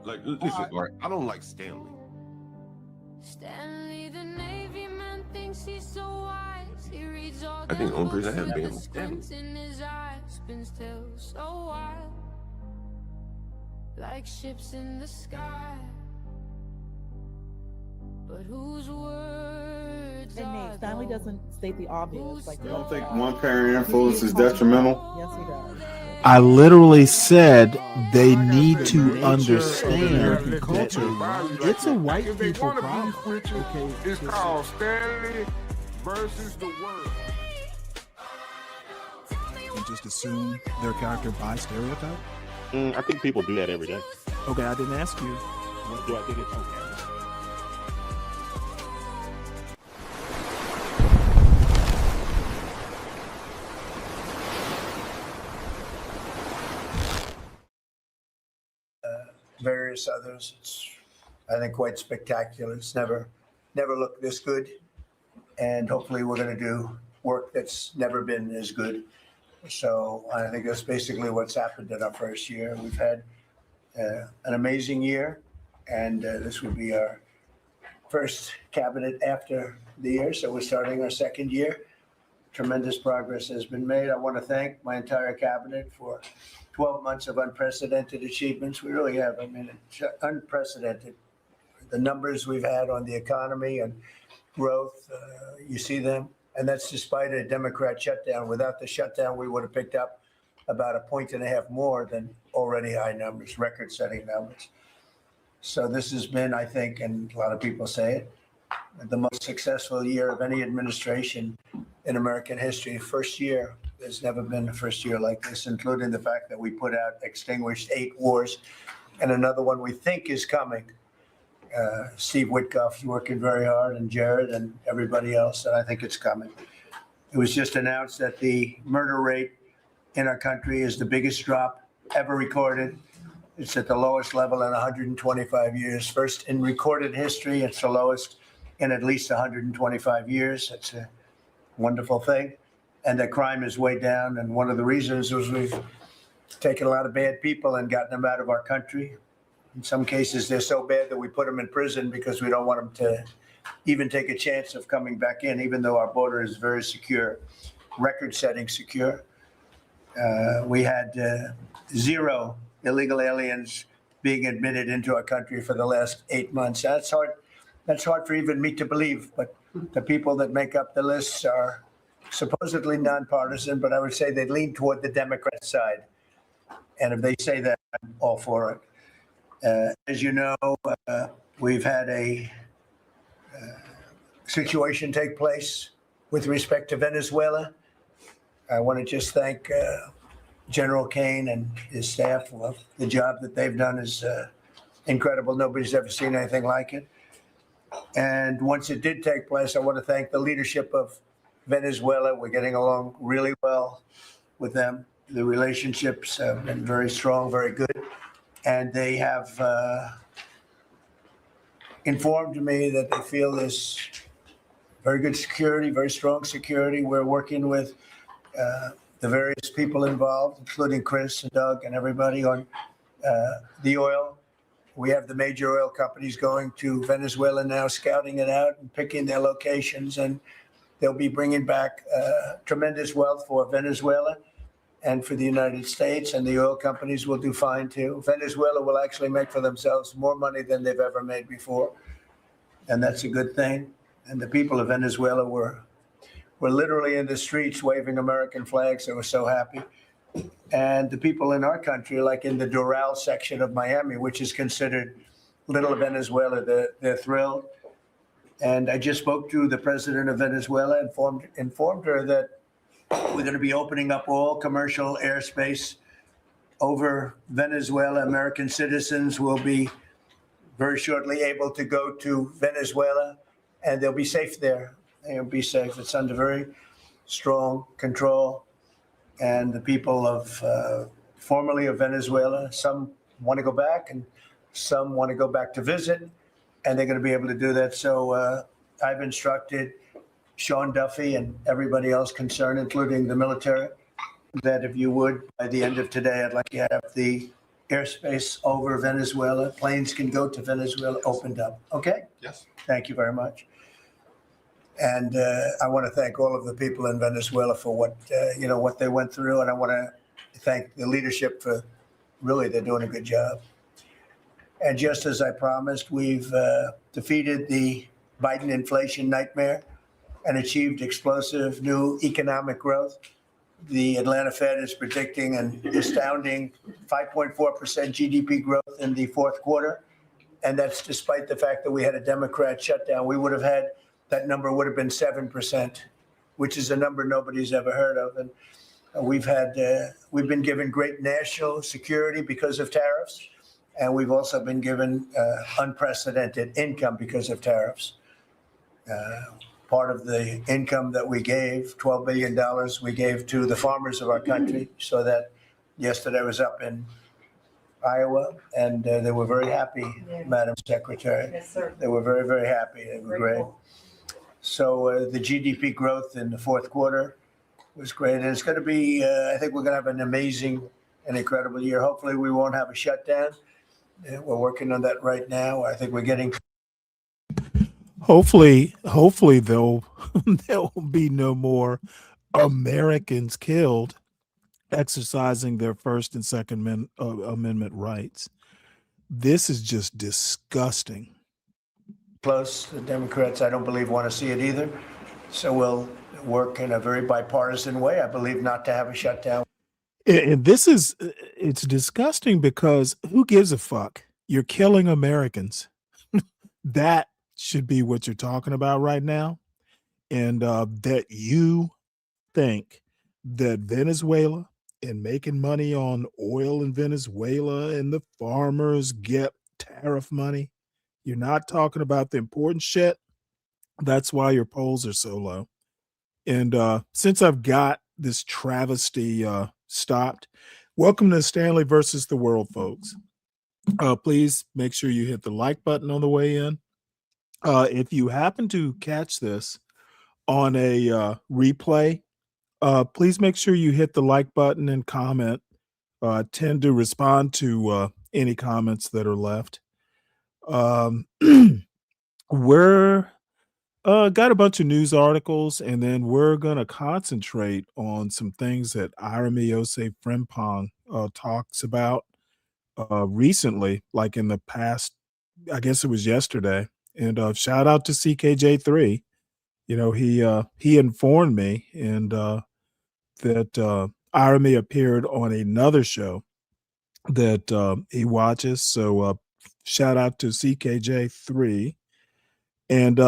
Like, listen, Mark, I don't like Stanley. Stanley, the Navy man, thinks he's so wise. He reads all I think the only books person I had with been the was Stanley. squint in his eyes, spins tales so wild, like ships in the sky. But whose words And are Nate, Stanley those? doesn't state the obvious. Like, You don't think one parent influence is detrimental? Yes, he does. I literally said they need to understand that it's a white people problem. Okay, It's called Stanley versus the world. and just assume their character by stereotype. I think people do that every day. Okay, I didn't ask you. Do I think it's okay? Various others. It's, I think, quite spectacular. It's never looked this good, and hopefully we're going to do work that's never been as good. So I think that's basically what's happened in our first year. We've had an amazing year, and this would be our first cabinet after the year. So we're starting our second year. Tremendous progress has been made. I want to thank my entire cabinet for 12 months of unprecedented achievements. We really have. I mean, it's unprecedented. The numbers we've had on the economy and growth, you see them. And that's despite a Democrat shutdown. Without the shutdown, we would have picked up about 1.5 points more than already high numbers, record-setting numbers. So this has been, I think, and a lot of people say it, the most successful year of any administration in American history. First year, there's never been a first year like this, including the fact that we put out, extinguished 8 wars, and another one we think is coming. Steve Witkoff's working very hard, and Jared and everybody else, and I think it's coming. It was just announced that the murder rate in our country is the biggest drop ever recorded. It's at the lowest level in 125 years. First in recorded history, it's the lowest in at least 125 years. It's a wonderful thing. And the crime is way down. And one of the reasons was we've taken a lot of bad people and gotten them out of our country. In some cases, they're so bad that we put them in prison because we don't want them to even take a chance of coming back in, even though our border is very secure, record-setting secure. We had 0 illegal aliens being admitted into our country for the last 8 months. That's hard. That's hard for even me to believe. But the people that make up the lists are supposedly nonpartisan, but I would say they lean toward the Democrat side. And if they say that, I'm all for it. As you know, we've had a situation take place with respect to Venezuela. I want to just thank General Kane and his staff. Well, the job that they've done is incredible. Nobody's ever seen anything like it. And once it did take place, I want to thank the leadership of Venezuela. We're getting along really well with them. The relationships have been very strong, very good. And they have informed me that they feel there's very good security, very strong security. We're working with the various people involved, including Chris and Doug and everybody on the oil. We have the major oil companies going to Venezuela now, scouting it out and picking their locations. And they'll be bringing back tremendous wealth for Venezuela and for the United States, and the oil companies will do fine too. Venezuela will actually make for themselves more money than they've ever made before, and that's a good thing. And the people of Venezuela were literally in the streets waving American flags. They were so happy. And the people in our country, like in the Doral section of Miami, which is considered little Venezuela, they're thrilled. And I just spoke to the president of Venezuela, informed her that we're going to be opening up all commercial airspace over Venezuela. American citizens will be very shortly able to go to Venezuela, and they'll be safe there. They'll be safe. It's under very strong control. And the people of formerly of Venezuela, some want to go back and some want to go back to visit, and they're going to be able to do that. So I've instructed Sean Duffy and everybody else concerned, including the military, that if you would, by the end of today, I'd like to have the airspace over Venezuela. Planes can go to Venezuela, opened up. Okay? Yes. Thank you very much. And I want to thank all of the people in Venezuela for what they went through. And I want to thank the leadership for really, they're doing a good job. And just as I promised, we've defeated the Biden inflation nightmare and achieved explosive new economic growth. The Atlanta Fed is predicting an astounding 5.4% GDP growth in the fourth quarter. And that's despite the fact that we had a Democrat shutdown. We would have had, that number would have been 7%, which is a number nobody's ever heard of. And we've been given great national security because of tariffs. And we've also been given unprecedented income because of tariffs. Part of the income that we gave, $12 billion, we gave to the farmers of our country, so that yesterday I was up in Iowa, and they were very happy, Madam Secretary. Yes, sir. They were very, very happy. They were great. So the GDP growth in the fourth quarter was great. And it's going to be, I think we're going to have an amazing and incredible year. Hopefully we won't have a shutdown. We're working on that right now. I think we're getting. Hopefully there'll be no more Americans killed exercising their First and Second Amendment rights. This is just disgusting. Close. The Democrats, I don't believe, want to see it either. So we'll work in a very bipartisan way, I believe, not to have a shutdown. And it's disgusting because who gives a fuck? You're killing Americans. That should be what you're talking about right now. And that you think that Venezuela and making money on oil in Venezuela and the farmers get tariff money. You're not talking about the important shit. That's why your polls are so low. And since I've got this travesty stopped, welcome to Stanley versus the World, folks. Please make sure you hit the like button on the way in. If you happen to catch this on a replay, please make sure you hit the like button and comment. Tend to respond to any comments that are left. We're got a bunch of news articles, and then we're going to concentrate on some things that Irami Yosef Frimpong talks about recently, like in the past, I guess it was yesterday. And shout out to CKJ3. You know, he informed me and that Irami appeared on another show that he watches. So shout out to CKJ3. And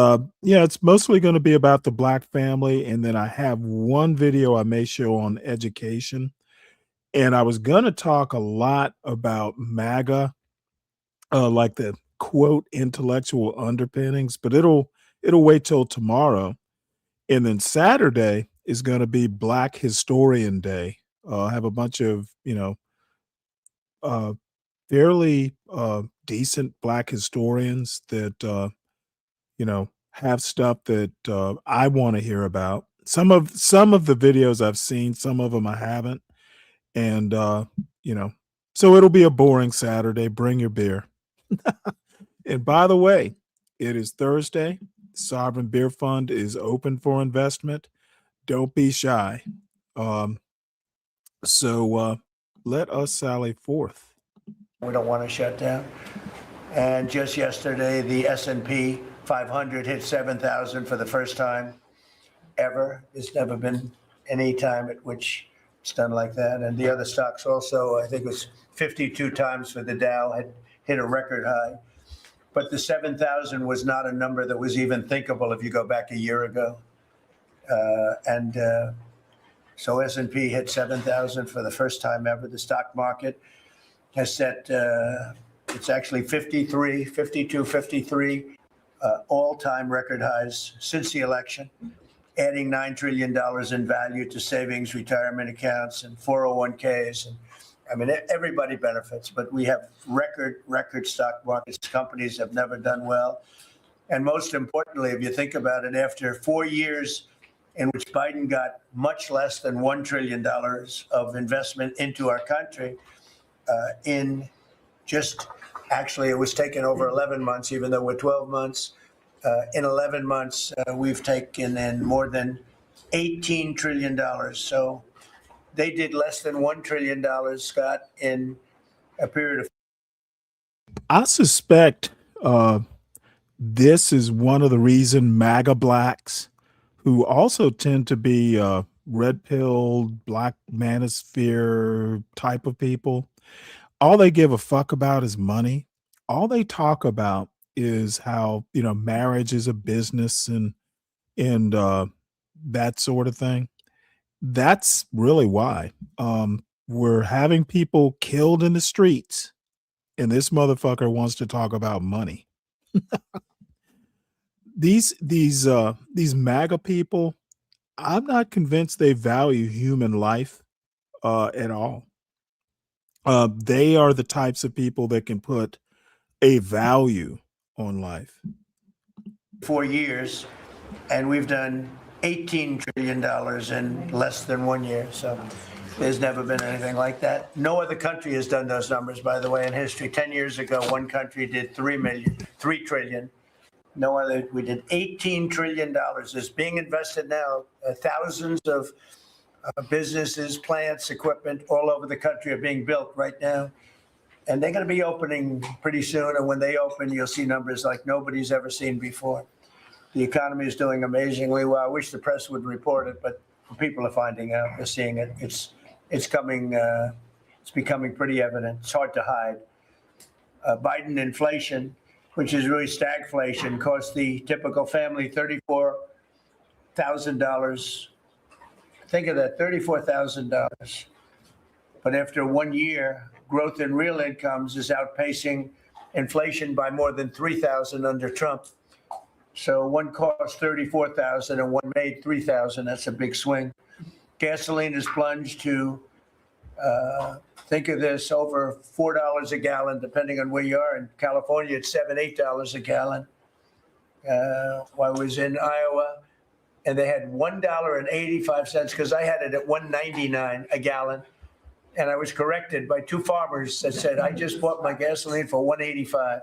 yeah, it's mostly going to be about the Black family. And then I have one video I may show on education. And I was going to talk a lot about MAGA, like the quote intellectual underpinnings, but it'll wait till tomorrow. And then Saturday is going to be Black Historian Day. I have a bunch of, fairly decent Black historians that, have stuff that I want to hear about. Some of the videos I've seen, some of them I haven't. And, so it'll be a boring Saturday. Bring your beer. And by the way, it is Thursday. Sovereign Beer Fund is open for investment. Don't be shy. So let us sally forth. We don't want to shut down. And just yesterday, the S&P 500 hit 7,000 for the first time ever. There's never been any time at which it's done like that. And the other stocks also, I think it was 52 times for the Dow, had hit a record high. But the 7,000 was not a number that was even thinkable if you go back a year ago. So S&P hit 7,000 for the first time ever. The stock market has set, it's actually 53 all-time record highs since the election, adding $9 trillion in value to savings, retirement accounts, and 401ks. And I mean, everybody benefits, but we have record stock markets. Companies have never done well. And most importantly, if you think about it, after 4 years in which Biden got much less than $1 trillion of investment into our country, in just, actually, it was taken over 11 months, even though we're 12 months. In 11 months, we've taken in more than $18 trillion. So they did less than $1 trillion, Scott, in a period of. I suspect this is one of the reason MAGA blacks, who also tend to be red pilled, black manosphere type of people, all they give a fuck about is money. All they talk about is how, marriage is a business and that sort of thing. That's really why we're having people killed in the streets, and this motherfucker wants to talk about money. These MAGA people, I'm not convinced they value human life at all. They are the types of people that can put a value on life. 4 years, and we've done $18 trillion in less than 1 year. So there's never been anything like that. No other country has done those numbers, by the way, in history. 10 years ago, one country did 3 trillion. No other. We did $18 trillion. It's being invested now. Thousands of businesses, plants, equipment all over the country are being built right now. And they're going to be opening pretty soon. And when they open, you'll see numbers like nobody's ever seen before. The economy is doing amazingly well. I wish the press would report it, but people are finding out. They're seeing it. It's coming. It's becoming pretty evident. It's hard to hide. Biden inflation, which is really stagflation, cost the typical family $34,000. Think of that, $34,000. But after 1 year, growth in real incomes is outpacing inflation by more than 3,000 under Trump. So one cost 34,000 and one made 3,000. That's a big swing. Gasoline has plunged to, think of this, over $4 a gallon, depending on where you are. In California, it's $7, $8 a gallon. While I was in Iowa, and they had $1.85 because I had it at $1.99 a gallon. And I was corrected by two farmers that said, I just bought my gasoline for $1.85.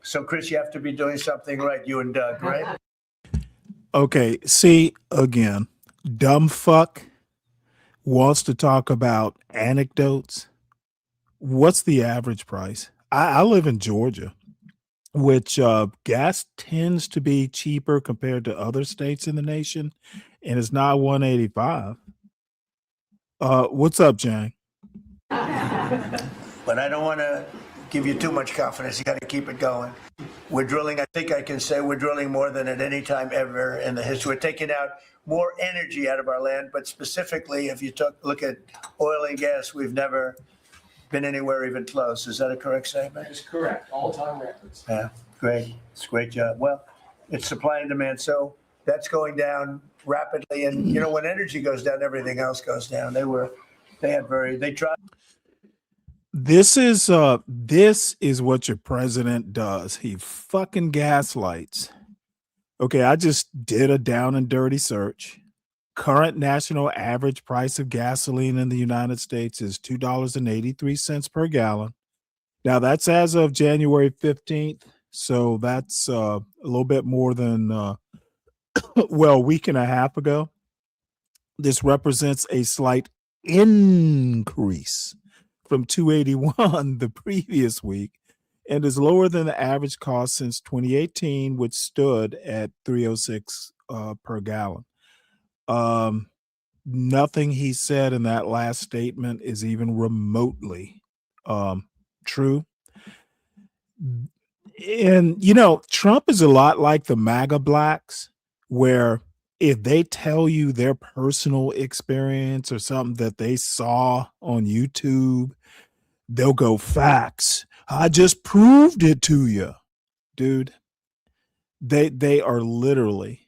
So, Chris, you have to be doing something right, you and Doug, right? Okay, see, again, dumb fuck wants to talk about anecdotes. What's the average price? I live in Georgia, which gas tends to be cheaper compared to other states in the nation, and it's not 185. What's up, Jang? But I don't want to give you too much confidence. You got to keep it going. We're drilling. I think I can say we're drilling more than at any time ever in the history. We're taking out more energy out of our land. But specifically, if you look at oil and gas, we've never been anywhere even close. Is that a correct statement? That is correct. All-time records. Yeah, great. It's a great job. Well, it's supply and demand. So that's going down rapidly. And, when energy goes down, everything else goes down. They tried. This is what your president does. He fucking gaslights. Okay, I just did a down and dirty search. Current national average price of gasoline in the United States is $2.83 per gallon. Now that's as of January 15th. So that's a little bit more than a week and a half ago. This represents a slight increase from 281 the previous week and is lower than the average cost since 2018, which stood at 306 per gallon. Nothing he said in that last statement is even remotely true. And, Trump is a lot like the MAGA blacks, where if they tell you their personal experience or something that they saw on YouTube, they'll go, facts. I just proved it to you, dude. They are literally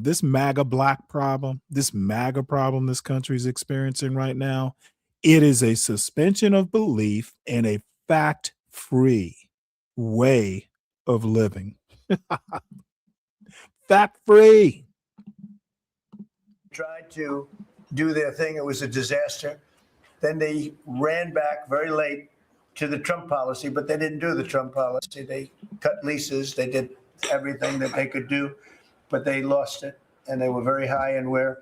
this MAGA black problem, this MAGA problem this country is experiencing right now. It is a suspension of belief and a fact-free way of living. Fact-free. Tried to do their thing. It was a disaster. Then they ran back very late to the Trump policy, but they didn't do the Trump policy. They cut leases. They did everything that they could do, but they lost it, and they were very high. And we're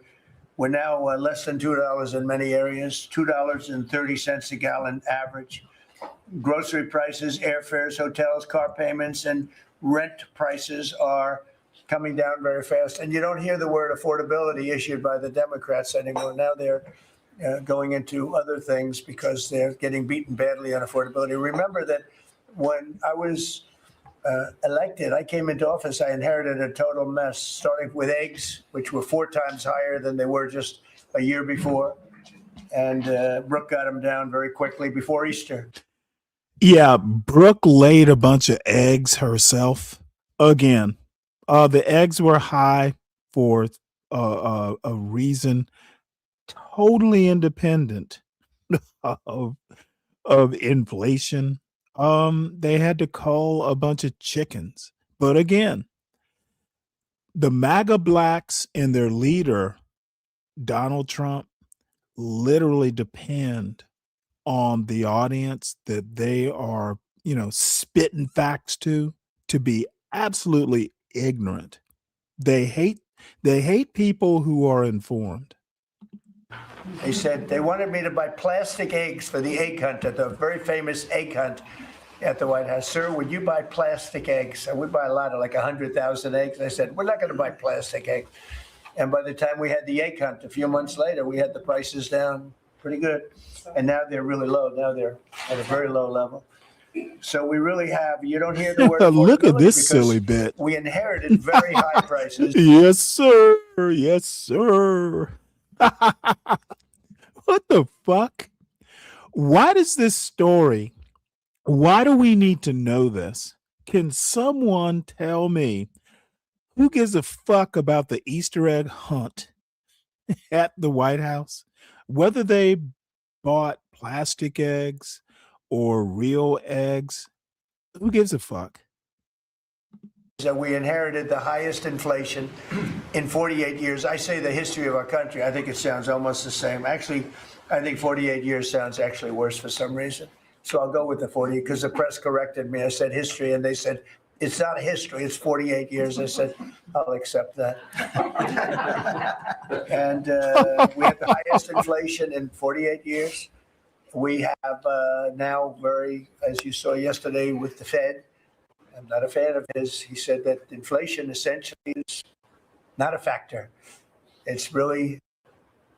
now less than $2 in many areas, $2.30 a gallon average. Grocery prices, airfares, hotels, car payments, and rent prices are coming down very fast. And you don't hear the word affordability issued by the Democrats anymore. Now they're going into other things because they're getting beaten badly on affordability. Remember that when I was elected, I came into office, I inherited a total mess, starting with eggs, which were 4 times higher than they were just a year before. And Brooke got them down very quickly before Easter. Yeah, Brooke laid a bunch of eggs herself again. The eggs were high for a reason totally independent of inflation. They had to cull a bunch of chickens. But again, the MAGA blacks and their leader, Donald Trump, literally depend on the audience that they are, spitting facts to be absolutely ignorant. They hate people who are informed. They said they wanted me to buy plastic eggs for the egg hunt at the very famous egg hunt at the White House. Sir, would you buy plastic eggs? And we buy a lot of like 100,000 eggs. I said, we're not going to buy plastic eggs. And by the time we had the egg hunt, a few months later, we had the prices down pretty good. And now they're really low. Now they're at a very low level. So we really have, you don't hear the word Look at affordability this because silly bit. we inherited very high prices. Yes, sir. Yes, sir. What the fuck? Why does this story, why do we need to know this? Can someone tell me who gives a fuck about the Easter egg hunt at the White House? Whether they bought plastic eggs or real eggs, who gives a fuck? That we inherited the highest inflation in 48 years. I say the history of our country. I think it sounds almost the same. Actually, I think 48 years sounds actually worse for some reason. So I'll go with the 40 because the press corrected me. I said history, and they said, it's not a history, it's 48 years. I said, I'll accept that. And we have the highest inflation in 48 years. We have now as you saw yesterday with the Fed, I'm not a fan of his. He said that inflation essentially is not a factor. It's really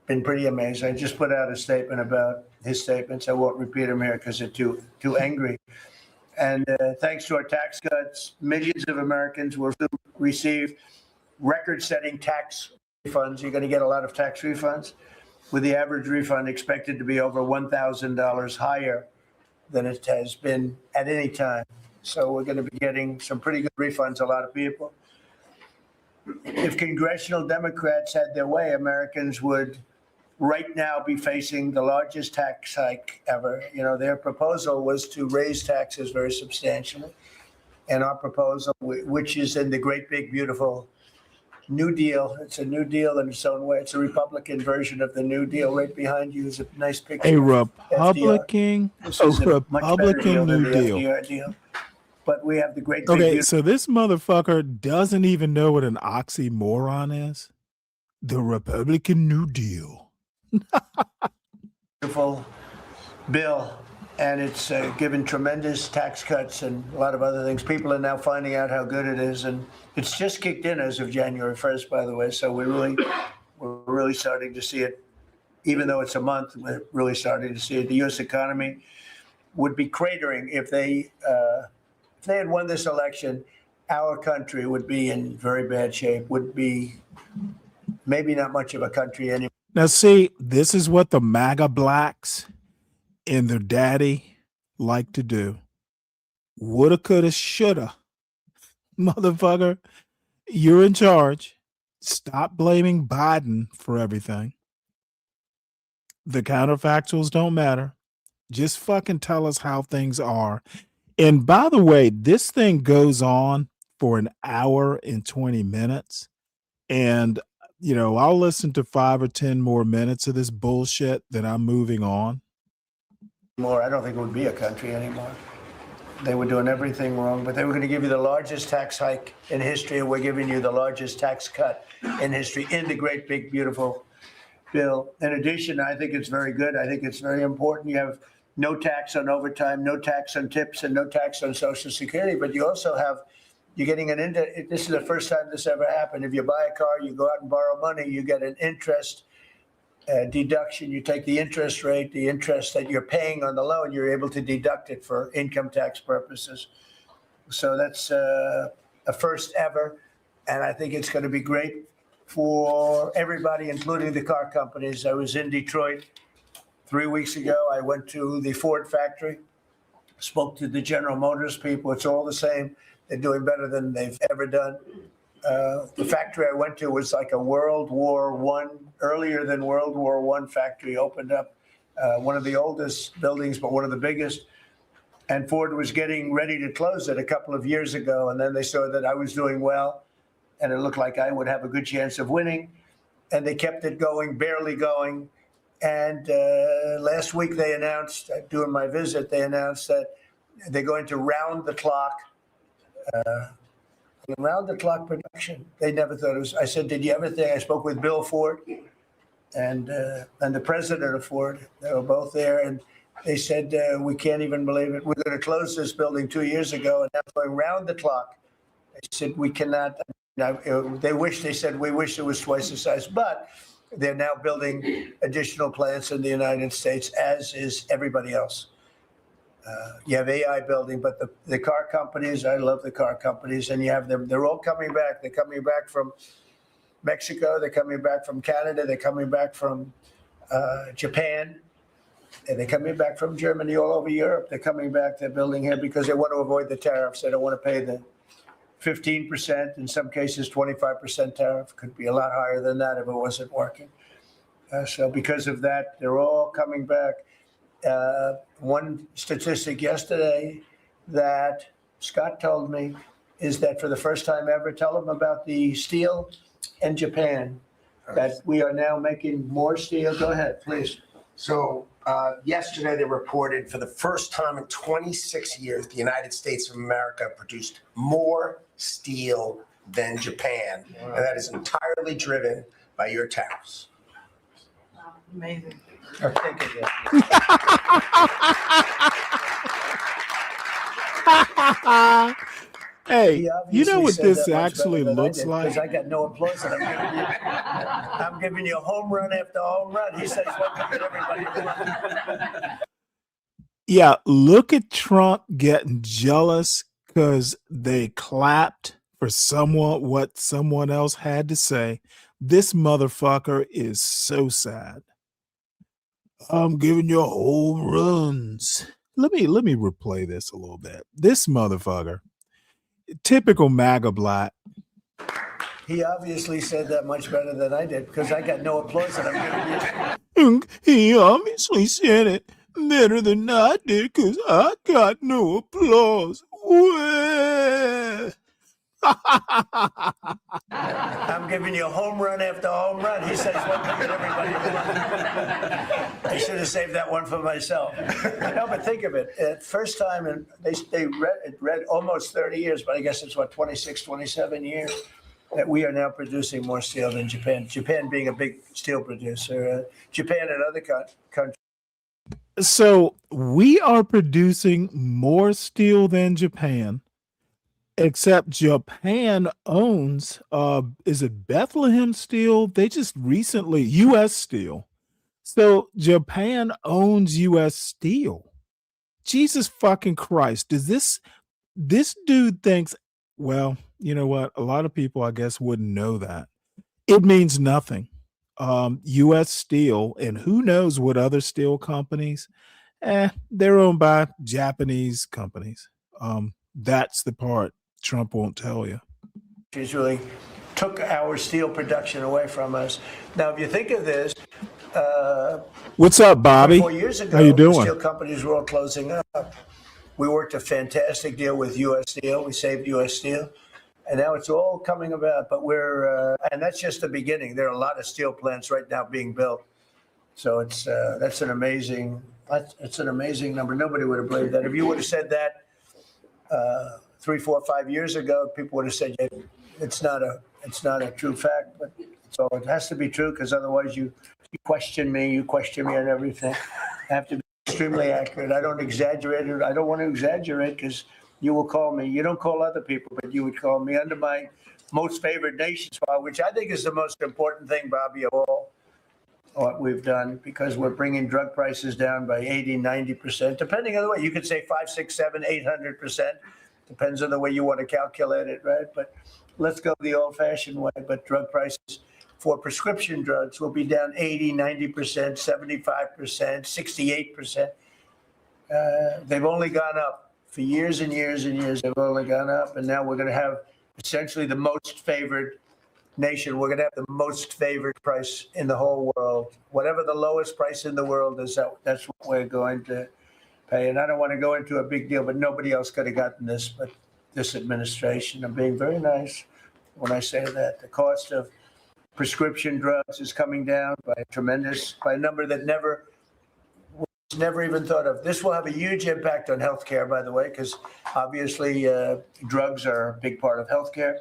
been pretty amazing. I just put out a statement about his statements. I won't repeat them here because they're too angry. And thanks to our tax cuts, millions of Americans will receive record-setting tax refunds. You're going to get a lot of tax refunds, with the average refund expected to be over $1,000 higher than it has been at any time. So we're going to be getting some pretty good refunds, a lot of people. If congressional Democrats had their way, Americans would right now be facing the largest tax hike ever. Their proposal was to raise taxes very substantially. And our proposal, which is in the great, big, beautiful New Deal, it's a New Deal in its own way. It's a Republican version of the New Deal. Right behind you is a nice picture. A Republican New Deal. FDR deal. But we have the great, big, Okay, so this motherfucker doesn't even know what an oxymoron is. The Republican New Deal. beautiful bill, and it's given tremendous tax cuts and a lot of other things. People are now finding out how good it is, and it's just kicked in as of January 1st, by the way. So we're really starting to see it, even though it's a month. We're really starting to see it. The U.S. economy would be cratering if they had won this election. Our country would be in very bad shape. Would be maybe not much of a country anymore. Now, see, this is what the MAGA blacks and their daddy like to do. Woulda, coulda, shoulda. Motherfucker, you're in charge. Stop blaming Biden for everything. The counterfactuals don't matter. Just fucking tell us how things are. And by the way, this thing goes on for an hour and 20 minutes. And I'll listen to 5 or 10 more minutes of this bullshit, then I'm moving on. I don't think it would be a country anymore. They were doing everything wrong, but they were going to give you the largest tax hike in history, and we're giving you the largest tax cut in history in the great, big, beautiful bill. In addition, I think it's very good. I think it's very important. You have no tax on overtime, no tax on tips, and no tax on Social Security, but you also have, you're getting this is the first time this ever happened. If you buy a car, you go out and borrow money, you get an interest deduction. You take the interest rate, the interest that you're paying on the loan, you're able to deduct it for income tax purposes. So that's a first ever. And I think it's going to be great for everybody, including the car companies. I was in Detroit 3 weeks ago. I went to the Ford factory, spoke to the General Motors people. It's all the same. They're doing better than they've ever done. The factory I went to was like a World War I, earlier than World War I factory, opened up, one of the oldest buildings, but one of the biggest. And Ford was getting ready to close it a couple of years ago. And then they saw that I was doing well, and it looked like I would have a good chance of winning. And they kept it going, barely going. And last week they announced, during my visit, they announced that they're going to round the clock production. They never thought it was. I said, did you ever think? I spoke with Bill Ford and the president of Ford. They were both there, and they said, we can't even believe it. We're going to close this building 2 years ago, and now going round the clock. They said, we cannot. They said, we wish it was twice the size, but they're now building additional plants in the United States, as is everybody else. You have AI building, but the car companies, I love the car companies, and you have them, they're all coming back. They're coming back from Mexico. They're coming back from Canada. They're coming back from Japan. And they're coming back from Germany, all over Europe. They're coming back. They're building here because they want to avoid the tariffs. They don't want to pay the 15%, in some cases 25% tariff. Could be a lot higher than that if it wasn't working. So because of that, they're all coming back. One statistic yesterday that Scott told me is that for the first time ever, tell them about the steel in Japan, that we are now making more steel. Go ahead, please. So yesterday they reported for the first time in 26 years, the United States of America produced more steel than Japan. Wow. And that is entirely driven by your tariffs. Wow, amazing. Hey, you know what this actually looks like? Because I got no applause, and I'm giving you a home run after home run. He says, "Welcome to everybody." Yeah, look at Trump getting jealous because they clapped for what someone else had to say. This motherfucker is so sad. I'm giving you home runs. Let me replay this a little bit. This motherfucker, typical MAGA black. He obviously said that much better than I did because I got no applause, and I'm giving you. He obviously said it better than I did because I got no applause. I'm giving you a home run after home run. He says, welcome to everybody. I should have saved that one for myself. No, but think of it. First time, and they read almost 30 years, but I guess it's 26, 27 years that we are now producing more steel than Japan. Japan being a big steel producer. Japan and other countries. So we are producing more steel than Japan. Except Japan owns, is it Bethlehem Steel? They just recently, U.S. Steel. So Japan owns U.S. Steel. Jesus fucking Christ. Does this dude thinks, well, you know what? A lot of people, I guess, wouldn't know that. It means nothing. U.S. Steel, and who knows what other steel companies, they're owned by Japanese companies. That's the part Trump won't tell you. She's really took our steel production away from us. Now, if you think of this, what's up, Bobby? 4 years ago, how you doing? The steel companies were all closing up. We worked a fantastic deal with U.S. Steel. We saved U.S. Steel, and now it's all coming about. But and that's just the beginning. There are a lot of steel plants right now being built So that's an amazing number. Nobody would have believed that. If you would have said that 3, 4, 5 years ago, people would have said it's not a true fact. But so it has to be true, because otherwise you question me on everything. I have to be extremely accurate. I don't exaggerate it. I don't want to exaggerate, because you will call me. You don't call other people, but you would call me under my most favored nations file, which I think is the most important thing, Bobby, of all what we've done, because we're bringing drug prices down by 80, 90%, depending on the way. You could say 5, 6, 7, 800%. Depends on the way you want to calculate it, right? But let's go the old-fashioned way. But drug prices for prescription drugs will be down 80, 90%, 75%, 68%. They've only gone up for years and years and years. They've only gone up, and now we're going to have essentially the most favored nation. We're going to have the most favored price in the whole world. Whatever the lowest price in the world is, that's what we're going to pay. And I don't want to go into a big deal, but nobody else could have gotten this but this administration. I'm being very nice when I say that. The cost of prescription drugs is coming down by a number that was never even thought of. This will have a huge impact on healthcare, by the way, because obviously drugs are a big part of healthcare.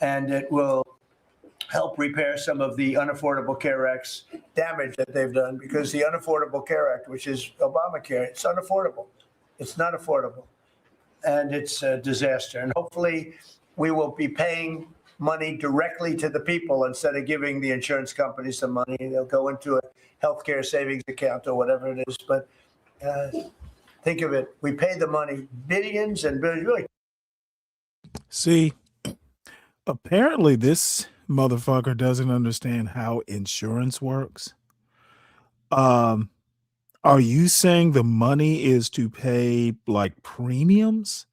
And it will help repair some of the Unaffordable Care Act's damage that they've done, because the Unaffordable Care Act, which is Obamacare, it's unaffordable. It's not affordable. And it's a disaster. And hopefully we will be paying money directly to the people instead of giving the insurance companies some money. They'll go into a healthcare savings account or whatever it is. But think of it. We pay the money, billions and billions. Really. See, apparently this motherfucker doesn't understand how insurance works. Are you saying the money is to pay like premiums?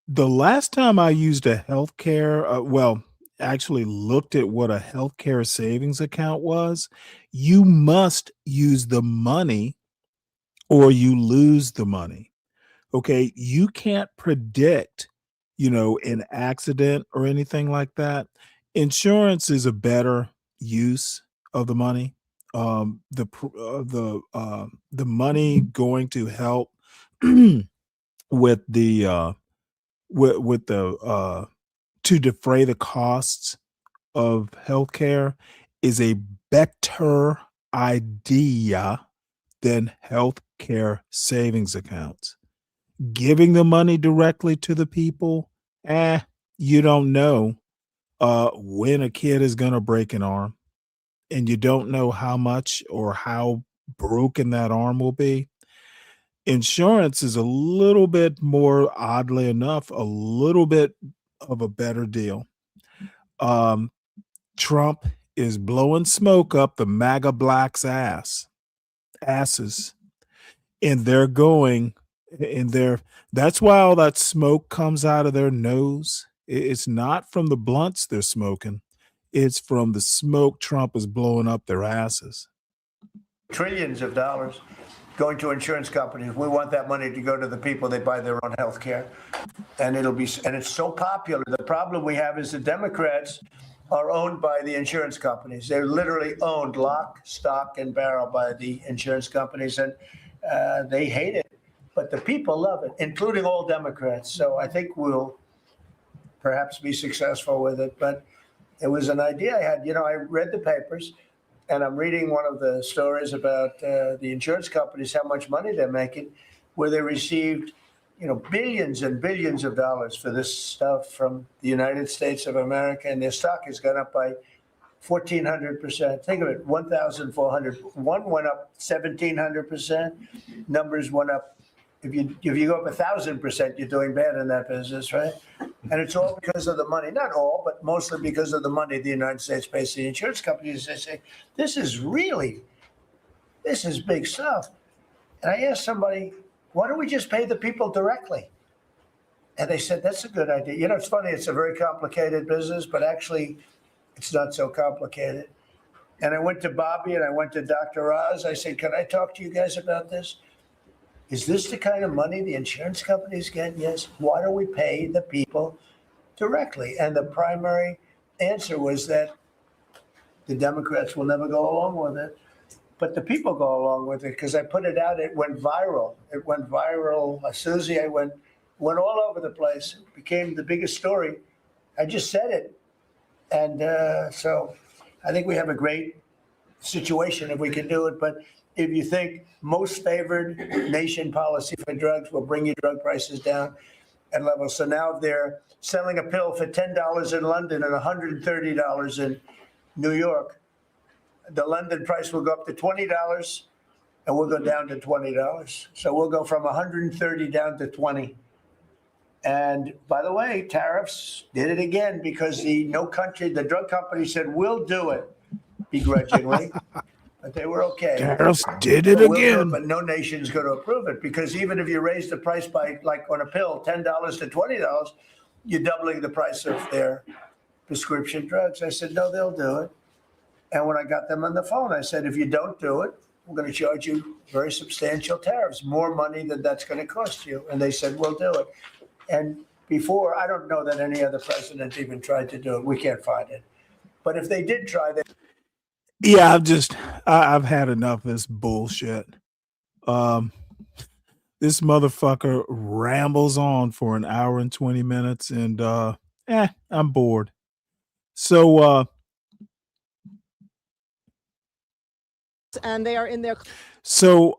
The last time I used a healthcare, actually looked at what a healthcare savings account was, you must use the money or you lose the money. Okay. You can't predict, an accident or anything like that. Insurance is a better use of the money. The money going to help with the to defray the costs of healthcare is a better idea than healthcare savings accounts. Giving the money directly to the people, you don't know when a kid is going to break an arm, and you don't know how much or how broken that arm will be. Insurance is a little bit more, oddly enough, a little bit of a better deal. Trump is blowing smoke up the MAGA blacks' asses, and they're going in there. That's why all that smoke comes out of their nose. It's not from the blunts they're smoking. It's from the smoke Trump is blowing up their asses. Trillions of dollars going to insurance companies. We want that money to go to the people. They buy their own health care. And it's so popular. The problem we have is the Democrats are owned by the insurance companies. They're literally owned lock, stock, and barrel by the insurance companies. And they hate it. But the people love it, including all Democrats. So I think we'll perhaps be successful with it. But it was an idea I had. I read the papers, and I'm reading one of the stories about the insurance companies, how much money they're making, where they received, billions and billions of dollars for this stuff from the United States of America, and their stock has gone up by 1,400%. Think of it, 1,400. One went up 1,700%. Numbers went up. If you go up 1,000%, you're doing bad in that business, right? And it's all because of the money. Not all, but mostly because of the money the United States pays the insurance companies. They say, this is big stuff. And I asked somebody, why don't we just pay the people directly? And they said, that's a good idea. It's funny. It's a very complicated business, but actually it's not so complicated. And I went to Bobby and I went to Dr. Oz. I said, can I talk to you guys about this? Is this the kind of money the insurance companies get? Yes. Why don't we pay the people directly? And the primary answer was that The Democrats will never go along with it, but the people go along with it because I put it out. It went viral. It went viral. Susie, I went all over the place. It became the biggest story. I just said it. And so I think we have a great situation if we can do it. But if you think most favored nation policy for drugs will bring your drug prices down and level. So now they're selling a pill for $10 in London and $130 in New York. The London price will go up to $20 and we'll go down to $20. So we'll go from 130 down to 20. And by the way, tariffs did it again because the drug company said, we'll do it begrudgingly, but they were okay. Tariffs did it So we'll do again. but no nation's going to approve it because even if you raise the price by, like on a pill, $10 to $20, you're doubling the price of their prescription drugs. I said, no, they'll do it. And when I got them on the phone, I said, if you don't do it, we're going to charge you very substantial tariffs, more money than that's going to cost you. And they said, we'll do it. And before, I don't know that any other president even tried to do it. We can't find it. But if they did try, Yeah, I've had enough of this bullshit. This motherfucker rambles on for an hour and 20 minutes and I'm bored. So and they are in their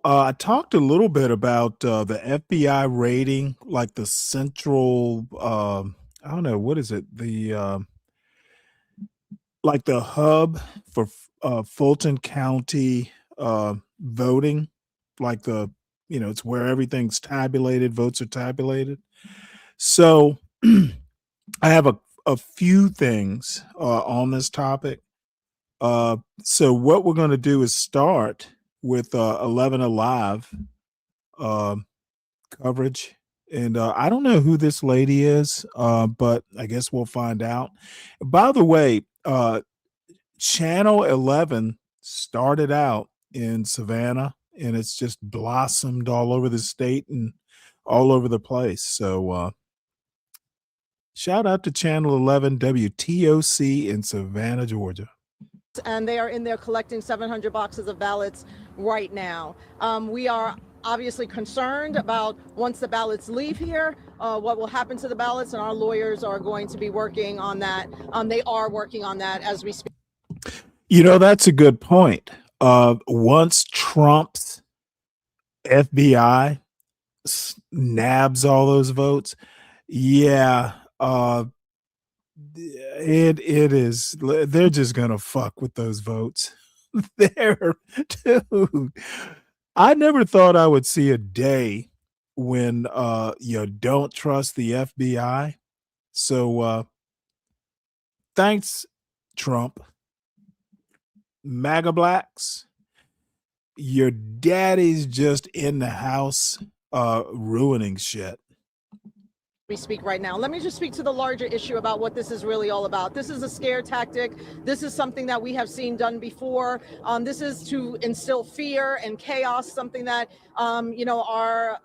I talked a little bit about the FBI raiding, like the central I don't know, what is it? The like the hub for Fulton County voting, like it's where everything's tabulated, votes are tabulated. So I have a few things on this topic. So what we're going to do is start with 11 Alive coverage. And I don't know who this lady is, but I guess we'll find out. By the way, Channel 11 started out in Savannah, and it's just blossomed all over the state and all over the place. So shout out to Channel 11 WTOC in Savannah, Georgia. and they are in there collecting 700 boxes of ballots right now. We are obviously concerned about once the ballots leave here, what will happen to the ballots, and our lawyers are going to be working on that. They are working on that as we speak. That's a good point. Once Trump's FBI nabs all those votes, it is, they're just gonna fuck with those votes. Dude, I never thought I would see a day when you don't trust the FBI. So thanks, Trump. MAGA blacks, your daddy's just in the house ruining shit. We speak right now. Let me just speak to the larger issue about what this is really all about. This is a scare tactic. This is something that we have seen done before. This is to instill fear and chaos, something that our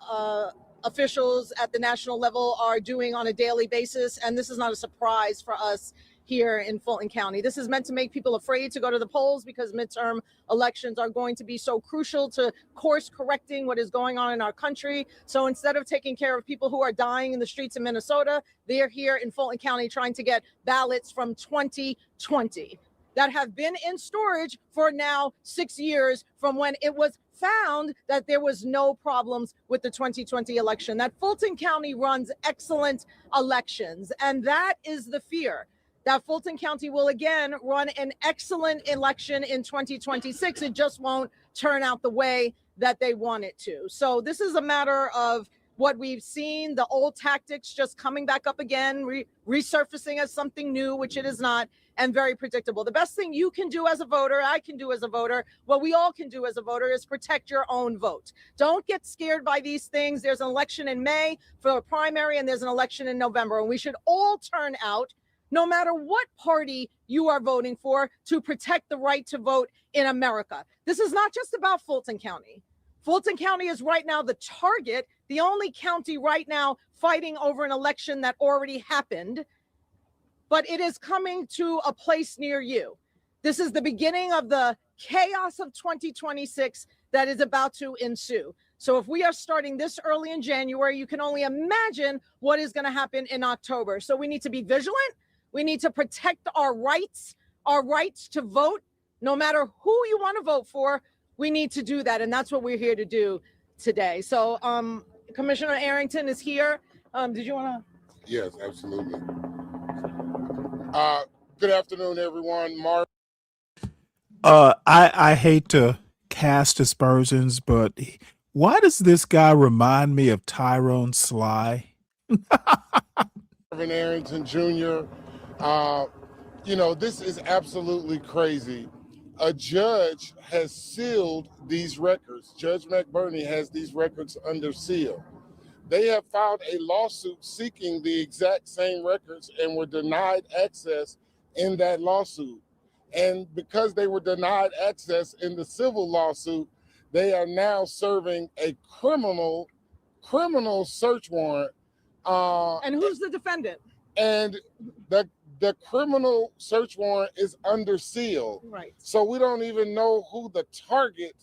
officials at the national level are doing on a daily basis. And this is not a surprise for us here in Fulton County. This is meant to make people afraid to go to the polls because midterm elections are going to be so crucial to course correcting what is going on in our country. So instead of taking care of people who are dying in the streets of Minnesota, they're here in Fulton County trying to get ballots from 2020 that have been in storage for now 6 years from when it was found that there was no problems with the 2020 election, that Fulton County runs excellent elections. And that is the fear, that Fulton County will again run an excellent election in 2026. It just won't turn out the way that they want it to. So this is a matter of what we've seen, the old tactics just coming back up again, resurfacing as something new, which it is not, and very predictable. The best thing you can do as a voter, I can do as a voter, what we all can do as a voter is protect your own vote. Don't get scared by these things. There's an election in May for a primary, and there's an election in November, and we should all turn out, no matter what party you are voting for, to protect the right to vote in America. This is not just about Fulton County. Fulton County is right now the target, the only county right now fighting over an election that already happened, but it is coming to a place near you. This is the beginning of the chaos of 2026 that is about to ensue. So if we are starting this early in January, you can only imagine what is going to happen in October. So we need to be vigilant. We need to protect our rights to vote. No matter who you want to vote for, we need to do that. And that's what we're here to do today. So Commissioner Arrington is here. Did you want to? Yes, absolutely. Good afternoon, everyone. Mark. I hate to cast aspersions, but why does this guy remind me of Tyrone Sly? Marvin Arrington Jr. This is absolutely crazy. A judge has sealed these records. Judge McBurney has these records under seal. They have filed a lawsuit seeking the exact same records and were denied access in that lawsuit. And because they were denied access in the civil lawsuit, they are now serving a criminal search warrant. And who's the defendant? And the criminal search warrant is under seal. Right. So we don't even know who the target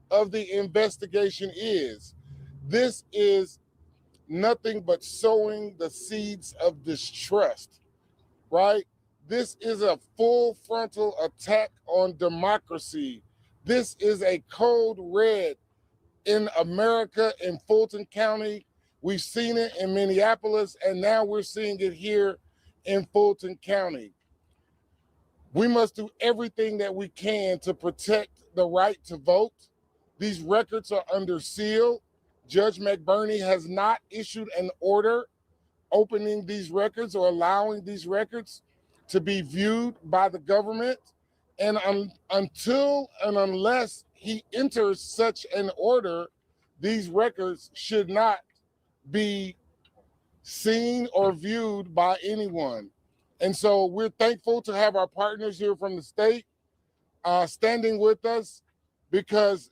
of the investigation is. This is nothing but sowing the seeds of distrust, right? This is a full frontal attack on democracy. This is a code red in America, in Fulton County. We've seen it in Minneapolis, and now we're seeing it here in Fulton County. We must do everything that we can to protect the right to vote. These records are under seal. Judge McBurney has not issued an order opening these records or allowing these records to be viewed by the government. And until and unless he enters such an order, these records should not be seen or viewed by anyone. And so we're thankful to have our partners here from the state standing with us, because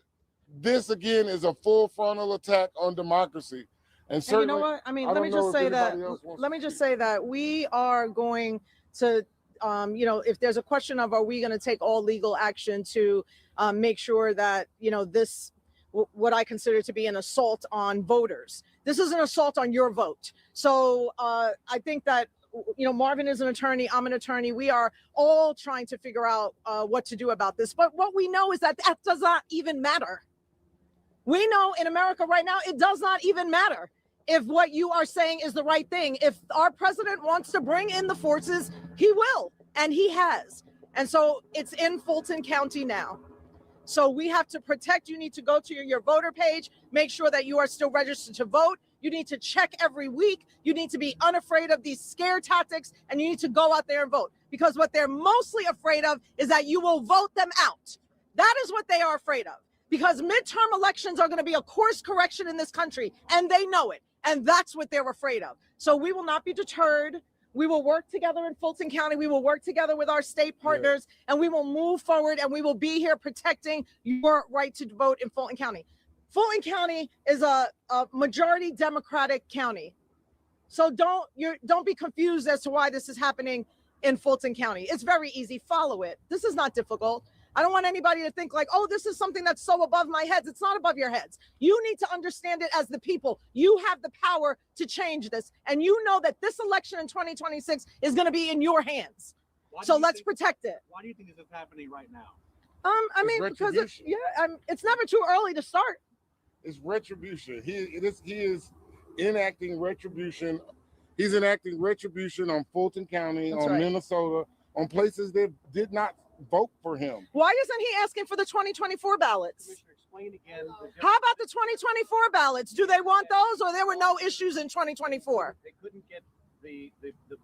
this again is a full frontal attack on democracy. And certainly, you know what? I mean, let me just say that we are going to, if there's a question of, are we going to take all legal action to make sure that, this, what I consider to be an assault on voters. This is an assault on your vote. So I think that, Marvin is an attorney, I'm an attorney. We are all trying to figure out what to do about this. But what we know is that does not even matter. We know in America right now, it does not even matter if what you are saying is the right thing. If our president wants to bring in the forces, he will, and he has. And so it's in Fulton County now. So we have to protect. You need to go to your voter page, make sure that you are still registered to vote. You need to check every week. You need to be unafraid of these scare tactics, and you need to go out there and vote, because what they're mostly afraid of is that you will vote them out. That is what they are afraid of, because midterm elections are going to be a course correction in this country, and they know it. And that's what they're afraid of. So we will not be deterred. We will work together in Fulton County. We will work together with our state partners, and we will move forward, and we will be here protecting your right to vote in Fulton County. Fulton County is a majority Democratic county. So don't be confused as to why this is happening in Fulton County. It's very easy. Follow it. This is not difficult. I don't want anybody to think like, oh, this is something that's so above my heads. It's not above your heads. You need to understand it as the people. You have the power to change this. And you know that this election in 2026 is going to be in your hands. So let's protect it. Why do you think this is happening right now? Because it's never too early to start. It's retribution. He is enacting retribution. He's enacting retribution on Fulton County, Minnesota, on places that did not vote for him. Why isn't he asking for the 2024 ballots? Explain again. How about the 2024 ballots? Do they want those, or there were no issues in 2024? They couldn't get the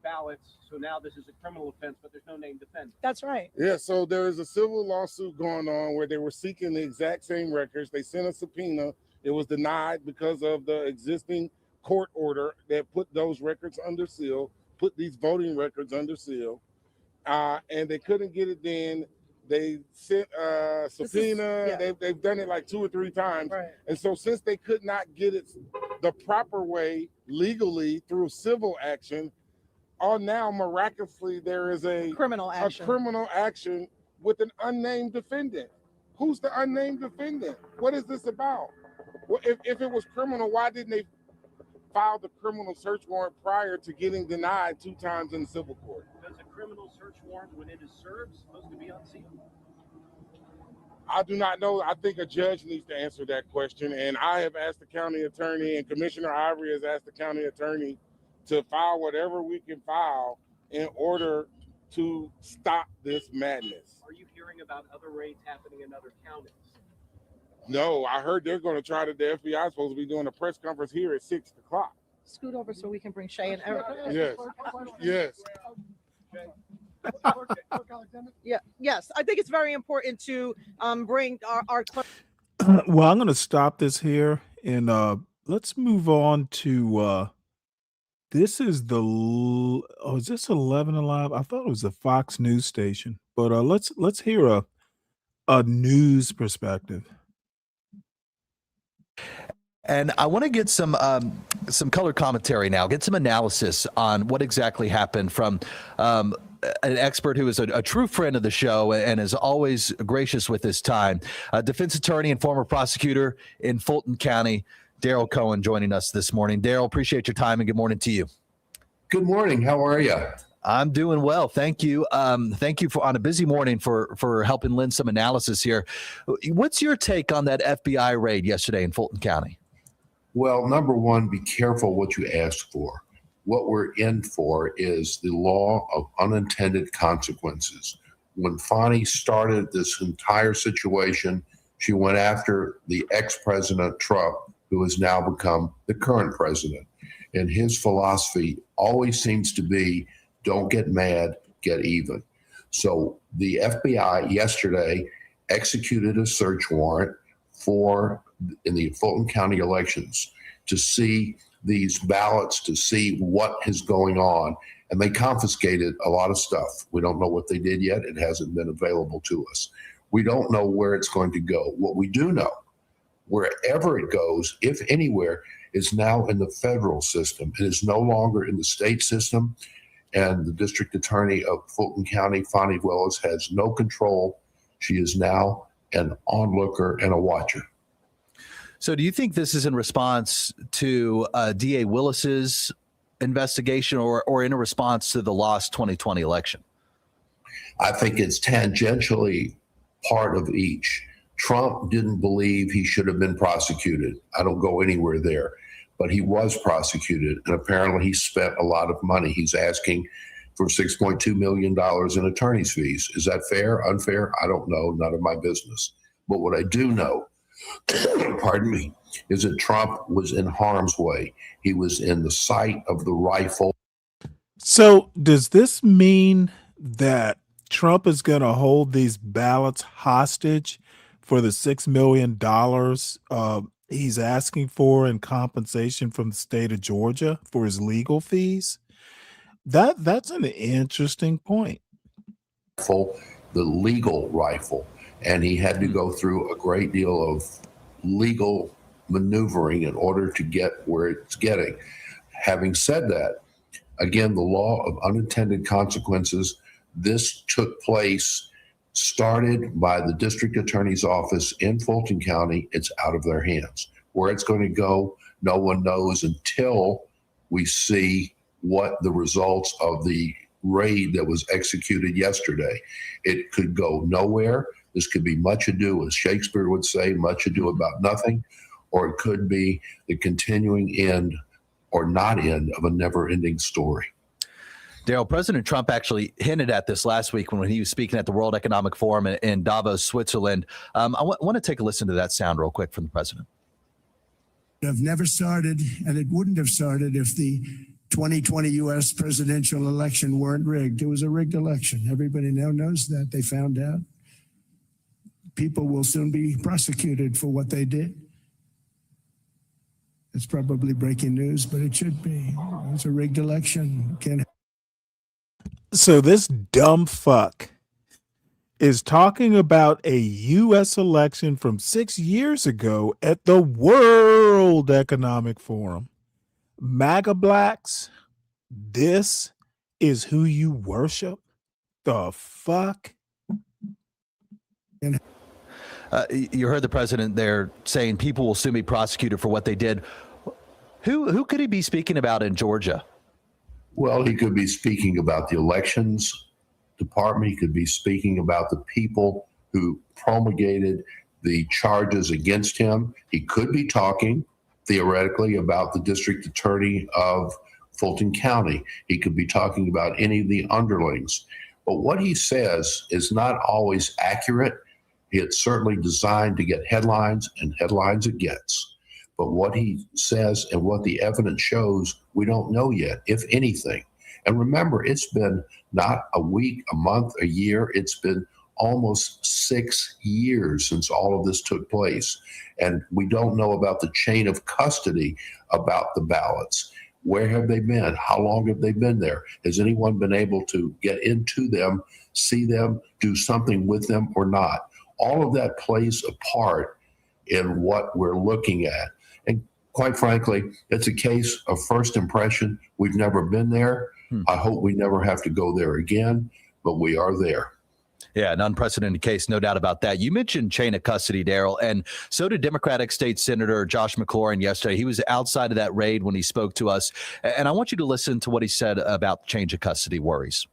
ballots, so now this is a criminal offense, but there's no named defendant. That's right. Yeah, so there is a civil lawsuit going on where they were seeking the exact same records. They sent a subpoena. It was denied because of the existing court order that put those records under seal, put these voting records under seal. And they couldn't get it then. They sent a subpoena. They've done it like 2 or 3 times. Right. And so since they could not get it the proper way legally through civil action, now miraculously there is a criminal action with an unnamed defendant. Who's the unnamed defendant? What is this about? Well, if it was criminal, why didn't they file the criminal search warrant prior to getting denied 2 times in the civil court? Does a criminal search warrant, when it is served, supposed to be unsealed? I do not know. I think a judge needs to answer that question. And I have asked the county attorney, and Commissioner Ivory has asked the county attorney to file whatever we can file in order to stop this madness. Are you hearing about other raids happening in other counties? No, I heard they're going to try to, the FBI is supposed to be doing a press conference here at 6 o'clock. Scoot over so we can bring Shay and Eric. Yes, yes. Yeah, yes. I think it's very important to bring our Well, I'm going to stop this here and let's move on to this is the is this 11 Alive? I thought it was the Fox News station, but let's hear a news perspective. And I want to get some color commentary now, get some analysis on what exactly happened from an expert who is a true friend of the show and is always gracious with his time, defense attorney and former prosecutor in Fulton County, Daryl Cohen, joining us this morning. Daryl, appreciate your time and good morning to you. Good morning. How are you? I'm doing well. Thank you. Thank you for on a busy morning for helping lend some analysis here. What's your take on that FBI raid yesterday in Fulton County? Well, number one, be careful what you ask for. What we're in for is the law of unintended consequences. When Fani started this entire situation, she went after the ex-president Trump, who has now become the current president. And his philosophy always seems to be, don't get mad, get even. So the FBI yesterday executed a search warrant in the Fulton County elections to see these ballots, to see what is going on. And they confiscated a lot of stuff. We don't know what they did yet. It hasn't been available to us. We don't know where it's going to go. What we do know, wherever it goes, if anywhere, is now in the federal system. It is no longer in the state system. And the district attorney of Fulton County, Fani Willis, has no control. She is now an onlooker and a watcher. So do you think this is in response to DA Willis's investigation or in a response to the lost 2020 election? I think it's tangentially part of each. Trump didn't believe he should have been prosecuted. I don't go anywhere there. But he was prosecuted, and apparently he spent a lot of money. He's asking for $6.2 million in attorney's fees. Is that fair, unfair? I don't know, none of my business. But what I do know, pardon me, is that Trump was in harm's way. He was in the sight of the rifle. So does this mean that Trump is going to hold these ballots hostage for the $6 million he's asking for in compensation from the state of Georgia for his legal fees? That's an interesting point. The legal rifle. And he had to go through a great deal of legal maneuvering in order to get where it's getting. Having said that, again, the law of unintended consequences, this took place, started by the district attorney's office in Fulton County. It's out of their hands. Where it's going to go, no one knows until we see what the results of the raid that was executed yesterday. It could go nowhere. This could be much ado, as Shakespeare would say, much ado about nothing, or it could be the continuing end or not end of a never-ending story. Daryl, President Trump actually hinted at this last week when he was speaking at the World Economic Forum in Davos, Switzerland. I want to take a listen to that sound real quick from the president. Have never started, and it wouldn't have started if the 2020 U.S. presidential election weren't rigged. It was a rigged election. Everybody now knows that. They found out. People will soon be prosecuted for what they did. It's probably breaking news, but it should be. It's a rigged election. So this dumb fuck is talking about a U.S. election from 6 years ago at the World Economic Forum. MAGA blacks, this is who you worship? The fuck? You heard the president there saying people will soon be prosecuted for what they did. Who could he be speaking about in Georgia? Well, he could be speaking about the elections department. He could be speaking about the people who promulgated the charges against him. He could be talking theoretically about the district attorney of Fulton County. He could be talking about any of the underlings. But what he says is not always accurate. It's certainly designed to get headlines, and headlines it gets. But what he says and what the evidence shows, we don't know yet, if anything. And remember, it's been not a week, a month, a year. It's been almost 6 years since all of this took place. And we don't know about the chain of custody about the ballots. Where have they been? How long have they been there? Has anyone been able to get into them, see them, do something with them or not? All of that plays a part in what we're looking at. And quite frankly, it's a case of first impression. We've never been there. I hope we never have to go there again, but we are there. Yeah, an unprecedented case, no doubt about that. You mentioned chain of custody, Daryl, and so did Democratic State Senator Josh McLaurin yesterday. He was outside of that raid when he spoke to us, and I want you to listen to what he said about change of custody worries.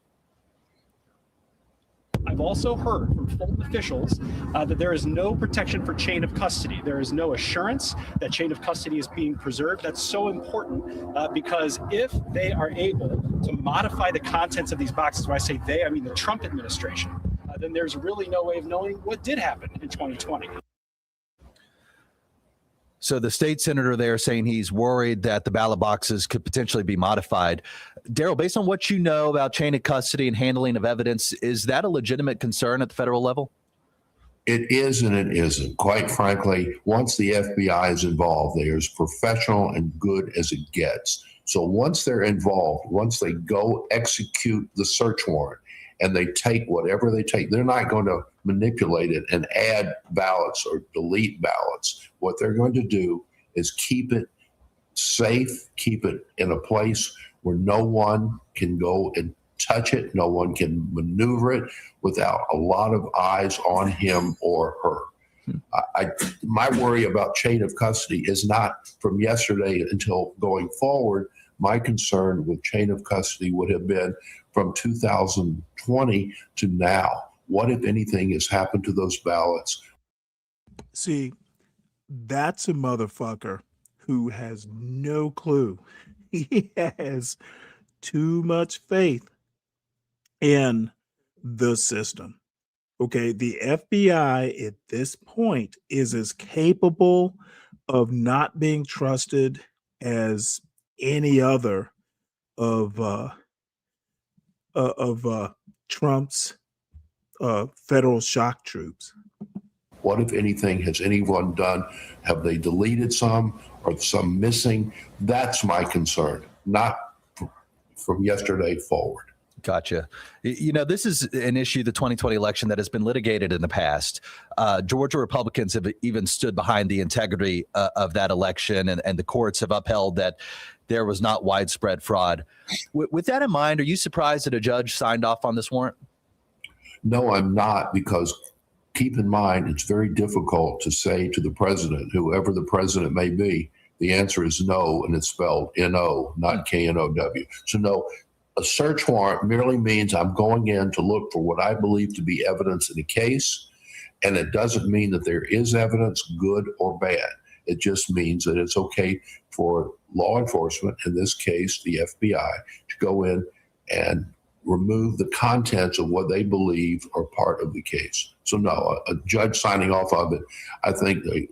I've also heard from Fulton officials that there is no protection for chain of custody. There is no assurance that chain of custody is being preserved. That's so important because if they are able to modify the contents of these boxes, when I say they, I mean the Trump administration, then there's really no way of knowing what did happen in 2020. So the state senator there saying he's worried that the ballot boxes could potentially be modified. Daryl, based on what you know about chain of custody and handling of evidence, is that a legitimate concern at the federal level? It is and it isn't. Quite frankly, once the FBI is involved, they're as professional and good as it gets. So once they're involved, once they go execute the search warrant, and they take whatever they take, they're not going to manipulate it and add ballots or delete ballots. What they're going to do is keep it safe, keep it in a place where no one can go and touch it, no one can maneuver it without a lot of eyes on him or her. My worry about chain of custody is not from yesterday until going forward. My concern with chain of custody would have been from 2020 to now. What, if anything, has happened to those ballots? See, that's a motherfucker who has no clue. He has too much faith in the system. Okay, the FBI at this point is as capable of not being trusted as any other of Trump's federal shock troops. What, if anything, has anyone done? Have they deleted some? Are some missing? That's my concern, not from yesterday forward. Gotcha. You know, this is an issue, the 2020 election, that has been litigated in the past. Georgia Republicans have even stood behind the integrity of that election, and the courts have upheld that there was not widespread fraud. With that in mind, are you surprised that a judge signed off on this warrant? No, I'm not, because keep in mind, it's very difficult to say to the president, whoever the president may be, the answer is no, and it's spelled N-O, not K-N-O-W. So no, a search warrant merely means I'm going in to look for what I believe to be evidence in a case, and it doesn't mean that there is evidence, good or bad. It just means that it's okay for law enforcement, in this case the FBI, to go in and remove the contents of what they believe are part of the case. So no, a judge signing off of it, I think the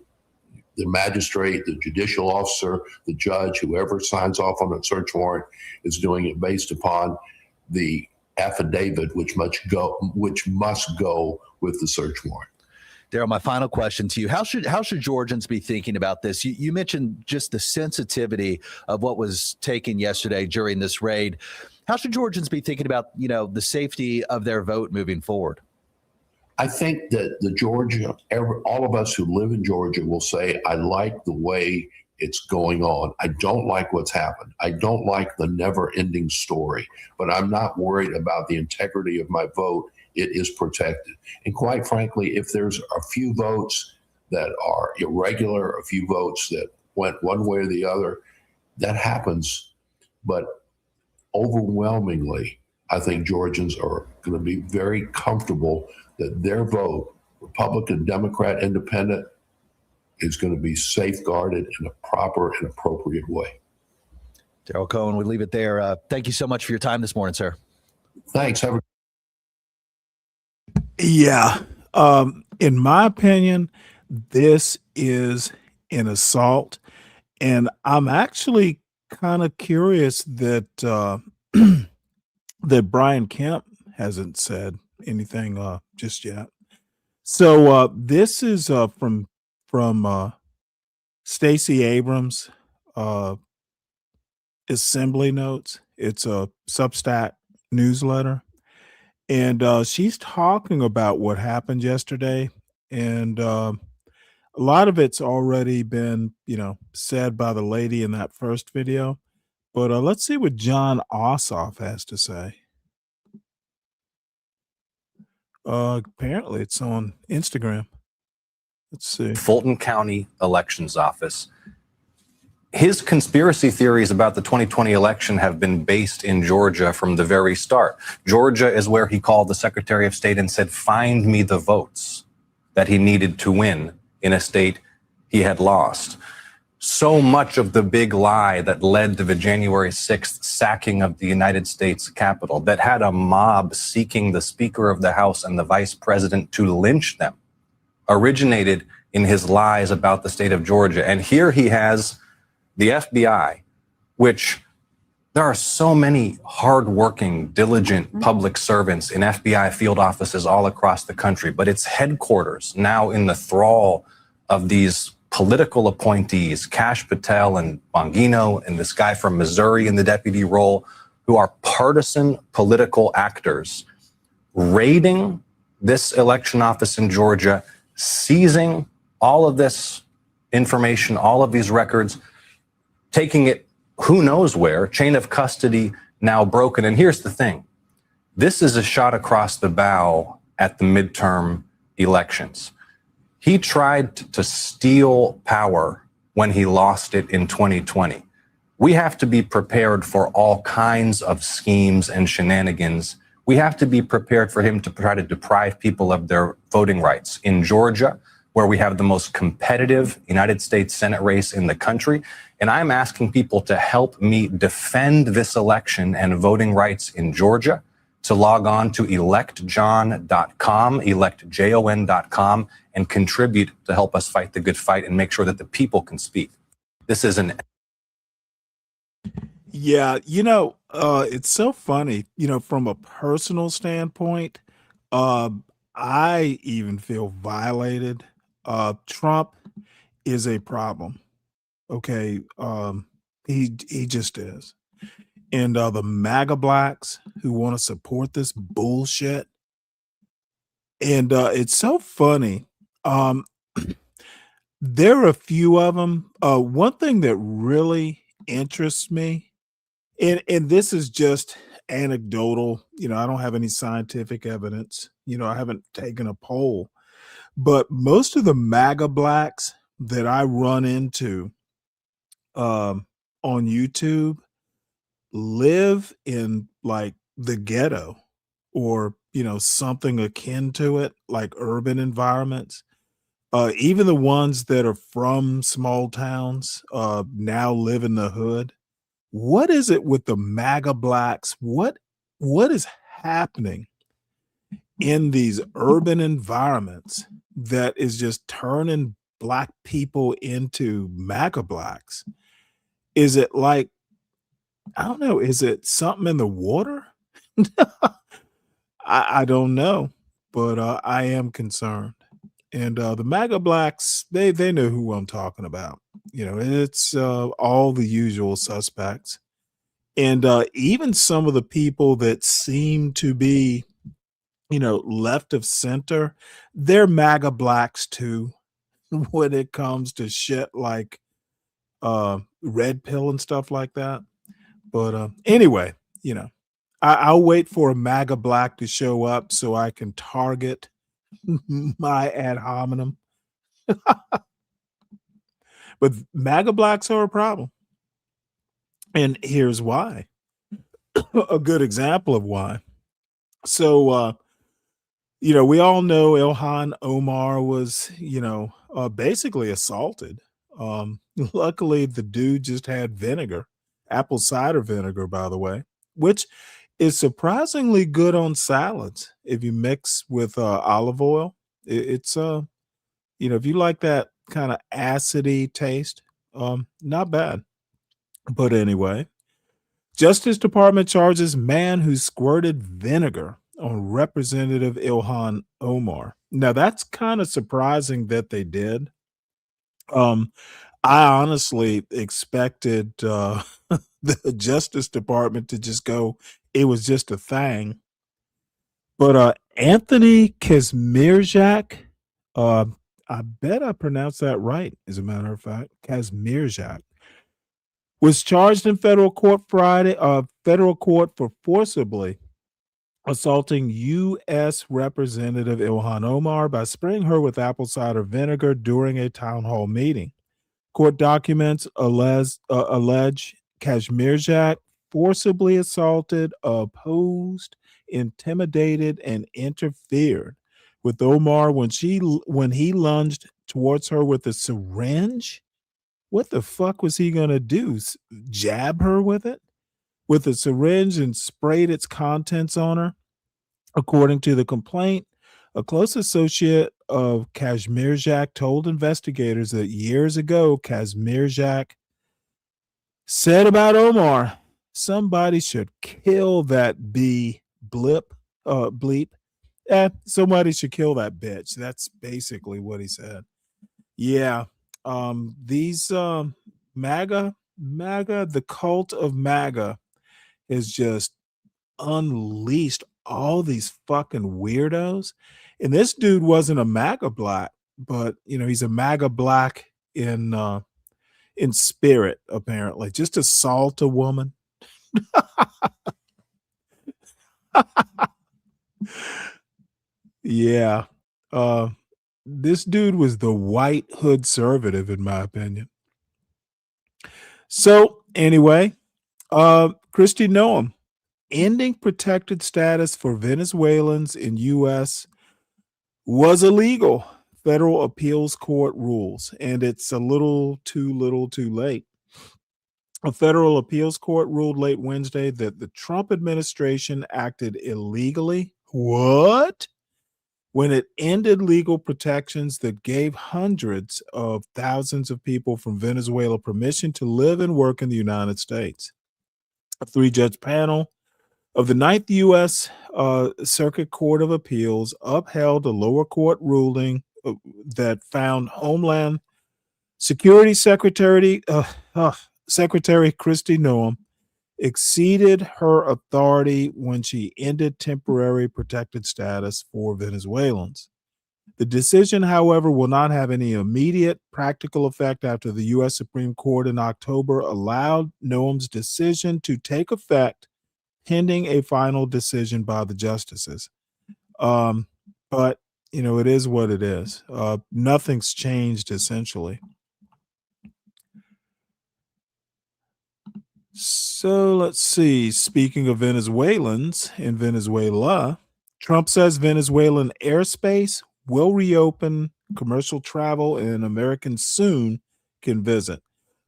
magistrate, the judicial officer, the judge, whoever signs off on a search warrant is doing it based upon the affidavit, which must go with the search warrant. Daryl, my final question to you: How should Georgians be thinking about this? You mentioned just the sensitivity of what was taken yesterday during this raid. How should Georgians be thinking about, the safety of their vote moving forward? I think that all of us who live in Georgia will say, I like the way it's going on. I don't like what's happened. I don't like the never-ending story, but I'm not worried about the integrity of my vote it is protected. And quite frankly, if there's a few votes that are irregular, a few votes that went one way or the other, that happens. But overwhelmingly, I think Georgians are going to be very comfortable that their vote, Republican, Democrat, Independent, is going to be safeguarded in a proper and appropriate way. Daryl Cohen, we leave it there. Thank you so much for your time this morning, sir. Thanks. Yeah. In my opinion, this is an assault. And I'm actually kind of curious that that Brian Kemp hasn't said anything just yet. So this is from Stacey Abrams' Assembly Notes. It's a Substack newsletter. And she's talking about what happened yesterday. And a lot of it's already been, said by the lady in that first video. But let's see what John Ossoff has to say. Apparently it's on Instagram. Let's see. Fulton County Elections Office. His conspiracy theories about the 2020 election have been based in Georgia from the very start. Georgia is where he called the Secretary of State and said, find me the votes that he needed to win in a state he had lost. So much of the big lie that led to the January 6th sacking of the United States Capitol, that had a mob seeking the Speaker of the House and the Vice President to lynch them, originated in his lies about the state of Georgia. And here he has the FBI, which there are so many hardworking, diligent public servants in FBI field offices all across the country, but its headquarters now in the thrall of these political appointees, Kash Patel and Bongino and this guy from Missouri in the deputy role, who are partisan political actors, raiding this election office in Georgia, seizing all of this information, all of these records, taking it who knows where, chain of custody now broken. And here's the thing. This is a shot across the bow at the midterm elections. He tried to steal power when he lost it in 2020. We have to be prepared for all kinds of schemes and shenanigans. We have to be prepared for him to try to deprive people of their voting rights. In Georgia, where we have the most competitive United States Senate race in the country. And I'm asking people to help me defend this election and voting rights in Georgia, to log on to electjon.com, electjon.com, and contribute to help us fight the good fight and make sure that the people can speak. This is an... Yeah, it's so funny, from a personal standpoint, I even feel violated. Trump is a problem. Okay. He just is. And the MAGA blacks who want to support this bullshit. And it's so funny. There are a few of them. One thing that really interests me, and this is just anecdotal, I don't have any scientific evidence, I haven't taken a poll, but most of the MAGA blacks that I run into on YouTube live in like the ghetto or, something akin to it, like urban environments. Even the ones that are from small towns now live in the hood. What is it with the MAGA blacks? What is happening in these urban environments that is just turning black people into MAGA blacks? Is it like, I don't know, is it something in the water? I don't know, but I am concerned. And the MAGA blacks, they know who I'm talking about. It's all the usual suspects. And even some of the people that seem to be, left of center, they're MAGA blacks too, when it comes to shit like red pill and stuff like that. But anyway, I'll wait for a MAGA black to show up so I can target my ad hominem. But MAGA blacks are a problem. And here's why. A good example of why. So, we all know Ilhan Omar was, basically assaulted. Luckily, the dude just had vinegar, apple cider vinegar, by the way, which is surprisingly good on salads if you mix with olive oil. It's if you like that kind of acidy taste, not bad. But anyway, Justice Department charges man who squirted vinegar on Representative Ilhan Omar. Now that's kind of surprising that they did. Um, I honestly expected the Justice Department to just go, it was just a thing. But Anthony Kazmierczak, uh, I bet I pronounced that right, as a matter of fact, Kazmierczak, was charged in federal court for forcibly assaulting U.S. Representative Ilhan Omar by spraying her with apple cider vinegar during a town hall meeting. Court documents allege Kazmierczak forcibly assaulted, opposed, intimidated, and interfered with Omar when he lunged towards her with a syringe. What the fuck was he gonna do? Jab her with it? With a syringe and sprayed its contents on her? According to the complaint, a close associate of Kazmierczak told investigators that years ago, Kazmierczak said about Omar, somebody should kill that bleep. Somebody should kill that bitch. That's basically what he said. Yeah. These MAGA, the cult of MAGA has just unleashed all these fucking weirdos. And this dude wasn't a MAGA black, but he's a MAGA black in spirit, apparently. Just assault a woman. Yeah. This dude was the white hood conservative, in my opinion. So anyway, Christy Noam, ending protected status for Venezuelans in U.S. was illegal. Federal appeals court rules, and it's a little too late. A federal appeals court ruled late Wednesday that the Trump administration acted illegally. What? When it ended legal protections that gave hundreds of thousands of people from Venezuela permission to live and work in the United States. A 3-judge panel of the Ninth U.S. Circuit Court of Appeals upheld a lower court ruling that found Homeland Security Secretary Christy Noam exceeded her authority when she ended temporary protected status for Venezuelans. The decision, however, will not have any immediate practical effect after the U.S. Supreme Court in October allowed Noam's decision to take effect pending a final decision by the justices. But, it is what it is. Nothing's changed, essentially. So let's see. Speaking of Venezuelans in Venezuela, Trump says Venezuelan airspace will reopen commercial travel and Americans soon can visit.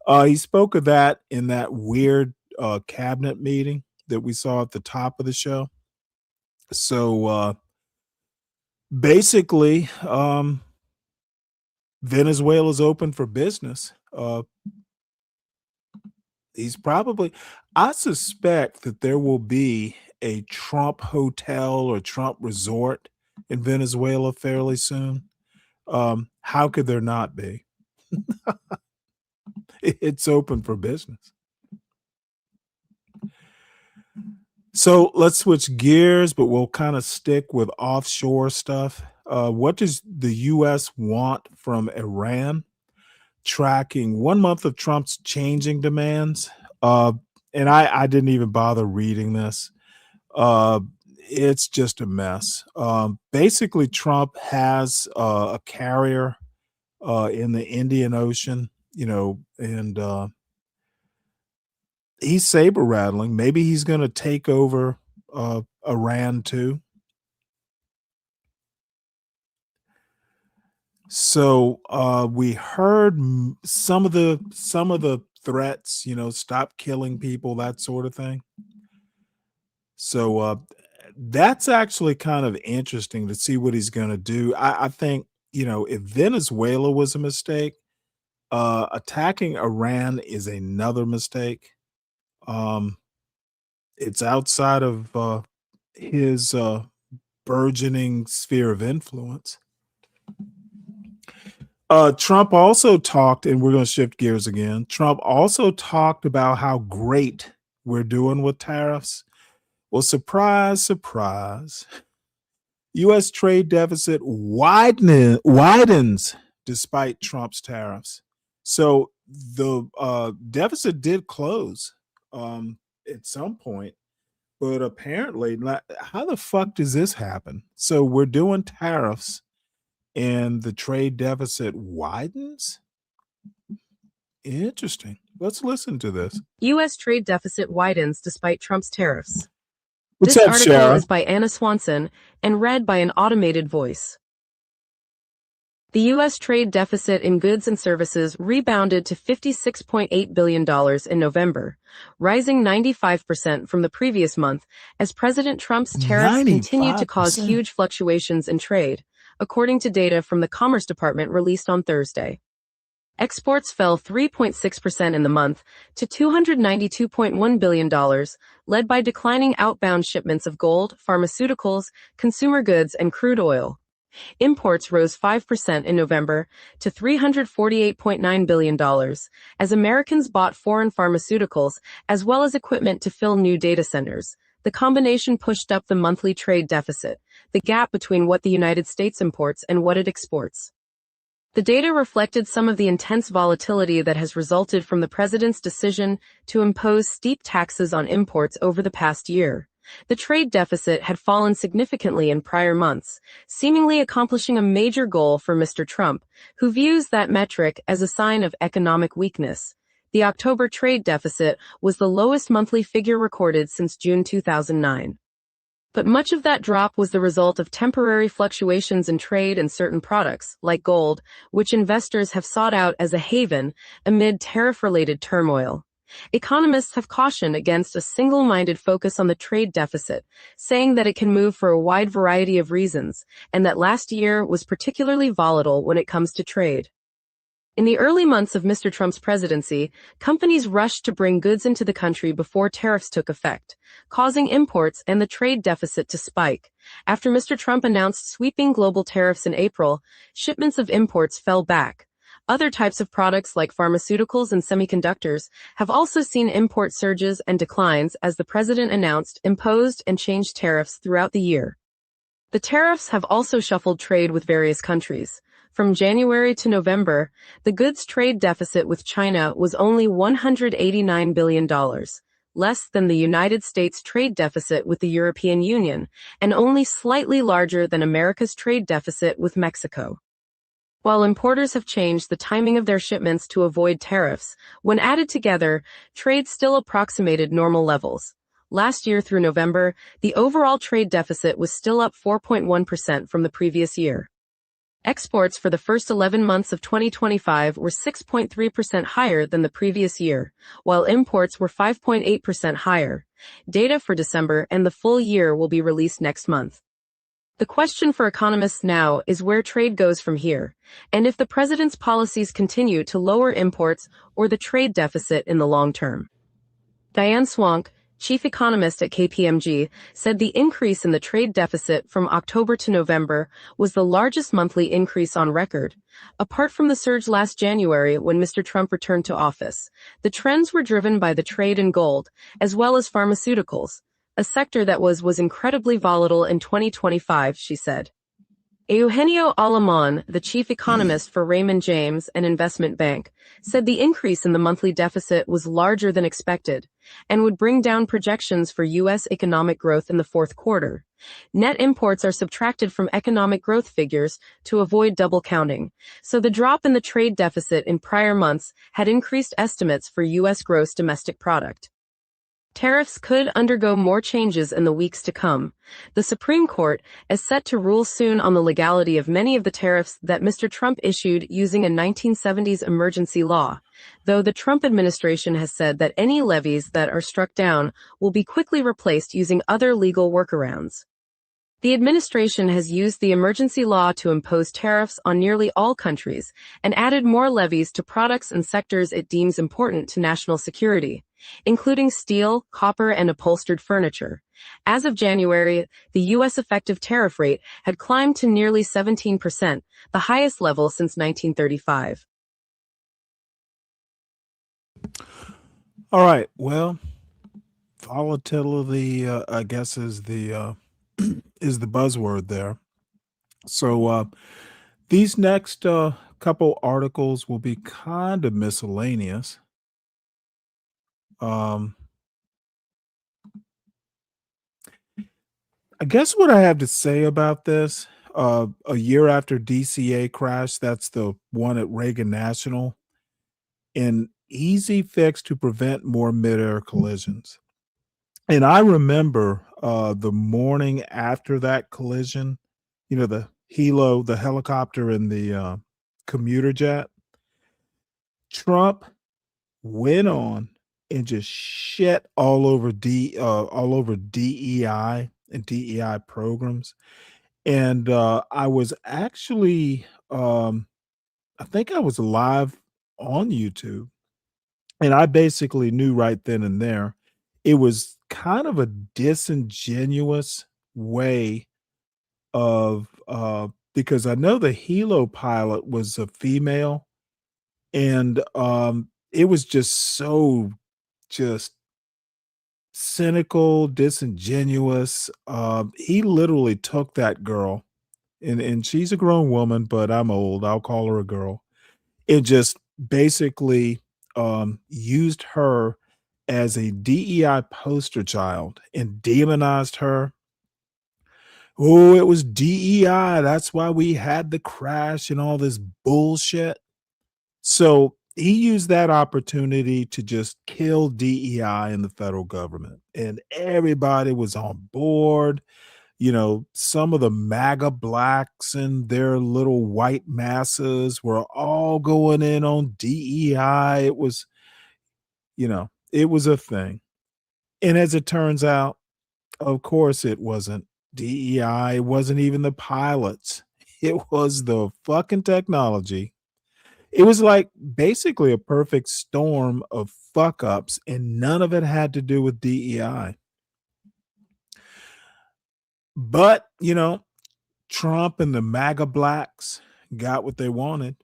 He spoke of that in that weird cabinet meeting that we saw at the top of the show. So basically, Venezuela's open for business. I suspect that there will be a Trump hotel or Trump resort in Venezuela fairly soon. How could there not be? It's open for business. So let's switch gears, but we'll kind of stick with offshore stuff. What does the U.S. want from Iran? Tracking 1 month of Trump's changing demands. And I didn't even bother reading this. Uh, it's just a mess. Basically, Trump has a carrier in the Indian Ocean, and he's saber rattling. Maybe he's going to take over Iran too. So we heard some of the threats, stop killing people, that sort of thing. So that's actually kind of interesting to see what he's going to do. I think if Venezuela was a mistake, attacking Iran is another mistake. Um, it's outside of his burgeoning sphere of influence. Trump also talked, and we're going to shift gears again. Trump also talked about how great we're doing with tariffs. Well, surprise, surprise. U.S. trade deficit widens despite Trump's tariffs. So the deficit did close at some point, but apparently, how the fuck does this happen? So we're doing tariffs and the trade deficit widens? Interesting. Let's listen to this. U.S. trade deficit widens despite Trump's tariffs. What's This up, article Shara? is by Anna Swanson and read by an automated voice. The U.S. trade deficit in goods and services rebounded to $56.8 billion in November, rising 95% from the previous month as President Trump's tariffs continued to cause 95%. huge fluctuations in trade, according to data from the Commerce Department released on Thursday. Exports fell 3.6% in the month to $292.1 billion, led by declining outbound shipments of gold, pharmaceuticals, consumer goods, and crude oil. Imports rose 5% in November to $348.9 billion, as Americans bought foreign pharmaceuticals as well as equipment to fill new data centers. The combination pushed up the monthly trade deficit, the gap between what the United States imports and what it exports. The data reflected some of the intense volatility that has resulted from the president's decision to impose steep taxes on imports over the past year. The trade deficit had fallen significantly in prior months, seemingly accomplishing a major goal for Mr. Trump, who views that metric as a sign of economic weakness. The October trade deficit was the lowest monthly figure recorded since June 2009. But much of that drop was the result of temporary fluctuations in trade in certain products, like gold, which investors have sought out as a haven amid tariff-related turmoil. Economists have cautioned against a single-minded focus on the trade deficit, saying that it can move for a wide variety of reasons, and that last year was particularly volatile when it comes to trade. In the early months of Mr. Trump's presidency, companies rushed to bring goods into the country before tariffs took effect, causing imports and the trade deficit to spike. After Mr. Trump announced sweeping global tariffs in April, shipments of imports fell back. Other types of products like pharmaceuticals and semiconductors have also seen import surges and declines as the president announced, imposed, and changed tariffs throughout the year. The tariffs have also shuffled trade with various countries. From January to November, the goods trade deficit with China was only $189 billion, less than the United States trade deficit with the European Union, and only slightly larger than America's trade deficit with Mexico. While importers have changed the timing of their shipments to avoid tariffs, when added together, trade still approximated normal levels. Last year through November, the overall trade deficit was still up 4.1% from the previous year. Exports for the first 11 months of 2025 were 6.3% higher than the previous year, while imports were 5.8% higher. Data for December and the full year will be released next month. The question for economists now is where trade goes from here, and if the president's policies continue to lower imports or the trade deficit in the long term. Diane Swank, chief economist at KPMG, said the increase in the trade deficit from October to November was the largest monthly increase on record. Apart from the surge last January when Mr. Trump returned to office, the trends were driven by the trade in gold, as well as pharmaceuticals, a sector that was incredibly volatile in 2025, she said. Eugenio Alamán, the chief economist for Raymond James, an investment bank, said the increase in the monthly deficit was larger than expected. and would bring down projections for U.S. economic growth in the fourth quarter. Net imports are subtracted from economic growth figures to avoid double counting, so the drop in the trade deficit in prior months had increased estimates for U.S. gross domestic product. Tariffs could undergo more changes in the weeks to come. The Supreme Court is set to rule soon on the legality of many of the tariffs that Mr. Trump issued using a 1970s emergency law, though the Trump administration has said that any levies that are struck down will be quickly replaced using other legal workarounds. The administration has used the emergency law to impose tariffs on nearly all countries and added more levies to products and sectors it deems important to national security, including steel, copper, and upholstered furniture. As of January, the U.S. effective tariff rate had climbed to nearly 17%, the highest level since 1935. All right. Well, volatility, I guess, is the is the buzzword there. So these next couple articles will be kind of miscellaneous. I guess what I have to say about this, a year after DCA crash, that's the one at Reagan National, an easy fix to prevent more midair collisions. And I remember the morning after that collision, the helo, the helicopter and the commuter jet, Trump went on and just shit all over DEI and DEI programs. And I was actually, I think I was live on YouTube, and I basically knew right then and there it was kind of a disingenuous way of because I know the helo pilot was a female, and it was just so just cynical, disingenuous. He literally took that girl, and she's a grown woman, but I'm old. I'll call her a girl. It just basically used her as a DEI poster child and demonized her. Oh, it was DEI. That's why we had the crash and all this bullshit. So he used that opportunity to just kill DEI in the federal government. And everybody was on board. Some of the MAGA blacks and their little white masses were all going in on DEI. It was a thing. And as it turns out, of course, it wasn't DEI. It wasn't even the pilots. It was the fucking technology. It was like basically a perfect storm of fuck ups, and none of it had to do with DEI. But, Trump and the MAGA blacks got what they wanted.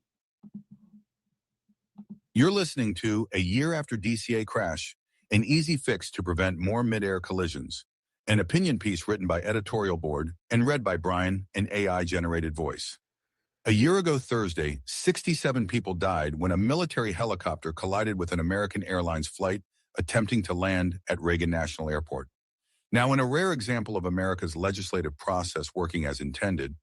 You're listening to A Year After DCA Crash, an easy fix to prevent more mid-air collisions, an opinion piece written by Editorial Board and read by Brian, an AI-generated voice. A year ago Thursday, 67 people died when a military helicopter collided with an American Airlines flight attempting to land at Reagan National Airport. Now, in a rare example of America's legislative process working as intended,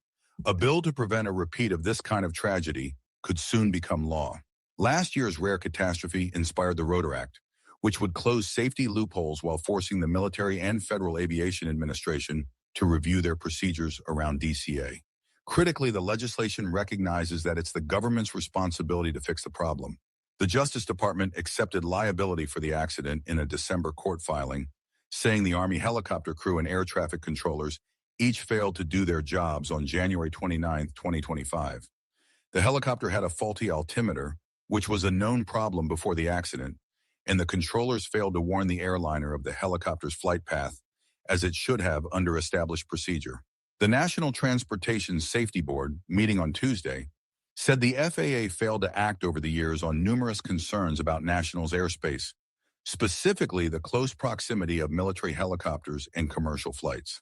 a bill to prevent a repeat of this kind of tragedy could soon become law. Last year's rare catastrophe inspired the Rotor Act, which would close safety loopholes while forcing the military and Federal Aviation Administration to review their procedures around DCA. Critically, the legislation recognizes that it's the government's responsibility to fix the problem. The Justice Department accepted liability for the accident in a December court filing, saying the Army helicopter crew and air traffic controllers each failed to do their jobs on January 29, 2025. The helicopter had a faulty altimeter, which was a known problem before the accident, and the controllers failed to warn the airliner of the helicopter's flight path, as it should have under established procedure. The National Transportation Safety Board, meeting on Tuesday, said the FAA failed to act over the years on numerous concerns about nationals' airspace, specifically the close proximity of military helicopters and commercial flights.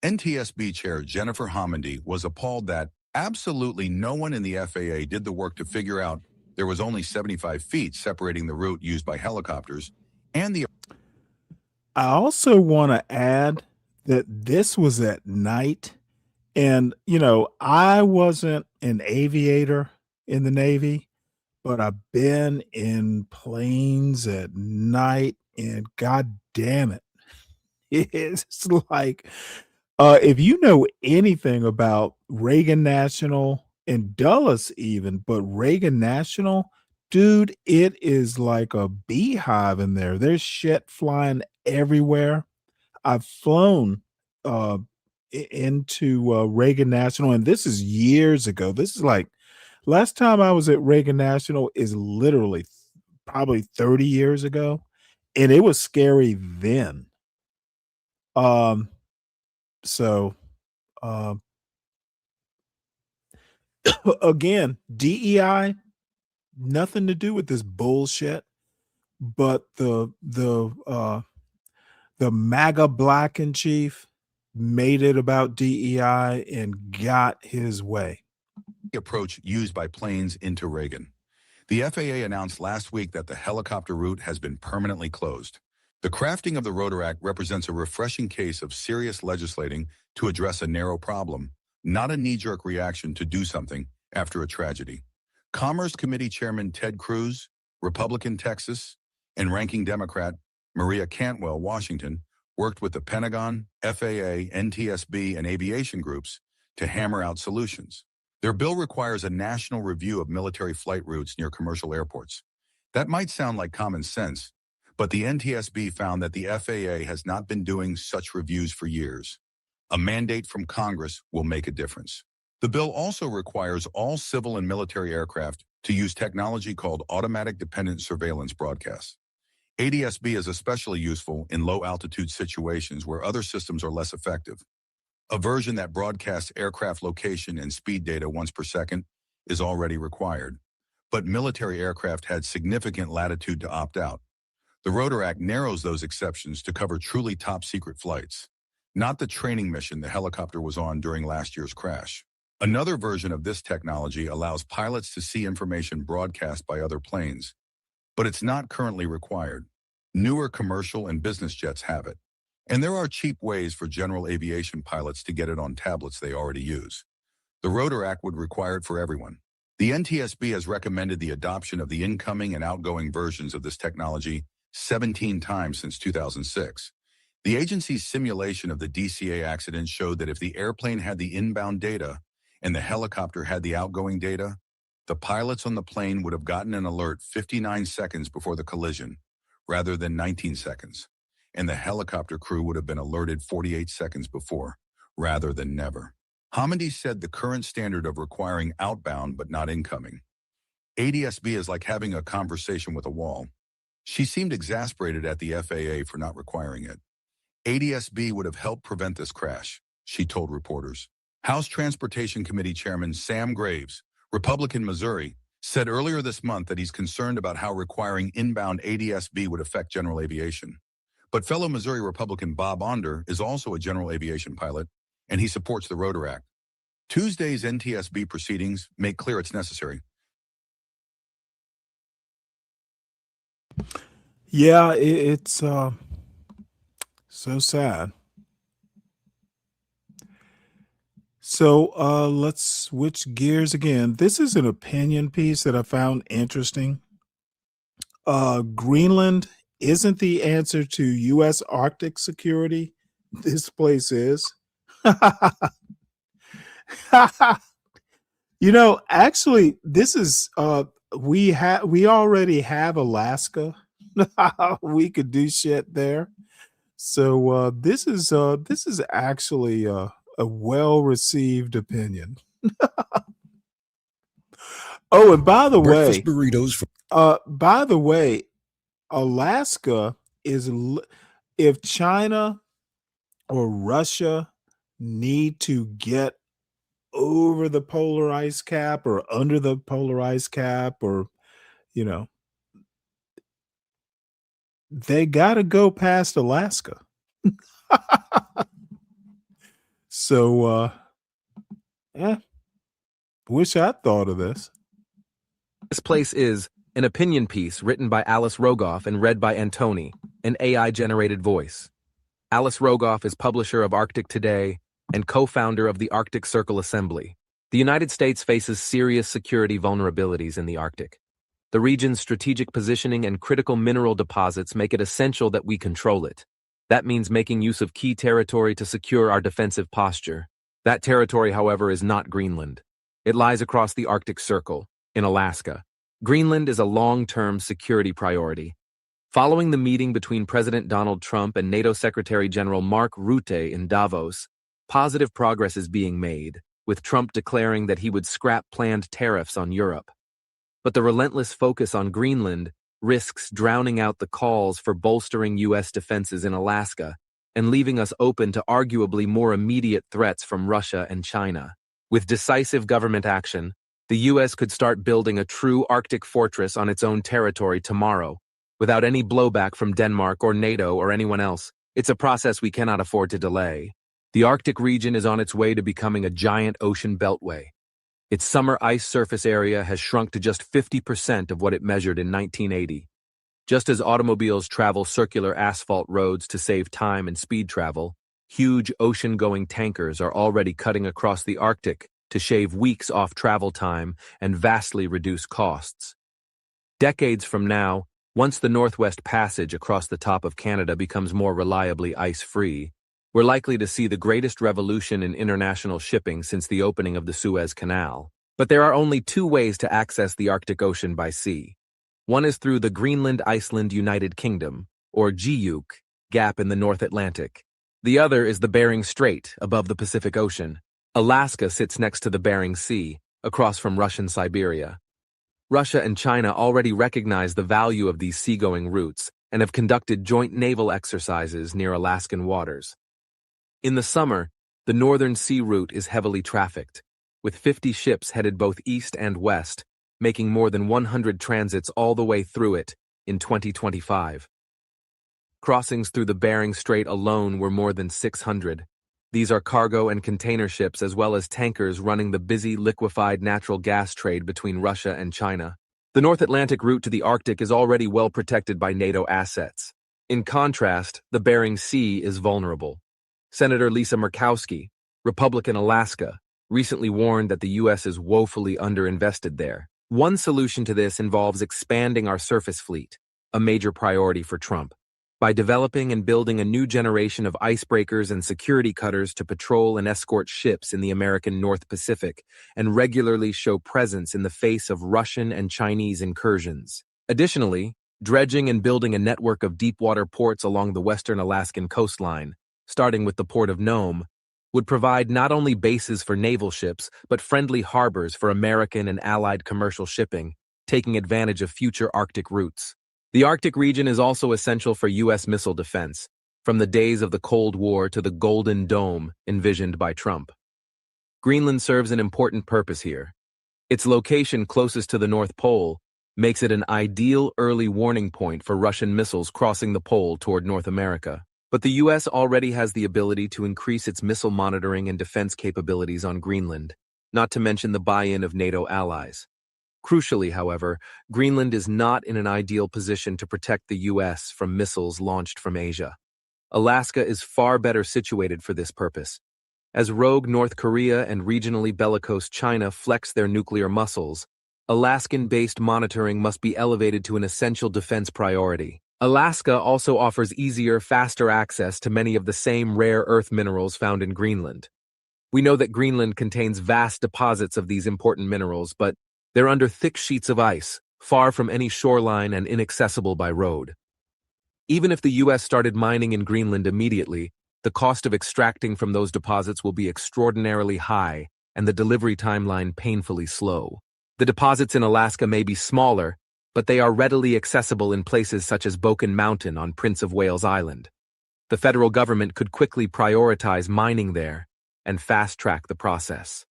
NTSB Chair Jennifer Homendy was appalled that absolutely no one in the FAA did the work to figure out there was only 75 feet separating the route used by helicopters and the... I also want to add that this was at night. And, I wasn't an aviator in the Navy, but I've been in planes at night, and god damn it. It's like, if you know anything about Reagan National and Dulles even, but Reagan National, dude, it is like a beehive in there. There's shit flying everywhere. I've flown uh into Reagan National, and this is years ago. This is like last time I was at Reagan National is literally probably 30 years ago, and it was scary then. Um so um again, DEI nothing to do with this bullshit, but the MAGA black in chief made it about DEI and got his way. Approach used by planes into Reagan. The FAA announced last week that the helicopter route has been permanently closed. The crafting of the Rotor Act represents a refreshing case of serious legislating to address a narrow problem, not a knee-jerk reaction to do something after a tragedy. Commerce Committee Chairman Ted Cruz, Republican Texas, and Ranking Democrat Maria Cantwell, Washington, worked with the Pentagon, FAA, NTSB, and aviation groups to hammer out solutions. Their bill requires a national review of military flight routes near commercial airports. That might sound like common sense, but the NTSB found that the FAA has not been doing such reviews for years. A mandate from Congress will make a difference. The bill also requires all civil and military aircraft to use technology called automatic dependent surveillance broadcasts. ADSB is especially useful in low-altitude situations where other systems are less effective. A version that broadcasts aircraft location and speed data once per second is already required, but military aircraft had significant latitude to opt out. The Rotor Act narrows those exceptions to cover truly top-secret flights, not the training mission the helicopter was on during last year's crash. Another version of this technology allows pilots to see information broadcast by other planes, but it's not currently required. Newer commercial and business jets have it, and there are cheap ways for general aviation pilots to get it on tablets they already use. The Rotor Act would require it for everyone. The NTSB has recommended the adoption of the incoming and outgoing versions of this technology 17 times since 2006. The agency's simulation of the DCA accident showed that if the airplane had the inbound data and the helicopter had the outgoing data, the pilots on the plane would have gotten an alert 59 seconds before the collision, rather than 19 seconds, and the helicopter crew would have been alerted 48 seconds before, rather than never. Hamidi said the current standard of requiring outbound but not incoming. ADSB is like having a conversation with a wall. She seemed exasperated at the FAA for not requiring it. ADSB would have helped prevent this crash, she told reporters. House Transportation Committee Chairman Sam Graves, Republican Missouri, said earlier this month that he's concerned about how requiring inbound ADSB would affect general aviation. But fellow Missouri Republican Bob Onder is also a general aviation pilot, and he supports the Rotor Act. Tuesday's NTSB proceedings make clear it's necessary. Yeah, it's so sad. So let's switch gears again. This is an opinion piece that I found interesting. Greenland isn't the answer to U.S. Arctic security. This place is. Actually, this is we already have Alaska. We could do shit there. So this is actually a well-received opinion. Oh, and by the Breakfast way, burritos from Alaska is if China or Russia need to get over the polar ice cap or under the polar ice cap, or they got to go past Alaska. So wish I'd thought of this. This place is an opinion piece written by Alice Rogoff and read by Antoni. and AI-generated voice. Alice Rogoff is publisher of Arctic Today and co-founder of the Arctic Circle Assembly. The United States faces serious security vulnerabilities in the Arctic. The region's strategic positioning and critical mineral deposits make it essential that we control it. That means making use of key territory to secure our defensive posture. That territory, however, is not Greenland. It lies across the Arctic Circle, in Alaska. Greenland is a long-term security priority. Following the meeting between President Donald Trump and NATO Secretary General Mark Rutte in Davos, positive progress is being made, with Trump declaring that he would scrap planned tariffs on Europe. But the relentless focus on Greenland risks drowning out the calls for bolstering U.S. defenses in Alaska and leaving us open to arguably more immediate threats from Russia and China. With decisive government action, the U.S. could start building a true Arctic fortress on its own territory tomorrow, without any blowback from Denmark or NATO or anyone else. It's a process we cannot afford to delay. The Arctic region is on its way to becoming a giant ocean beltway. Its summer ice surface area has shrunk to just 50% of what it measured in 1980. Just as automobiles travel circular asphalt roads to save time and speed travel, huge ocean-going tankers are already cutting across the Arctic to shave weeks off travel time and vastly reduce costs. Decades from now, once the Northwest Passage across the top of Canada becomes more reliably ice-free, we're likely to see the greatest revolution in international shipping since the opening of the Suez Canal. But there are only two ways to access the Arctic Ocean by sea. One is through the Greenland-Iceland United Kingdom, or GUK, gap in the North Atlantic. The other is the Bering Strait, above the Pacific Ocean. Alaska sits next to the Bering Sea, across from Russian Siberia. Russia and China already recognize the value of these seagoing routes and have conducted joint naval exercises near Alaskan waters. In the summer, the Northern Sea Route is heavily trafficked, with 50 ships headed both east and west, making more than 100 transits all the way through it in 2025. Crossings through the Bering Strait alone were more than 600. These are cargo and container ships as well as tankers running the busy liquefied natural gas trade between Russia and China. The North Atlantic route to the Arctic is already well protected by NATO assets. In contrast, the Bering Sea is vulnerable. Senator Lisa Murkowski, Republican Alaska, recently warned that the U.S. is woefully underinvested there. One solution to this involves expanding our surface fleet, a major priority for Trump, by developing and building a new generation of icebreakers and security cutters to patrol and escort ships in the American North Pacific and regularly show presence in the face of Russian and Chinese incursions. Additionally, dredging and building a network of deepwater ports along the western Alaskan coastline, starting with the port of Nome, would provide not only bases for naval ships, but friendly harbors for American and allied commercial shipping, taking advantage of future Arctic routes. The Arctic region is also essential for U.S. missile defense, from the days of the Cold War to the Golden Dome envisioned by Trump. Greenland serves an important purpose here. Its location closest to the North Pole makes it an ideal early warning point for Russian missiles crossing the pole toward North America. But the U.S. already has the ability to increase its missile monitoring and defense capabilities on Greenland, not to mention the buy-in of NATO allies. Crucially, however, Greenland is not in an ideal position to protect the U.S. from missiles launched from Asia. Alaska is far better situated for this purpose. As rogue North Korea and regionally bellicose China flex their nuclear muscles, Alaskan-based monitoring must be elevated to an essential defense priority. Alaska also offers easier, faster access to many of the same rare earth minerals found in Greenland. We know that Greenland contains vast deposits of these important minerals, but they're under thick sheets of ice, far from any shoreline and inaccessible by road. Even if the U.S. started mining in Greenland immediately, the cost of extracting from those deposits will be extraordinarily high and the delivery timeline painfully slow. The deposits in Alaska may be smaller, but they are readily accessible in places such as Boken Mountain on Prince of Wales Island. The federal government could quickly prioritize mining there and fast-track the process.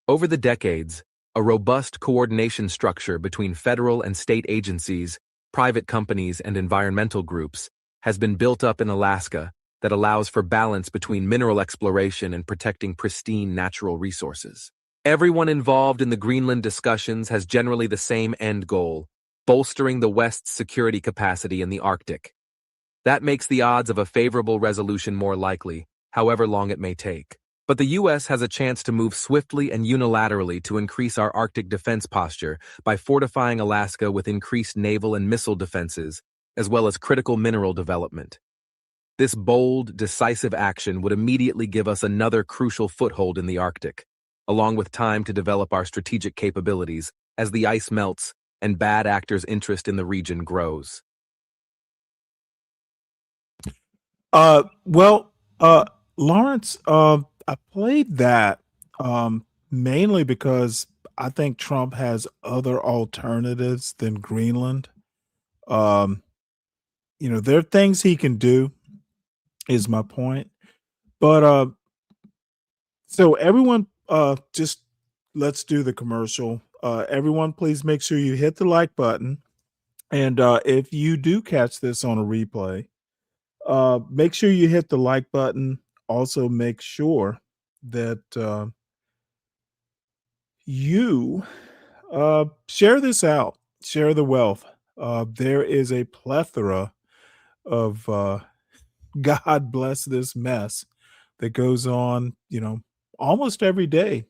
Over the decades, a robust coordination structure between federal and state agencies, private companies, and environmental groups has been built up in Alaska that allows for balance between mineral exploration and protecting pristine natural resources. Everyone involved in the Greenland discussions has generally the same end goal: bolstering the West's security capacity in the Arctic. That makes the odds of a favorable resolution more likely, however long it may take. But the U.S. has a chance to move swiftly and unilaterally to increase our Arctic defense posture by fortifying Alaska with increased naval and missile defenses, as well as critical mineral development. This bold, decisive action would immediately give us another crucial foothold in the Arctic, along with time to develop our strategic capabilities as the ice melts and bad actors' interest in the region grows. Well, Lawrence, I played that mainly because I think Trump has other alternatives than Greenland. Um, there are things he can do, is my point. But so everyone, just let's do the commercial. Everyone, please make sure you hit the like button. And if you do catch this on a replay, make sure you hit the like button. Also, make sure that you share this out, share the wealth. There is a plethora of God bless this mess that goes on, almost every day,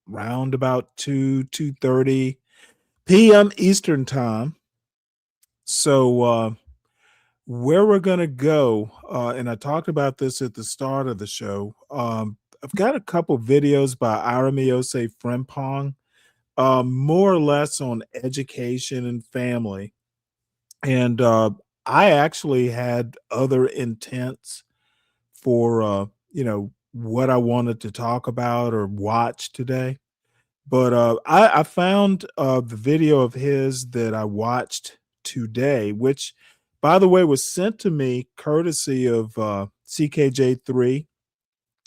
round about 2:30 p.m. Eastern time. So where we're gonna go, and I talked about this at the start of the show. I've got a couple videos by Aramiose Frimpong, more or less on education and family. And I actually had other intents for what I wanted to talk about or watch today. But I found the video of his that I watched today, which, by the way, was sent to me courtesy of CKJ3.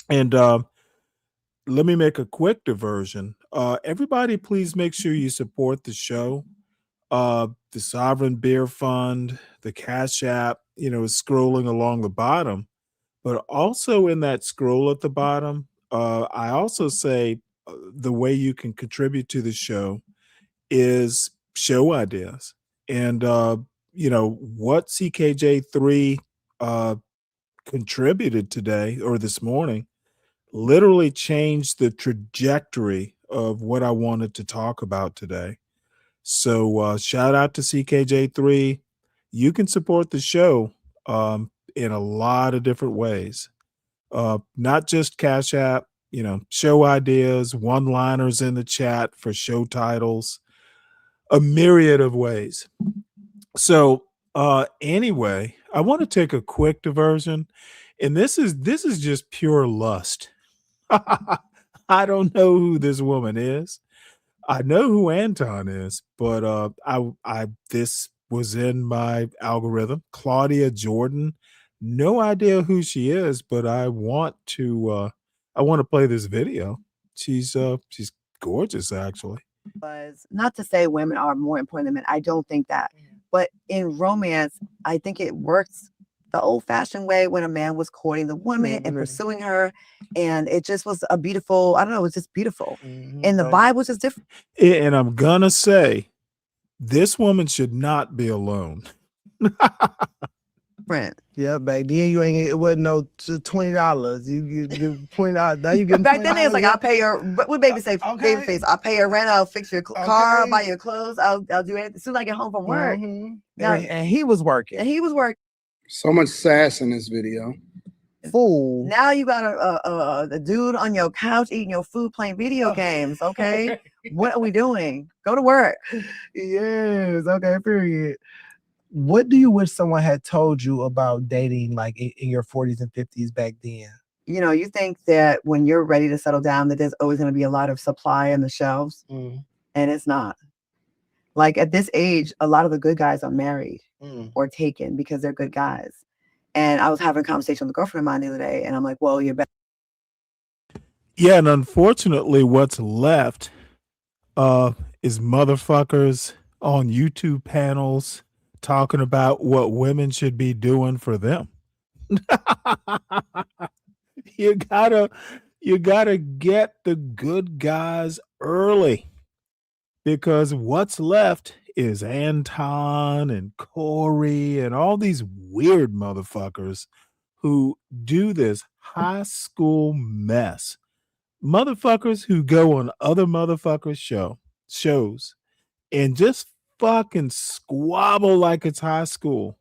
And let me make a quick diversion. Everybody, please make sure you support the show. The Sovereign Beer Fund, the Cash App, is scrolling along the bottom. But also in that scroll at the bottom, I also say the way you can contribute to the show is show ideas. And, what CKJ3 contributed today or this morning literally changed the trajectory of what I wanted to talk about today. So shout out to CKJ3. You can support the show in a lot of different ways. Not just Cash App, show ideas, one-liners in the chat for show titles, a myriad of ways. So anyway, I want to take a quick diversion, and this is just pure lust. I don't know who this woman is. I know who Anton is, but I this was in my algorithm. Claudia Jordan, no idea who she is, but I want to play this video. She's gorgeous, actually. Was not to say women are more important than men. I don't think that. But in romance, I think it works the old-fashioned way when a man was courting the woman and pursuing her. And it just was a beautiful, I don't know, it was just beautiful. And the vibe was just different. And I'm gonna say this woman should not be alone. Yeah, back then it wasn't no $20. You give $20. Now you get back then it was like, I'll pay your what baby say baby face. I'll pay your rent, I'll fix your car, I'll buy your clothes, I'll do anything as soon as I get home from work. Now, and he was working. And he was working. So much sass in this video. Fool. Now you got a dude on your couch eating your food, playing video games. Okay, what are we doing? Go to work. Yes. Okay. Period. What do you wish someone had told you about dating, like in your 40s and 50s back then? You think that when you're ready to settle down, that there's always going to be a lot of supply on the shelves, and it's not. Like at this age, a lot of the good guys are married or taken because they're good guys. And I was having a conversation with a girlfriend of mine the other day, and I'm like, well, you're better. Yeah, and unfortunately, what's left is motherfuckers on YouTube panels talking about what women should be doing for them. You gotta get the good guys early, because what's left is Anton and Corey and all these weird motherfuckers who do this high school mess. Motherfuckers who go on other motherfuckers shows and just fucking squabble like it's high school.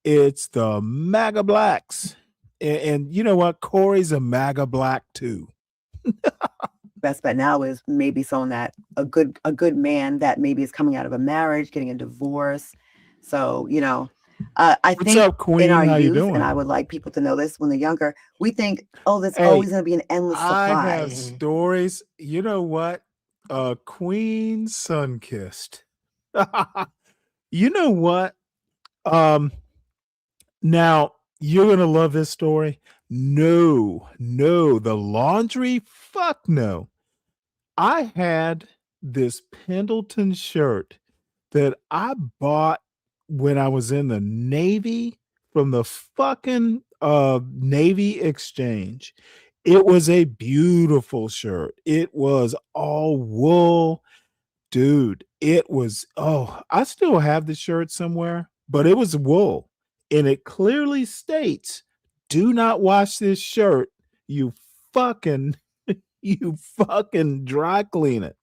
It's the MAGA blacks. And you know what? Corey's a MAGA black too. Best bet now is maybe someone that a good man that maybe is coming out of a marriage, getting a divorce. So, I What's think up, Queen? in our How you youth, doing? and I would like people to know this when they're younger, we think, oh, there's Hey, always going to be an endless I supply. have stories. You know what? Queen sun-kissed. You know what? Now you're gonna love this story. No, the laundry, fuck no. I had this Pendleton shirt that I bought when I was in the Navy from the fucking Navy Exchange. It was a beautiful shirt. It was all wool. Dude, it was, I still have the shirt somewhere, but it was wool. And it clearly states, do not wash this shirt. You fucking, you fucking dry clean it.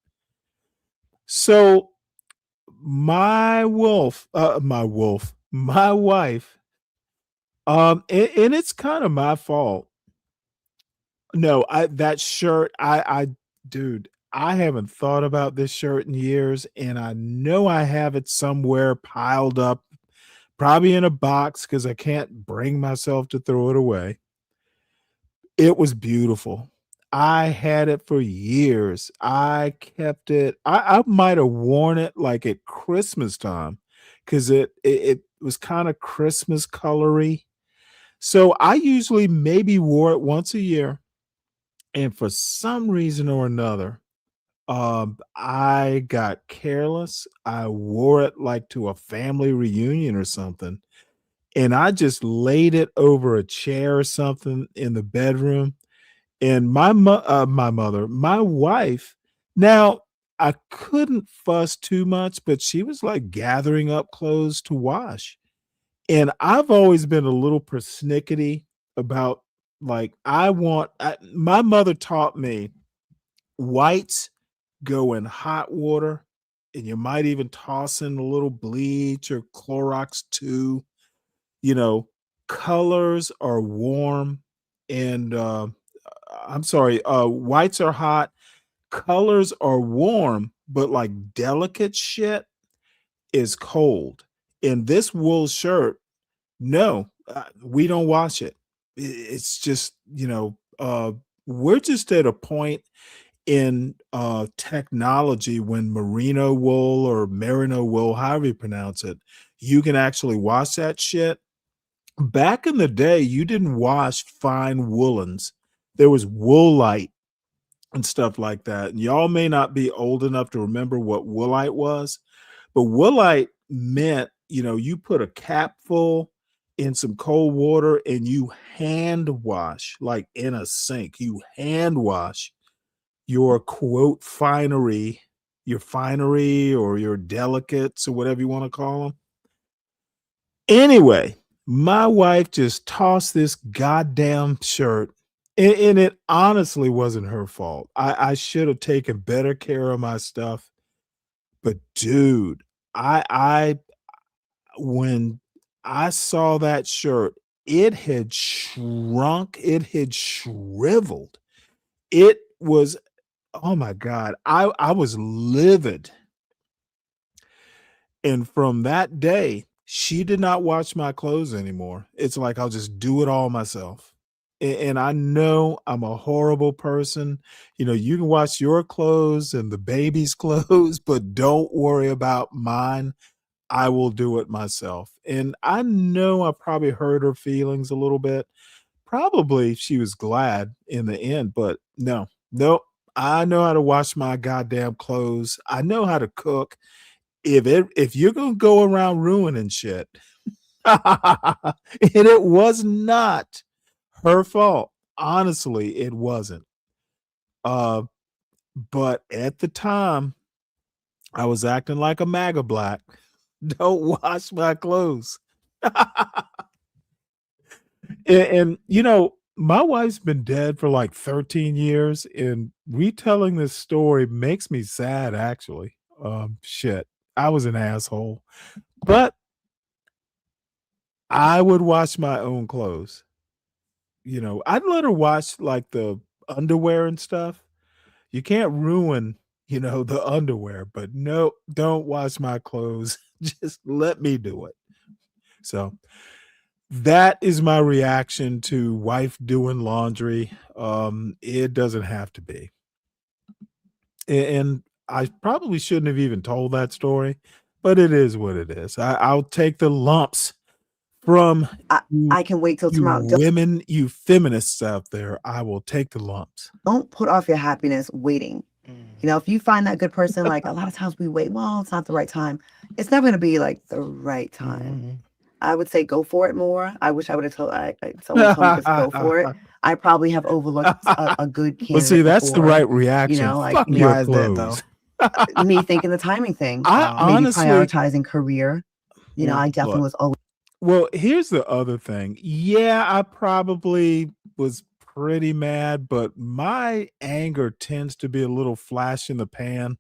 So my wife, and it's kind of my fault. No, that shirt, dude, I haven't thought about this shirt in years, and I know I have it somewhere piled up, probably in a box because I can't bring myself to throw it away. It was beautiful. I had it for years. I kept it. I might have worn it like at Christmas time because it was kind of Christmas colory. So I usually maybe wore it once a year. And for some reason or another, I got careless. I wore it like to a family reunion or something. And I just laid it over a chair or something in the bedroom. And my wife, now I couldn't fuss too much, but she was like gathering up clothes to wash. And I've always been a little persnickety about like my mother taught me whites go in hot water, and you might even toss in a little bleach or Clorox too. Colors are warm, and I'm sorry, whites are hot, colors are warm, but like delicate shit is cold. In this wool shirt, no, we don't wash it. It's just, we're just at a point in technology when merino wool or merino wool, however you pronounce it, you can actually wash that shit. Back in the day, you didn't wash fine woolens. There was woolite and stuff like that. And y'all may not be old enough to remember what woolite was, but woolite meant, you put a capful in some cold water and you hand wash, like in a sink. You hand wash your quote finery, or your delicates or whatever you want to call them. Anyway, my wife just tossed this goddamn shirt, and it honestly wasn't her fault. I should have taken better care of my stuff. But dude, I when I saw that shirt, it had shrunk, it had shriveled. It was, oh my God, I was livid. And from that day, she did not wash my clothes anymore. It's like I'll just do it all myself. And I know I'm a horrible person. You can wash your clothes and the baby's clothes, but don't worry about mine. I will do it myself. And I know I probably hurt her feelings a little bit. Probably she was glad in the end, but no, I know how to wash my goddamn clothes. I know how to cook. If you're gonna go around ruining shit, and it was not her fault. Honestly, it wasn't. But at the time, I was acting like a MAGA black. Don't wash my clothes. And you know, my wife's been dead for like 13 years, and retelling this story makes me sad actually. Shit. I was an asshole. But I would wash my own clothes. You know, I'd let her wash like the underwear and stuff. You can't ruin, you know, the underwear, but no, don't wash my clothes. Just let me do it. So that is my reaction to wife doing laundry. It doesn't have to be. And I probably shouldn't have even told that story, but it is what it is. I'll take the lumps from I can wait till you tomorrow. women, you feminists out there. I will take the lumps. Don't put off your happiness waiting. You know, if you find that good person, like a lot of times we wait, well, it's not the right time. It's never going to be like the right time. I would say go for it more. I wish I would have told someone told me just go for it. I probably have overlooked a good candidate. Well, see, that's the before, right reaction. You know, like Fuck me, your clothes. me thinking the timing thing. I Maybe honestly prioritizing career. You know, I definitely Look, was always. well, here's the other thing. Yeah, I probably was pretty mad, but my anger tends to be a little flash in the pan.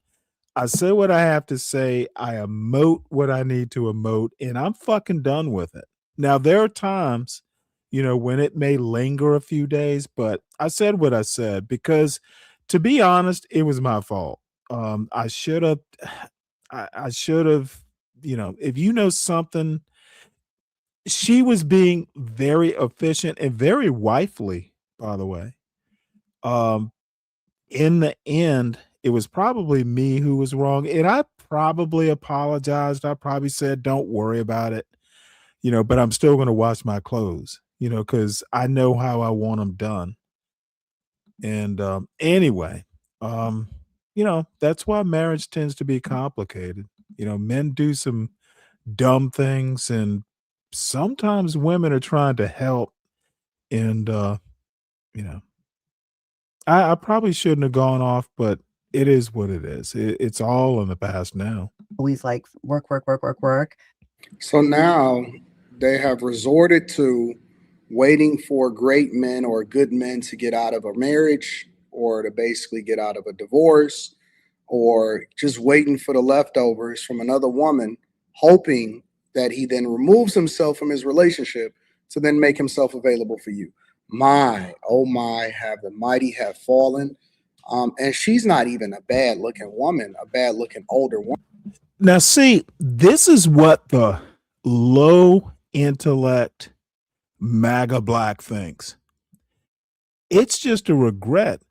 I say what I have to say. I emote what I need to emote, and I'm fucking done with it. Now, there are times, you know, when it may linger a few days, but I said what I said because, to be honest, it was my fault. I should have, I should have, you know, if you know something, she was being very efficient and very wifely, by the way. Um, in the end, it was probably me who was wrong, and I probably apologized. I probably said, "Don't worry about it," you know, but I'm still gonna wash my clothes, you know, because I know how I want them done. And, anyway, um, you know, that's why marriage tends to be complicated. You know, men do some dumb things, and sometimes women are trying to help, and, you know, I probably shouldn't have gone off, but it is what it is. It's all in the past now. Always like work, work, work, work, work. So now they have resorted to waiting for great men or good men to get out of a marriage or to basically get out of a divorce or just waiting for the leftovers from another woman, hoping that he then removes himself from his relationship to then make himself available for you. My, oh my, have the mighty have fallen. And she's not even a bad looking woman, a bad looking older woman. Now, see, this is what the low intellect MAGA black thinks. It's just a regret.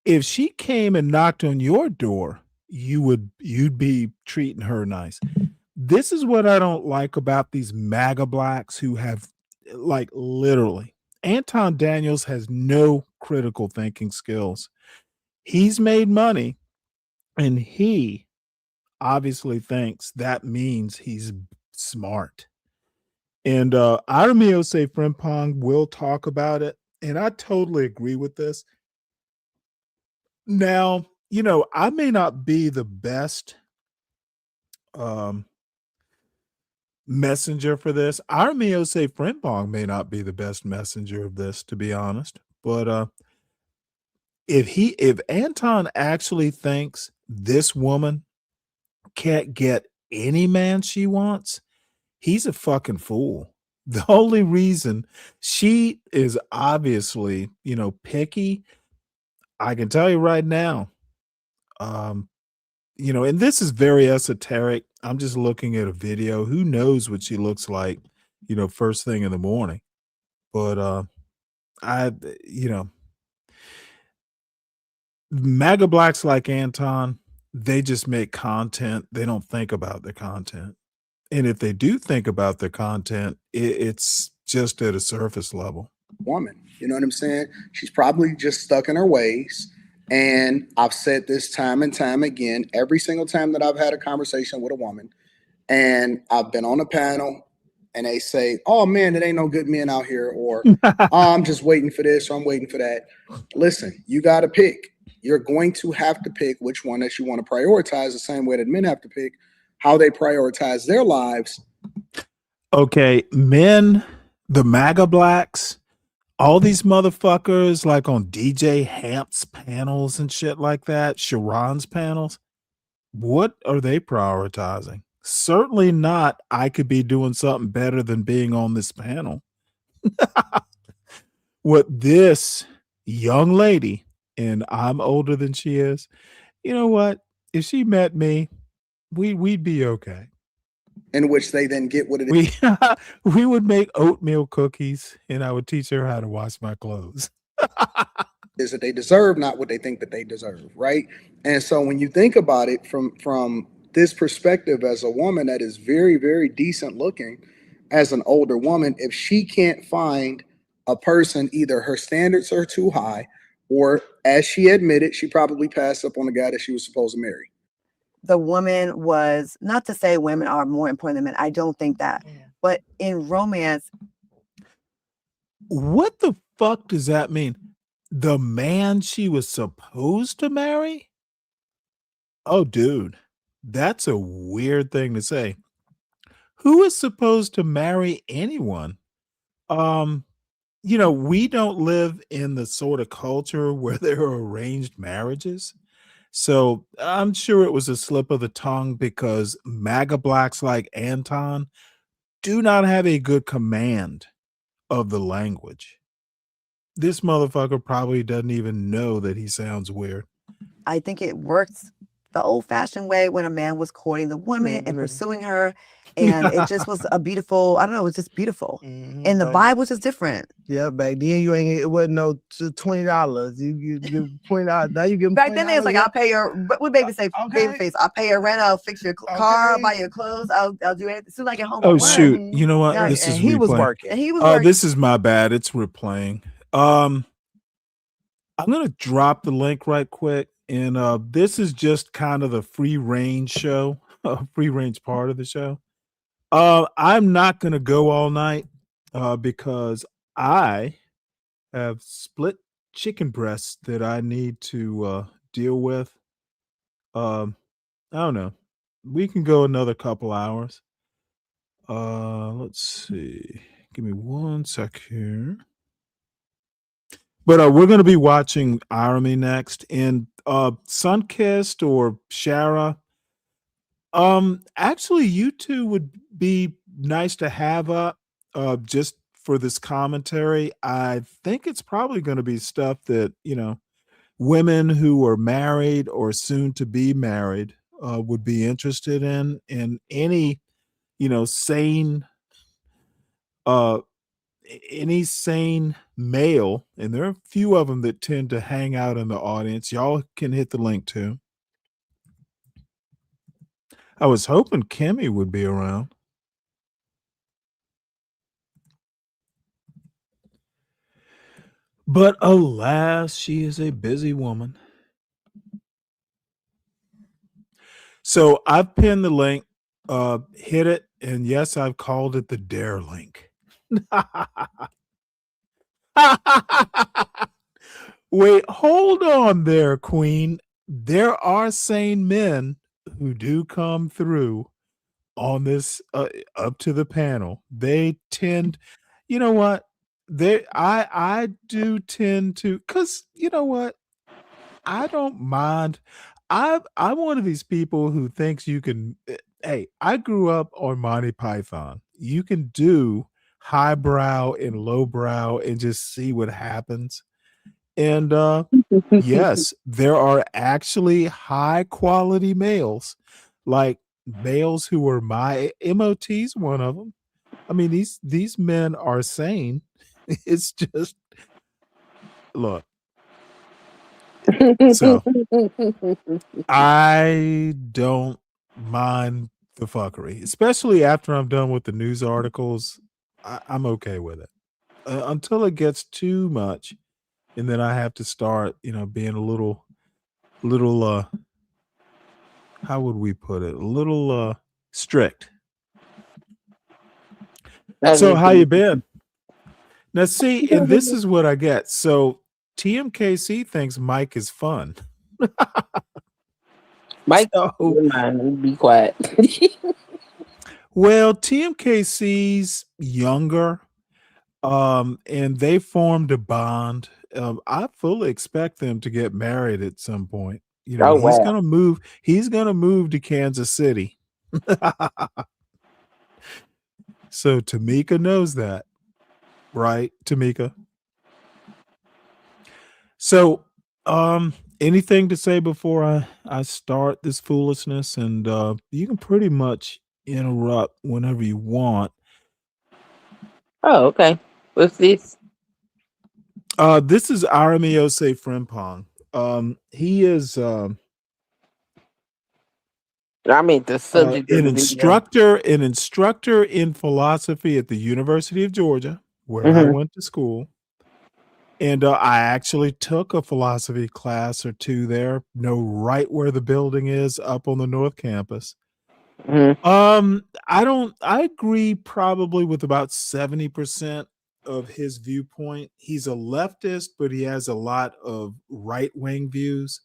If she came and knocked on your door, you'd be treating her nice. This is what I don't like about these MAGA blacks who have, like, literally, Anton Daniels has no critical thinking skills. He's made money, and he obviously thinks that means he's smart. And Aramio say Frimpong will talk about it, and I totally agree with this. Now, you know, I may not be the best messenger for this. Aramio say Frimpong may not be the best messenger of this, to be honest. But if Anton actually thinks this woman can't get any man she wants, he's a fucking fool. The only reason she is obviously, you know, picky, I can tell you right now, you know, and this is very esoteric. I'm just looking at a video. Who knows what she looks like, you know, first thing in the morning. But you know, MAGA blacks like Anton, they just make content. They don't think about the content. And if they do think about the content, it's just at a surface level. Woman, you know what I'm saying? She's probably just stuck in her ways. And I've said this time and time again, every single time that I've had a conversation with a woman, and I've been on a panel and they say, "Oh man, it ain't no good men out here," or "Oh, I'm just waiting for this, or I'm waiting for that." Listen, you got to pick. you're going to have to pick which one that you want to prioritize the same way that men have to pick how they prioritize their lives. Okay, men, the MAGA blacks, all these motherfuckers like on DJ Hamp's panels and shit like that, Sharon's panels, what are they prioritizing? Certainly not, I could be doing something better than being on this panel. What this young lady, and I'm older than she is, you know what? If she met me, we'd be okay. In which they then get what it We we would make oatmeal cookies, and I would teach her how to wash my clothes. is that they deserve, not what they think that they deserve, right? And so when you think about it from this perspective, as a woman that is very, very decent looking, as an older woman, if she can't find a person, either her standards are too high, or as she admitted, she probably passed up on the guy that she was supposed to marry. The woman was, not to say women are more important than men, I don't think that, but in romance, What the fuck does that mean? The man she was supposed to marry? Oh, dude, that's a weird thing to say. Who is supposed to marry anyone? We don't live in the sort of culture where there are arranged marriages. So I'm sure it was a slip of the tongue because MAGA blacks like Anton do not have a good command of the language. This motherfucker probably doesn't even know that he sounds weird. I think it works the old-fashioned way when a man was courting the woman and pursuing her, and it just was a beautiful, I don't know, it was just beautiful. And the vibe was just different. Yeah, back then it wasn't no $20. You give $20. Now you give them Back then, it's like, I'll pay your, what baby say, baby face, I'll pay your rent, I'll fix your car, I'll buy your clothes, I'll do it as soon as I get home. Oh from work. shoot! You know what? Yeah, This and is he was replaying. working. And he was Oh, working. this is my bad. It's replaying. I'm gonna drop the link right quick, and this is just kind of the free range show, free range part of the show. I'm not gonna go all night because I have split chicken breasts that I need to deal with. I don't know. We can go another couple hours. Let's see. Give me 1 sec here. But we're going to be watching Irony next, and Sunkissed or Shara. Actually, you two would be nice to have up just for this commentary. I think it's probably going to be stuff that women who are married or soon to be married would be interested in, and any sane any sane male, and there are a few of them that tend to hang out in the audience. Y'all can hit the link too. I was hoping Kimmy would be around. But alas, she is a busy woman. So I've pinned the link, hit it, and yes, I've called it the dare link. Wait, hold on there, Queen. There are sane men who do come through on this up to the panel. They tend, you know what? I do tend to, because you know what? I don't mind. I'm one of these people who thinks you can. Hey, I grew up on Monty Python. You can do highbrow and lowbrow and just see what happens. And yes, there are actually high quality males, like males who are my MOT's one of them. I mean, these men are sane. It's just look. So I don't mind the fuckery, especially after I'm done with the news articles. I'm okay with it until it gets too much, and then I have to start, being a little, how would we put it? A little strict. So how you been? Now see, and this is what I get. So TMKC thinks Mike is fun. Mike, So, never mind. Let me be quiet. well, TMKC's younger, and they formed a bond. I fully expect them to get married at some point. You know, Oh he's wow. gonna move. He's gonna move to Kansas City. So Tamika knows that, right, Tamika? So, anything to say before I start this foolishness? And you can pretty much interrupt whenever you want. Oh, okay. What's this? This is Aramiose Frimpong. He is I mean, the subject of the video. an instructor in philosophy at the University of Georgia, where I Mm-hmm. went to school. And I actually took a philosophy class or two there, know right where the building is up on the North Campus. Mm-hmm. I agree probably with about 70% of his viewpoint. He's a leftist, but he has a lot of right-wing views.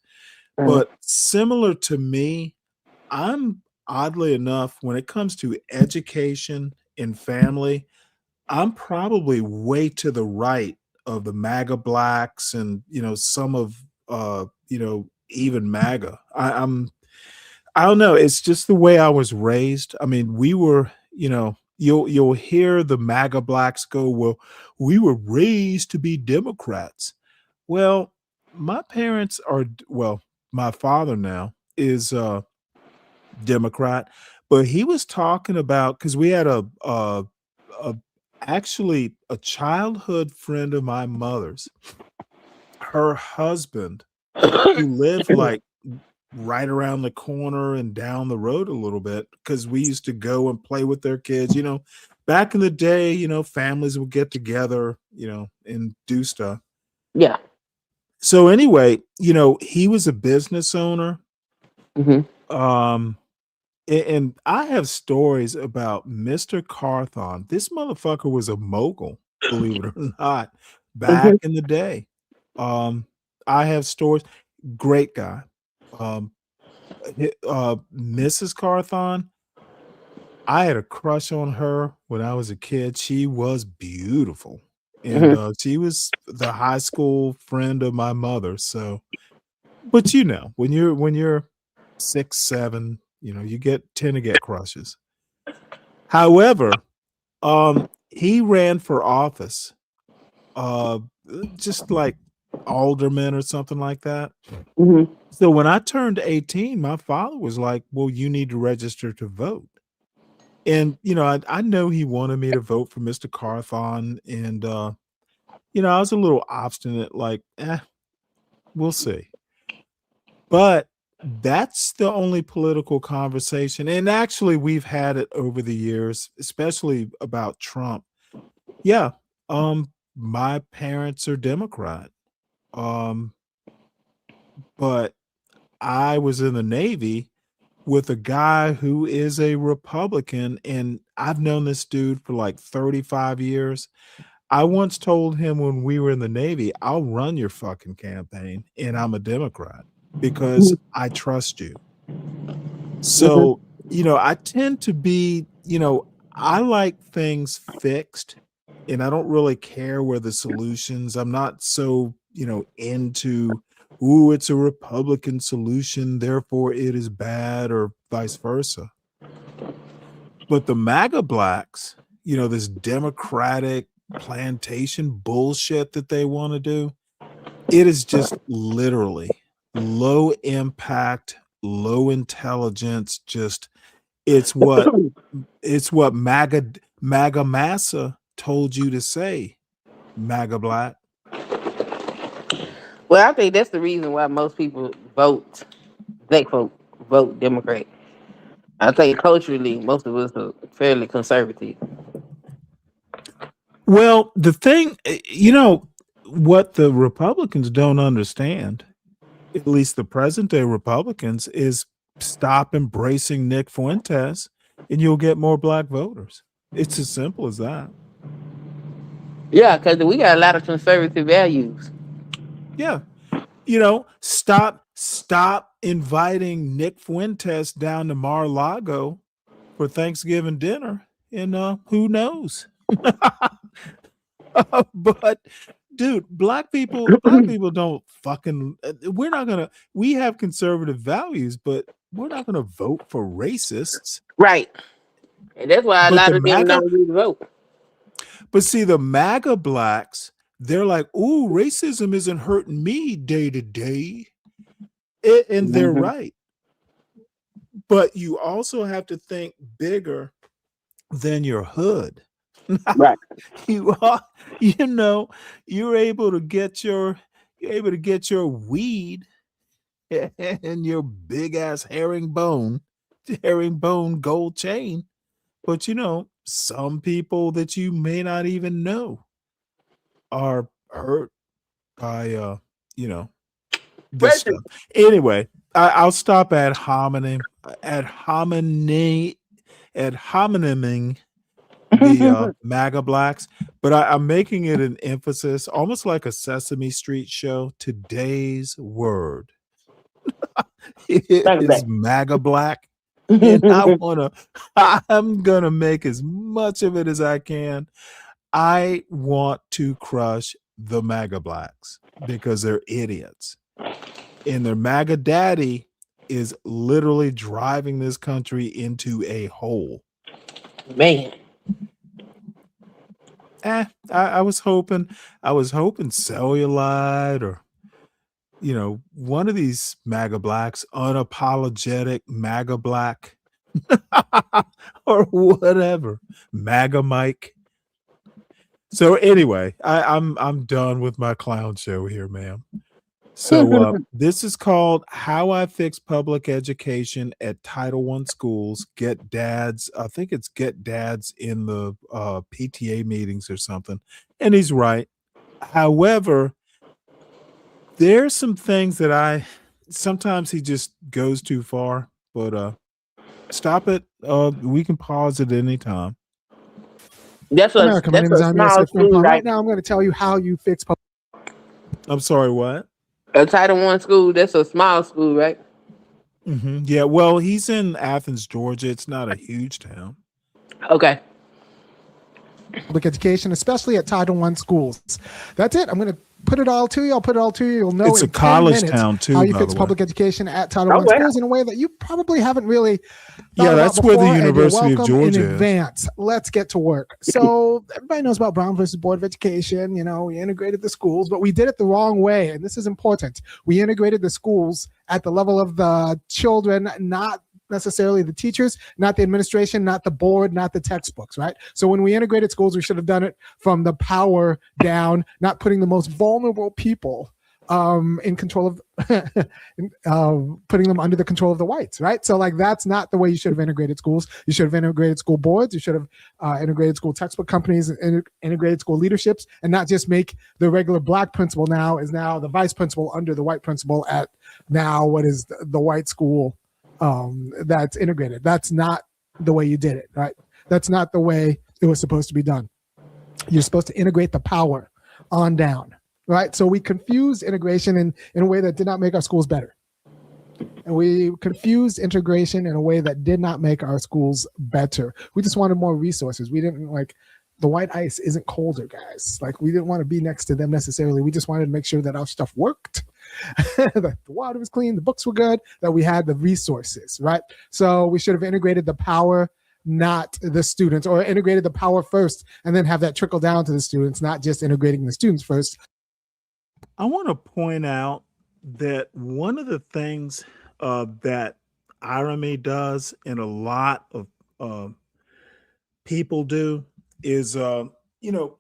Mm-hmm. But similar to me, I'm oddly enough, when it comes to education and family, I'm probably way to the right of the MAGA blacks and some of even MAGA. I don't know. It's just the way I was raised. I mean, we were, you'll hear the MAGA blacks go, well, we were raised to be Democrats. Well, my parents are well, my father now is Democrat, but he was talking about because we had a actually a childhood friend of my mother's, her husband, who lived like right around the corner and down the road a little bit because we used to go and play with their kids. Back in the day, families would get together, and do stuff. Yeah. So anyway, he was a business owner. Mm-hmm. And I have stories about Mr. Carthon. This motherfucker was a mogul, believe it or not, back in the day. I have stories. Great guy. Um, Mrs. Carthon, I had a crush on her when I was a kid. She was beautiful. And Mm-hmm. she was the high school friend of my mother. So, but when you're 6, 7, you tend to get crushes. However, he ran for office, uh, just like alderman or something like that. Mm-hmm. So when I turned 18, my father was like, "Well, you need to register to vote." And I know he wanted me to vote for Mr. Carthon, and I was a little obstinate, like, we'll see. But that's the only political conversation, and actually we've had it over the years, especially about Trump. Yeah, my parents are Democrat, um, but I was in the Navy with a guy who is a Republican, and I've known this dude for like 35 years. I once told him when we were in the Navy, "I'll run your fucking campaign, and I'm a Democrat because I trust you." So, I tend to be, I like things fixed and I don't really care where the solutions. I'm not so, into, ooh, it's a Republican solution, therefore it is bad or vice versa. But the MAGA blacks, this democratic plantation bullshit that they want to do, it is just literally low impact, low intelligence, just it's what MAGA Massa told you to say, MAGA black. Well, I think that's the reason why most people vote. Black folk vote Democrat. I think culturally, most of us are fairly conservative. Well, the thing, what the Republicans don't understand, at least the present day Republicans, is stop embracing Nick Fuentes and you'll get more black voters. It's as simple as that. Yeah, because we got a lot of conservative values. Yeah. stop inviting Nick Fuentes down to Mar-a-Lago for Thanksgiving dinner, and who knows? But dude, black people don't fucking. We have conservative values, but we're not gonna vote for racists. Right. And that's why a But lot the of them MAGA, don't do the vote. but see, the MAGA blacks, they're like, "Ooh, racism isn't hurting me day to day," and they're Mhm. right. But you also have to think bigger than your hood. Right. You are, you're able to get your weed and your big ass herringbone gold chain. But some people that you may not even know are hurt by this President. stuff. Anyway, I'll stop at homonyming the MAGA blacks, but I'm making it an emphasis, almost like a Sesame Street show. Today's word is MAGA black, and I'm gonna make as much of it as I can. I want to crush the MAGA blacks because they're idiots, and their MAGA daddy is literally driving this country into a hole. Man. I was hoping Cellulite or one of these MAGA blacks, unapologetic MAGA black or whatever, MAGA Mike. So anyway, I'm done with my clown show here, ma'am. So this is called How I Fix Public Education at Title I Schools. Get dads. I think it's get dads in the PTA meetings or something. And he's right. However, there's some things that sometimes he just goes too far, but stop it. We can pause at any time. That's America, my name is a Amir small school, Right right? now, I'm going to tell you how you fix public. I'm sorry, what? A Title I school, that's a small school, right? Yeah, well, he's in Athens, Georgia. It's not a huge town. Okay. Public education, especially at Title I schools. That's it. I'm going to put it all to you. I'll put it all to you. You'll know It's a in 10 college minutes town, too, how you by fix the way. public education at Title I schools in a way that you probably haven't really thought about that's where the before, and you're University of welcome Georgia in is. advance. Let's get to work. So everybody knows about Brown versus Board of Education. We integrated the schools, but we did it the wrong way, and this is important. We integrated the schools at the level of the children, not necessarily the teachers, not the administration, not the board, not the textbooks, right? So when we integrated schools, we should have done it from the power down, not putting the most vulnerable people in control of putting them under the control of the whites, right? So that's not the way you should have integrated schools. You should have integrated school boards. You should have integrated school textbook companies and integrated school leaderships, and not just make the regular black principal now the vice principal under the white principal at now what is the white school that's integrated. That's not the way you did it, right? That's not the way it was supposed to be done. You're supposed to integrate the power on down, right? So we confused integration in a way that did not make our schools better. And we confused integration in a way that did not make our schools better. We just wanted more resources. We didn't the white ice isn't colder, guys. We didn't want to be next to them necessarily. We just wanted to make sure that our stuff worked, that the water was clean, the books were good, that we had the resources, right? So we should have integrated the power, not the students, or integrated the power first and then have that trickle down to the students, not just integrating the students first. I want to point out that one of the things that IRMA does and a lot of people do is,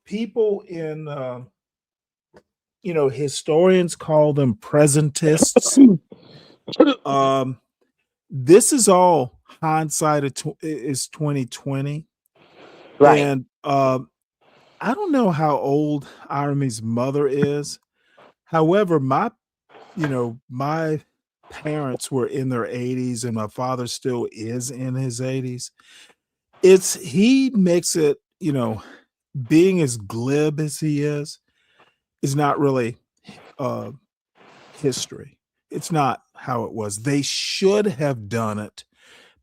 people in, historians call them presentists. This is all hindsight is 2020. Right. And I don't know how old IRMA's mother is. However, my parents were in their 80s and my father still is in his 80s. He makes it, being as glib as he is not really history. It's not how it was. They should have done it,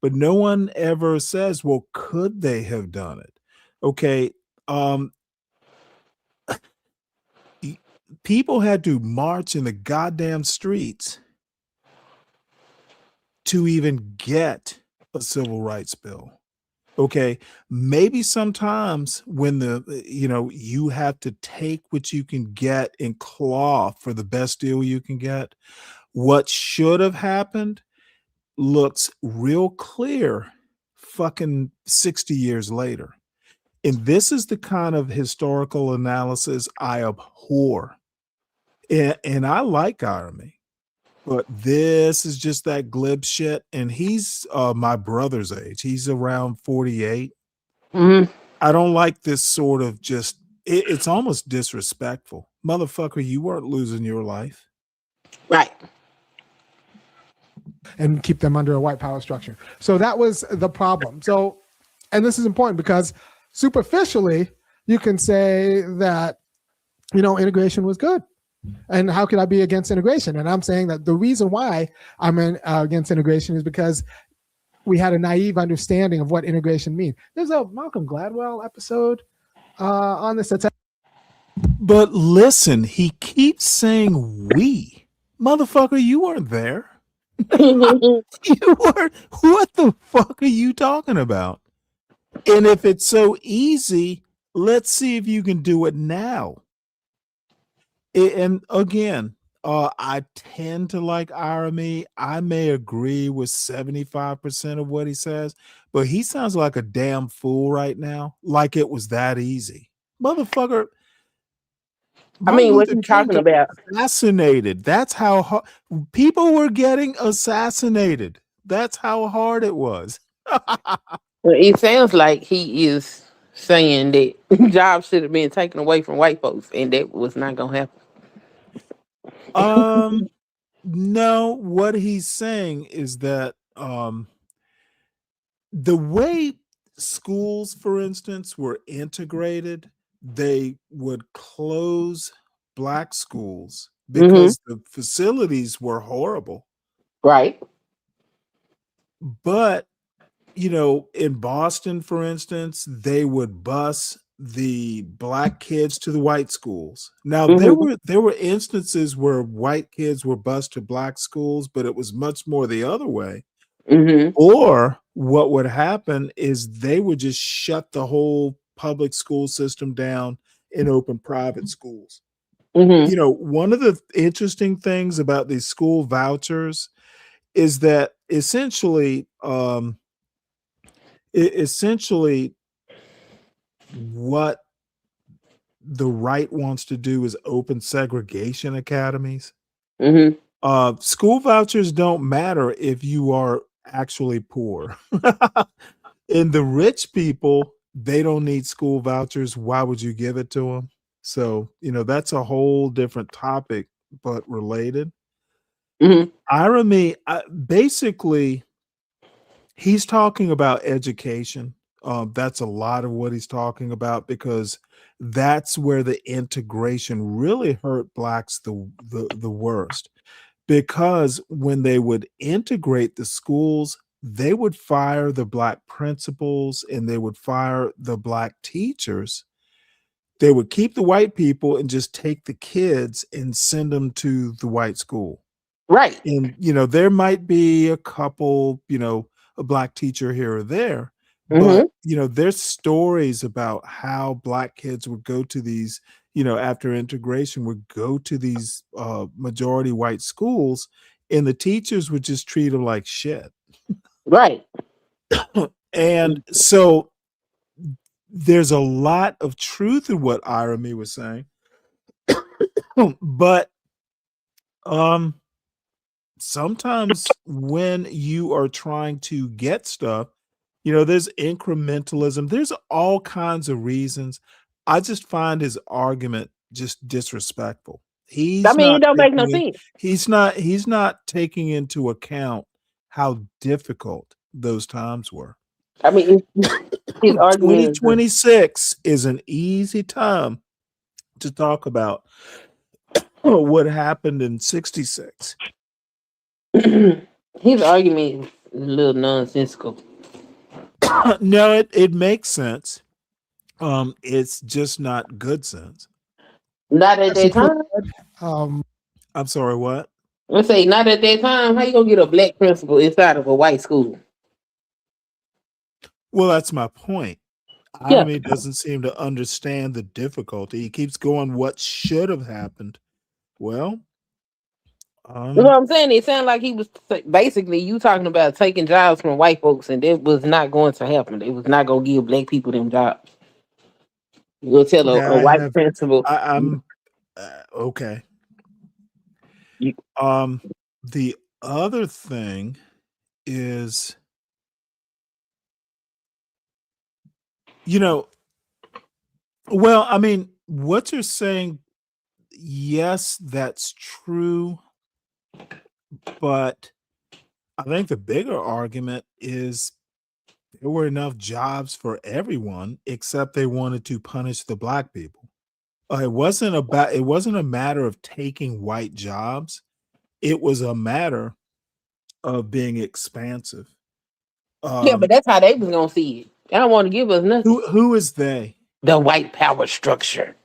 but no one ever says, well, could they have done it? Okay. Um, People had to march in the goddamn streets to even get a civil rights bill. Okay, maybe sometimes when you have to take what you can get and claw for the best deal you can get. What should have happened looks real clear fucking 60 years later. And this is the kind of historical analysis I abhor. And I like irony, but this is just that glib shit. And he's my brother's age. He's around 48. I don't like this sort of it's almost disrespectful. Motherfucker, you weren't losing your life. Right. And keep them under a white power structure. So that was the problem. So, and this is important because superficially, you can say that, integration was good. And how could I be against integration? And I'm saying that the reason why I'm against integration is because we had a naive understanding of what integration means. There's a Malcolm Gladwell episode on this. But listen, he keeps saying we. Motherfucker, you weren't there. You weren't. What the fuck are you talking about? And if it's so easy, let's see if you can do it now. And again, I tend to like irony. I may agree with 75% of what he says, but he sounds like a damn fool right now. Like it was that easy. Motherfucker. I mean, what are you talking about? Assassinated. That's how people were getting assassinated. That's how hard it was. Well, it sounds like he is saying that jobs should have been taken away from white folks, and that was not gonna happen. No, what he's saying is that the way schools, for instance, were integrated, they would close black schools because the facilities were horrible. Right. But, in Boston, for instance, they would bus the black kids to the white schools. Now there were instances where white kids were bused to black schools, but it was much more the other way. Or what would happen is they would just shut the whole public school system down and open private schools. One of the interesting things about these school vouchers is that essentially what the right wants to do is open segregation academies. School vouchers don't matter if you are actually poor. And the rich people, they don't need school vouchers. Why would you give it to them? So, that's a whole different topic, but related. Irony, basically, he's talking about education. That's a lot of what he's talking about because that's where the integration really hurt blacks the worst. Because when they would integrate the schools, they would fire the black principals and they would fire the black teachers. They would keep the white people and just take the kids and send them to the white school. Right. And, there might be a couple, a black teacher here or there, but, there's stories about how black kids would go to these, after integration would go to these majority white schools and the teachers would just treat them like shit. Right. And so there's a lot of truth in what Irami was saying. But sometimes when you are trying to get stuff, there's incrementalism. There's all kinds of reasons. I just find his argument just disrespectful. It don't make no sense. He's not taking into account how difficult those times were. His argument 2026 is an easy time to talk about what happened in 66. His argument is a little nonsensical. No, it makes sense. It's just not good sense. Not at that time. I'm sorry, what? Let's say not at that time. How you gonna get a black principal inside of a white school? Well, that's my point. Yeah. Amy doesn't seem to understand the difficulty. He keeps going, what should have happened? Well, You know what I'm saying? It sounded like he was basically you talking about taking jobs from white folks, and that was not going to happen. It was not going to give black people them jobs. You go tell yeah, a white principal. I'm okay. The other thing is, well, I mean, what you're saying, yes, that's true. But I think the bigger argument is there were enough jobs for everyone, except they wanted to punish the black people. It wasn't a matter of taking white jobs. It was a matter of being expansive. Yeah, but that's how they was gonna see it. They don't want to give us nothing. Who is they? The white power structure.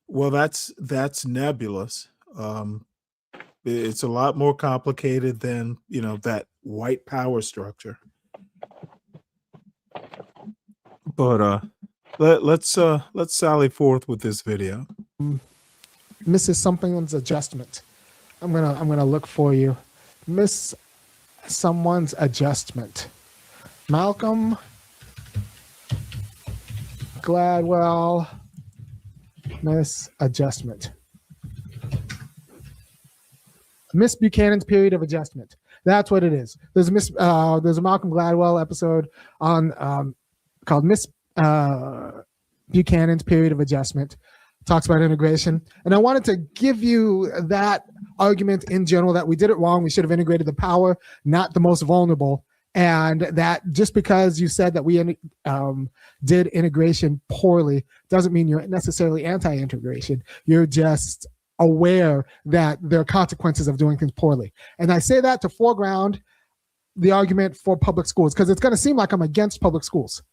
Well, that's nebulous. It's a lot more complicated than that white power structure. But let's sally forth with this video. Mrs. Something's adjustment. I'm gonna look for you. Miss Someone's adjustment. Malcolm Gladwell. Miss adjustment. Miss Buchanan's period of adjustment. That's what it is. There's a Malcolm Gladwell episode on called Miss Buchanan's period of adjustment. Talks about integration, and I wanted to give you that argument in general that we did it wrong. We should have integrated the power, not the most vulnerable, and that just because you said that we did integration poorly doesn't mean you're necessarily anti-integration. You're just aware that there are consequences of doing things poorly. And I say that to foreground the argument for public schools, because it's going to seem like I'm against public schools.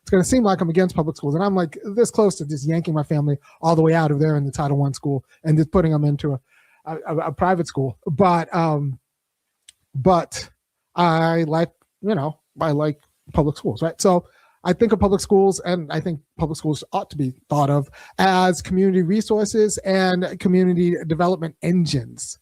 It's going to seem like I'm against public schools. And I'm like this close to just yanking my family all the way out of there in the Title I school and just putting them into a private school. But I like public schools, right? So I think of public schools, and I think public schools ought to be thought of as community resources and community development engines,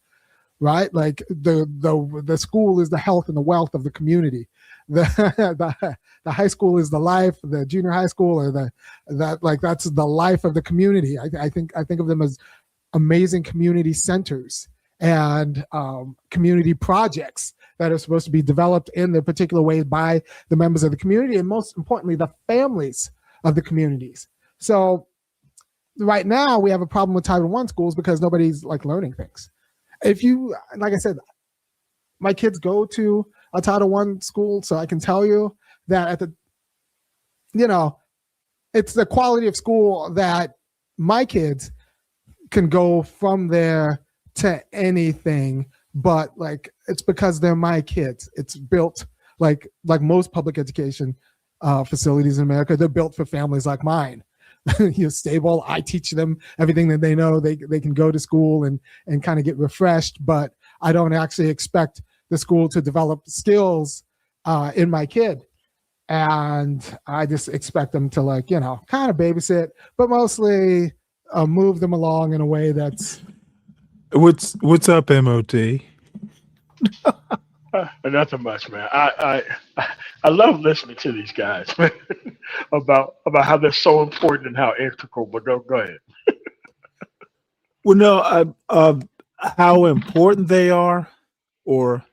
right? Like the school is the health and the wealth of the community. The high school is the life. The junior high school, or that's the life of the community. I think of them as amazing community centers and community projects that are supposed to be developed in their particular way by the members of the community, and most importantly, the families of the communities. So right now we have a problem with Title I schools because nobody's learning things. If you, like I said, my kids go to a Title I school, so I can tell you that it's the quality of school that my kids can go from there to anything, but it's because they're my kids. It's built like most public education facilities in America. They're built for families like mine. You're stable. I teach them everything that they know. They can go to school and kind of get refreshed, but I don't actually expect the school to develop skills in my kid. And I just expect them to kind of babysit, but mostly move them along in a way that's. What's up, MOT? Nothing much, man. I love listening to these guys about how they're so important and how integral. But go ahead. Well, no, how important they are, or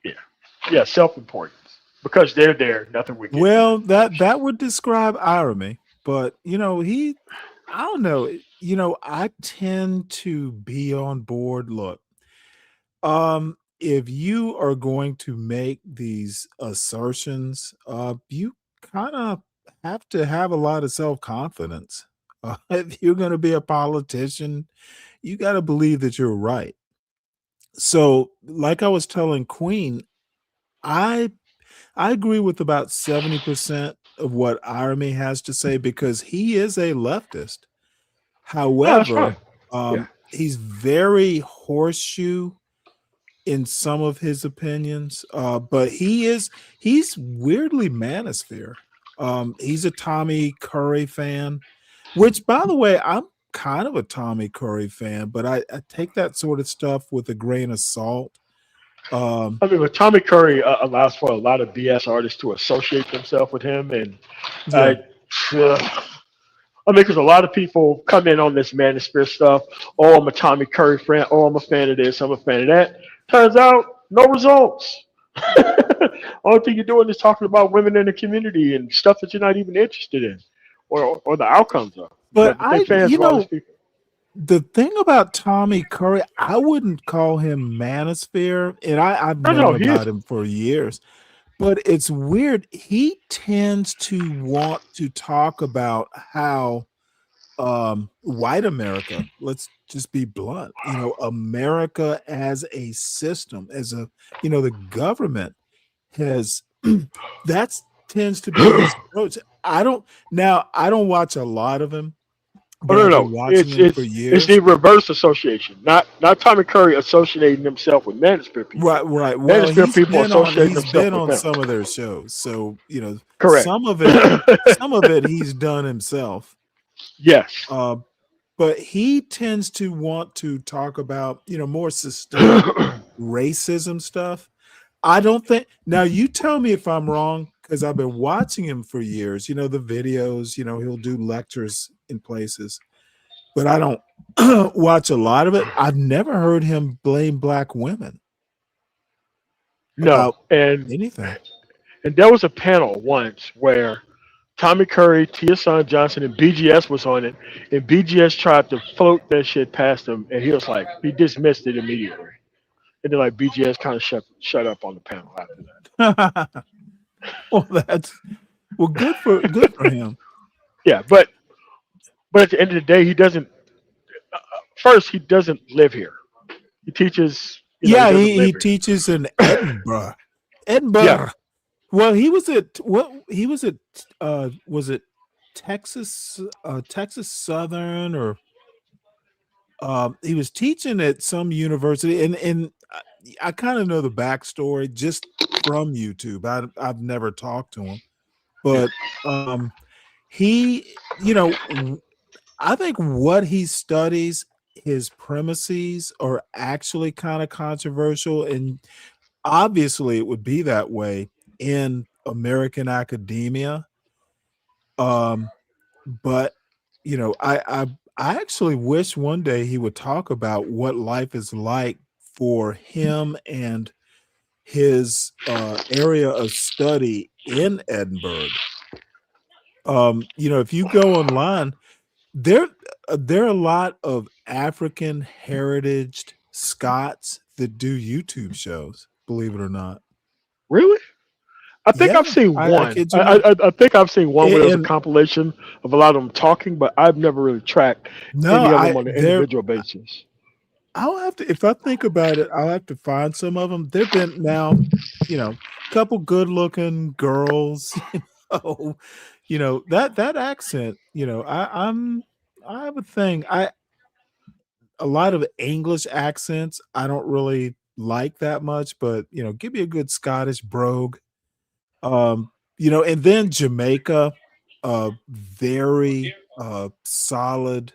yeah, self-importance, because they're there. Nothing we can. Well, that would describe irony, but I don't know. I tend to be on board. Look, if you are going to make these assertions, you kind of have to have a lot of self-confidence. If you're going to be a politician, you got to believe that you're right. So, like I was telling Queen, I I agree with about 70% of what Iremy has to say because he is a leftist. No, that's fine. However, Yeah. he's very horseshoe in some of his opinions, but he's weirdly manosphere. He's a Tommy Curry fan, which, by the way, I'm kind of a Tommy Curry fan, but I take that sort of stuff with a grain of salt. I mean, but Tommy Curry allows for a lot of BS artists to associate themselves with him, and Yeah. I, I mean, because a lot of people come in on this manosphere stuff. Oh, I'm a Tommy Curry fan. Oh, I'm a fan of this. I'm a fan of that. Turns out, no results. Only thing you're doing is talking about women in the community and stuff that you're not even interested in, or the outcomes of. But But to take fans you of all these know, people. the thing about Tommy Curry, I wouldn't call him manosphere, and I've No, no, known he is. about him for years. But it's weird. He tends to want to talk about how white America, let's just be blunt, America as a system, as a the government has that tends to be his approach. I don't watch a lot of him, Oh but no, I've no, been watching it's him for it's it's years. the reverse association. Not Tommy Curry associating himself with Manosphere people. Right. Well, Manosphere people associating he's themselves been with on him. some of their shows. So, Correct. some of it he's done himself. Yes. But he tends to want to talk about, more systemic racism stuff. I don't think now you tell me if I'm wrong because I've been watching him for years, the videos, he'll do lectures in places, but I don't watch a lot of it. I've never heard him blame black women No, about and anything. there was a panel once where Tommy Curry, Tia Son Johnson, and BGS was on it, and BGS tried to float that shit past him, and he was like, he dismissed it immediately, and then like BGS kind of shut up on the panel after that. Well, good for him. Yeah, but at the end of the day, he doesn't. First, he doesn't live here. He teaches. He Yeah, doesn't live he here. teaches in Edinburgh. Edinburgh. Yeah. Well, he was at was it Texas Texas Southern or he was teaching at some university and I kind of know the backstory just from YouTube. I've never talked to him, but he, I think what he studies, his premises are actually kind of controversial, and obviously it would be that way in American academia. But I actually wish one day he would talk about what life is like for him and his area of study in Edinburgh. If you go online, there are a lot of African heritaged Scots that do YouTube shows, believe it or not. Really? I think Yeah, I've seen I one. kid you not. I think I've seen one where there was a And compilation of a lot of them talking, but I've never really tracked no, any of them on an individual basis. I'll have to, if I think about it, I'll have to find some of them. There've been now, a couple good looking girls, that accent, I have a thing. A lot of English accents I don't really like that much, but give me a good Scottish brogue. And then Jamaica, very solid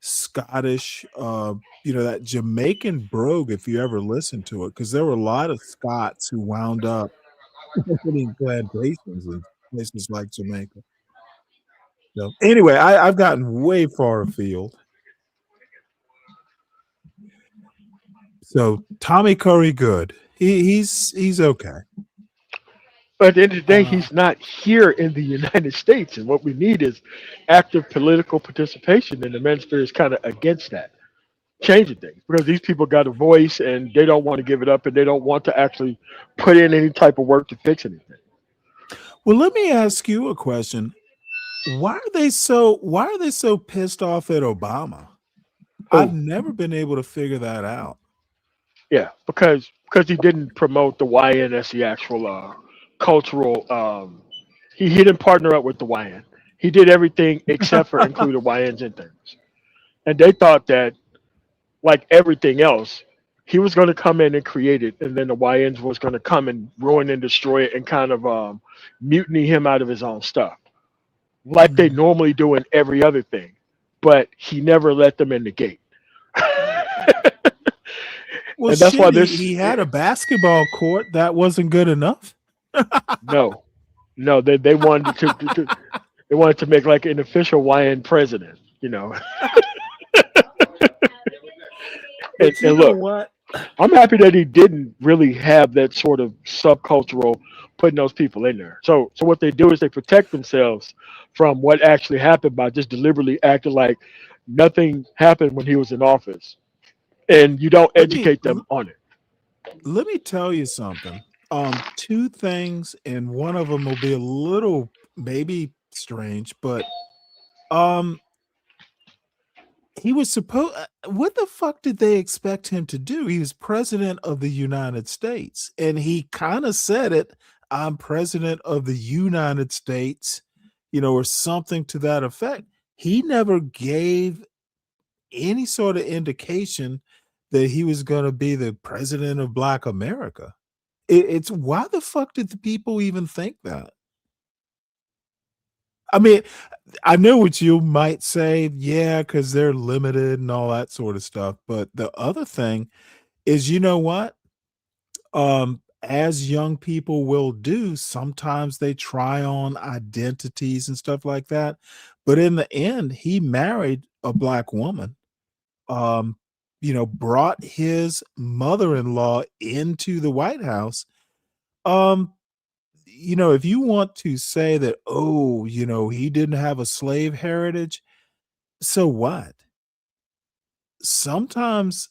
Scottish, that Jamaican brogue, if you ever listen to it, because there were a lot of Scots who wound up opening plantations in places like Jamaica. So anyway, I've gotten way far afield. So Tommy Curry, good. He's okay. But at the end of the day, he's not here in the United States, and what we need is active political participation. And the Minister is kind of against that, changing things because these people got a voice and they don't want to give it up, and they don't want to actually put in any type of work to fix anything. Well, let me ask you a question. Why are they so pissed off at Obama? I've never been able to figure that out. Yeah, because he didn't promote the YN as the actual cultural. He didn't partner up with the YN. He did everything except for include the YNs in things, and they thought that, like everything else, he was going to come in and create it, and then the YNs was going to come and ruin and destroy it and kind of mutiny him out of his own stuff, like they normally do in every other thing. But he never let them in the gate. Well, And that's why shit, this he had a basketball court that wasn't good enough. no, they wanted they wanted to make like an official YN president, you know. But you and know look, what? I'm happy that he didn't really have that sort of subcultural putting those people in there. So what they do is they protect themselves from what actually happened by just deliberately acting like nothing happened when he was in office, and you don't educate them on it. Let me tell you something. Two things, and one of them will be a little maybe strange, but he was supposed. What the fuck did they expect him to do? He was president of the United States, and he kind of said it. I'm president of the United States, or something to that effect. He never gave any sort of indication that he was going to be the president of Black America. It's why the fuck did the people even think that? I mean, I know what you might say, yeah, because they're limited and all that sort of stuff. But the other thing is, you know what? As young people will do, sometimes they try on identities and stuff like that. But in the end, he married a Black woman. Brought his mother-in-law into the White House. If you want to say that, he didn't have a slave heritage, so what? Sometimes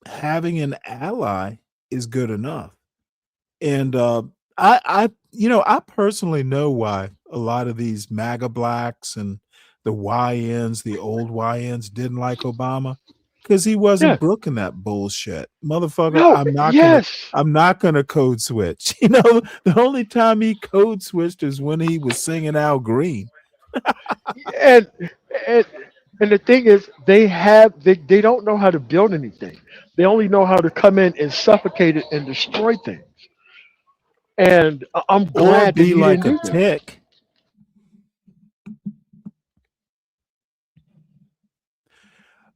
having an ally is good enough. And I personally know why a lot of these MAGA blacks and the YNs, the old YNs, didn't like Obama. Because he wasn't brooking that bullshit. Motherfucker, No, I'm not gonna code switch. The only time he code switched is when he was singing Al Green. and and the thing is, they don't know how to build anything. They only know how to come in and suffocate it and destroy things. And I'm Or glad that be he like didn't a do that. tick.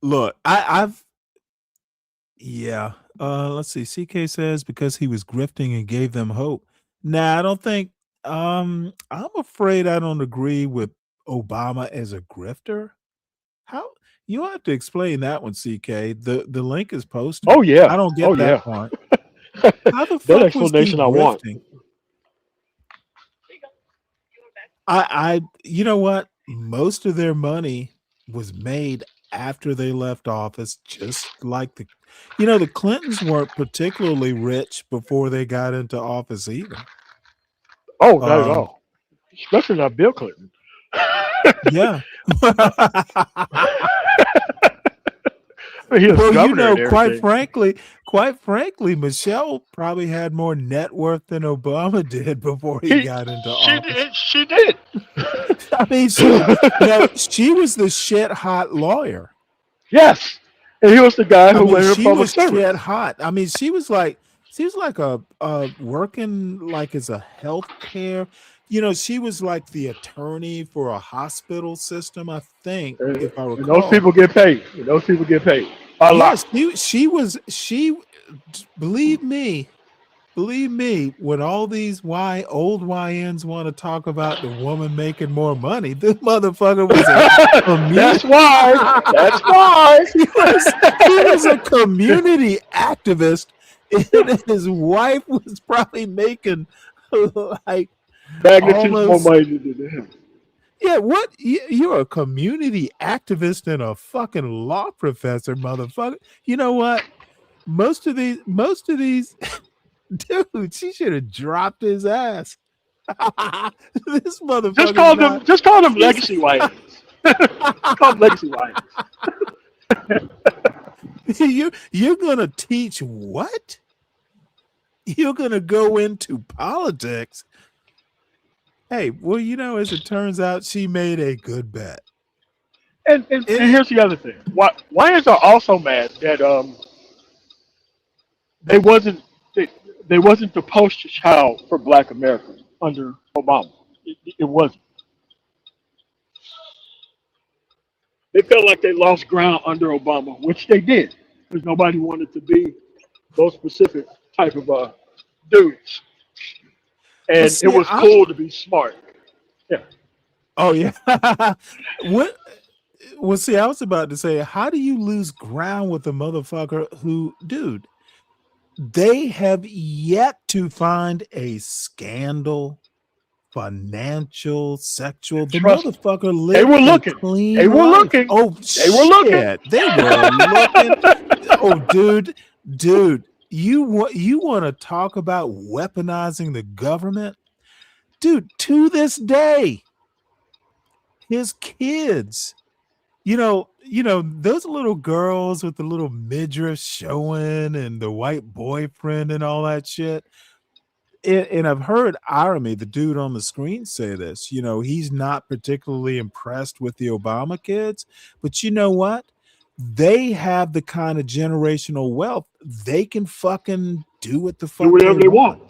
Look, yeah. Let's see. CK says because he was grifting and gave them hope. Nah, I don't think. I'm afraid I don't agree with Obama as a grifter. How you have to explain that one, CK. The link is posted. Oh yeah, I don't oh get yeah. that part. How the That fuck was he explanation I want. grifting? You know what? Most of their money was made after they left office, just like the Clintons weren't particularly rich before they got into office either. Oh, not at all. Especially not Bill Clinton. Yeah. He was Well, governor and quite everything. frankly, Michelle probably had more net worth than Obama did before he got into office. She did. I mean, she was the shit hot lawyer. Yes, and he was the guy I who mean, went in she public was service. shit hot. I mean, she was like a working like as a healthcare. She was like the attorney for a hospital system, I think, if I And those recall. people get paid. And those people get paid a lot. Yes, she believe me, when all these old YNs want to talk about the woman making more money, this motherfucker was a That's why. That's why. he was a community activist, and his wife was probably making like Magnitudes more almost. money than him. Yeah, what? You're a community activist and a fucking law professor, motherfucker. You know what? Most of these, dude, she should have dropped his ass. This motherfucker. Just call them legacy YNs. Call them legacy YNs. You're gonna teach what? You're gonna go into politics. Hey, well, as it turns out, she made a good bet. And here's the other thing. Why are also mad that they wasn't they wasn't the poster child for Black Americans under Obama. It wasn't. They felt like they lost ground under Obama, which they did, because nobody wanted to be those specific type of dudes, Well, and see, it was cool to be smart. Yeah. Oh yeah. What? Well, see, I was about to say, how do you lose ground with a motherfucker who, dude? They have yet to find a scandal, financial, sexual. The Trust me. motherfucker They lived were a looking. clean They were life. looking. Oh They were looking. shit, they were looking. Oh, dude, you want to talk about weaponizing the government, dude? To this day, his kids. Those little girls with the little midriff showing and the white boyfriend and all that shit. And I've heard Irony, the dude on the screen, say this. He's not particularly impressed with the Obama kids, but you know what? They have the kind of generational wealth. They can fucking do what the fuck Do whatever they want.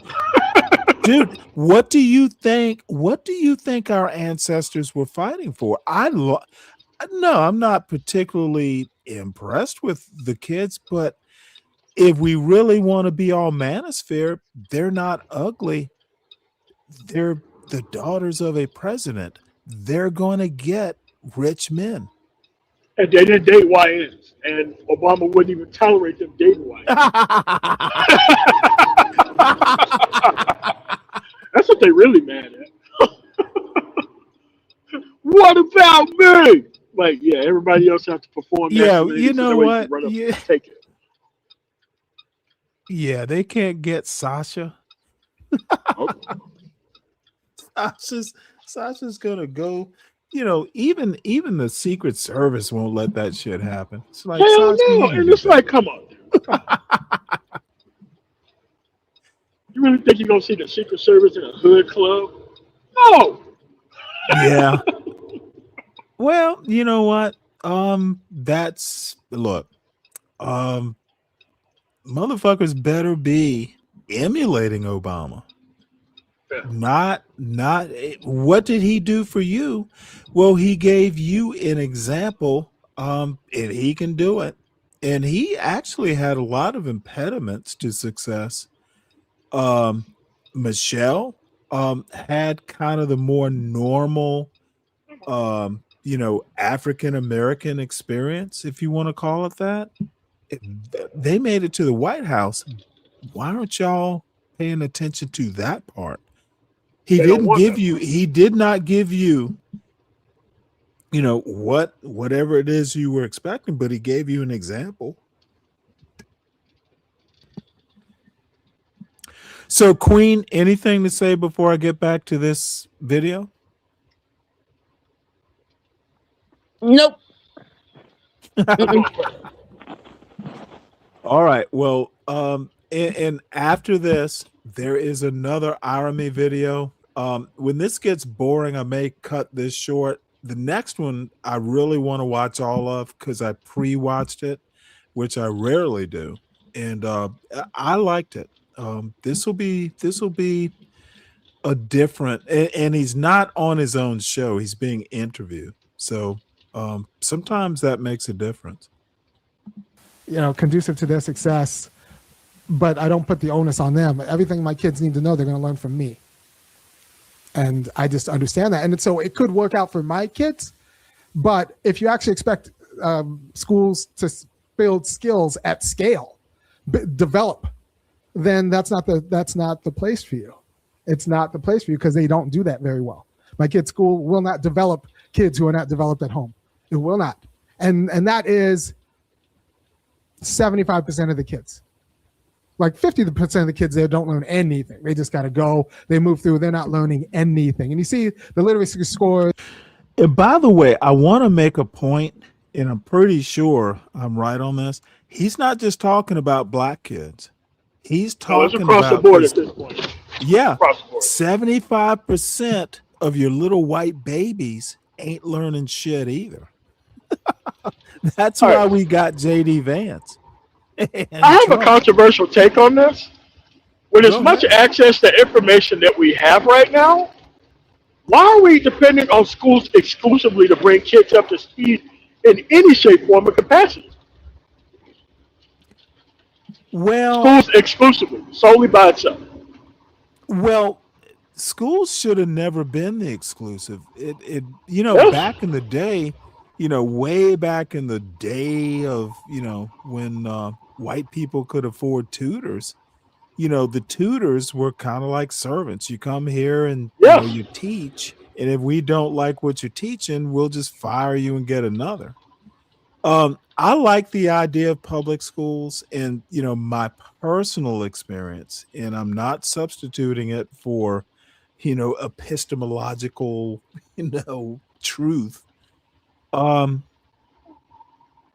Dude, what do you think? What do you think our ancestors were fighting for? No, I'm not particularly impressed with the kids, but if we really want to be all manosphere, they're not ugly. They're the daughters of a president. They're going to get rich men. And they didn't date YNs, and Obama wouldn't even tolerate them dating YNs. That's what they really mad at. What about me? Like, yeah, everybody else has to perform. Yeah, that you know what? Yeah. Take it. Yeah, they can't get Sasha. Sasha's gonna go. Even the Secret Service won't let that shit happen. It's like, Hell Sasha, no, and it's like, come on. You really think you're gonna see the Secret Service in a hood club? No. Yeah. Well, you know what? Motherfuckers better be emulating Obama. Not what did he do for you? Well, he gave you an example, and he can do it. And he actually had a lot of impediments to success. Michelle had kind of the more normal African American experience, if you want to call it that. They made it to the White House. Why aren't y'all paying attention to that part? He did not give you, whatever it is you were expecting, but he gave you an example. So, Queen, anything to say before I get back to this video? Nope. All right. Well, and after this, there is another Irony video. When this gets boring, I may cut this short. The next one I really want to watch all of because I pre-watched it, which I rarely do, and I liked it. This will be a different, and he's not on his own show. He's being interviewed, so sometimes that makes a difference. Conducive to their success, but I don't put the onus on them. Everything my kids need to know, they're going to learn from me. And I just understand that. And so it could work out for my kids, but if you actually expect schools to build skills at scale, develop, then that's not the place for you. It's not the place for you because they don't do that very well. My kid's school will not develop kids who are not developed at home. It will not. And that is 75% of the kids. Like 50% of the kids there don't learn anything. They just got to go. They move through. They're not learning anything. And you see the literacy scores. And by the way, I want to make a point. and I'm pretty sure I'm right on this. He's not just talking about black kids. He's No, it's talking across the about board at because this point. yeah, Across the board. 75% of your little white babies ain't learning shit either. That's All why right. we got JD Vance I and have a Trump. controversial take on this. With as Go much ahead. access to information that we have right now, why are we dependent on schools exclusively to bring kids up to speed in any shape, form, or capacity? Well, Schools exclusively, solely by itself. well, schools should have never been the exclusive. Yes. Back in the day, way back in the day of, when white people could afford tutors, the tutors were kind of like servants. You come here and, Yes. you teach. And if we don't like what you're teaching, we'll just fire you and get another. I like the idea of public schools and, my personal experience, and I'm not substituting it for, epistemological, truth. Um,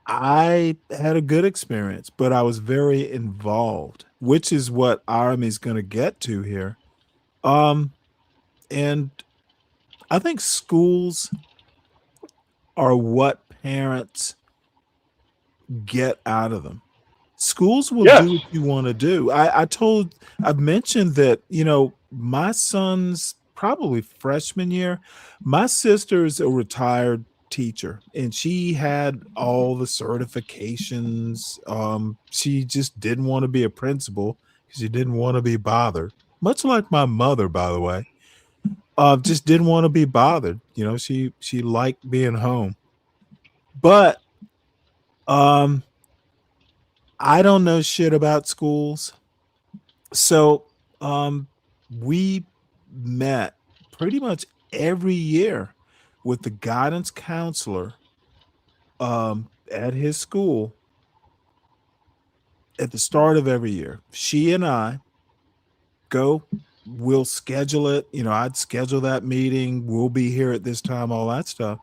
I had a good experience, but I was very involved, which is what Army's going to get to here. Um, and I think schools are what parents get out of them. Schools will Yes. do what you want to do. I've mentioned that, my son's probably freshman year, my sister's a retired teacher and she had all the certifications. She just didn't want to be a principal because she didn't want to be bothered. Much like my mother, by the way. Just didn't want to be bothered. She liked being home. But um I don't know shit about schools. So, we met pretty much every year with the guidance counselor at his school at the start of every year. She and I go, we'll schedule it. I'd schedule that meeting. We'll be here at this time, all that stuff.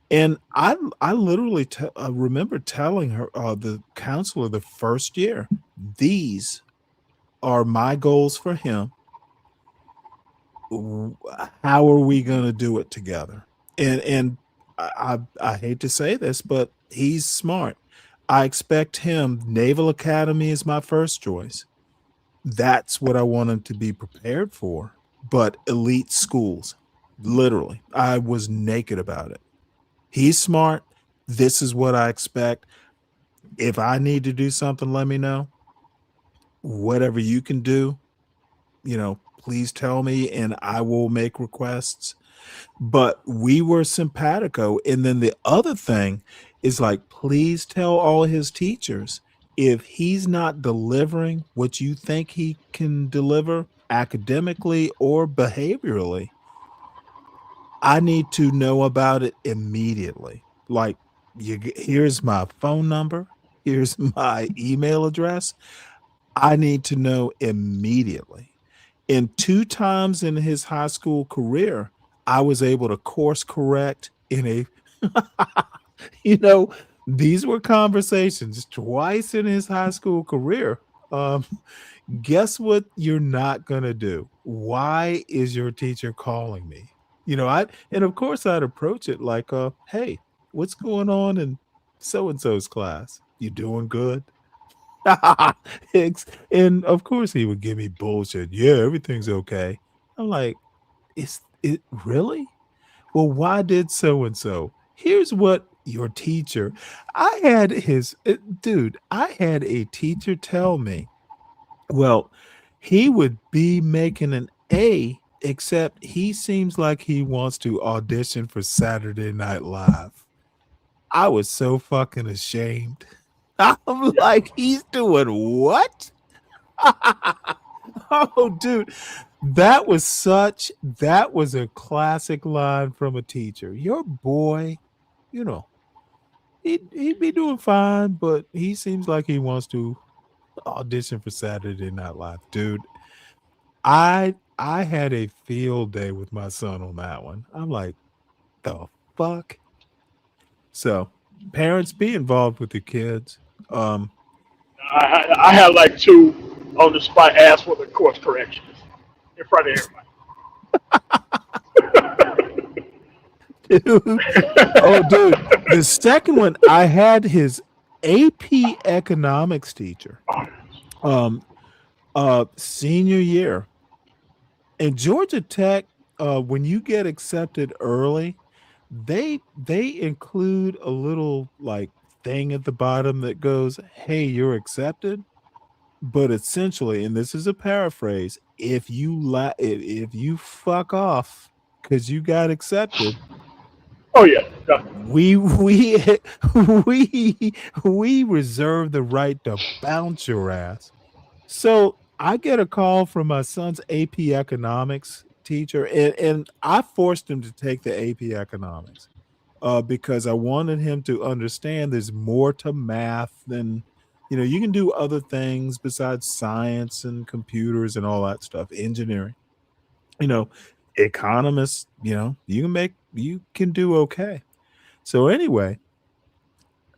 And I literally remember telling her, the counselor, the first year, these are my goals for him. How are we going to do it together? And I hate to say this, but he's smart. I expect him. Naval Academy is my first choice. That's what I want him to be prepared for. But elite schools, literally, I was naked about it. He's smart. This is what I expect. If I need to do something, let me know. Whatever you can do, please tell me and I will make requests. But we were simpatico. And then the other thing is like, please tell all his teachers if he's not delivering what you think he can deliver academically or behaviorally, I need to know about it immediately. Like, here's my phone number, here's my email address. I need to know immediately. And 2 times in his high school career, I was able to course correct in a you know, these were conversations twice in his high school career. Um, guess what you're not gonna do? Why is your teacher calling me? And of course I'd approach it like, hey, what's going on in so and so's class? You doing good? And of course he would give me bullshit. Yeah, everything's okay. I'm like, is it really? Well, why did so and so? Here's what your teacher, I had a teacher tell me, well, he would be making an A, except he seems like he wants to audition for Saturday Night Live. I was so fucking ashamed. I'm like, he's doing what? Oh, dude, that was a classic line from a teacher. Your boy, you know, he'd be doing fine, but he seems like he wants to audition for Saturday Night Live. Dude, I had a field day with my son on that one. I'm like, the fuck? So Parents, be involved with your kids. I had like two on the spot ask for the course corrections in front of Dude. Oh, dude. The second one, I had his AP economics teacher, senior year. In Georgia Tech, when you get accepted early, they include a little like thing at the bottom that goes, "Hey, you're accepted." But essentially, and this is a paraphrase, if you fuck off because you got accepted, Oh yeah. we we reserve the right to bounce your ass. So I get a call from my son's AP economics teacher, and I forced him to take the AP economics because I wanted him to understand there's more to math than, you can do other things besides science and computers and all that stuff, engineering. Economists, you can do okay. So anyway,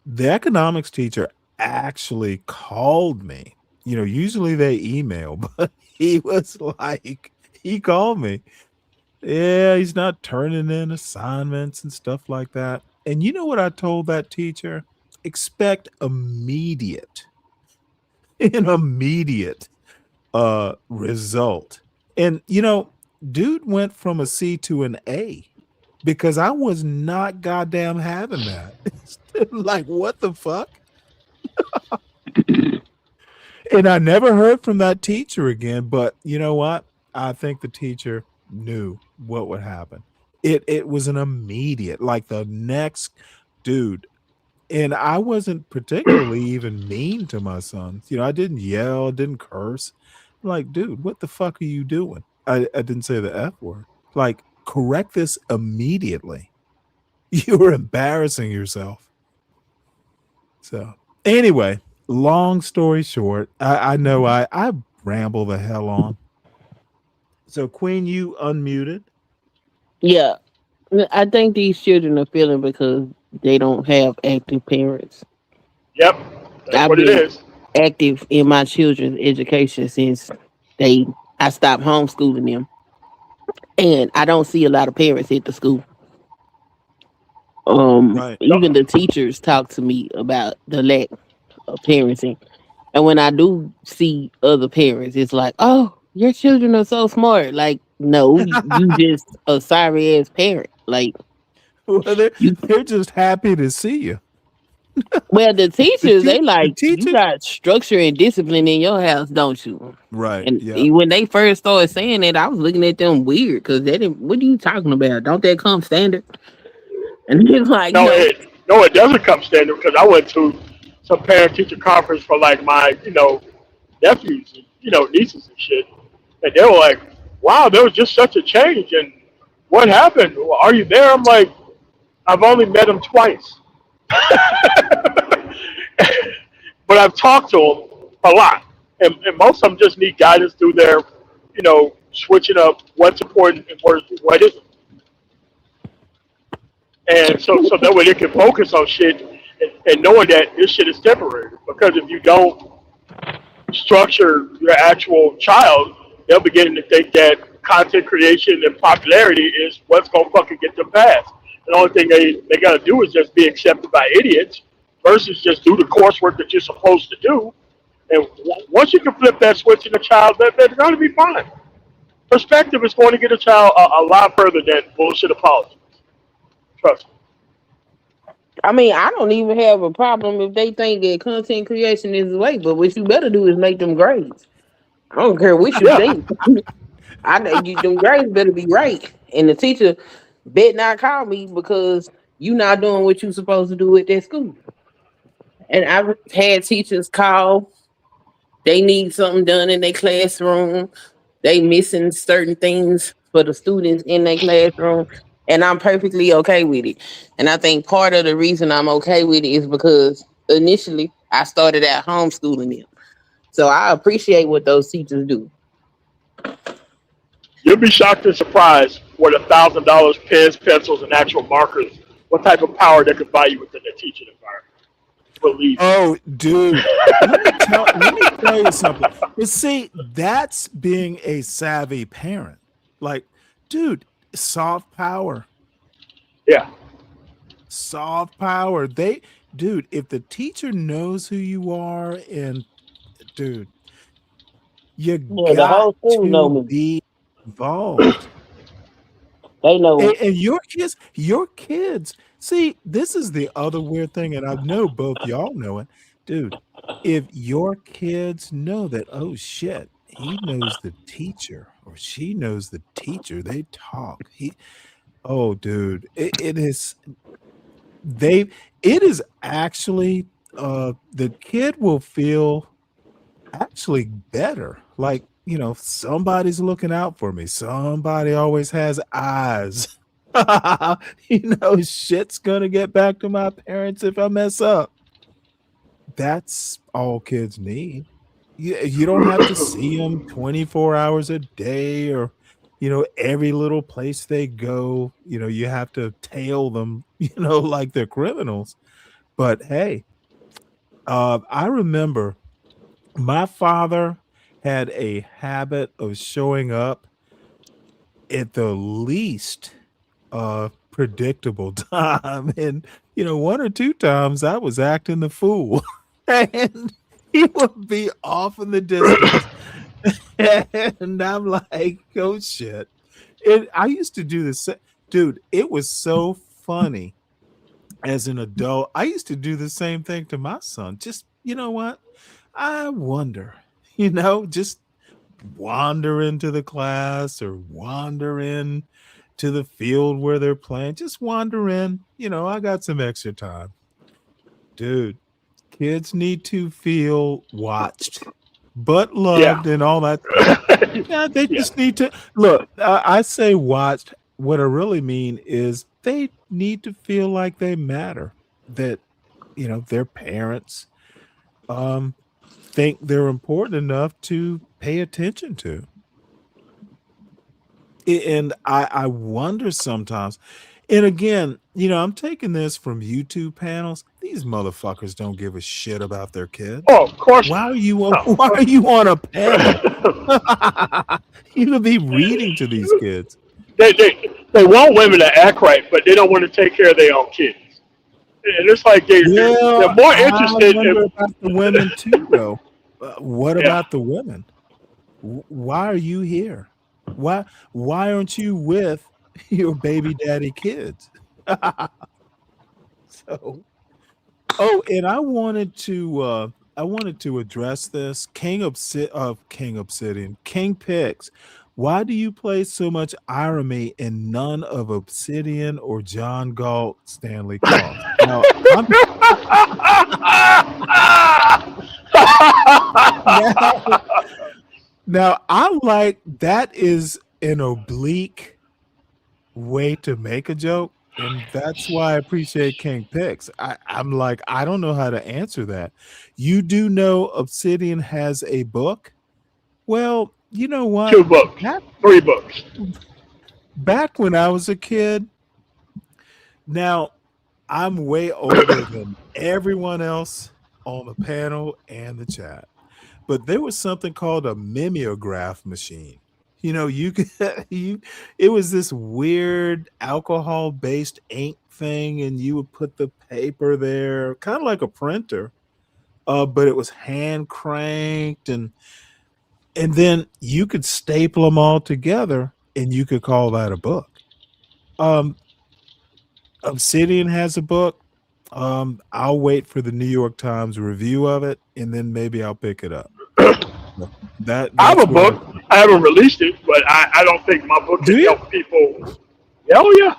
the economics teacher actually called me. Usually they email, but he called me. Yeah, he's not turning in assignments and stuff like that. And you know what I told that teacher? Expect immediate, an immediate result. And dude went from a C to an A because I was not goddamn having that. Like, what the fuck? And I never heard from that teacher again. But you know what? I think the teacher knew what would happen. It was an immediate, like the next dude. And I wasn't particularly even mean to my sons. I didn't yell, didn't curse. I'm like, dude, what the fuck are you doing? I didn't say the F word. Like, correct this immediately. You were embarrassing yourself. So anyway, long story short, I know I ramble the hell on. So Queen, you unmuted. Yeah, I think these children are feeling because they don't have active parents. Yep, that's I've what it been is. active in my children's education since I stopped homeschooling them, and I don't see a lot of parents at the school. Right. Even the teachers talk to me about the lack of parenting, and when I do see other parents, it's like, "Oh, your children are so smart." Like, no, you just a sorry ass parent. Like, Well, they're just happy to see you. well, the teachers, they The like, you teacher, got structure and discipline in your house, don't you? right? And Yeah. when they first started saying it, I was looking at them weird because they didn't. What are you talking about? Don't that come standard? And it's like, No, no. it doesn't come standard because I went to some parent teacher conference for like my nephews and nieces and shit, and they were like, "Wow, there was just such a change." And what happened? Well, are you there? I'm like, I've only met him twice, but I've talked to them a lot, and most of them just need guidance through their, switching up what's important and what isn't. And so that way they can focus on shit and knowing that this shit is temporary. Because if you don't structure your actual child, they'll begin to think that content creation and popularity is what's gonna fucking get them past. And the only thing they gotta do is just be accepted by idiots versus just do the coursework that you're supposed to do. And once you can flip that switch in a child, they're gonna be fine. Perspective is going to get a child a lot further than bullshit apologies. Trust me. I mean, I don't even have a problem if they think that content creation is the way, but what you better do is make them grades. I don't care what you Yeah. think. I think them grades better be right. And the teacher bet not call me because you not doing what you supposed to do at that school. And I've had teachers call, they need something done in their classroom. They missing certain things for the students in their classroom. And I'm perfectly okay with it. And I think part of the reason I'm okay with it is because initially I started out homeschooling them. So I appreciate what those teachers do. You'll be shocked and surprised what $1,000 pens, pencils, and actual markers what type of power they could buy you within the teaching environment. Believe me. Oh, dude, let me tell you something. But see, that's being a savvy parent. Like, dude, soft power. Yeah. Soft power. Dude, if the teacher knows who you are, and dude, you Yeah, the got whole school know to me. be involved. They know. And your kids, see, this is the other weird thing, and I know both y'all know it. Dude, if your kids know that, oh shit, he knows the teacher or she knows the teacher, they talk. Oh, dude, it is it is actually the kid will feel actually better. Like, somebody's looking out for me. Somebody always has eyes. Shit's gonna get back to my parents if I mess up. That's all kids need. You don't have to see them 24 hours a day, or every little place they go, you have to tail them, like they're criminals. But hey, I remember my father had a habit of showing up at the least predictable time, and one or two times I was acting the fool and he would be off in the distance and I'm like, oh shit. And I used to do this, dude. It was so funny. As an adult, I used to do the same thing to my son. Just, you know what? I wonder, just wander into the class or wander in to the field where they're playing. Just wander in. I got some extra time. Dude, kids need to feel watched, but loved and all that. Yeah, they just need to look. I say watched. What I really mean is they need to feel like they matter. That their parents think they're important enough to pay attention to. And I wonder sometimes, and again, I'm taking this from YouTube panels. These motherfuckers don't give a shit about their kids. Oh, of course. Why are you on a panel? You could be reading to these kids. They want women to act right, but they don't want to take care of their own kids. And it's like they're more interested I wonder about the women too, though. What about the women? Why are you here? Why aren't you with your baby daddy kids? So, and I wanted to address this. King Obsidian, King Pix. Why do you place so much irony in none of Obsidian or John Galt Stanley Cross? Now, now, I like that is an oblique way to make a joke, and that's why I appreciate King Pix. I'm like, I don't know how to answer that. You do know Obsidian has a book? Well, you know what? 2 books, 3 books. Back when I was a kid, now I'm way older than everyone else on the panel and the chat. But there was something called a mimeograph machine. You could it was this weird alcohol-based ink thing, and you would put the paper there, kind of like a printer, but it was hand cranked, and then you could staple them all together, and you could call that a book. Obsidian has a book. I'll wait for the New York Times review of it, and then maybe I'll pick it up. I have a book. I haven't released it, but I don't think my book can help people. Oh yeah,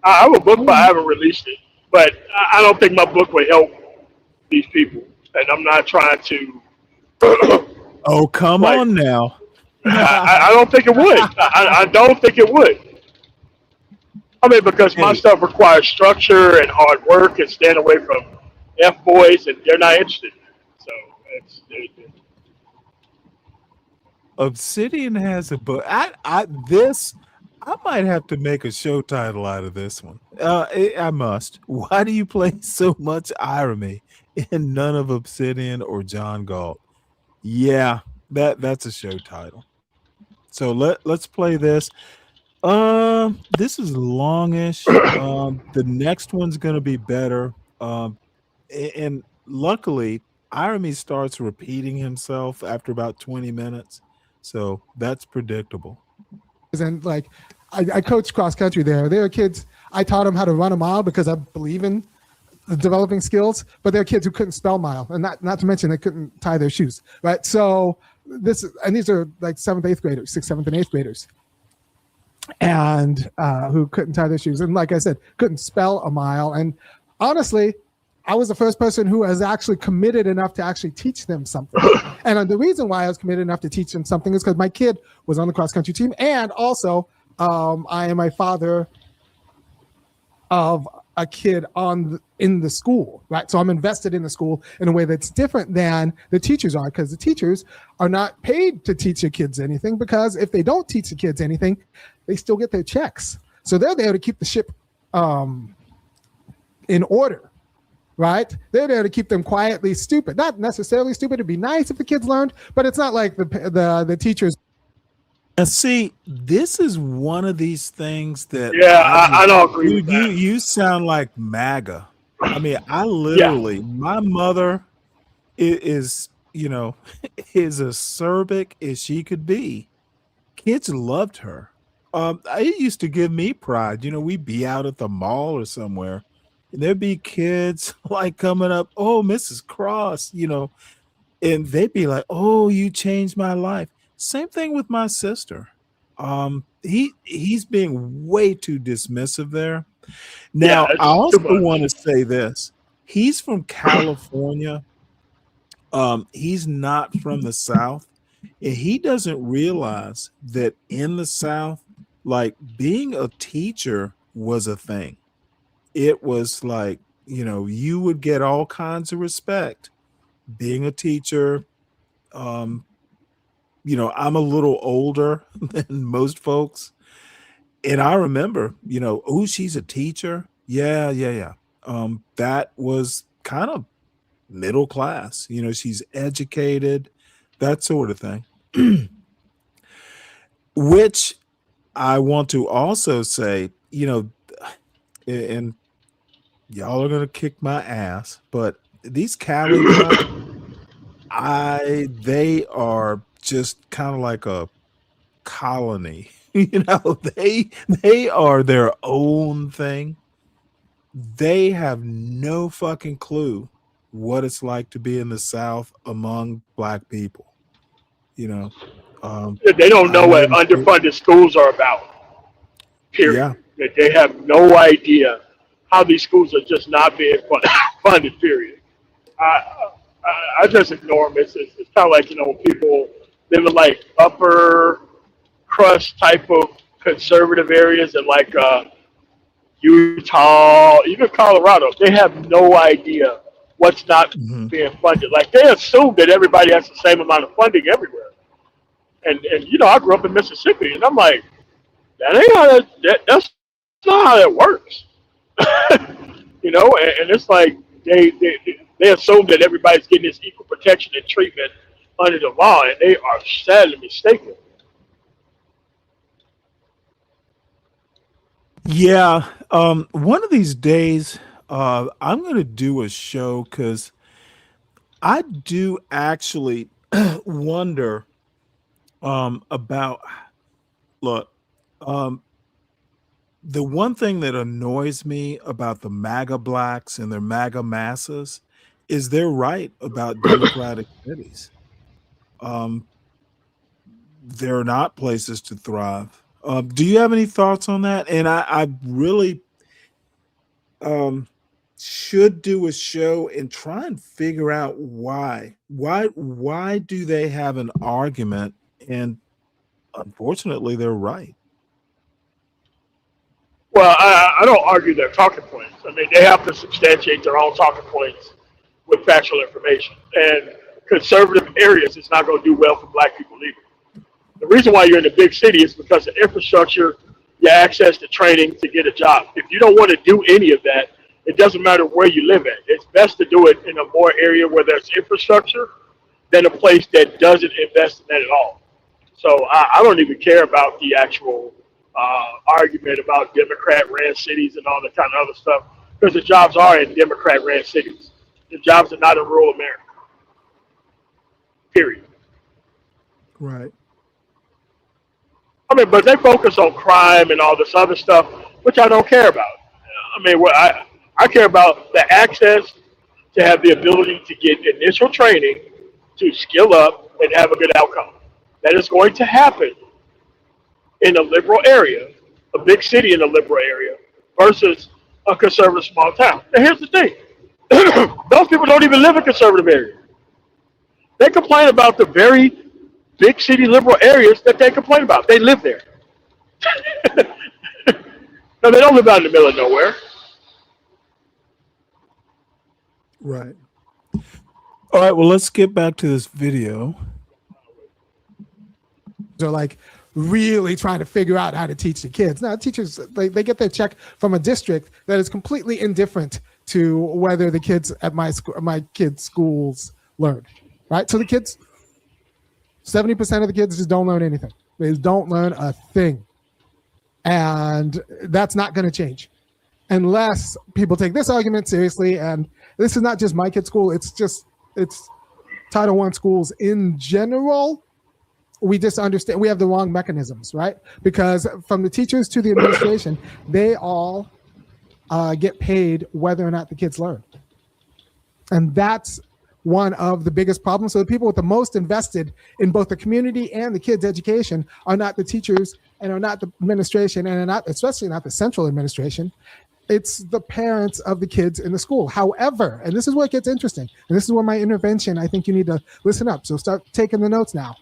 I have a book, but I haven't released it. But I don't think my book would help these people, and I'm not trying to. Oh, come on now. I don't think it would. I don't think it would. I mean, because my stuff requires structure and hard work and staying away from F-boys, and they're not interested. So it's Obsidian has a book. I might have to make a show title out of this one. I must. Why do you play so much irony in none of Obsidian or John Galt? Yeah, that's a show title. So let's play this. This is longish. The next one's gonna be better. And luckily, irony starts repeating himself after about 20 minutes, so that's predictable. And like, I coached cross country there. There are kids, I taught them how to run a mile because I believe in developing skills, but there are kids who couldn't spell mile, and not to mention they couldn't tie their shoes, right? So these are like 7th, 8th graders, 6th, 7th, and 8th graders, and who couldn't tie their shoes. And like I said, couldn't spell a mile. And honestly, I was the first person who has actually committed enough to actually teach them something. And the reason why I was committed enough to teach them something is because my kid was on the cross country team. And also, I am a father of a kid in the school, right? So I'm invested in the school in a way that's different than the teachers are, because the teachers are not paid to teach the kids anything, because if they don't teach the kids anything, they still get their checks. So they're there to keep the ship in order. Right? They're there to keep them quietly stupid. Not necessarily stupid. It'd be nice if the kids learned, but it's not like the teachers. And see, this is one of these things that I don't agree with that. You sound like MAGA. I mean, I literally, my mother is as acerbic as she could be. Kids loved her. It used to give me pride. We'd be out at the mall or somewhere, and there'd be kids like coming up, oh, Mrs. Cross, and they'd be like, oh, you changed my life. Same thing with my sister. He's being way too dismissive there. Now, I also want to say this. He's from California. He's not from the South. And he doesn't realize that in the South, like, being a teacher was a thing. It was like, you would get all kinds of respect being a teacher. I'm a little older than most folks. And I remember, oh, she's a teacher. Yeah. That was kind of middle class. She's educated, that sort of thing. Which I want to also say, and y'all are gonna kick my ass, but these Cali guys, they are just kind of like a colony. They are their own thing. They have no fucking clue what it's like to be in the South among Black people. They don't know what underfunded schools are about. Period. Yeah. That they have no idea how these schools are just not being funded. Period. I just ignore them. It's kind of like people live in like upper crust type of conservative areas in like Utah, even Colorado. They have no idea what's not being funded. Like, they assume that everybody has the same amount of funding everywhere. And I grew up in Mississippi, and I'm like, that ain't how that's not how that works. And it's like they assume that everybody's getting this equal protection and treatment under the law, and they are sadly mistaken. Yeah. One of these days, I'm going to do a show, because I do actually wonder about, look, the one thing that annoys me about the MAGA blacks and their MAGA masses is they're right about democratic cities. They're not places to thrive. Do you have any thoughts on that? And I really should do a show and try and figure out why. Why do they have an argument? And unfortunately, they're right. Well, I don't argue their talking points. I mean, they have to substantiate their own talking points with factual information. And conservative areas is not going to do well for Black people either. The reason why you're in a big city is because of infrastructure. your access to training to get a job. If you don't want to do any of that, it doesn't matter where you live at. It's best to do it in a more area where there's infrastructure than a place that doesn't invest in that at all. So I don't even care about the actual argument about Democrat-ran cities and all that kind of other stuff, because the jobs are in Democrat-ran cities. The jobs are not in rural America. Period. Right. I mean, but they focus on crime and all this other stuff, which I don't care about. I mean, what I care about the access to have the ability to get initial training to skill up and have a good outcome. That is going to happen in a liberal area, a big city in a liberal area, versus a conservative small town. And here's the thing. Those people don't even live in conservative areas. They complain about the very big city liberal areas that they complain about. They live there. No, they don't live out in the middle of nowhere. Right. All right. Well, let's get back to this video. They're like really trying to figure out how to teach the kids. Now, teachers, they get their check from a district that is completely indifferent to whether the kids at my kids' schools learn. Right. So the kids, 70% of the kids just don't learn anything. They just don't learn a thing. And that's not going to change unless people take this argument seriously. And this is not just my kid's school. It's Title I schools in general. We just understand we have the wrong mechanisms, right? Because from the teachers to the administration, they all get paid whether or not the kids learn. And that's one of the biggest problems. So the people with the most invested in both the community and the kids' education are not the teachers and are not the administration and are not, especially not the central administration. It's the parents of the kids in the school. However, and this is where it gets interesting, and this is where my intervention, I think you need to listen up. So start taking the notes now.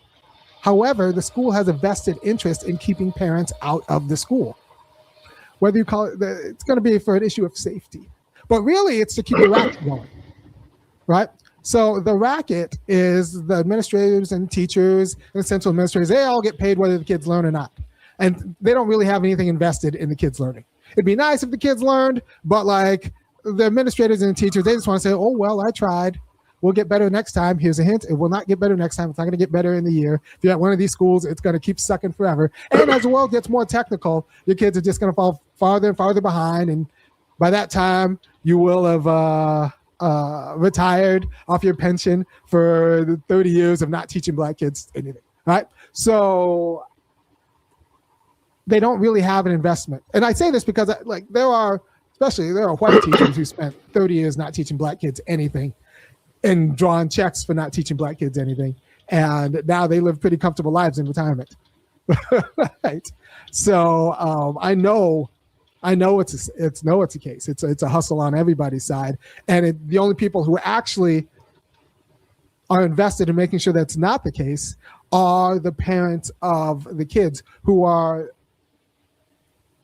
However, the school has a vested interest in keeping parents out of the school. Whether you call it, it's going to be for an issue of safety, but really it's to keep the racket going, right? So the racket is the administrators and teachers and central administrators, they all get paid whether the kids learn or not. And they don't really have anything invested in the kids learning. It'd be nice if the kids learned, but like the administrators and the teachers, they just want to say, oh, well, I tried. We'll get better next time. Here's a hint. It will not get better next time. It's not going to get better in the year. If you're at one of these schools, it's going to keep sucking forever. And as the world gets more technical, your kids are just going to fall farther and farther behind. And by that time, you will have retired off your pension for the 30 years of not teaching black kids anything, right? So they don't really have an investment. And I say this because there are white teachers who spent 30 years not teaching black kids anything and drawing checks for not teaching black kids anything. And now they live pretty comfortable lives in retirement. Right. So I know it's a case. It's a hustle on everybody's side. And the only people who actually are invested in making sure that's not the case are the parents of the kids who are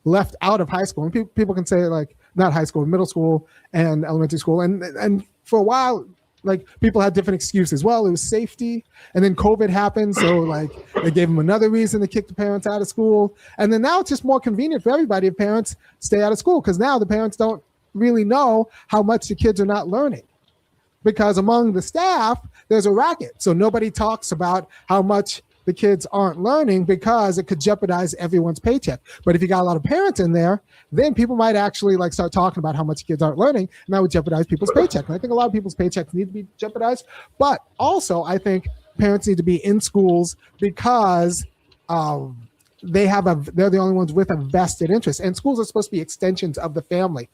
left out of high school. And people can say like not high school, middle school and elementary school. And for a while, like people had different excuses. Well, it was safety. And then COVID happened. So like they gave them another reason to kick the parents out of school. And then now it's just more convenient for everybody if parents stay out of school, because now the parents don't really know how much the kids are not learning. Because among the staff, there's a racket. So nobody talks about how much the kids aren't learning because it could jeopardize everyone's paycheck. But if you got a lot of parents in there, then people might actually like start talking about how much kids aren't learning, and that would jeopardize people's paycheck. And I think a lot of people's paychecks need to be jeopardized. But also, I think parents need to be in schools because they're the only ones with a vested interest. And schools are supposed to be extensions of the family.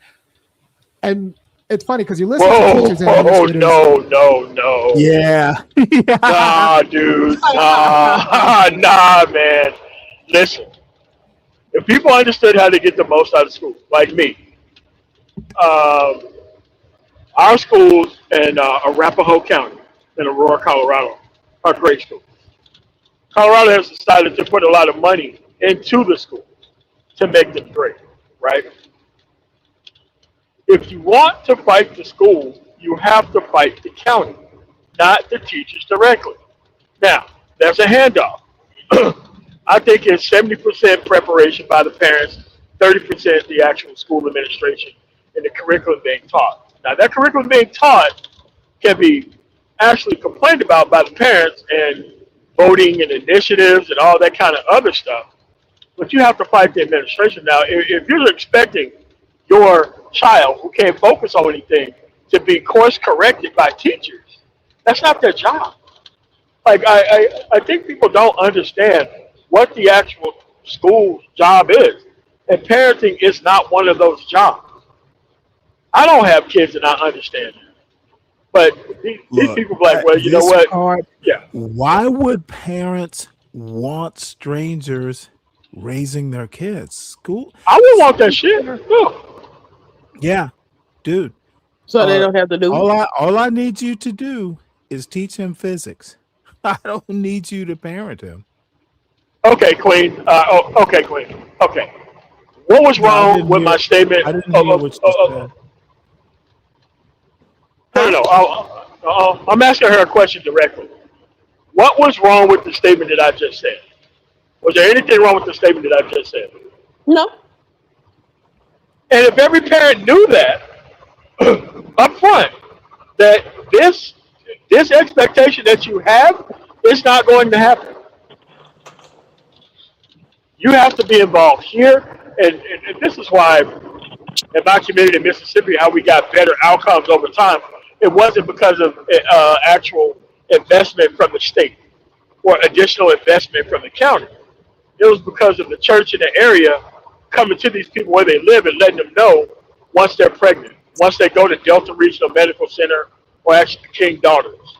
And it's funny because you listen to teachers and administrators. No. Yeah. Nah, dude. Nah, man. Listen, if people understood how to get the most out of school, like me, our schools in Arapahoe County in Aurora, Colorado, are great schools. Colorado has decided to put a lot of money into the schools to make them great, right? If you want to fight the schools, you have to fight the county, not the teachers directly. Now, there's a handoff. I think it's 70% preparation by the parents, 30% the actual school administration and the curriculum being taught. Now, that curriculum being taught can be actually complained about by the parents and voting and initiatives and all that kind of other stuff. But you have to fight the administration. Now, if you're expecting your child who can't focus on anything to be course corrected by teachers, that's not their job. Like I think people don't understand what the actual school's job is. And parenting is not one of those jobs. I don't have kids and I understand that. But these Look, people are like, well, you know this what? part, Yeah. why would parents want strangers raising their kids? School, I would want that shit. No. yeah, dude. So they don't have to do it. All I need you to do is teach him physics. I don't need you to parent him. Okay, Queen. Okay, Queen. Okay. What was No, I wrong didn't with hear. my statement? I didn't hear what you said. No. I'm asking her a question directly. What was wrong with the statement that I just said? Was there anything wrong with the statement that I just said? No. And if every parent knew that up front, that this expectation that you have is not going to happen. You have to be involved here, and this is why in my community in Mississippi, how we got better outcomes over time. It wasn't because of actual investment from the state or additional investment from the county. It was because of the church in the area coming to these people where they live and letting them know once they're pregnant, once they go to Delta Regional Medical Center or actually King Daughters.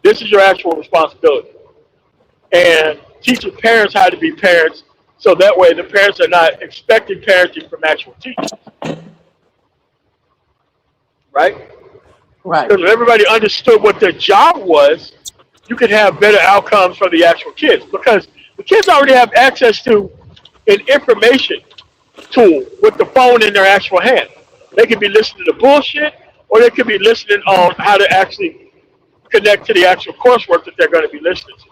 This is your actual responsibility. And teaching parents how to be parents so that way the parents are not expecting parenting from actual teachers. Right? Right. Because if everybody understood what their job was, you could have better outcomes for the actual kids. Because the kids already have access to an information tool with the phone in their actual hand. They could be listening to bullshit, or they could be listening on how to actually connect to the actual coursework that they're going to be listening to.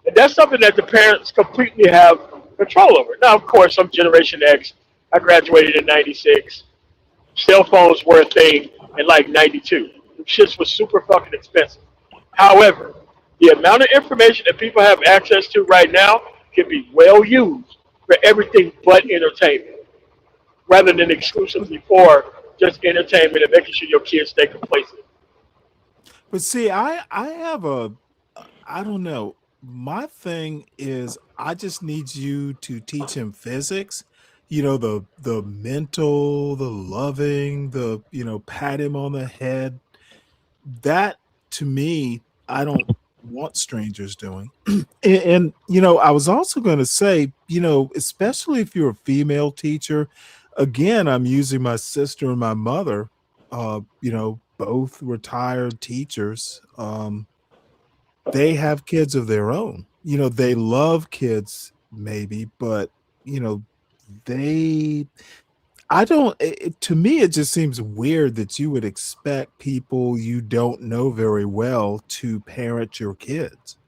And that's something that the parents completely have control over. Now, of course, I'm Generation X. I graduated in 96. Cell phones were a thing in like 92. The shits was super fucking expensive. However, the amount of information that people have access to right now can be well used for everything but entertainment, rather than exclusively for just entertainment and making sure your kids stay complacent. But see, I have I don't know. My thing is I just need you to teach him physics. You know, the mental, the loving, pat him on the head. That to me, I don't want strangers doing. And I was also going to say, especially if you're a female teacher, again, I'm using my sister and my mother, both retired teachers. They have kids of their own. They love kids maybe, but they I don't to me it just seems weird that you would expect people you don't know very well to parent your kids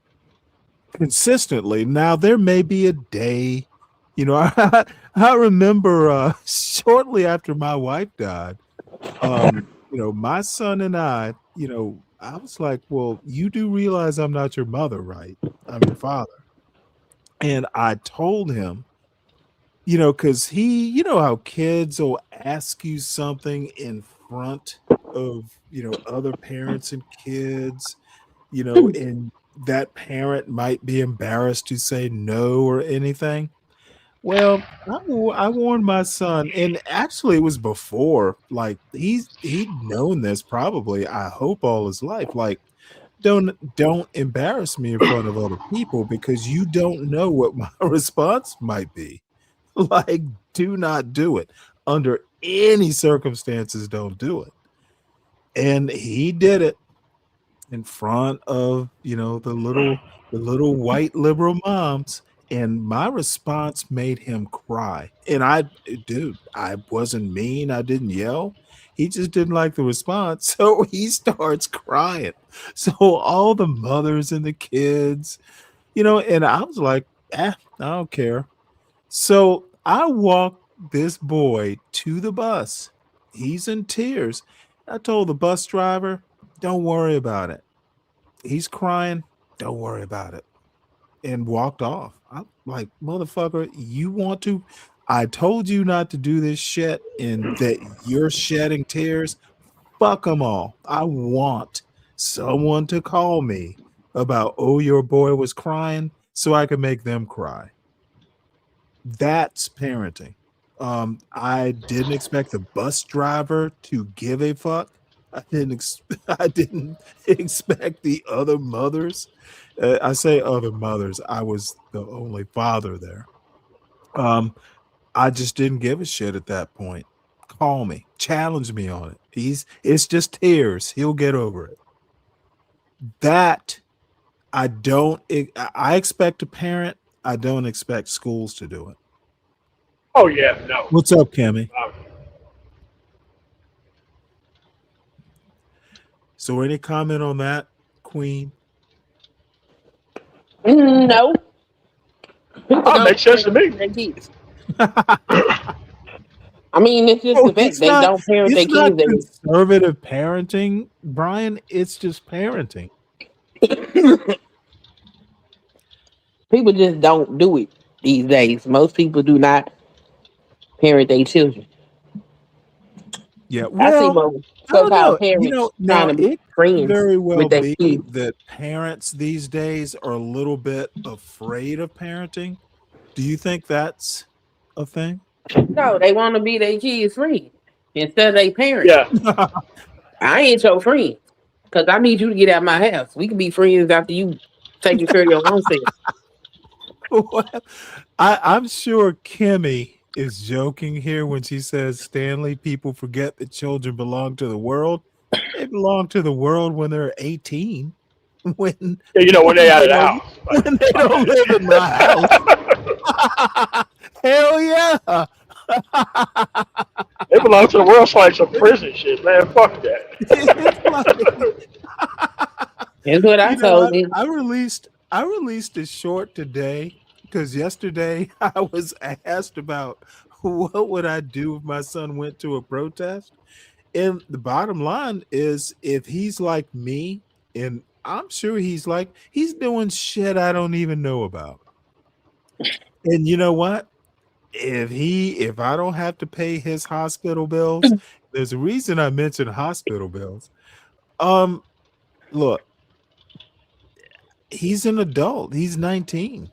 consistently. Now there may be a day, I remember shortly after my wife died, my son and I was like, well, you do realize I'm not your mother, right? I'm your father. And I told him, because how kids will ask you something in front of, other parents and kids, and that parent might be embarrassed to say no or anything. Well, I warned my son, and actually it was before, like he'd known this probably, I hope all his life. Like, don't embarrass me in front of other people because you don't know what my response might be. Like, do not do it. Under any circumstances, don't do it. And he did it in front of, the little white liberal moms. And my response made him cry. And I wasn't mean. I didn't yell. He just didn't like the response. So he starts crying. So all the mothers and the kids, and I was like, I don't care. So I walked this boy to the bus. He's in tears. I told the bus driver, don't worry about it. He's crying. Don't worry about it. And walked off. I'm like, motherfucker, you want to? I told you not to do this shit and that you're shedding tears. Fuck them all. I want someone to call me about, oh, your boy was crying so I could make them cry. That's parenting. I didn't expect the bus driver to give a fuck. I didn't expect the other mothers. I say other mothers. I was the only father there. I just didn't give a shit at that point. Call me, challenge me on it. It's just tears. He'll get over it. That I expect a parent. I don't expect schools to do it. Oh yeah, no. What's up, Kimmy? So, any comment on that, Queen? No. That makes sense to me. I mean, it's just the fact they don't parent their It's not kids. conservative parenting, Brian. It's just parenting. People just don't do it these days. Most people do not parent their children. Yeah, I see well, most I don't know. so-called parents Now trying to be it could friends very well with their be kids. that parents these days are a little bit afraid of parenting. Do you think that's a thing? No, they want to be their kids' friend instead of their parents. Yeah. I ain't your friend because I need you to get out of my house. We can be friends after you taking care of your own self. Well, I'm sure Kimmy is joking here when she says, Stanley, people forget that children belong to the world. They belong to the world when they're 18. When When they out of the house. When they don't live in my house. Hell yeah. They belong to the world like some prison shit, man. Fuck that. That's what I told him. I released a short today because yesterday I was asked about what would I do if my son went to a protest. And the bottom line is if he's like me, and I'm sure he's doing shit I don't even know about. And you know what? If I don't have to pay his hospital bills, there's a reason I mentioned hospital bills. Look, he's an adult. He's 19.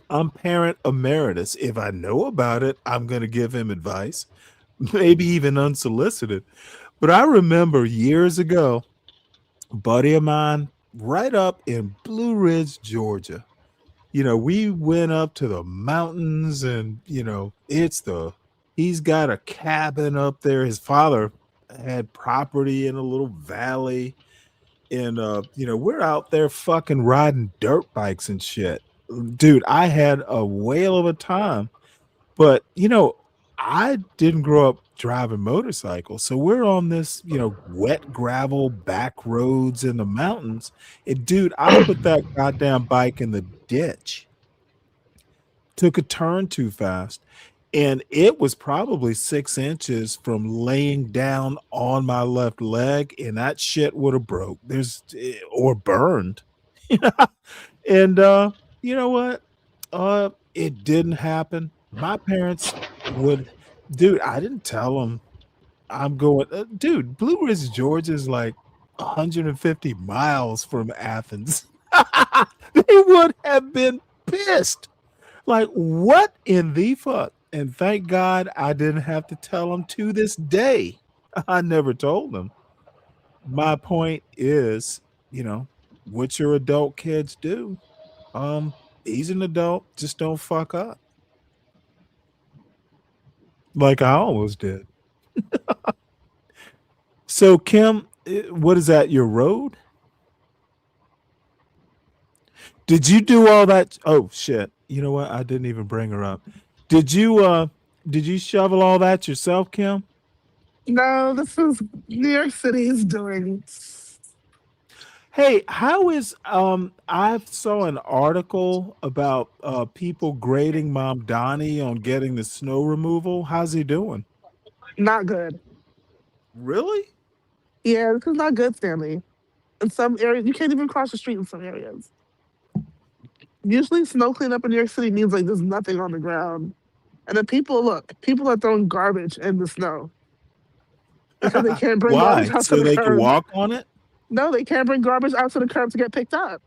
I'm parent emeritus. If I know about it, I'm going to give him advice, maybe even unsolicited. But I remember years ago, a buddy of mine right up in Blue Ridge, Georgia. We went up to the mountains and, he's got a cabin up there. His father had property in a little valley. And, we're out there fucking riding dirt bikes and shit. Dude, I had a whale of a time. But, I didn't grow up driving motorcycles. So we're on this, wet gravel back roads in the mountains. And, dude, I put that goddamn bike in the ditch. Took a turn too fast. And it was probably 6 inches from laying down on my left leg, and that shit would have broke. Or burned. And you know what? It didn't happen. My parents dude, I didn't tell them I'm going. Dude, Blue Ridge, Georgia is like 150 miles from Athens. They would have been pissed. Like, what in the fuck? And thank God I didn't have to tell them to this day. I never told them. My point is, what your adult kids do. He's an adult, just don't fuck up. Like I almost did. So, Kim, what is that, your road? Did you do all that? Oh, shit. You know what? I didn't even bring her up. Did you shovel all that yourself, Kim? No, this is New York City is doing. Hey, how is I saw an article about people grading Mom Donnie on getting the snow removal. How's he doing? Not good. Really? Yeah, this is not good, Stanley. In some areas, you can't even cross the street in some areas. Usually, snow cleanup in New York City means like there's nothing on the ground. And then people are throwing garbage in the snow because they can't bring garbage Why? out to So the they can curb. walk on it? No, they can't bring garbage out to the curb to get picked up.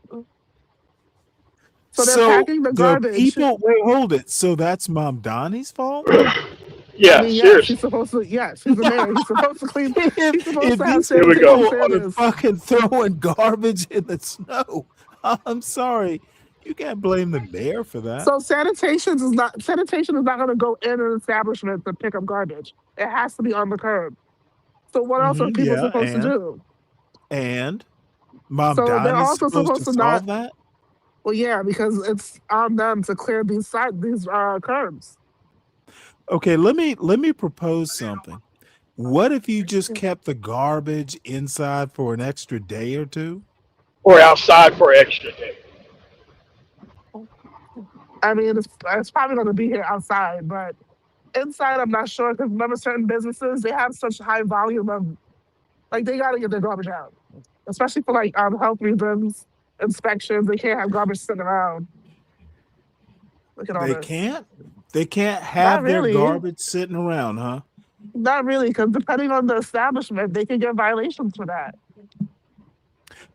So they're So packing the the garbage. people wait, hold it. So that's Mom Donnie's fault? I Yeah, mean, yes, he's seriously. supposed to. Yes, he's the mayor. He's supposed to clean. He's supposed If to have these Here we sanitation go. people are standards. fucking throwing garbage in the snow, I'm sorry. You can't blame the mayor for that. So sanitation is not going to go in an establishment to pick up garbage. It has to be on the curb. So what else are people Yeah, supposed to do? and Mom So they're Donnie's also supposed supposed to to not. solve that? Well, yeah, because it's on them to clear these curbs. Okay, let me propose something. What if you just kept the garbage inside for an extra day or two? Or outside for an extra day. I mean, it's probably going to be here outside, but inside, I'm not sure because remember, certain businesses they have such high volume of like they got to get their garbage out, especially for like health reasons, inspections. They can't have garbage sitting around. Look at all They this. can't? They can't Not have their really. garbage sitting around, huh? Not really, because depending on the establishment, they can get violations for that.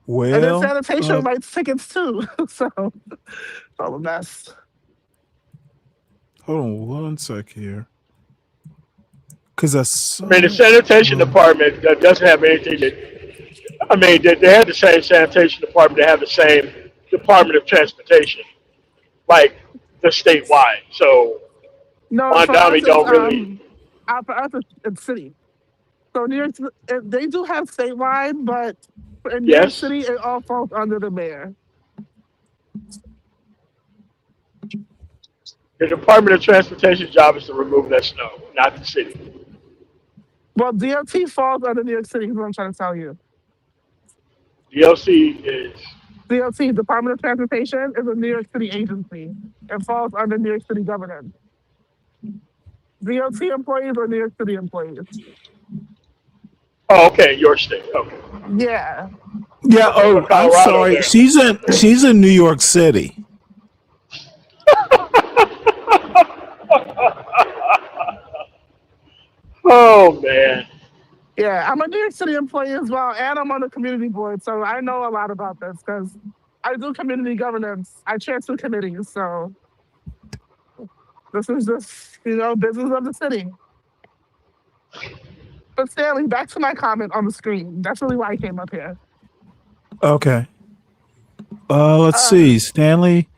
And then Well, sanitation writes tickets too. So it's all a mess. hold on one sec here. Because I saw. I mean, the sanitation department doesn't have anything that. I mean, they have the same sanitation department. They have the same Department of Transportation, like the statewide. So No, for us, Mondami it's don't really. for us it's city. So New York, they do have statewide, but in New York Yes, City, it all falls under the mayor. the Department of Transportation job is to remove that snow, not the city. Well, DOT falls under New York City. Is what I'm trying to tell you. DLC is. DOT, Department of Transportation, is a New York City agency. It falls under New York City government. DOT employees or New York City employees. Oh, okay, your state. Okay. Yeah. Yeah, For I'm Colorado sorry. there. She's in New York City. Oh man. Yeah, I'm a New York City employee as well, and I'm on the community board, so I know a lot about this because I do community governance. I chair 2 committees, so this is just business of the city. But Stanley, back to my comment on the screen. That's really why I came up here. Okay. Let's see. Stanley.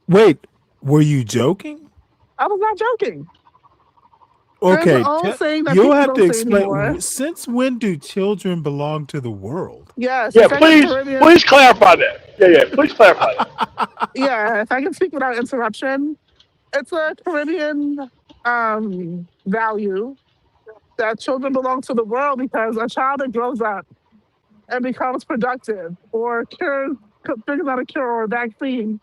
Wait, were you joking? I was not joking. There's Okay, an old saying that you'll people have to don't say explain. anymore. Since when do children belong to the world? Yes, Yeah, if I can please clarify that. Yeah, please clarify that. Yeah, if I can speak without interruption, it's a Caribbean value that children belong to the world because a child that grows up and becomes productive or figures out a cure or a vaccine,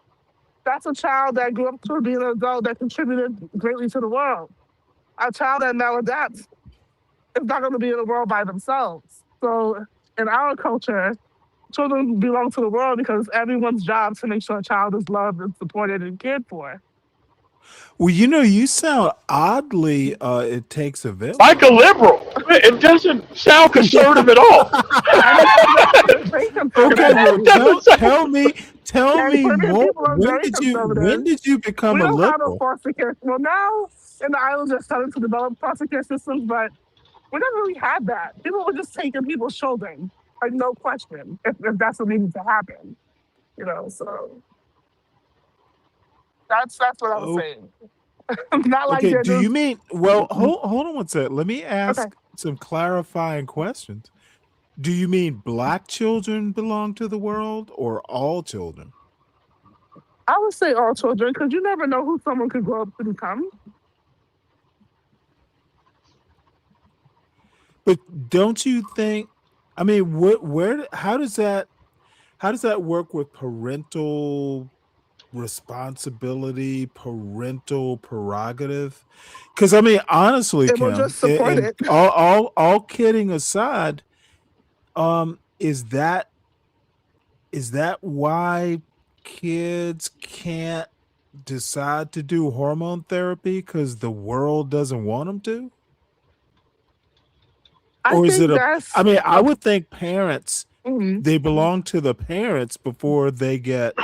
that's a child that grew up to be an adult that contributed greatly to the world. A child that maladapts is not going to be in the world by themselves. So in our culture, children belong to the world because everyone's job is to make sure a child is loved and supported and cared for. Well, you sound oddly. It takes a village. Like a liberal. It doesn't sound conservative at all. Okay, well, tell me Caribbean more. people are very When did you become We a don't have a liberal? foster care. Well, now in the islands are starting to develop foster care systems, but we never really had that. People were just taking people's children, like no question, if that's what needed to happen. So that's what I was Oh, saying. Not like okay. they're Do you just mean? Well, hold on one sec. Let me okay. ask some clarifying questions. Do you mean black children belong to the world or all children? I would say all children because you never know who someone could grow up to become. But don't you think? I mean, how does that? how does that work with parental responsibility, parental prerogative? Because I mean, honestly, It will Kim, just support and it. all kidding aside, is that why kids can't decide to do hormone therapy because the world doesn't want them to? I Or is it think a, I that's mean, I a, would think parents, mhm. they belong to the parents before they get,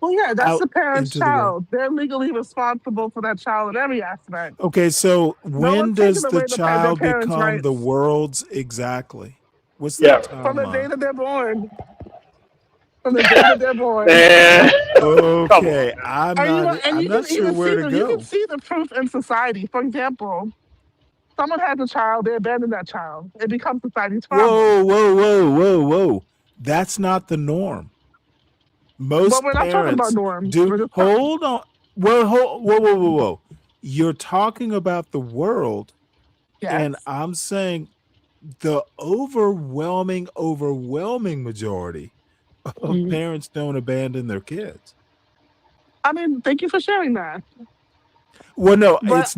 Well, yeah, that's out the parent's into the world. child. They're legally responsible for that child in every aspect. Okay, so No when one's taking does the away their child parents' become the rights world's exactly? What's the Yeah. from the day timeline? that they're born. From the day that they're born. Man, come on, Okay, man. I'm And not I'm you not can sure even where see to you can go. see the proof in society. For example, someone has a child, they abandon that child. It becomes society's problem. Whoa, whoa, whoa, whoa, whoa. That's not the norm. But Most we're not talking about parents norms. do. We're just Hold on. Well, whoa, whoa, whoa, whoa. You're talking about the world, and yes. I'm saying the overwhelming majority of Mhm. parents don't abandon their kids. I mean, thank you for sharing that. Well, no, But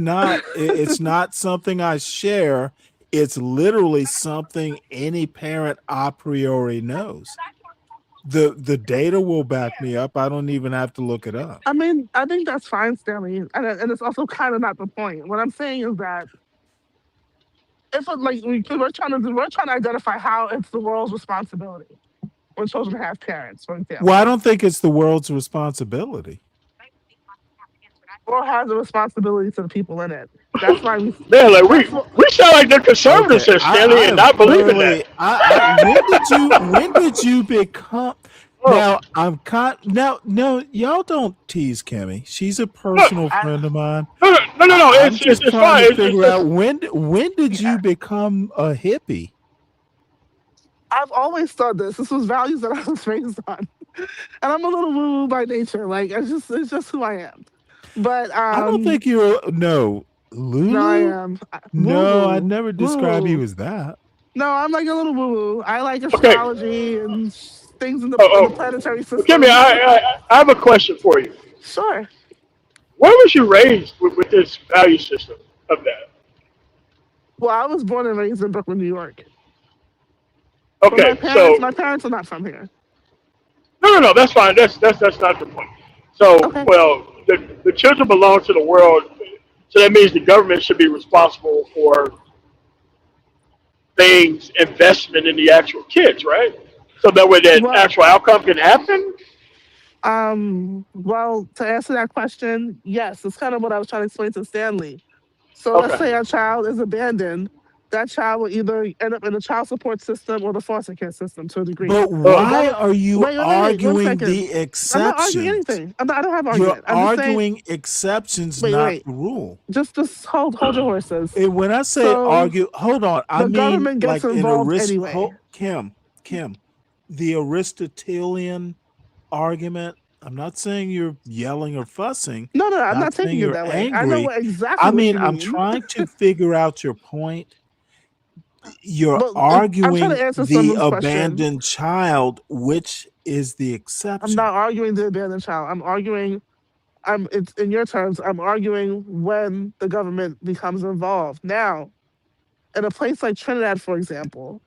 it's not something I share. It's literally something any parent a priori knows. The data will back me up. I don't even have to look it up. I mean, I think that's fine, Stanley, and it's also kind of not the point. What I'm saying is that if it, like we're trying to identify how it's the world's responsibility when children have parents, for Well, I example, don't think it's the world's responsibility. or has a responsibility to the people in it. That's why we. Man, like That's what. we sound like the conservatives Okay, here, Stanley, I and am not believing that. thoroughly. When did you become? Oh, Now I'm now no, y'all don't tease Kimmy. She's a no, personal I, friend of mine. no. I'm It's just it's trying fine. to It's figure out just when did yeah, you become a hippie? I've always thought this. This was values that I was raised on, and I'm a little woo woo by nature. Like it's just who I am. But I don't think you're no no, I Lulu. am woo No, I'd woo never woo describe you woo. as that. No, I'm like a little woo woo. I like okay. astrology and things Oh, in the oh. planetary Well, Kimmy, systems. I have a question for you. Sure. Where was you raised with this value system of that? Well, I was born and raised in Brooklyn, New York. But Okay, my so parents are not from here. no. That's fine. That's not the point. So, Okay. well, the children belong to the world, so that means the government should be responsible for things, investment in the actual kids, right? So that way that Well, actual outcome can happen. well, to answer that question, yes, that's kind of what I was trying to explain to Stanley. So let's Okay. say a child is abandoned. That child will either end up in the child support system or the foster care system to a degree. But The why government. are you Wait. 1 arguing second. the I'm not arguing exceptions? anything. I don't have You're argument. I'm just saying. arguing exceptions, not Wait. the rule. Just hold your horses. And when I say So argue, hold on. I the mean government gets like in involved anyway. Kim, the Aristotelian argument. I'm not saying you're yelling or fussing, No, I'm not not saying taking it you're that way. I know angry. exactly I what mean, you I'm mean. trying to figure out your point. You're But I'm trying arguing to answer the someone's question. abandoned child, which is the I'm exception. not arguing the abandoned child. I'm arguing. It's in your terms. I'm arguing when the government becomes involved. Now, in a place like Trinidad, for example,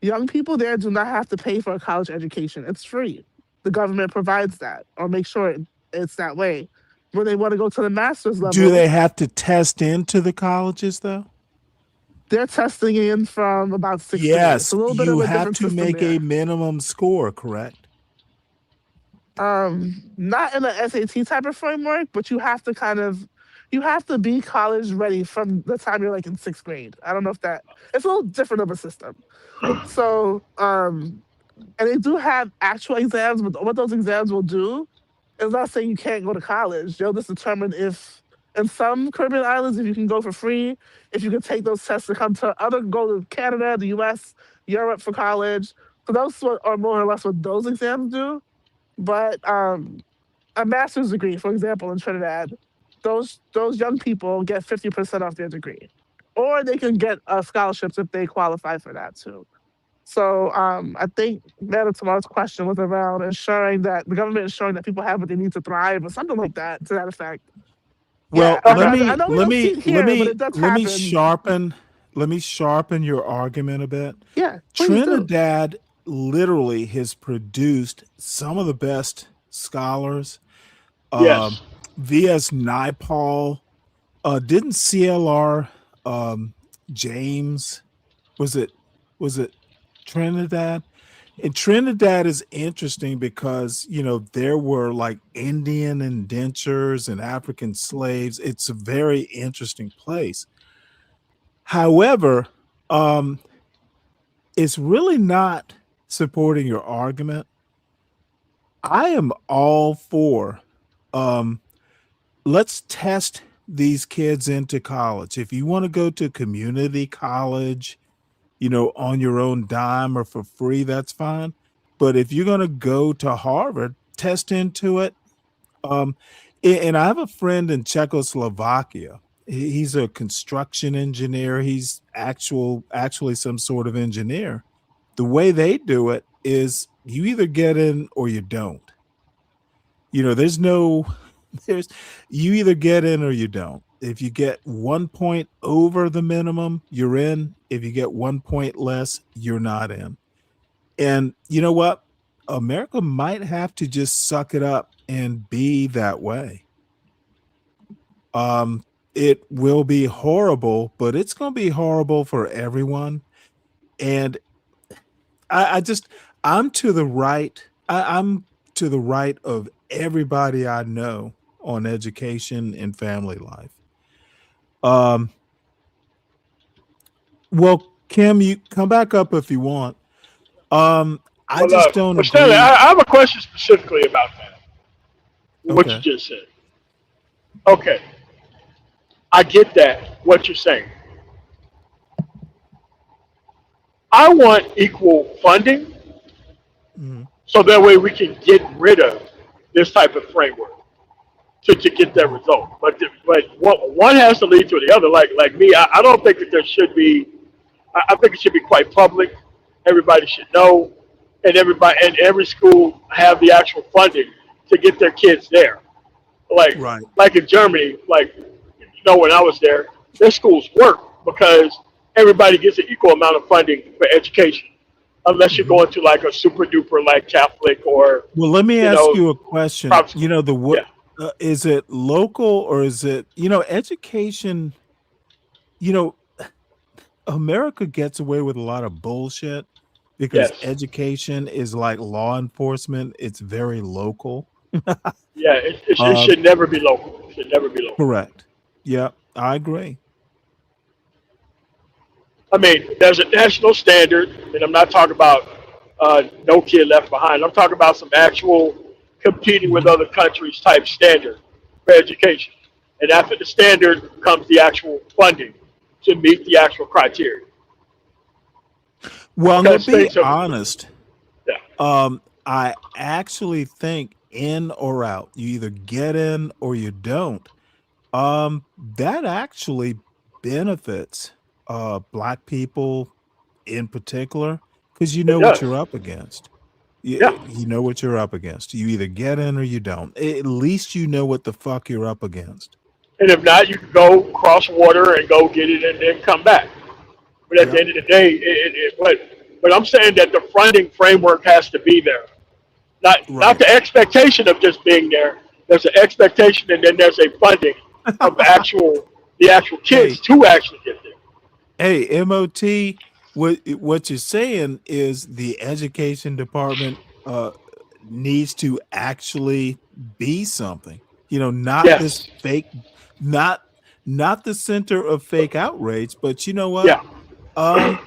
young people there do not have to pay for a college education. It's free. The government provides that, or make sure it's that way. When they want to go to the master's Do level, they have to test into the colleges though? they're testing in from about 6th grade. It's Yes, a little bit you of a have different to system make a there. minimum score, correct? Not in an SAT type of framework, but you have to be college ready from the time you're like in 6th grade. I don't know if that it's a little different of a system. So, and they do have actual exams, but what those exams will do is not saying you can't go to college. They'll just determine if in some Caribbean islands, if you can go for free, if you can take those tests to come to go to Canada, the US, Europe for college. So those are more or less what those exams do. But a master's degree, for example, in Trinidad, those young people get 50% off their degree, or they can get scholarships if they qualify for that too. So I think Madam Tamar's question was around ensuring that the government ensuring that people have what they need to thrive, or something like that, to that effect. Yeah, Well, I know, I know we don't see it here, but it does let me happen. sharpen your argument a bit. Yeah, please do. Trinidad literally has produced some of the best scholars. Yes. V.S. Naipaul, didn't CLR James, was it Trinidad? And Trinidad is interesting because, there were like Indian indentures and African slaves. It's a very interesting place. However, it's really not supporting your argument. I am all for let's test these kids into college. If you want to go to community college, on your own dime or for free, that's fine. But if you're going to go to Harvard, test into it. And I have a friend in Czechoslovakia. He's a construction engineer. He's actually some sort of engineer. The way they do it is you either get in or you don't. There's you either get in or you don't. If you get 1 point over the minimum, you're in. If you get 1 point less, you're not in. And you know what? America might have to just suck it up and be that way. It will be horrible, but it's going to be horrible for everyone. And I'm to the right. I'm to the right of everybody I know on education and family life. Well, Kim, you come back up if you want. I just don't But Stanley, agree. I have a question specifically about that. What you Okay. just said. Okay, I get that. What you're saying. I want equal funding, Mhm. so that way we can get rid of this type of framework to get that result. But one has to lead to the other. Like me, I don't think that there should be. I think it should be quite public. Everybody should know, and every school have the actual funding to get their kids there. Like Right. like in Germany, when I was there, their schools work because everybody gets an equal amount of funding for education, unless you're Mhm. going to like a super duper like Catholic or Well, let me you ask know you a question. private school. The what Yeah. is it local or is it, education, you know, America gets away with a lot of bullshit because Yes. education is like law enforcement. It's very local. Yeah. It Um, should never be local. It should never be local. correct. Yeah, I agree. I mean, there's a national standard, and I'm not talking about no kid left behind. I'm talking about some actual competing with Mhm. other countries type standard for education. And after the standard comes the actual funding to meet the actual criteria. Well, I'm gonna Because be things have, honest. yeah, I actually think in or out, you either get in or you don't. That actually benefits black people in particular because you it know what does. you're up against. Yeah. You know what you're up against. You either get in or you don't. At least you know what the fuck you're up against. And if not, you can go cross water and go get it and then come back. But at the Yep. end of the day, but I'm saying that the funding framework has to be there. Not Right. the expectation of just being there. There's an expectation, and then there's a funding of the actual Hey, kids to actually get there. hey, MOT, what you're saying is the education department needs to actually be something. Not this Yes. fake, not not the center of fake outrage, but you know what? Yeah.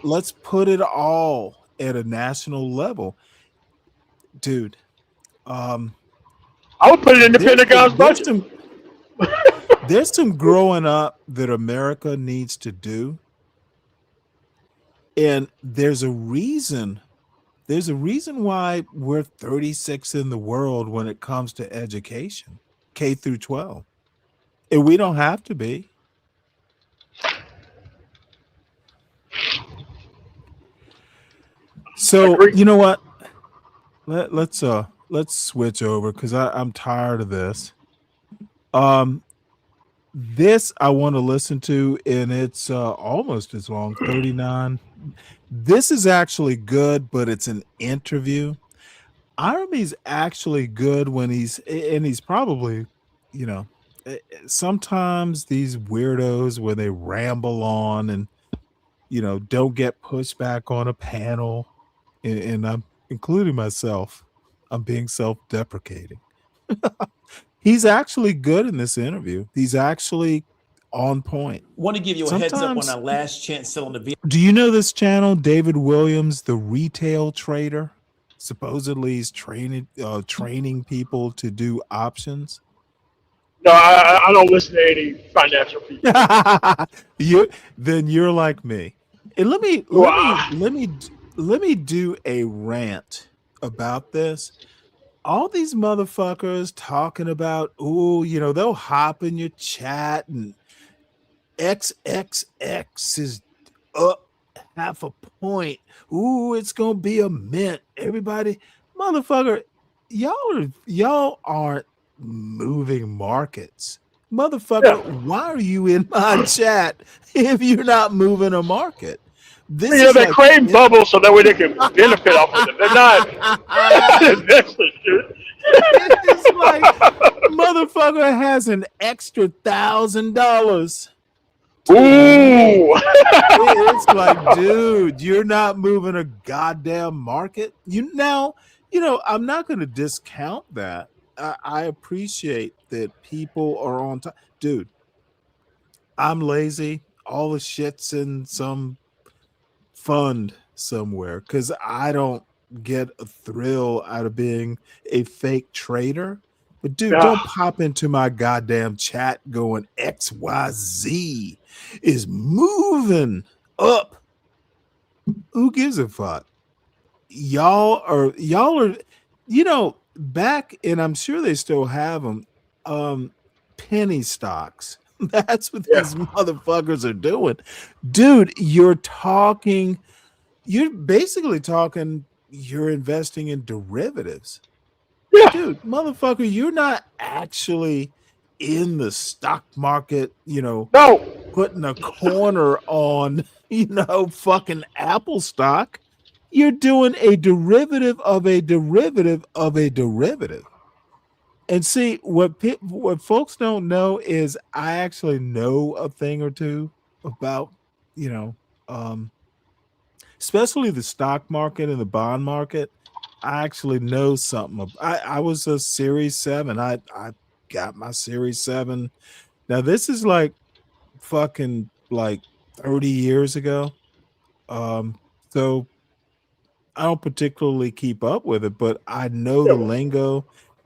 Let's put it all at a national level. Dude, um I would put it in the there's some Pentagon's there's budget. some there's some growing up that America needs to do. And there's a reason why we're 36 in the world when it comes to education, K through 12. And we don't have to be. So you know what? Let's switch over because I'm tired of this. This I want to listen to, and it's almost as long, 39. This is actually good, but it's an interview. Ironby's actually good when he's probably, you know, sometimes these weirdos where they ramble on and, you know, don't get pushed back on a panel, and I'm including myself. I'm being self-deprecating. He's actually good in this interview. He's actually on point. Want to give you a heads up on Sometimes- our last chance sale on the vehicle. Do you know this channel, David Williams, the retail trader? Supposedly he's training people to do options. No, I don't listen to any financial people. You're like me. And let me do a rant about this. All these motherfuckers talking about, they'll hop in your chat and XXX is up half a point. Ooh, it's gonna be a mint. Everybody, motherfucker, y'all aren't moving markets. Motherfucker, why are you in my chat if you're not moving a market? This They're creating bubbles so that way they can benefit off of them. They're not investing, dude. It's like motherfucker has an extra $1,000. Ooh. It's like, dude, you're not moving a goddamn market. I'm not going to discount that. I appreciate that people are on time. Dude, I'm lazy. All the shit's in some fund somewhere because I don't get a thrill out of being a fake trader. But dude, don't pop into my goddamn chat going XYZ is moving up. Who gives a fuck? Y'all are, back, and I'm sure they still have them, penny stocks. That's what these motherfuckers are doing. Dude, you're basically talking, you're investing in derivatives. Dude, motherfucker, you're not actually in the stock market, putting a corner on, fucking Apple stock. You're doing a derivative of a derivative of a derivative. And see, what folks don't know is I actually know a thing or two about, especially the stock market and the bond market. I actually know something. I was a Series 7. I got my Series 7. Now, this is like fucking like 30 years ago. So I don't particularly keep up with it, but I know the lingo.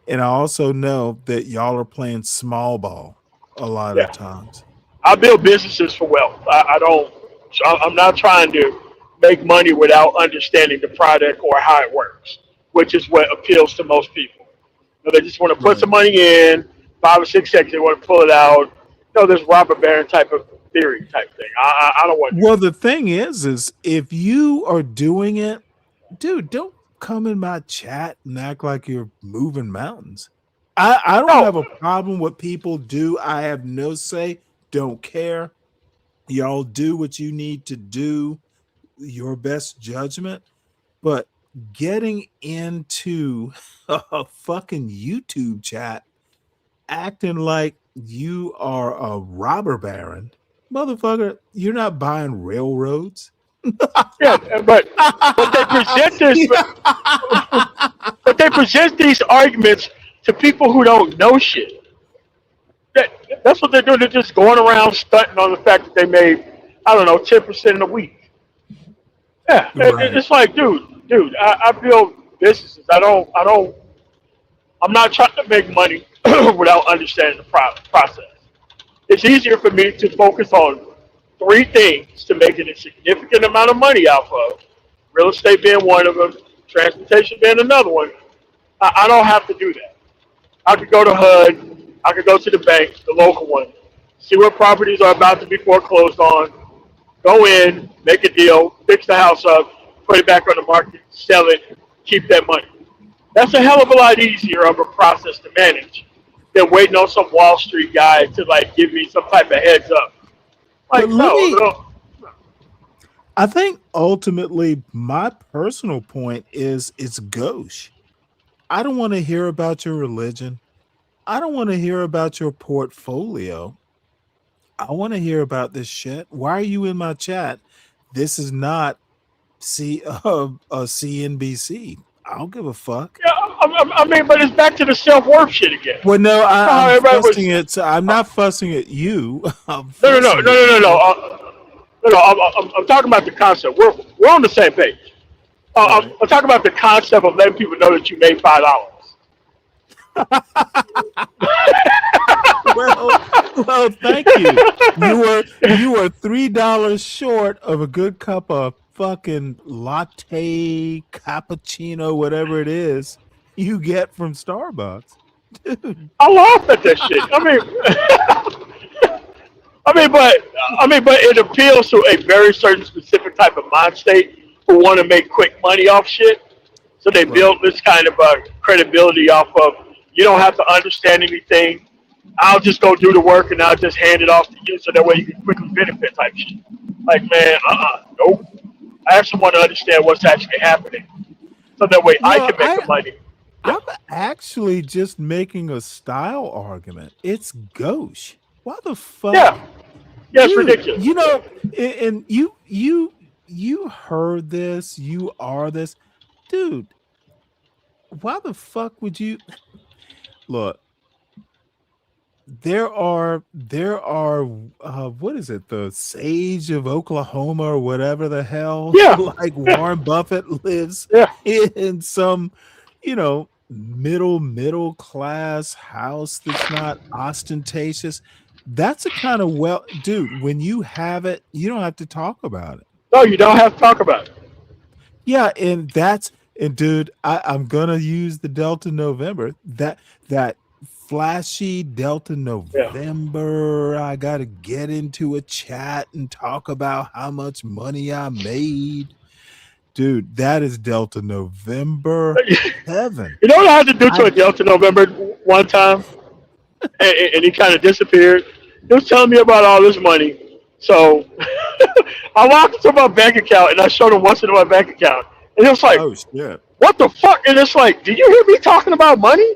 And I also know that y'all are playing small ball a lot of times. I build businesses for wealth. I'm not trying to make money without understanding the product or how it works, which is what appeals to most people. They just want to put some money in, 5 or 6 seconds, they want to pull it out. This robber baron type of theory type thing. I don't want to. Well, the thing is if you are doing it, dude, don't come in my chat and act like you're moving mountains. I don't have a problem with people do. I have no say. Don't care. Y'all do what you need to do, your best judgment. But getting into a fucking YouTube chat, acting like you are a robber baron, motherfucker, you're not buying railroads. But they present this. But they present these arguments to people who don't know shit. That's what they're doing. They're just going around stunting on the fact that they made, 10% in a week. Yeah, right. It's like, dude, I build businesses. I'm not trying to make money without understanding the process. It's easier for me to focus on 3 things to make a significant amount of money off of. Real estate being one of them, transportation being another one. I don't have to do that. I could go to HUD, I could go to the bank, the local one, see what properties are about to be foreclosed on, go in, make a deal, fix the house up, put it back on the market, sell it, keep that money. That's a hell of a lot easier of a process to manage than waiting on some Wall Street guy to like give me some type of heads up. Like, But let me, no. I think ultimately my personal point is it's gauche. I don't want to hear about your religion. I don't want to hear about your portfolio. I want to hear about this shit. Why are you in my chat? This is not CNBC. I don't give a fuck. Yeah, I mean, but it's back to the self-worth shit again. Well, no, How I'm everybody was, fussing it. So I'm not fussing at you. I'm no. fussing at I'm talking about the concept. We're on the same page. I'm talking about the concept of letting people know that you made $5. Well, thank you. You were $3 short of a good cup of fucking latte, cappuccino, whatever it is you get from Starbucks, dude. I laugh at that shit. But it appeals to a very certain specific type of mind state who want to make quick money off shit. So they build this kind of credibility off of you don't have to understand anything. I'll just go do the work and I'll just hand it off to you so that way you can quickly benefit type shit. Like, man, nope. I actually want to understand what's actually happening so that way I can make the money. I'm actually just making a style argument. It's gauche. Why the fuck? Yeah, it's Dude, ridiculous. You know, and you heard this. You are this, dude. Why the fuck would you look? There are what is it, the Sage of Oklahoma or whatever the hell? Yeah. Like Warren Buffett lives in some, middle class house that's not ostentatious. That's a kind of dude, when you have it, you don't have to talk about it. No, you don't have to talk about it. Yeah, and dude, I'm gonna use the Delta November. That flashy Delta November. I gotta get into a chat and talk about how much money I made. Dude, that is Delta November heaven. You know what I had to do to a Delta November one time? and he kind of disappeared. He was telling me about all this money. So I walked into my bank account and I showed him what's in my bank account. And he was like, oh, shit. What the fuck? And it's like, do you hear me talking about money?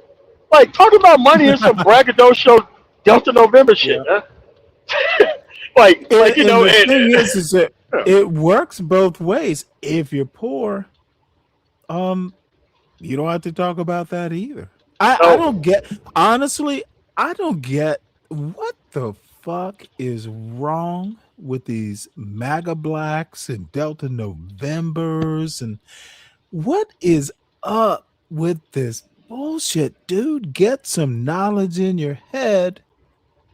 Like, talking about money is some braggadocio Delta November shit, huh? The thing is that it works both ways. If you're poor, you don't have to talk about that either. I don't get, honestly, I don't get what the fuck is wrong with these MAGA blacks and Delta Novembers, and what is up with this bullshit, dude? Get some knowledge in your head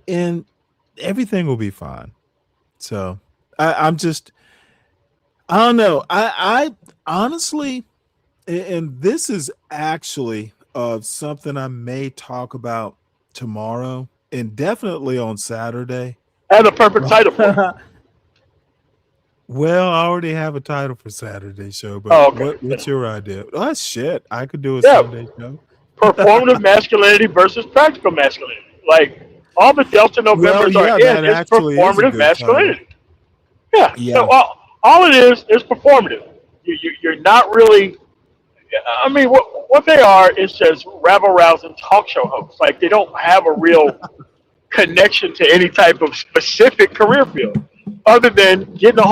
and everything will be fine. So I don't know. I honestly, and this is actually something I may talk about tomorrow and definitely on Saturday. I have a perfect title for it. Well, I already have a title for Saturday show, but what's your idea? Oh shit, I could do a Sunday show. Performative masculinity versus practical masculinity. Like, all the Delta Novembers are in is performative masculinity. Yeah. So all it is performative. You're not really. I mean, what they are is just rabble-rousing talk show hosts. Like, they don't have a real connection to any type of specific career field, other than getting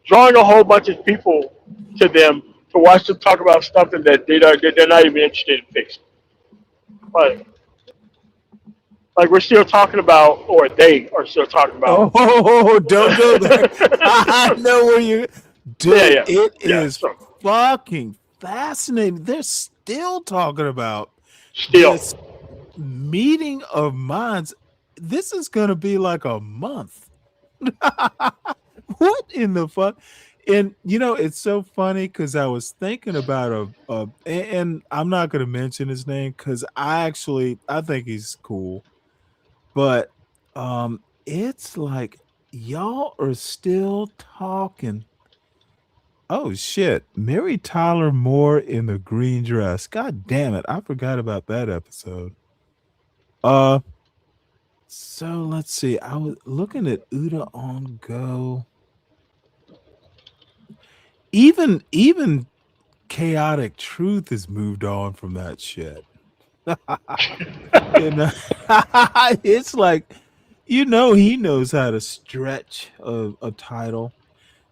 drawing a whole bunch of people to them to watch them talk about something that they're not even interested in fixing. Like we're still talking about, or they are still talking about. Oh, don't go there. I know where you. Dude, it is fucking fascinating. They're still talking about this meeting of minds. This is going to be like a month. What in the fuck? And it's so funny because I was thinking about and I'm not going to mention his name because I think he's cool. But it's like y'all are still talking Oh shit. Mary Tyler Moore in the green dress. God damn it. I forgot about that episode. So let's see. I was looking at Uda on Go. Even Chaotic Truth has moved on from that shit. You know, it's like, he knows how to stretch a title.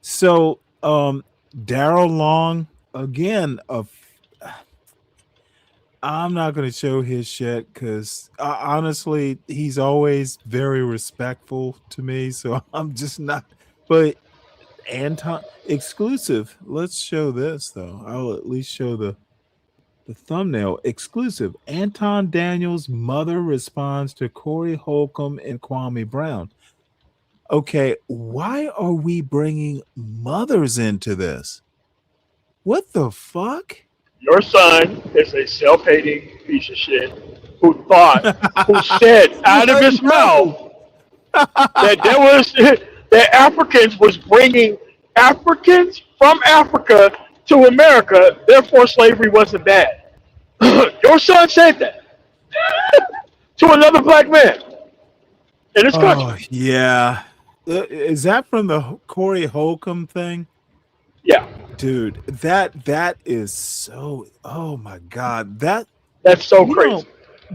So Daryl Long, again, I'm not going to show his shit because honestly, he's always very respectful to me. So I'm just not. But Anton exclusive. Let's show this though. I'll at least show the thumbnail. Exclusive. Anton Daniels' mother responds to Corey Holcomb and Kwame Brown. Okay, why are we bringing mothers into this? What the fuck? Your son is a self-hating piece of shit who said out of his mouth that Africans was bringing Africans from Africa to America, therefore slavery wasn't bad. Your son said that to another black man in this country. Yeah. Is that from the Corey Holcomb thing? Yeah. Dude, that is so, oh my God. That's so crazy.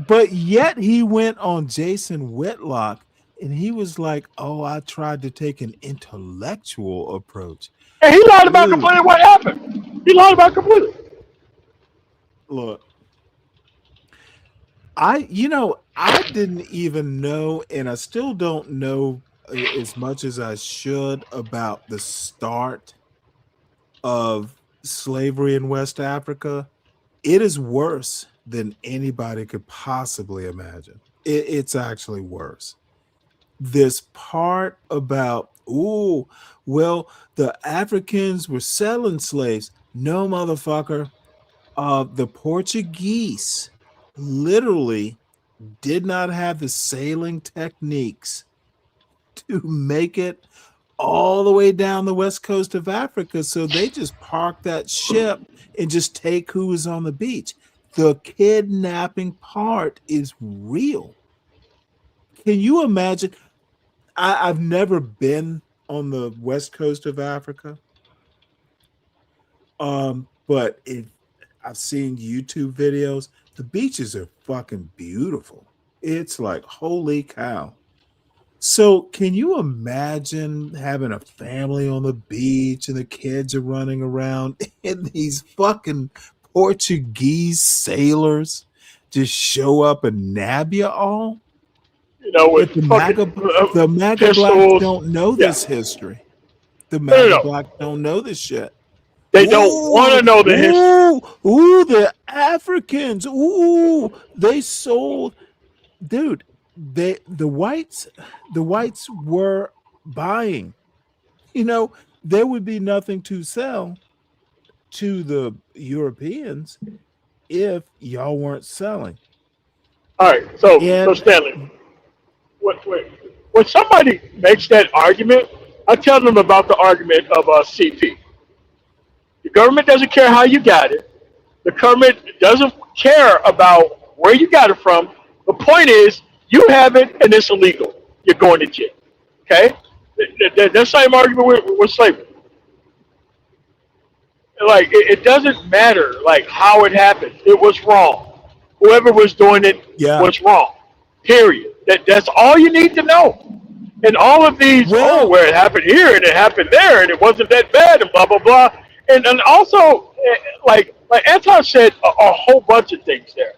But yet he went on Jason Whitlock and he was like, oh, I tried to take an intellectual approach. And he lied about completely what happened. He lied about completely. Look, I didn't even know, and I still don't know as much as I should about the start of slavery in West Africa. It is worse than anybody could possibly imagine. It's actually worse. This part about, the Africans were selling slaves. No, motherfucker. The Portuguese literally did not have the sailing techniques to make it all the way down the west coast of Africa. So they just parked that ship and just take who was on the beach. The kidnapping part is real. Can you imagine? I've never been on the west coast of Africa. But I've seen YouTube videos. The beaches are fucking beautiful. It's like, holy cow. So can you imagine having a family on the beach and the kids are running around and these fucking Portuguese sailors just show up and nab you all? With the MAGA blacks don't know this history. The MAGA blacks don't know this shit. They don't want to know the history. The Africans. They sold. Dude, the whites were buying. There would be nothing to sell to the Europeans if y'all weren't selling. All right, so Stanley, when somebody makes that argument, I tell them about the argument of CP. The government doesn't care how you got it. The government doesn't care about where you got it from. The point is, you have it and it's illegal. You're going to jail. Okay? That same argument with slavery. Like, it doesn't matter, like, how it happened. It was wrong. Whoever was doing it was wrong. Period. That's all you need to know. And all of these, where it happened here and it happened there and it wasn't that bad and blah, blah, blah. And also, like Anton said, a whole bunch of things there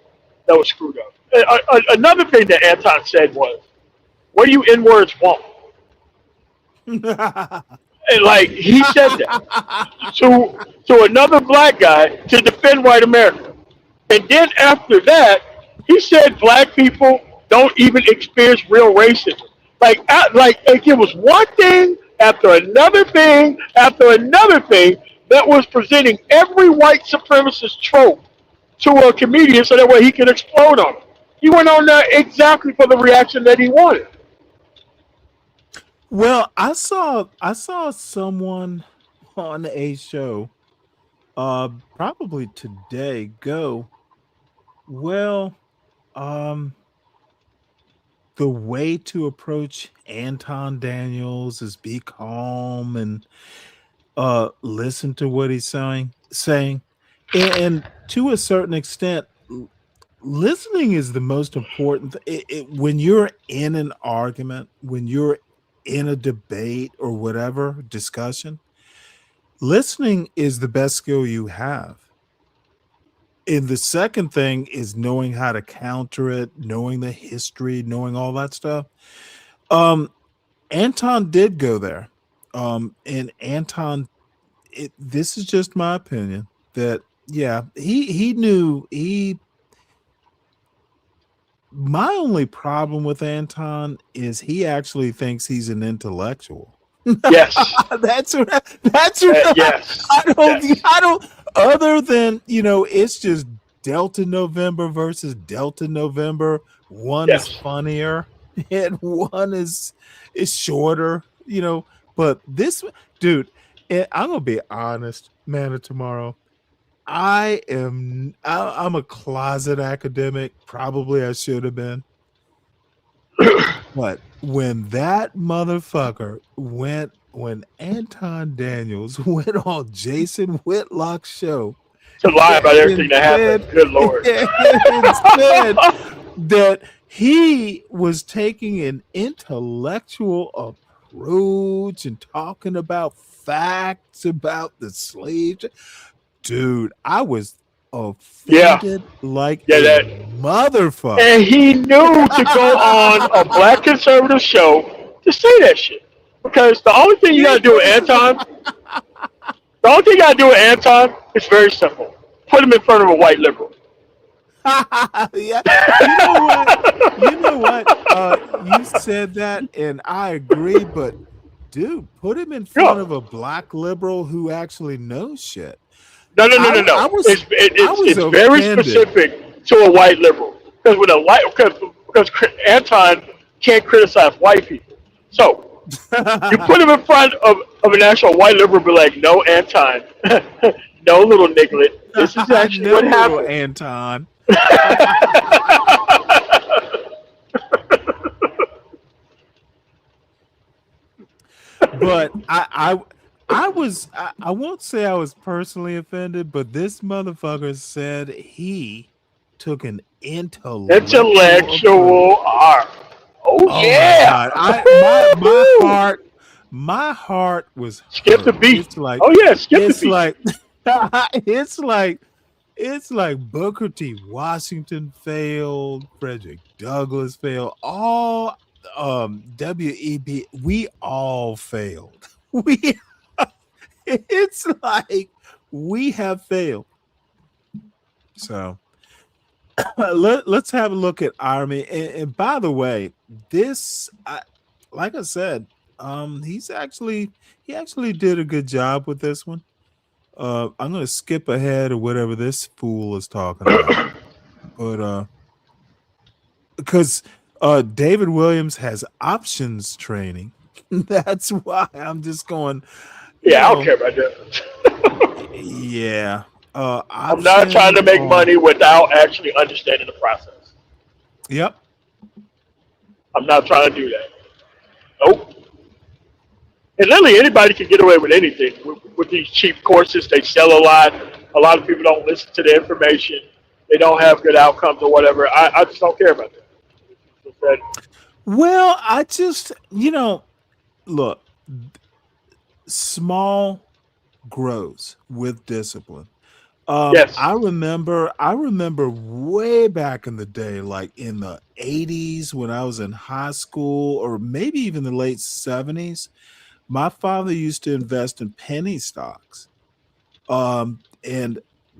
that was screwed up. Another thing that Anton said was, what do you N-words want? And like, he said that to another black guy to defend white America. And then after that, he said black people don't even experience real racism. Like it was one thing after another thing after another thing that was presenting every white supremacist trope to a comedian so that way he could explode on it. He went on there exactly for the reaction that he wanted. Well, I saw someone on a show, probably today, go, well, um, the way to approach Anton Daniels is be calm and listen to what he's saying. And to a certain extent, listening is the most important when you're in an argument, when you're in a debate or whatever discussion. Listening is the best skill you have. And the second thing is knowing how to counter it, knowing the history, knowing all that stuff. um Anton did go there. And Anton, this is just my opinion, that yeah, he knew he my only problem with Anton is he actually thinks he's an intellectual. Yes. That's right. Yes. I don't, other than, it's just Delta November versus Delta November. One is Yes. funnier and one is shorter, but this dude, I'm gonna be honest, man, of tomorrow. I'm a closet academic. Probably I should have been. But when that motherfucker when Anton Daniels went on Jason Whitlock's show To lie about everything that happened. Good Lord. and said that he was taking an intellectual approach and talking about facts about the slave. Dude, I was offended like a motherfucker. And he knew to go on a black conservative show to say that shit. Because the only thing you gotta do with Anton, is very simple. Put him in front of a white liberal. Yeah, you know what? You said that, and I agree. But dude, put him in front of a black liberal who actually knows shit. No. I was It's very offended. specific to a white liberal. Because with because Anton can't criticize white people. So you put him in front of an actual white liberal, be like, no, Anton, no, little niglet. This is actually what happened. Anton. But I won't say I was personally offended, but this motherfucker said he took an intellectual arc. Oh yeah. My heart was skip the beat. It's like, skip the beat. Like it's like Booker T. Washington failed, Frederick Douglass failed, all W.E.B. we all failed. It's like we have failed. So let's have a look at Army. And by the way, this, like I said, he actually did a good job with this one. I'm gonna skip ahead of whatever this fool is talking about, but because David Williams has options training. That's why I'm just going. Yeah, I don't care about that. Yeah. I'm not trying to make money without actually understanding the process. Yep. I'm not trying to do that. Nope. And literally anybody can get away with anything with these cheap courses. They sell a lot. A lot of people don't listen to the information. They don't have good outcomes or whatever. I just don't care about that. Well, I just, look, small grows with discipline. Yes. I remember way back in the day, like in the 80s when I was in high school, or maybe even the late 70s, my father used to invest in penny stocks. And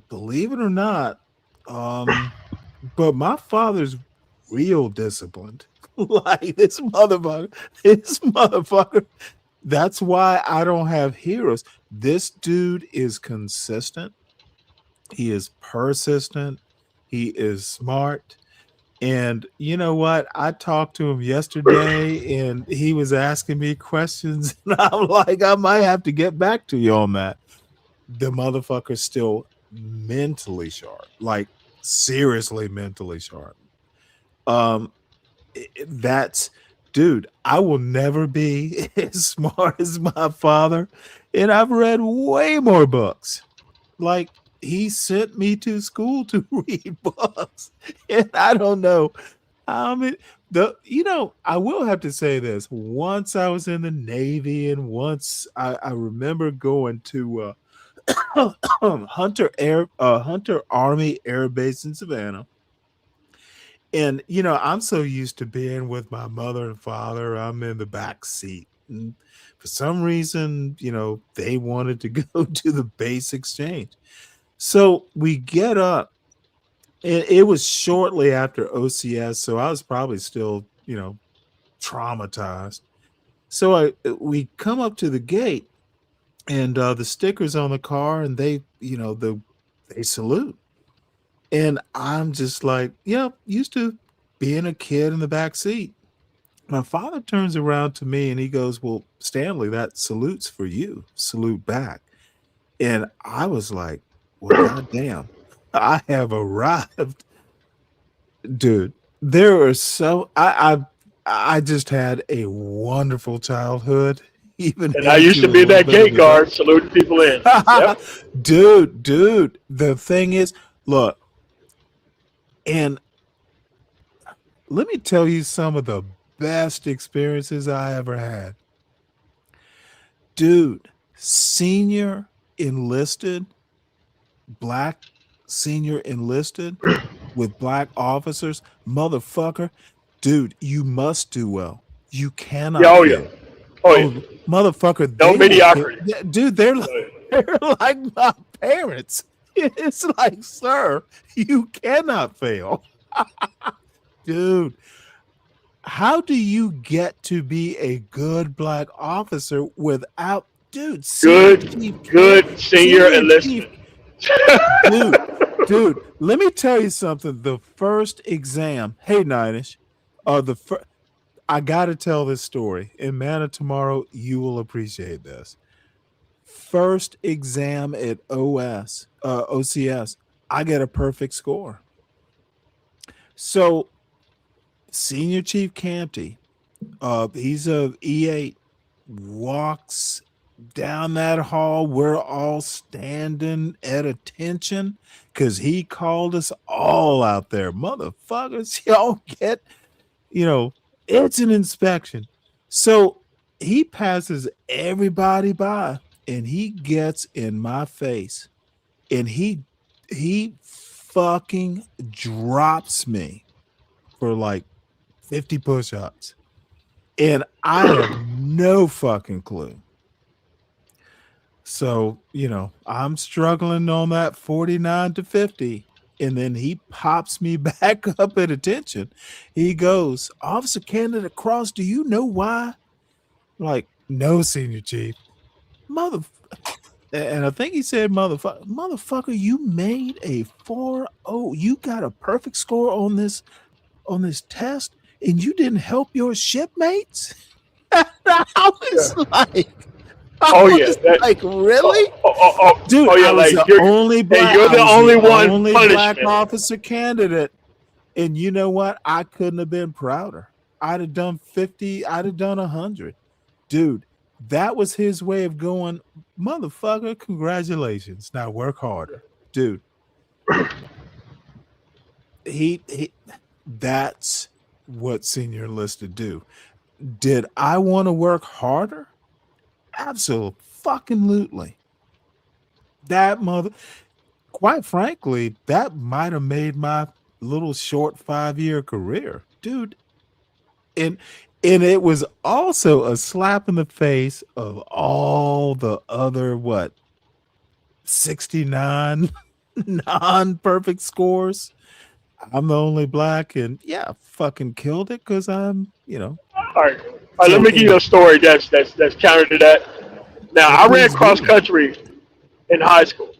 believe it or not, but my father's real disciplined. Like this motherfucker. That's why I don't have heroes. This dude is consistent. He is persistent. He is smart. And you know what? I talked to him yesterday and he was asking me questions. And I'm like, I might have to get back to you on that. The motherfucker's still mentally sharp, like seriously mentally sharp. Um, that's, dude, I will never be as smart as my father. And I've read way more books. Like, he sent me to school to read books. And I don't know. I will have to say this. Once I was in the Navy, and once I remember going to Hunter Army Air Base in Savannah. And I'm so used to being with my mother and father. I'm in the back seat. And for some reason, they wanted to go to the base exchange. So we get up, and it was shortly after OCS, so I was probably still, traumatized. So we come up to the gate, and the stickers on the car, and they salute. And I'm just like, used to being a kid in the back seat. My father turns around to me and he goes, "Well, Stanley, that salute's for you. Salute back." And I was like, well, goddamn, I have arrived. Dude, there are I just had a wonderful childhood. Even And I used to be that gate guard saluting people in. Yep. Dude, the thing is, look, and let me tell you some of the best experiences I ever had. Dude, senior enlisted, black senior enlisted with black officers, motherfucker, dude, you must do well. You cannot. Yeah, yeah. Motherfucker, No mediocrity. Dude, they're like my parents. It's like, sir, you cannot fail. Dude, how do you get to be a good black officer without, dude, good senior enlistment? Dude, let me tell you something. The first exam, hey Ninish, I gotta tell this story. In Man of Tomorrow, you will appreciate this. First exam at OCS, I get a perfect score. So Senior Chief Canty, he's a E8, walks down that hall. We're all standing at attention because he called us all out there. Motherfuckers, y'all get, it's an inspection. So he passes everybody by and he gets in my face and he fucking drops me for like 50 push-ups. And I have no fucking clue. So, I'm struggling on that 49 to 50. And then he pops me back up at attention. He goes, "Officer Candidate Cross, do you know why?" I'm like, "No, Senior Chief." And I think he said, motherfucker, you made a 4.0. You got a perfect score on this test, and you didn't help your shipmates? I was like, like, really? Dude, I was like the only black. You're the only one black officer candidate, and you know what? I couldn't have been prouder. I'd have done 50. I'd have done 100. Dude, that was his way of going, motherfucker. Congratulations. Now work harder, dude. He that's what senior enlisted do. Did I want to work harder? Absolutely. Quite frankly, that might have made my little short 5-year career, dude. And it was also a slap in the face of all the other 69 non-perfect scores. I'm the only black, and fucking killed it because I'm, All right, let me give you a story that's counter to that. Now, I ran cross country in high school,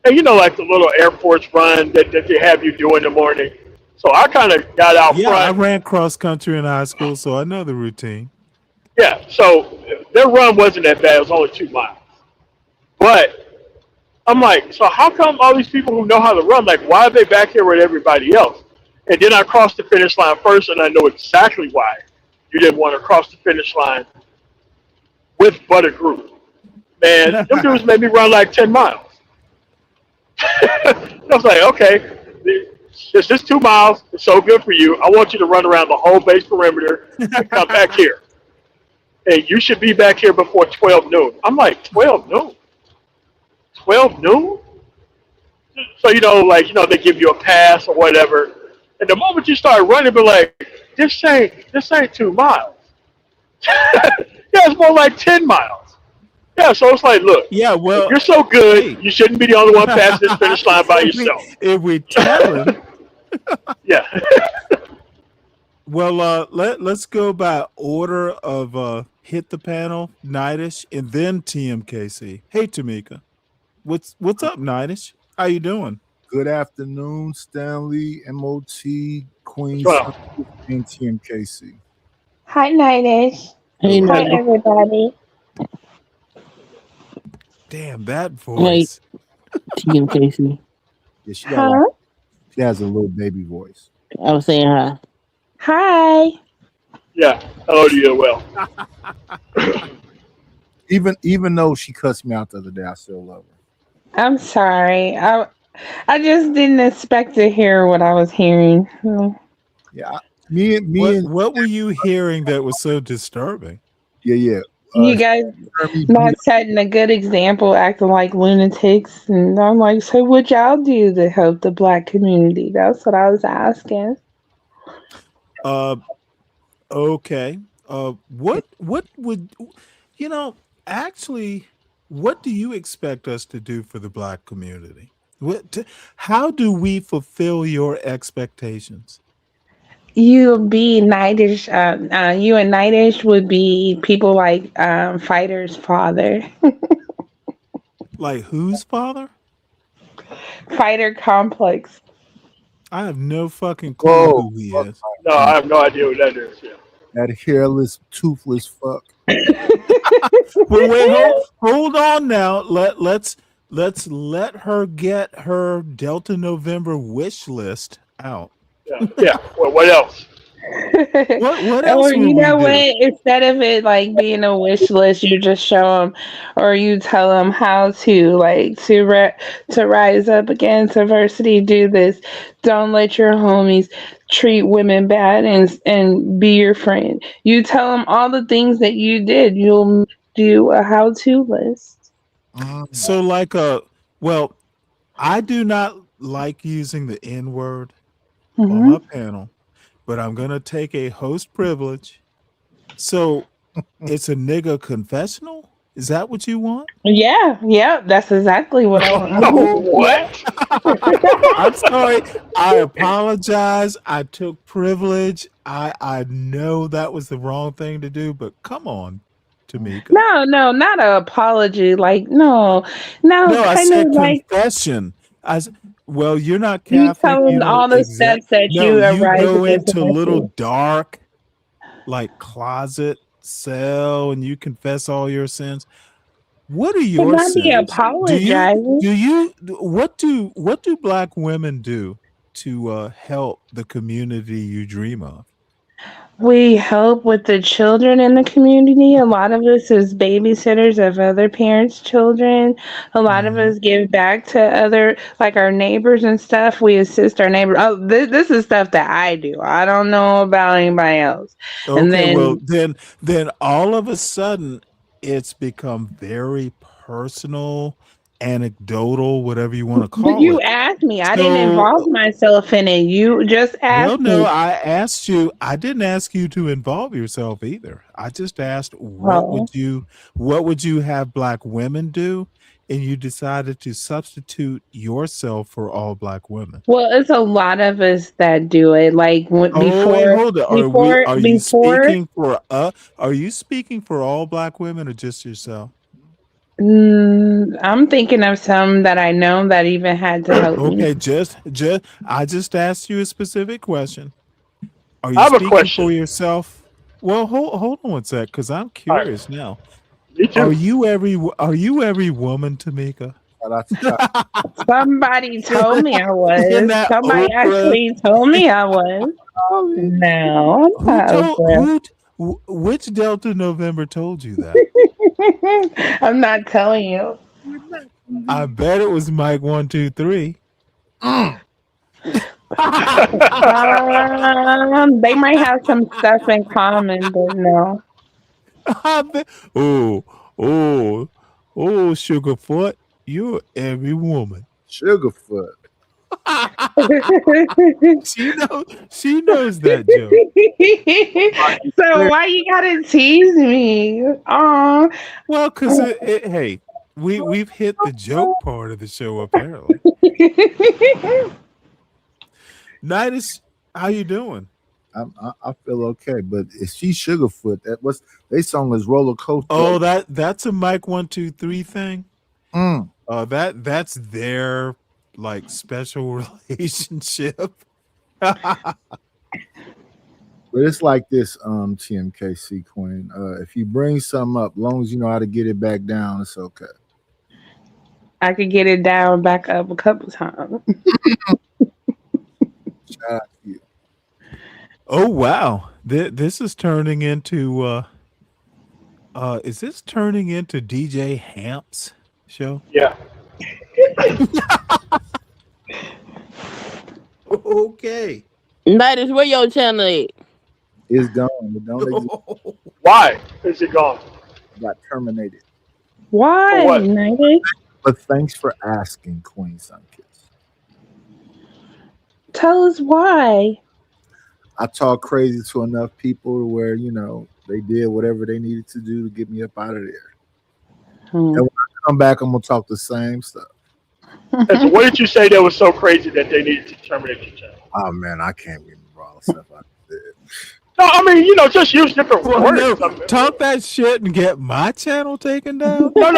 and like the little Air Force run that they have you do in the morning. So I kind of got out Yeah, I front. ran cross country in high school, so I know the routine. Yeah, so their run wasn't that bad. It was only 2 miles. But I'm like, so how come all these people who know how to run, like, why are they back here with everybody else? And then I crossed the finish line first, and I know exactly why you didn't want to cross the finish line with but a group. Man, them dudes made me run like 10 miles. I was like, okay, it's just 2 miles. It's so good for you. I want you to run around the whole base perimeter and come back here. And you should be back here before 12 noon. I'm like, 12 noon? 12 noon? So, they give you a pass or whatever. And the moment you start running, be like, this ain't 2 miles. Yeah, it's more like 10 miles. Yeah, so it's like, look, Yeah, well, if you're so good, hey. you shouldn't be the only one passing this finish line by yourself. If we tell him, Yeah. well, let's go by order of hit the panel, Nightish, and then TMKC. Hey, Tamika, what's up, Nightish? How you doing? Good afternoon, Stanley, MOT, Queens, Wow. and TMKC. Hi, Nightish. Hey, Hi, Nightish. everybody. Damn, that Wait. voice. TMKC. Yeah, Huh? she has a little baby voice. I was saying hi. Hi. Yeah, hello to you as well. Even though she cussed me out the other day, I still love her. I'm sorry. I just didn't expect to hear what I was hearing. Yeah, What were you hearing that was so disturbing? Yeah. You guys not setting a good example, acting like lunatics, and I'm like, so what y'all do to help the Black community? That's what I was asking. Okay. What would actually? What do you expect us to do for the Black community? How do we fulfill your expectations? You be Nightish. You and Nightish would be people like Fighter's father. Like whose father? Fighter Complex. I have no fucking clue who he is. No, I have no idea what that is. Yeah. That hairless, toothless fuck. Well, wait, hold on now. Let's let her get her Delta November wish list out. Yeah. Well, what else? What else Or would you know we what? do? Instead of it like being a wish list, you just show them, or you tell them how to to rise up against adversity. Do this. Don't let your homies treat women bad and be your friend. You tell them all the things that you did. You'll do a how-to list. So well, I do not like using the N word on my panel, but I'm gonna take a host privilege. So it's a nigga confessional? Is that what you want? Yeah, that's exactly what I want. What? I'm sorry. I apologize. I took privilege. I know that was the wrong thing to do, but come on, Tamika. No, not an apology. Like, no, I kind said of like confession. Well, you're not you Catholic. tell You them all don't the steps that No, you you arrive go against into a little adversity. dark, like closet cell, and you confess all your sins. What are But your not be sins? apologizing. What do Black women do to help the community you dream of? We help with the children in the community. A lot of us is babysitters of other parents' children. A lot of us give back to other, like our neighbors and stuff. We assist our neighbors. Oh, this is stuff that I do. I don't know about anybody else. And Okay, well then all of a sudden it's become very personal, anecdotal, whatever you want to but call you it. asked me. I didn't So involve myself in it. You just well, asked no, me. I asked you. I didn't ask you to involve yourself either. I just asked what Oh. would you have Black women do, and you decided to substitute yourself for all Black women. Well, it's a lot of us that do it. Like Oh wait, hold it. Are you before. speaking for Are you speaking for all Black women or just yourself? I'm thinking of some that I know that even had to help me. Okay, I just asked you a specific question. Are you I have a speaking question. for yourself? Well, hold on one sec, because I'm All right. curious now. Me too. Are you every woman, Tamika? Somebody told me I In was. that Somebody Oprah. actually told me I was. No, I'm Who not told Oprah. which Delta November told you that? I'm not telling you. I bet it was Mike 123. They might have some stuff in common, but no. I bet, oh, Sugarfoot, you're every woman. Sugarfoot. She knows that joke. So why you gotta tease me? Aw. Well, because hey, we've hit the joke part of the show apparently. Nidus, how you doing? I feel okay, but if she Sugarfoot, that was they song is Roller Coaster. Oh, that's a Mike 123 thing. Mm. That's their like special relationship. But it's like this, TMKC Queen. If you bring something up, long as you know how to get it back down, it's okay. I could get it down back up a couple times. Shout out to you. Oh wow, this is turning into is this turning into DJ Hamp's show? Yeah. Okay. That is where your channel is. It's gone. It don't exist. Why is it gone? It got terminated. Why, For what? United? But thanks for asking, Queen Sunkiss. Tell us why. I talk crazy to enough people where, they did whatever they needed to do to get me up out of there. And when I come back, I'm going to talk the same stuff. And so what did you say that was so crazy that they needed to terminate your channel? Oh, man, I can't remember all the stuff I did. No, I mean, just use different words. No, talk that shit and get my channel taken down. No. I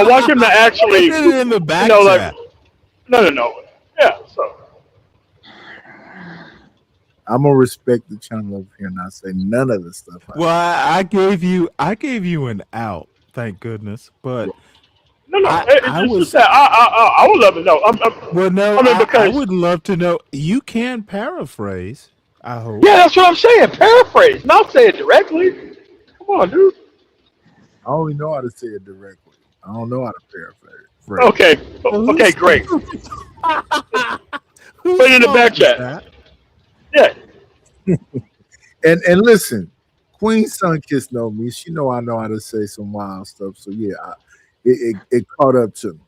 want him to actually. Put it in the back chat. No. Yeah, so. I'm gonna respect the channel over here and not say none of the stuff. Well, I gave you an out, thank goodness. But No. I would love to know. I would love to know. You can paraphrase. I hope. Yeah, that's what I'm saying. Paraphrase, not say it directly. Come on, dude. I only know how to say it directly. I don't know how to paraphrase. Okay, great. Put it in the back chat. Yeah. and listen, Queen Sunkiss know me. She know I know how to say some wild stuff. So yeah, it caught up to me.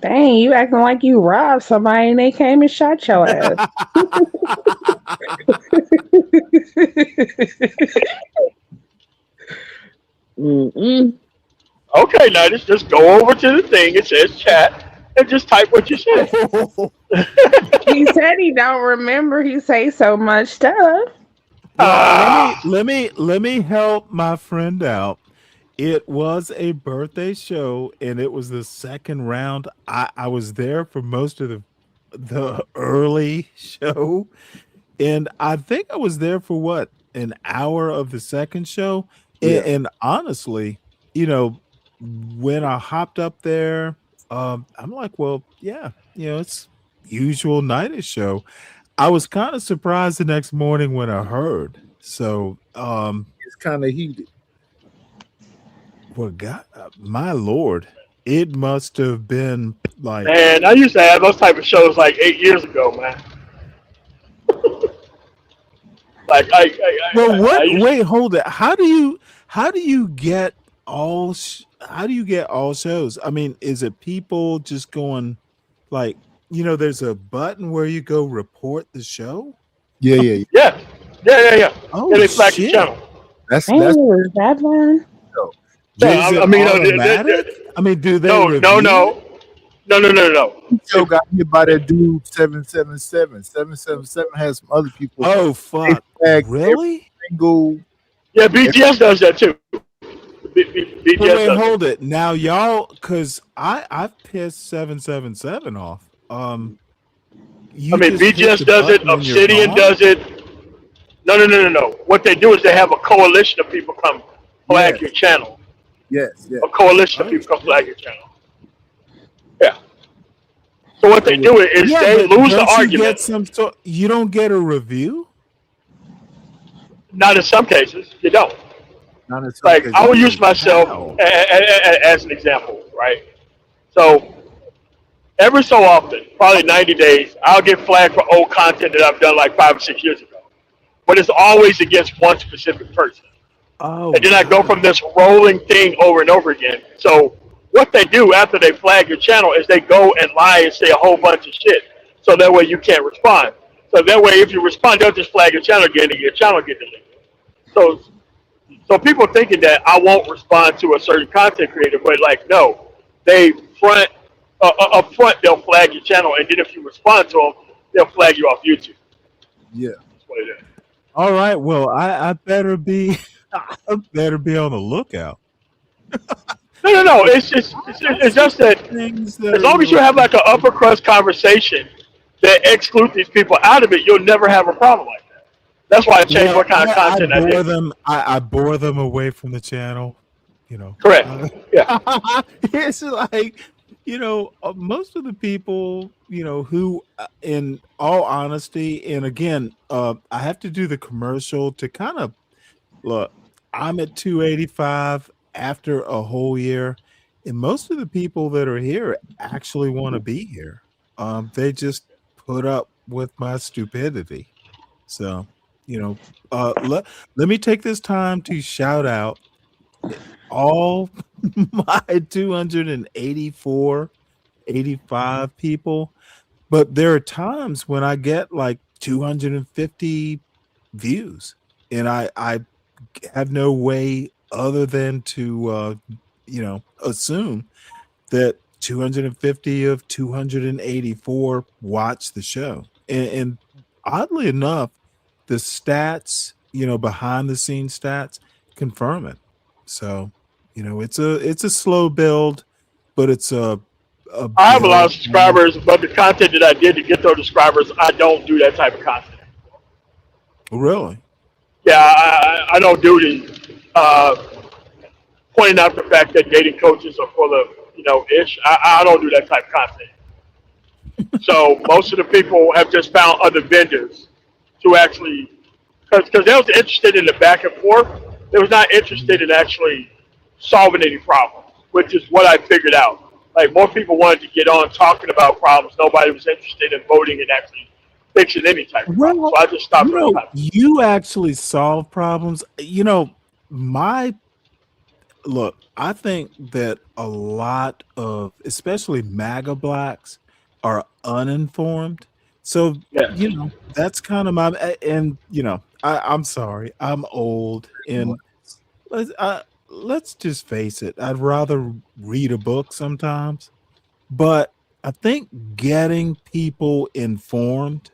Dang, you acting like you robbed somebody and they came and shot your ass. Okay, now just go over to the thing. It says chat and just type what you said. He said he don't remember. He say so much stuff. Let me help my friend out. It was a birthday show, and it was the second round. I was there for most of the early show, and I think I was there for an hour of the second show. Yeah. And honestly, when I hopped up there, I'm like, well, yeah, it's usual nightish show. I was kind of surprised the next morning when I heard. So it's kind of heated. Well, God, my Lord, it must have been like. Man, I used to have those type of shows like 8 years ago, man. Wait, hold it. How do you get all shows? I mean, is it people just going like, there's a button where you go report the show? Yeah. Oh, yeah, they flag the shit. channel. That's that one. Is it automatic? I mean, do they? No. Still got hit by that dude 777. 777 has some other people. Oh fuck! Really? Single. Yeah, BTS does that too. But wait, hold it now, y'all, because I've pissed 777 off. You I mean, just hit BGS the does it, button and you're Obsidian gone. does it. No. What they do is they have a coalition of people come flag Yes, your channel. yes. A coalition of Oh, people come shit. flag your channel. Yeah. So what So they with, do is Yeah, they but lose the don't you argument. get some sort? You don't get a review. Not in some cases, you don't. not in some Like cases, I will you use do. myself How? as an example, right? So every so often, probably 90 days, I'll get flagged for old content that I've done like 5 or 6 years ago. But it's always against one specific person. Oh, And then I go from really? this rolling thing over and over again. So what they do after they flag your channel is they go and lie and say a whole bunch of shit. So that way you can't respond. So that way if you respond, they'll just flag your channel again and your channel get deleted. So people thinking that I won't respond to a certain content creator, but like no, they front up front they'll flag your channel, and then if you respond to them, they'll flag you off YouTube. Yeah. That's what it is. All right. Well, I better be. I better be on the lookout. No. It's just that Things that as are long as you have related. like an upper crust conversation that excludes these people out of it, you'll never have a problem like that. That's why I changed Well, what kind of I content I bore did. them. I bore them away from the channel. Correct. Yeah. It's like most of the people who, in all honesty, and again, I have to do the commercial to kind of look. I'm at 285 after a whole year, and most of the people that are here actually want to be here. They just put up with my stupidity. So, let me take this time to shout out all my 284, 85 people. But there are times when I get like 250 views, and I have no way other than to assume that 250 of 284 watch the show. And oddly enough, the stats, behind the scenes stats confirm it. So, it's a slow build, but it's a I have a lot build. of subscribers, but the content that I did to get those subscribers, I don't do that type of content. Really? Yeah, I don't do the pointing out the fact that dating coaches are full of ish. I don't do that type of content. So most of the people have just found other vendors to actually, because they was interested in the back and forth. They was not interested in actually solving any problems, which is what I figured out. Like more people wanted to get on talking about problems. Nobody was interested in voting and actually fixing any type of problem. Well, So I just stopped those type of you actually solve problems. I think that a lot of, especially MAGA blacks, are uninformed. So, that's kind of and I'm sorry, I'm old, and let's just face it, I'd rather read a book sometimes. But I think getting people informed,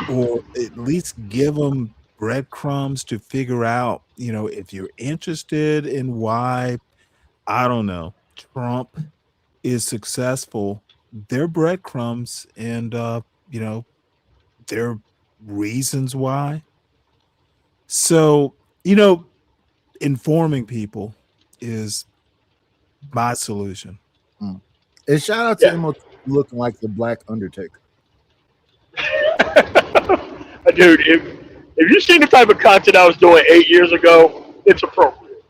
or at least give them breadcrumbs to figure out, if you're interested in why, I don't know, Trump is successful, they're breadcrumbs, and there are reasons why. So, informing people is my solution. And shout out to MOT looking like the Black Undertaker. Dude, if you seen the type of content I was doing 8 years ago, it's appropriate.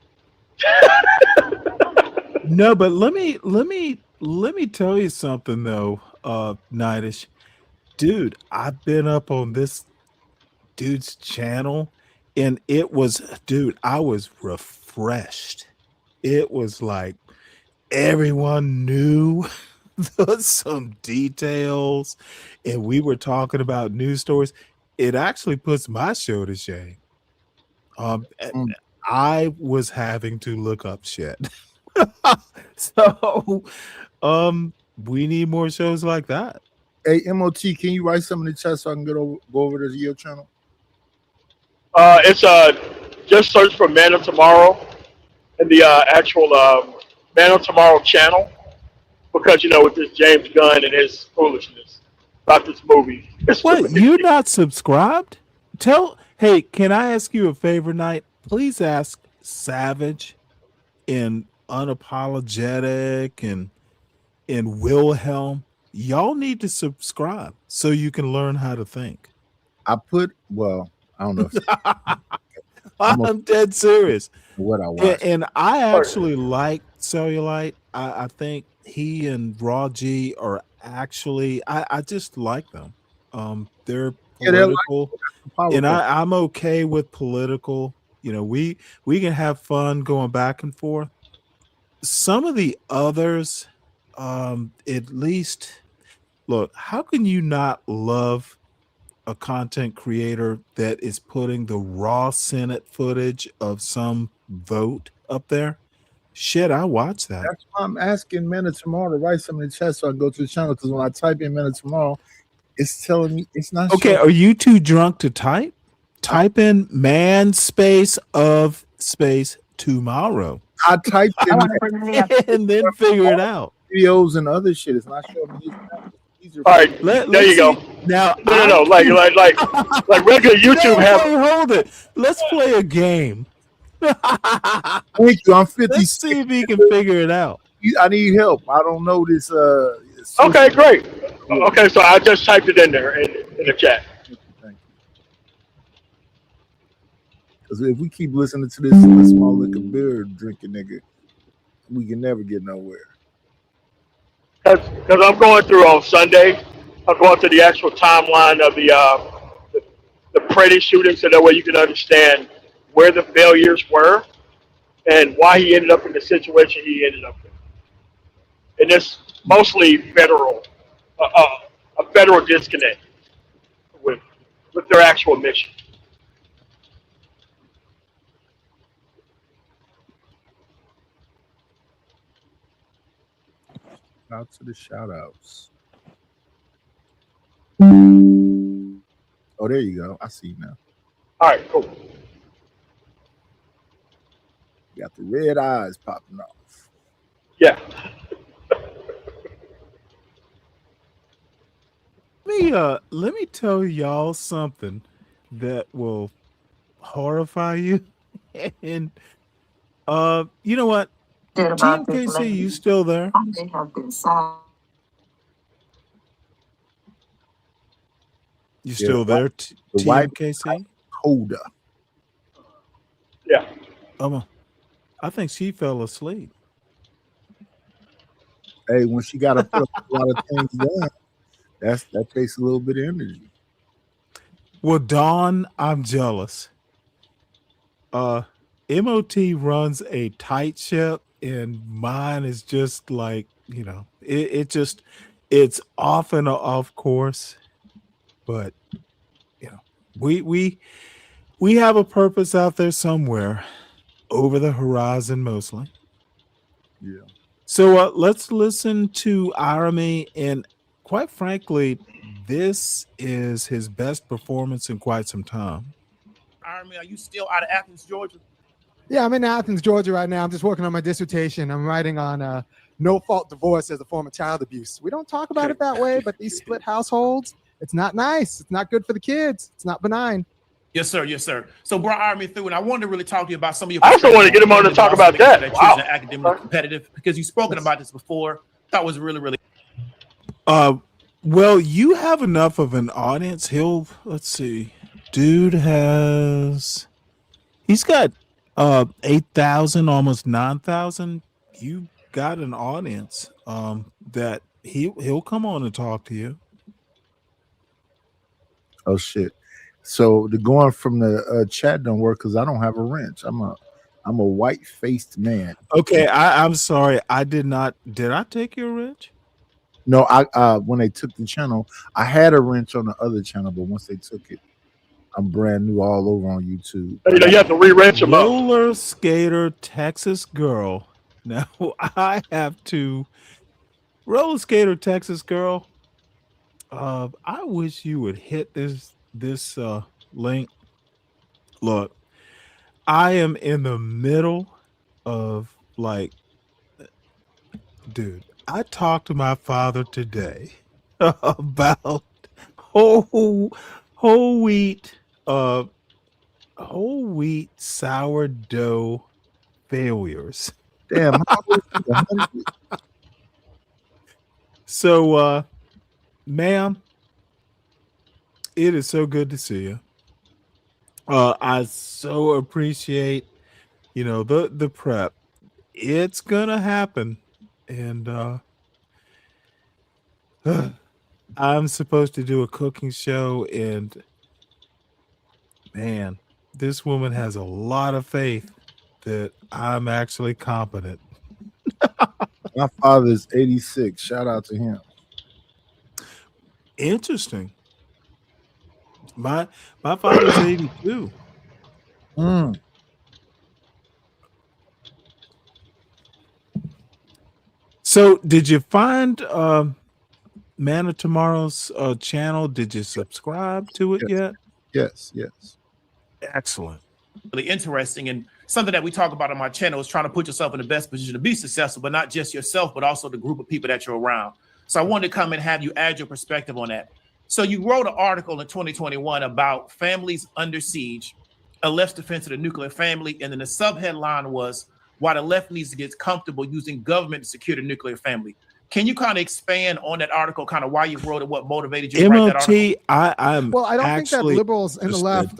No, but let me tell you something though, Nightish. Dude, I've been up on this dude's channel, and I was refreshed. It was like everyone knew some details, and we were talking about news stories. It actually puts my show to shame. I was having to look up shit. So, we need more shows like that. Hey, MOT, can you write some in the chat so I can go over to your channel? It's just search for Man of Tomorrow, in the actual Man of Tomorrow channel because with this James Gunn and his foolishness about this movie. It's What? ridiculous. You're not subscribed? Hey, can I ask you a favor, Knight? Please ask Savage and Unapologetic and Wilhelm. Y'all need to subscribe so you can learn how to think. I don't know if I'm dead serious. What I watched. And I actually like Cellulite. I think he and Raw G are actually I just like them. They're political, and I'm okay with political. We can have fun going back and forth. Some of the others, at least, look, how can you not love a content creator that is putting the raw Senate footage of some vote up there? Shit, I watch that. That's why I'm asking Men of Tomorrow to write something in the chat so I can go to the channel, because when I type in Men of Tomorrow, it's telling me it's not Okay, showing. are you too drunk to type? Type in man space of space tomorrow. I typed in and then figure it out. Videos and other shit. It's not showing me his. All right, there you go. Now, no, like regular YouTube have. Hold it. Let's play a game. Thank you. I'm 50. Let's see if he can figure it out. I need help. I don't know this. Okay, great. Okay, so I just typed it in there in the chat. Because if we keep listening to this small liquor beer drinking nigga, we can never get nowhere. Because I'm going through on Sunday, I'm going through the actual timeline of the Pretty shooting, so that way you can understand where the failures were and why he ended up in the situation he ended up in. And it's mostly federal, a federal disconnect with their actual mission. Out to the shout outs. Oh, there you go. I see you now. All right, cool. You got the red eyes popping off. Yeah. Let me tell y'all something that will horrify you. And you know what? TMKC, you still there? You still there, TMKC? Holder. Yeah. I think she fell asleep. Hey, when she got to put a lot of things down, that takes a little bit of energy. Well, Dawn, I'm jealous. MOT runs a tight ship, and mine is just like, it's off and off course. But we have a purpose out there somewhere, over the horizon mostly. Yeah. So let's listen to Irami, and quite frankly, this is his best performance in quite some time. Irami, are you still out of Athens, Georgia? Yeah, I'm in Athens, Georgia right now. I'm just working on my dissertation. I'm writing on no-fault divorce as a form of child abuse. We don't talk about it that way, but these split households, it's not nice. It's not good for the kids. It's not benign. Yes, sir. Yes, sir. So brought Irami through, and I wanted to really talk to you about some of your. I also want to get him on to talk about that. Wow. Children are academically competitive, because you've spoken about this before. Thought was really, really. Well, you have enough of an audience. Let's see. Dude he's got 8,000, almost 9,000. You got an audience that he'll come on and talk to you. Oh shit. So the going from the chat don't work because I don't have a wrench. I'm a white-faced man. Okay, I'm sorry. Did I take your wrench? No, I when they took the channel, I had a wrench on the other channel, but once they took it, I'm brand new all over on YouTube. You have to re-wrench them up. Roller skater Texas girl. Now I have to roller skater Texas girl. I wish you would hit this link. Look, I am in the middle of like, dude, I talked to my father today about whole whole wheat uh whole wheat sourdough failures. Damn, how was he 100? So ma'am, it is so good to see you. I so appreciate, the prep. It's gonna happen. And I'm supposed to do a cooking show, and man, this woman has a lot of faith that I'm actually competent. My father's 86. Shout out to him. Interesting. My father's 82. Mm. So did you find Man of Tomorrow's channel? Did you subscribe to it yet? Yes. Excellent. Really interesting, and something that we talk about on my channel is trying to put yourself in the best position to be successful, but not just yourself, but also the group of people that you're around. So I wanted to come and have you add your perspective on that. So you wrote an article in 2021 about families under siege, a left's defense of the nuclear family, and then the subheadline was why the left needs to get comfortable using government to secure the nuclear family. Can you kind of expand on that article, kind of why you wrote it, what motivated you to write that article? MOT, I'm Well, I don't think that actually liberals and the left.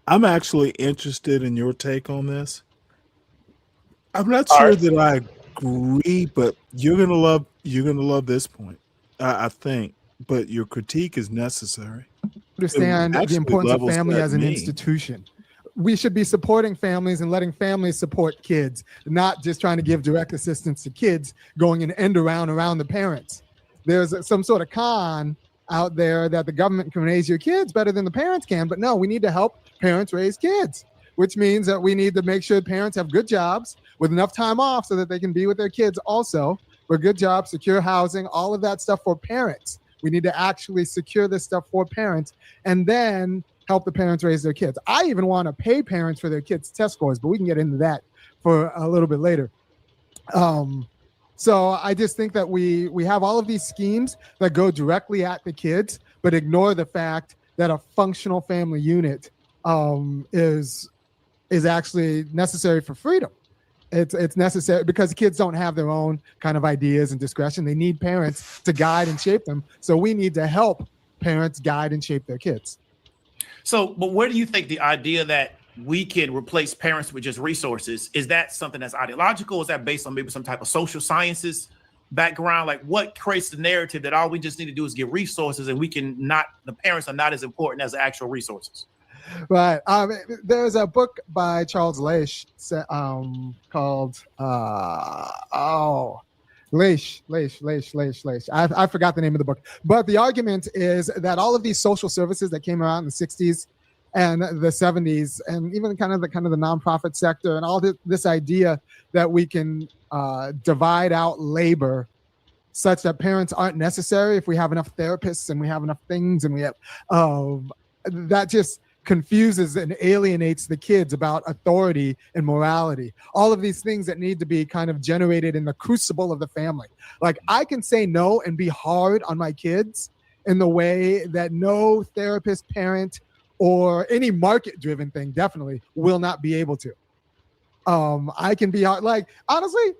I'm actually interested in your take on this. I'm not All sure right. that I agree, but you're gonna love this point. I think, but your critique is necessary. Understand the Actually importance of level family set as an me. institution. We should be supporting families and letting families support kids, not just trying to give direct assistance to kids going an end around the parents. There's some sort of con out there that the government can raise your kids better than the parents can, but no, we need to help parents raise kids, which means that we need to make sure parents have good jobs with enough time off so that they can be with their kids also, for good jobs, secure housing, all of that stuff for parents. We need to actually secure this stuff for parents and then help the parents raise their kids. I even want to pay parents for their kids' test scores, but we can get into that for a little bit later. So I just think that we have all of these schemes that go directly at the kids, but ignore the fact that a functional family unit is actually necessary for freedom. It's necessary because kids don't have their own kind of ideas and discretion. They need parents to guide and shape them. So we need to help parents guide and shape their kids. So, but where do you think the idea that we can replace parents with just resources, is that something that's ideological? Is that based on maybe some type of social sciences background? Like, what creates the narrative that all we just need to do is give resources and the parents are not as important as the actual resources? Right. There's a book by Charles Leish called Leish. I forgot the name of the book. But the argument is that all of these social services that came around in the 60s and the 70s, and even kind of the nonprofit sector, and all this idea that we can divide out labor such that parents aren't necessary if we have enough therapists and we have enough things, and we have that just confuses and alienates the kids about authority and morality. All of these things that need to be kind of generated in the crucible of the family. Like, I can say no and be hard on my kids in the way that no therapist, parent, or any market-driven thing definitely will not be able to. I can be hard. Like, honestly,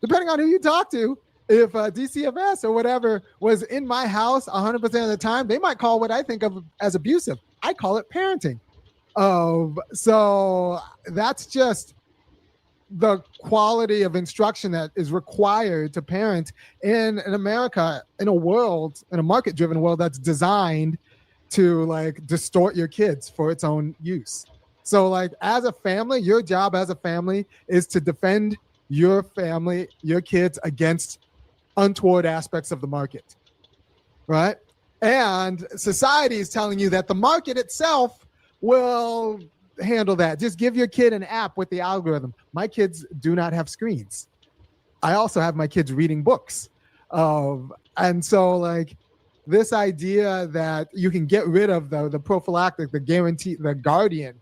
depending on who you talk to, if DCFS or whatever was in my house 100% of the time, they might call what I think of as abusive. I call it parenting. So that's just the quality of instruction that is required to parent in America, in a market-driven world that's designed to like distort your kids for its own use. So like, as a family, your job as a family is to defend your family, your kids against untoward aspects of the market, right? And society is telling you that the market itself will handle that. Just give your kid an app with the algorithm. My kids do not have screens. I also have my kids reading books. And so like, this idea that you can get rid of the prophylactic, the guarantee, the guardian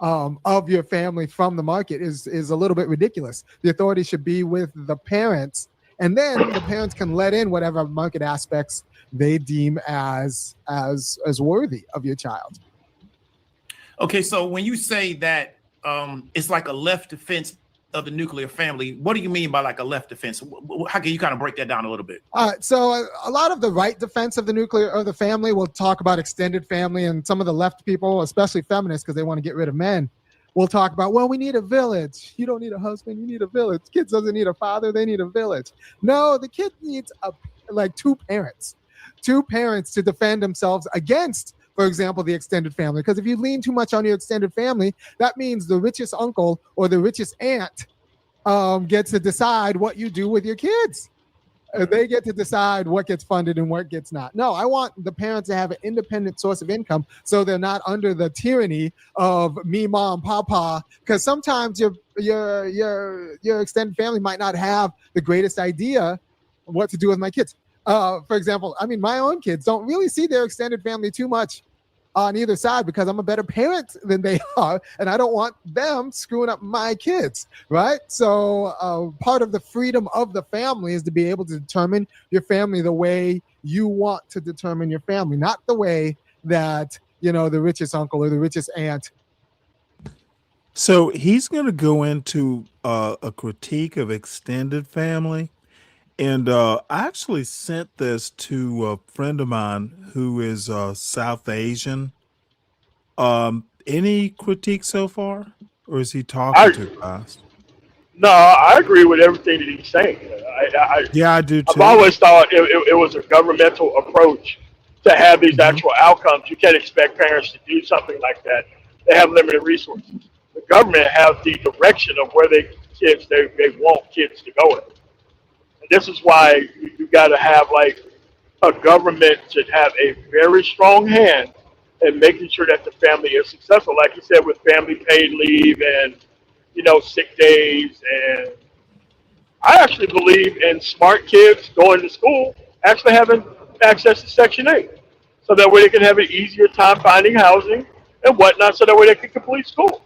of your family from the market is a little bit ridiculous. The authority should be with the parents, and then the parents can let in whatever market aspects they deem as worthy of your child. Okay, so when you say that it's like a left defense of the nuclear family, what do you mean by like a left defense? How can you kind of break that down a little bit? So a lot of the right defense of the nuclear or the family will talk about extended family, and some of the left people, especially feminists, because they want to get rid of men, will talk about, well, we need a village. You don't need a husband, you need a village. Kids doesn't need a father, they need a village. No, the kid needs two parents to defend themselves against, for example, the extended family. Because if you lean too much on your extended family, that means the richest uncle or the richest aunt gets to decide what you do with your kids. They get to decide what gets funded and what gets not. No, I want the parents to have an independent source of income so they're not under the tyranny of me, mom, papa. Because sometimes your extended family might not have the greatest idea what to do with my kids. For example, I mean, my own kids don't really see their extended family too much on either side because I'm a better parent than they are, and I don't want them screwing up my kids, right? So part of the freedom of the family is to be able to determine your family the way you want to determine your family, not the way that, the richest uncle or the richest aunt. So he's going to go into a critique of extended family. And I actually sent this to a friend of mine who is South Asian. Any critique so far? Or is he talking too fast? No, I agree with everything that he's saying. Yeah, I do too. I've always thought it was a governmental approach to have these actual outcomes. You can't expect parents to do something like that. They have limited resources. The government has the direction of where they want kids to go in. And this is why you got to have like a government should have a very strong hand in making sure that the family is successful. Like you said, with family paid leave and sick days. And I actually believe in smart kids going to school actually having access to Section 8. So that way they can have an easier time finding housing and whatnot, so that way they can complete school.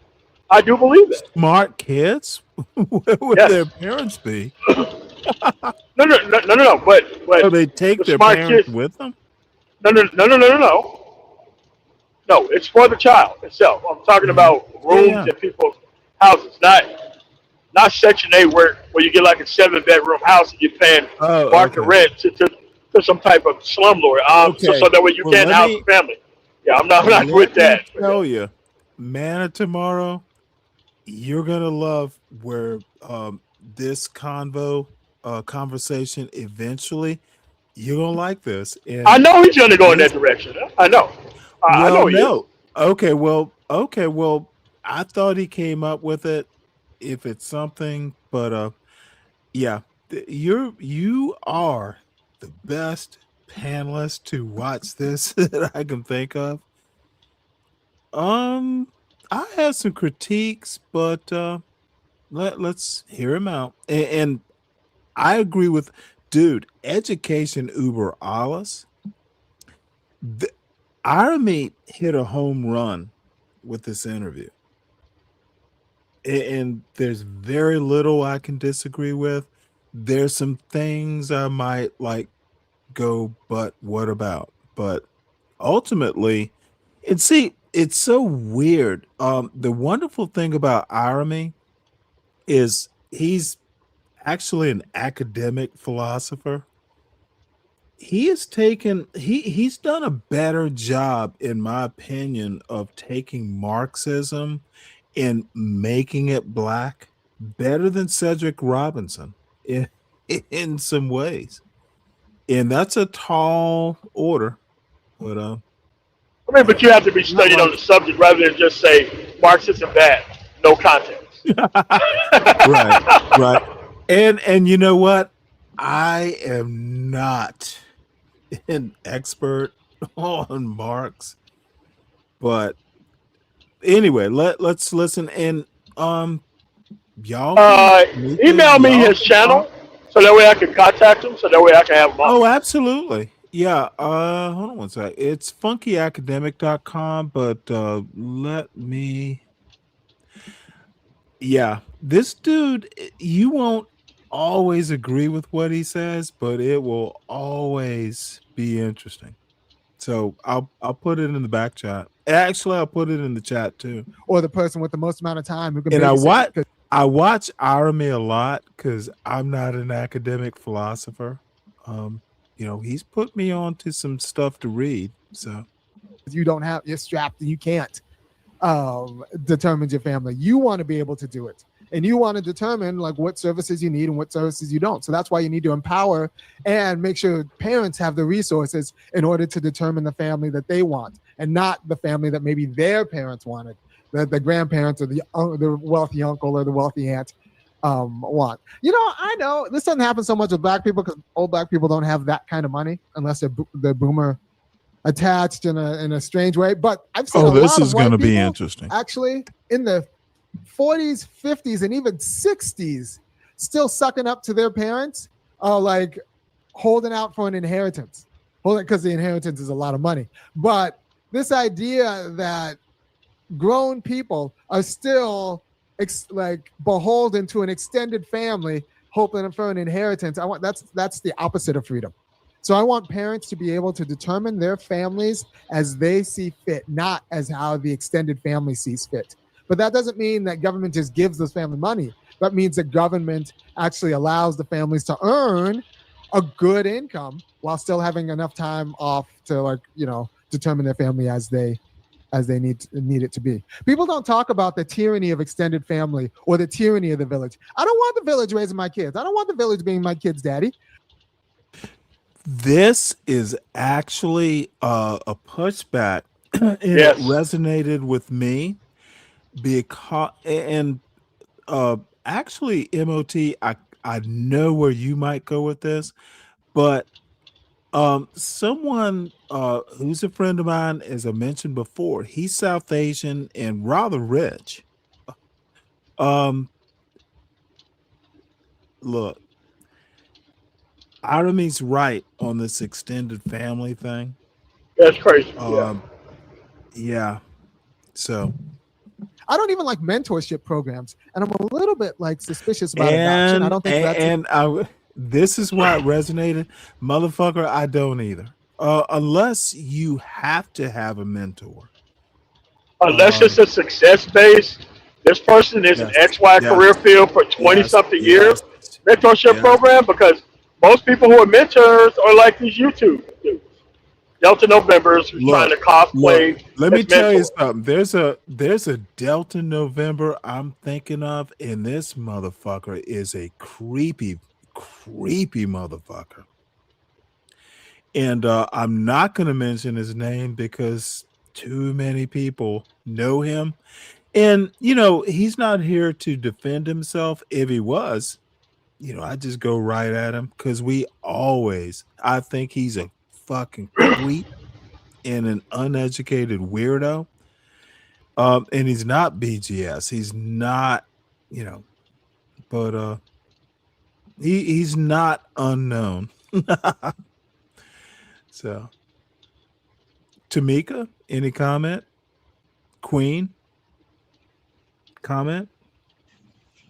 I do believe it. Smart kids? Where would their parents be? No. But so they take their smart parents kids with them? No. No, it's for the child itself. I'm talking about rooms in people's houses, not Section 8 where you get like a 7-bedroom house and you're paying market rent to some type of slumlord. So that way you can't house a family. Yeah, I'm not with that. I tell you, man, tomorrow, you're gonna love where this conversation eventually. You're gonna like this. And I know he's gonna go in that direction. I know. I know he is. Okay. Well, I thought he came up with it. If it's something, but yeah, you are the best panelist to watch this that I can think of. I have some critiques, but let's hear him out. And I agree with dude. Education uber alles. Army hit a home run with this interview. And there's very little I can disagree with. There's some things I might go, but what about? But ultimately, it's so weird. The wonderful thing about Irami is he's actually an academic philosopher. He's done a better job, in my opinion, of taking Marxism and making it black better than Cedric Robinson in some ways. And that's a tall order. But but you have to be studied on the subject rather than just say Marxism bad, no context. right. And you know what? I am not an expert on Marx, but anyway, let's listen. And y'all email me his channel so that way I can contact him, so that way I can have him on. Oh, absolutely. Yeah. Hold on one sec. It's funkyacademic.com, but let me Yeah, this dude, you won't always agree with what he says, but it will always be interesting. So I'll put it in the back chat. Actually, I'll put it in the chat too. Or the person with the most amount of time who can And babysit. I watch Irony a lot because I'm not an academic philosopher. He's put me on to some stuff to read. So you don't have, you're strapped and you can't determine your family. You want to be able to do it. And you want to determine like what services you need and what services you don't. So that's why you need to empower and make sure parents have the resources in order to determine the family that they want and not the family that maybe their parents wanted, that the grandparents or the wealthy uncle or the wealthy aunt want. I know this doesn't happen so much with black people because old black people don't have that kind of money unless they're boomer attached in a strange way. But I've seen this is going to be interesting. Actually, in the 40s, 50s, and even 60s, still sucking up to their parents, like holding out for an inheritance. Because the inheritance is a lot of money. But this idea that grown people are still beholden to an extended family, hoping for an inheritance. That's the opposite of freedom. So I want parents to be able to determine their families as they see fit, not as how the extended family sees fit. But that doesn't mean that government just gives this family money. That means that government actually allows the families to earn a good income while still having enough time off to determine their family as they need it to be. People don't talk about the tyranny of extended family or the tyranny of the village. I don't want the village raising my kids. I don't want the village being my kid's daddy. This is actually a pushback, and it resonated with me because, actually, MOT, I know where you might go with this, but someone who's a friend of mine, as I mentioned before, he's South Asian and rather rich. Look, Irene's right on this extended family thing. That's crazy. Yeah. So I don't even like mentorship programs, and I'm a little bit suspicious about adoption. I don't think this is why it resonated, motherfucker. I don't either, unless you have to have a mentor. Unless it's a success based. This person is an XY career field for 20 something years. Mentorship program, because most people who are mentors are like these YouTube dudes. Delta Novembers who's trying to cosplay. Let me tell you something. There's a Delta November I'm thinking of, and this motherfucker is a creepy motherfucker. And I'm not going to mention his name because too many people know him. And, he's not here to defend himself. If he was, I just go right at him because I think he's a fucking creep and an uneducated weirdo. And he's not BGS. He's not, but he's not unknown. So, Tamika, any comment? Queen, comment?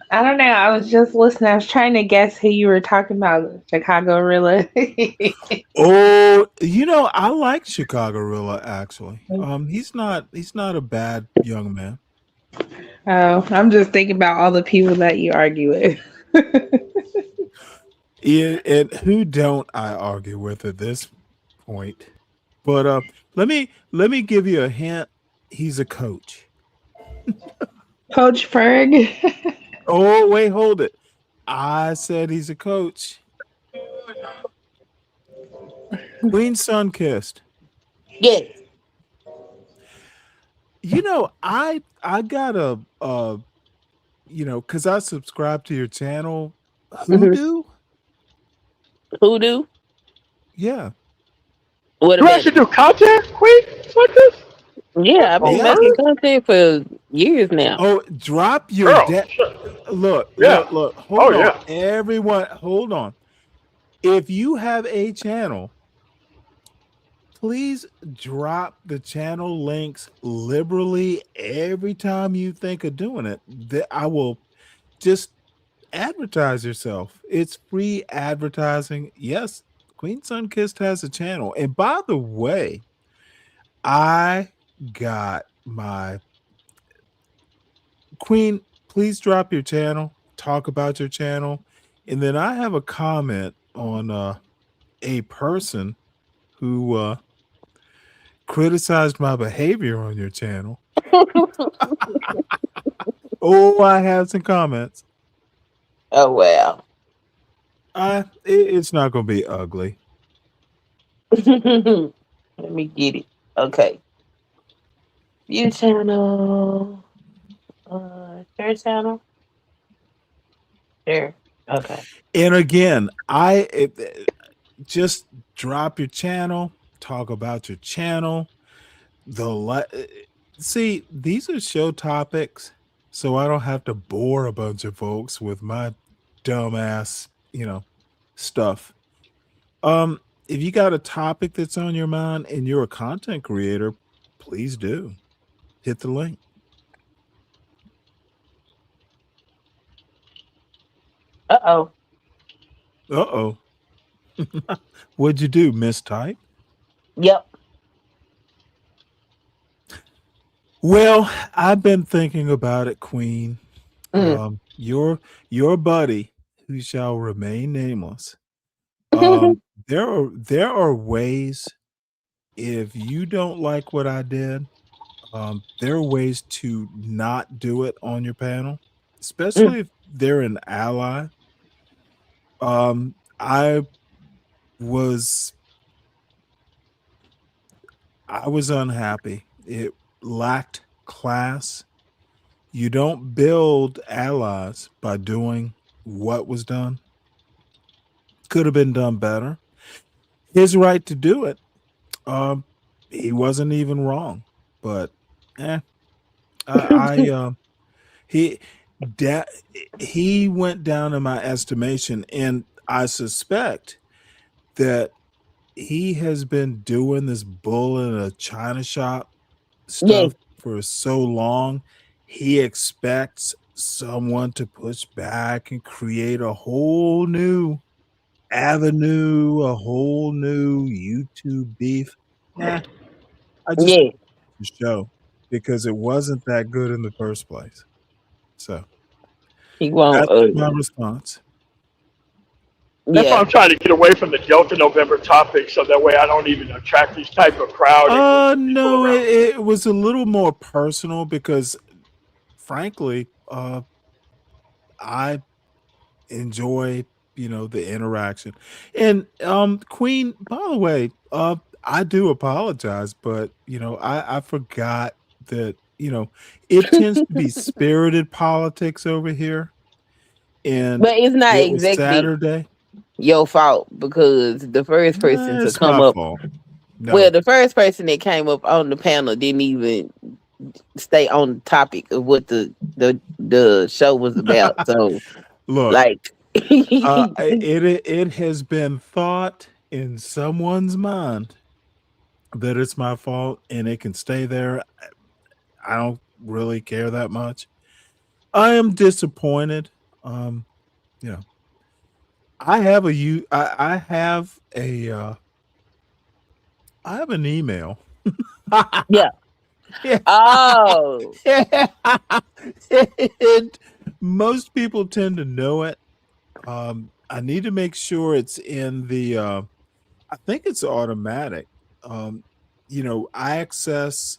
I don't know. I was just listening. I was trying to guess who you were talking about. Chicago Rilla. Oh, I like Chicago Rilla actually. He's not a bad young man. Oh, I'm just thinking about all the people that you argue with. Yeah, and who don't I argue with at this point? But let me give you a hint. He's a coach. Coach Ferg. Oh, wait, hold it. I said he's a coach. Queen Sunkissed. Yes. I got a because I subscribe to your channel. Hoodoo? Hoodoo? Yeah. What you actually do content, Queen? Like this? Yeah, I've been making content for years now. Oh, drop your look. Hold on. Everyone, hold on. If you have a channel, please drop the channel links liberally every time you think of doing it. I will just advertise yourself. It's free advertising. Yes, Queen Sunkissed has a channel. And by the way, I got my Queen, please drop your channel, talk about your channel. And then I have a comment on a person who criticized my behavior on your channel. Oh, I have some comments. Oh well. It's not going to be ugly. Let me get it. Okay. View channel. Share channel. Share. Okay. And again, just drop your channel, talk about your channel. See, these are show topics, so I don't have to bore a bunch of folks with my dumbass, stuff. If you got a topic that's on your mind and you're a content creator, please do hit the link. Uh-oh. What'd you do, mistype? Yep. Well, I've been thinking about it, Queen. Your buddy, who shall remain nameless. There are ways, if you don't like what I did, there are ways to not do it on your panel, especially if they're an ally. I was unhappy. It lacked class. You don't build allies by doing what was done. Could have been done better. His right to do it. He wasn't even wrong, but he went down in my estimation, and I suspect that he has been doing this bull in a china shop stuff for so long. He expects someone to push back and create a whole new avenue, a whole new YouTube beef. I just the show because it wasn't that good in the first place. So that's my response. That's why I'm trying to get away from the Delta November topic, so that way I don't even attract these type of crowd. No, it was a little more personal because, frankly, I enjoy the interaction. And Queen, by the way, I do apologize, but I forgot that it tends to be spirited politics over here, and But it's not it was exactly Saturday. Your fault, because the first person to It's come my up. fault. No. Well, the first person that came up on the panel didn't even stay on the topic of what the show was about. So, Look, like, it has been thought in someone's mind that it's my fault, and it can stay there. I don't really care that much. I am disappointed. I have an email. Yeah. Oh. And most people tend to know it. I need to make sure it's in the I think it's automatic. I access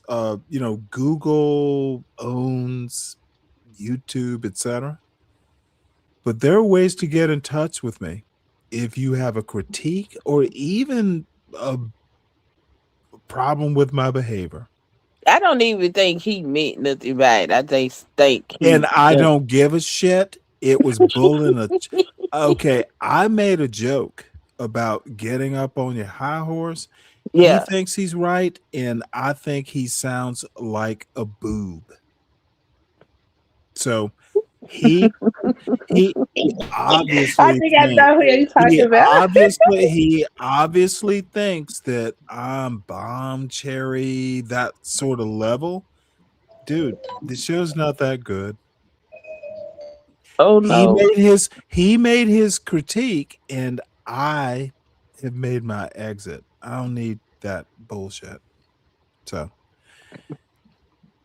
Google owns YouTube, etc. But there are ways to get in touch with me if you have a critique or even a problem with my behavior. I don't even think he meant nothing by it. I just think And I don't give a shit. It was bullying. Okay, I made a joke about getting up on your high horse. Yeah. He thinks he's right, and I think he sounds like a boob. So he I obviously think I thinks know who you're talking about. he obviously thinks that I'm bomb cherry, that sort of level. Dude, the show's not that good. Oh no. He made his critique, and I have made my exit. I don't need that bullshit.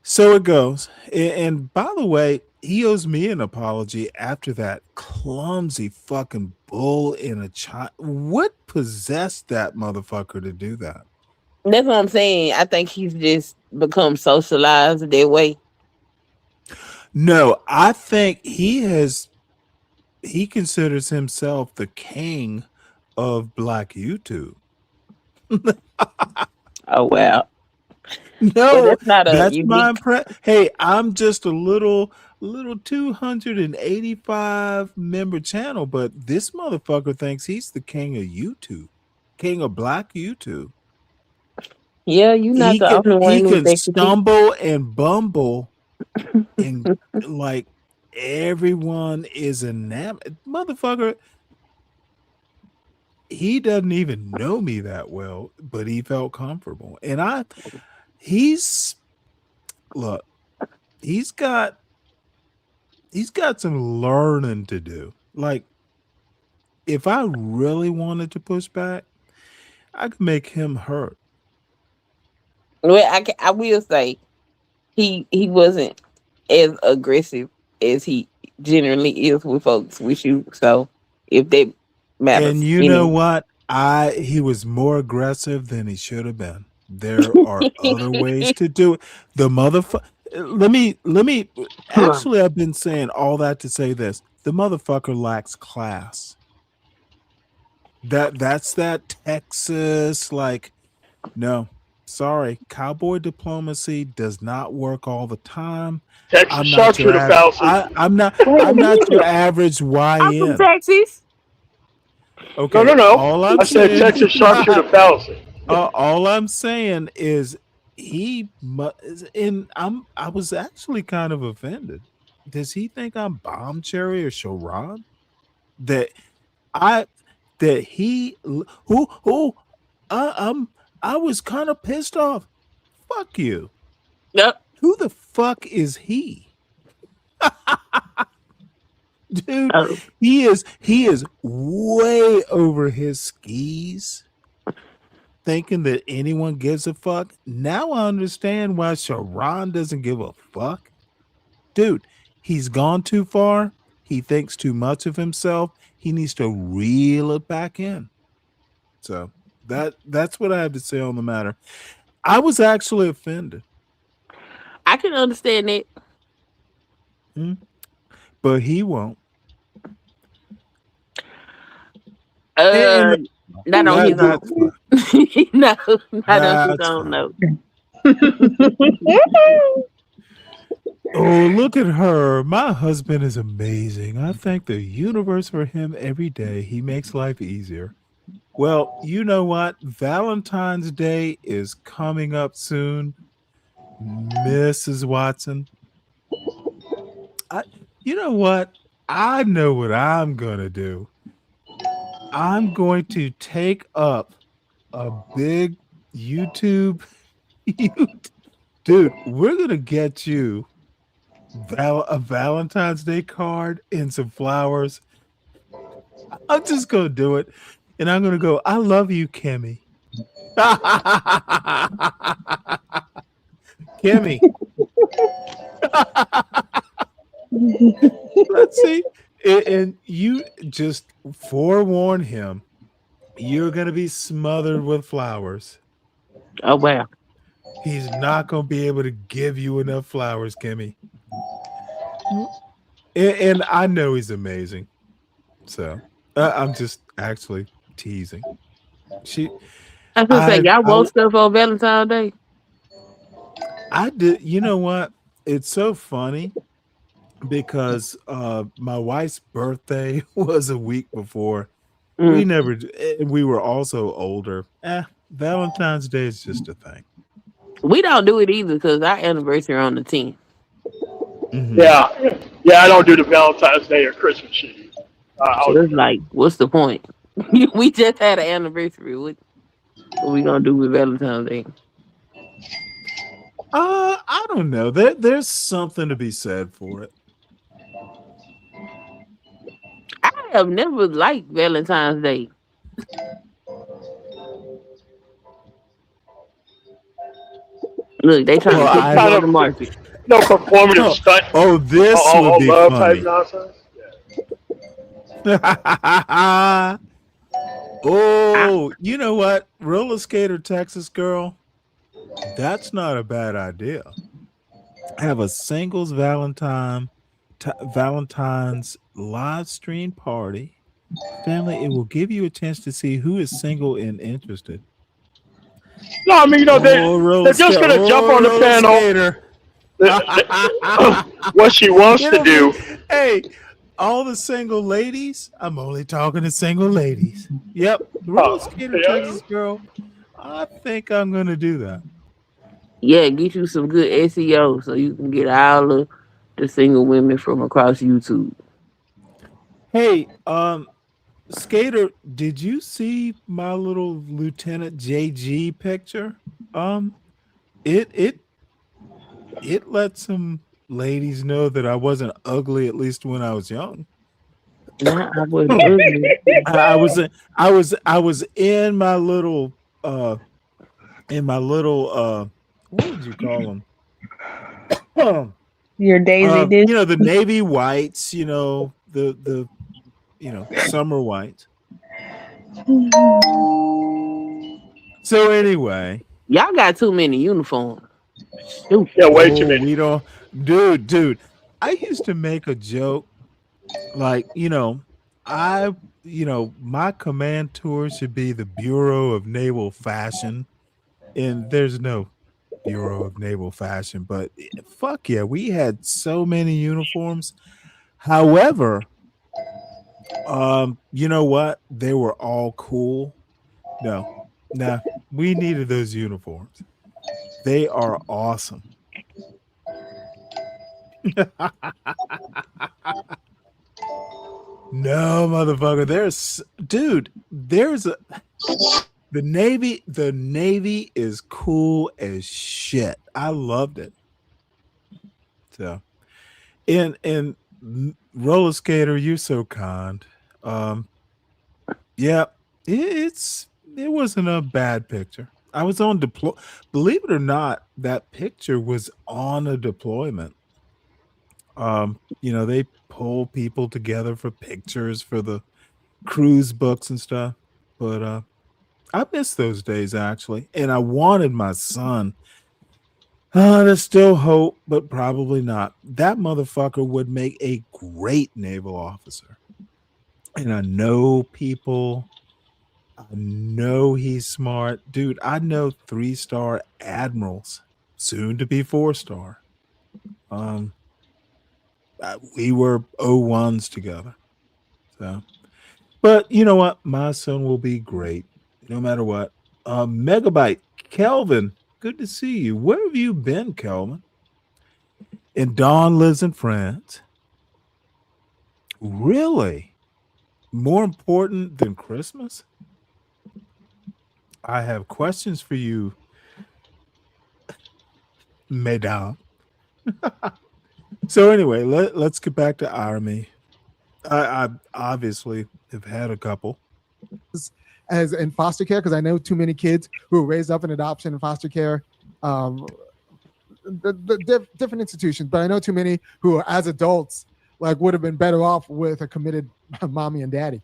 So it goes. And by the way, he owes me an apology after that clumsy fucking bull in a child. What possessed that motherfucker to do that? That's what I'm saying. I think he's just become socialized that way. No, I think he considers himself the king of Black YouTube. Oh wow. Well, No, that's not a that's my unique. Hey, I'm just a little 285 member channel, but this motherfucker thinks he's the king of YouTube, king of Black YouTube. Yeah, you're not the only one He who can thinks it. stumble and bumble, and like everyone is enamored. Motherfucker, he doesn't even know me that well, but he felt comfortable, and he's look. He's got some learning to do. Like, if I really wanted to push back, I could make him hurt. Well, I will say he wasn't as aggressive as he generally is with folks with you. So if that matters, And you know what? He was more aggressive than he should have been. There are other ways to do it. The motherfucker. Let me. Actually, I've been saying all that to say this: the motherfucker lacks class. That's that Texas, like, no, sorry, cowboy diplomacy does not work all the time. Texas sharpshooter fallacy. I'm not your average YN. I'm from Texas. Okay. No. All I'm I said saying, Texas sharpshooter fallacy. all I'm saying is I was actually kind of offended. Does he think I'm bomb cherry or Sharon? I was kind of pissed off. Fuck you. Yep. Who the fuck is he? Dude, he is way over his skis, thinking that anyone gives a fuck. Now I understand why Sharon doesn't give a fuck. Dude, he's gone too far. He thinks too much of himself. He needs to reel it back in. So that's what I have to say on the matter. I was actually offended. I can understand it. But he won't. Not on his own. No, not on his own note. Oh, look at her. My husband is amazing. I thank the universe for him every day. He makes life easier. Well, you know what? Valentine's Day is coming up soon. Mrs. Watson. You know what? I know what I'm going to do. I'm going to take up a big YouTube. Dude, we're going to get you a Valentine's Day card and some flowers. I'm just going to do it. And I'm going to go, I love you, Kimmy. Kimmy. Let's see. And you just forewarn him, you're going to be smothered with flowers. Oh, wow. He's not going to be able to give you enough flowers, Kimmy. And I know he's amazing. So I'm just actually teasing. I was going to say, y'all want stuff on Valentine's Day? I did. You know what? It's so funny because my wife's birthday was a week before. We were also older. Valentine's Day is just a thing. We don't do it either because our anniversary on the 10th. Yeah. Yeah, I don't do the Valentine's Day or Christmas shit. So it's like, what's the point? We just had an anniversary. What we gonna do with Valentine's Day? I don't know. There's something to be said for it. I have never liked Valentine's Day. Look, they trying to put you on the market. No performative stunt. Oh, this would be love funny. type nonsense. Oh, you know what? Roller skater Texas girl. That's not a bad idea. Have a singles Valentine's live stream party. Stanley, it will give you a chance to see who is single and interested. No, I mean, they're just going to jump on the panel. What she wants to do. Hey, all the single ladies, I'm only talking to single ladies. Yep. Roller skater Texas girl. I think I'm going to do that. Yeah, get you some good SEO so you can get all of the single women from across YouTube. Hey, Skater, did you see my little Lieutenant JG picture? It let some ladies know that I wasn't ugly, at least when I was young. Nah, I wasn't ugly. I was in my little what would you call them? Your Daisy Duke. You know, the navy whites, the summer whites. So anyway, y'all got too many uniforms. Shoot. Yeah, way too many. We don't, dude. I used to make a joke, like, my command tour should be the Bureau of Naval Fashion, and there's no Bureau of Naval Fashion, but fuck yeah, we had so many uniforms. However, you know what? They were all cool. No, we needed those uniforms. They are awesome. No, motherfucker. The Navy is cool as shit. I loved it. So, and roller skater, you're so kind. Yeah, it wasn't a bad picture. I was on believe it or not, that picture was on a deployment. They pull people together for pictures for the cruise books and stuff. But I miss those days, actually. And I wanted my son. There's still hope, but probably not. That motherfucker would make a great naval officer. And I know people. I know he's smart. Dude, I know 3-star admirals, soon to be 4-star. We were 01s together. So, but you know what? My son will be great, no matter what. Megabyte, Kelvin, good to see you. Where have you been, Kelvin? And Dawn lives in France. Really? More important than Christmas? I have questions for you, Mesdames. So anyway, let's get back to Army. I obviously have had a couple. As in foster care, because I know too many kids who were raised up in adoption and foster care, different institutions, but I know too many who are, as adults, like would have been better off with a committed mommy and daddy.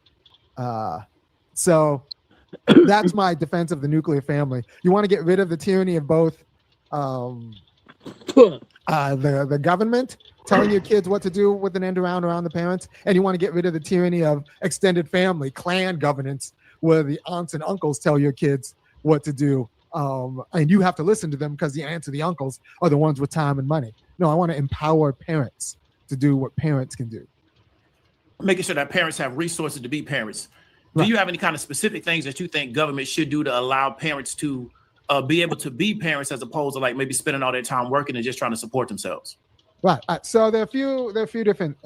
So that's my defense of the nuclear family. You want to get rid of the tyranny of both the government telling your kids what to do with an end around the parents, and you want to get rid of the tyranny of extended family, clan governance, where the aunts and uncles tell your kids what to do, and you have to listen to them because the aunts and the uncles are the ones with time and money. No, I want to empower parents to do what parents can do. Making sure that parents have resources to be parents. Do you have any kind of specific things that you think government should do to allow parents to be able to be parents, as opposed to like maybe spending all their time working and just trying to support themselves? Right. So there are a few different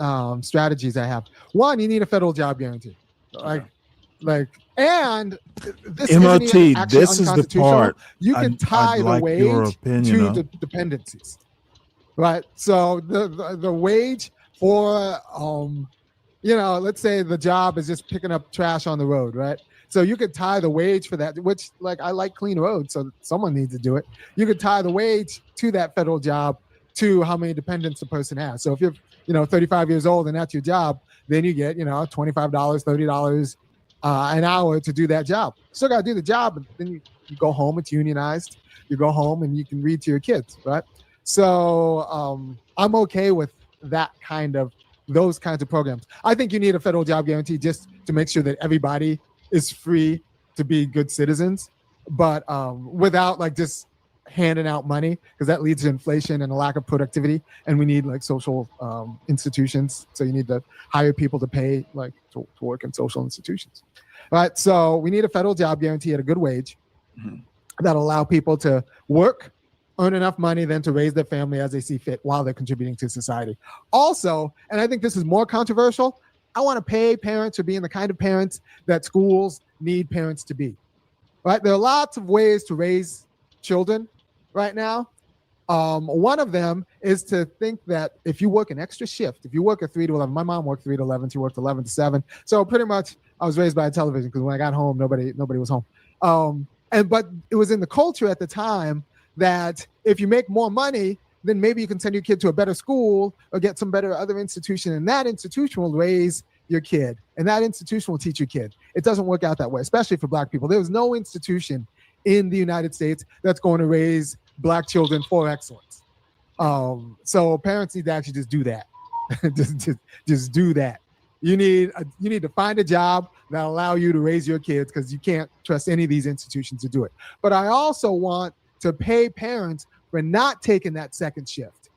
strategies I have. One, you need a federal job guarantee. And this isn't even MOT, actually this is the unconstitutional. part You can I'd tie the like your wage opinion to on. the dependencies. Right. So the wage for let's say the job is just picking up trash on the road, right? So you could tie the wage for that, which I like clean roads, so someone needs to do it. You could tie the wage to that federal job to how many dependents the person has. So if you're 35 years old and that's your job, then you get $25, $30 an hour to do that job. Still got to do the job, but then you go home. It's unionized. You go home and you can read to your kids, right? So I'm okay with those kinds of programs. I think you need a federal job guarantee just to make sure that everybody is free to be good citizens, but without just handing out money, because that leads to inflation and a lack of productivity. And we need social institutions. So you need to hire people to pay to work in social institutions. All right. So we need a federal job guarantee at a good wage that allow people to work, earn enough money then to raise their family as they see fit while they're contributing to society. Also, and I think this is more controversial, I want to pay parents for being the kind of parents that schools need parents to be. Right? There are lots of ways to raise children right now. One of them is to think that if you work an extra shift, if you work a 3 to 11, my mom worked 3 to 11, she worked 11 to 7. So pretty much I was raised by a television because when I got home, nobody was home. But it was in the culture at the time that if you make more money, then maybe you can send your kid to a better school or get some better other institution, and that institution will raise your kid, and that institution will teach your kid. It doesn't work out that way, especially for Black people. There's no institution in the United States that's going to raise Black children for excellence. So parents need to actually just do that. just do that. You need to find a job that allow you to raise your kids, because you can't trust any of these institutions to do it. But I also want to pay parents for not taking that second shift,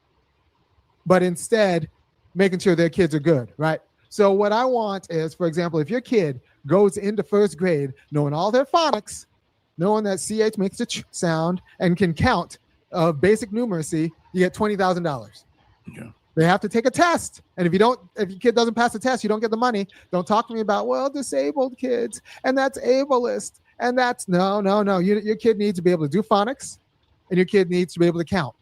but instead making sure their kids are good, right? So what I want is, for example, if your kid goes into first grade knowing all their phonics, knowing that CH makes the ch sound and can count basic numeracy, you get $20,000. Yeah. They have to take a test. And if your kid doesn't pass the test, you don't get the money. Don't talk to me about, well, disabled kids, and that's ableist. And that's no. Your kid needs to be able to do phonics, and your kid needs to be able to count.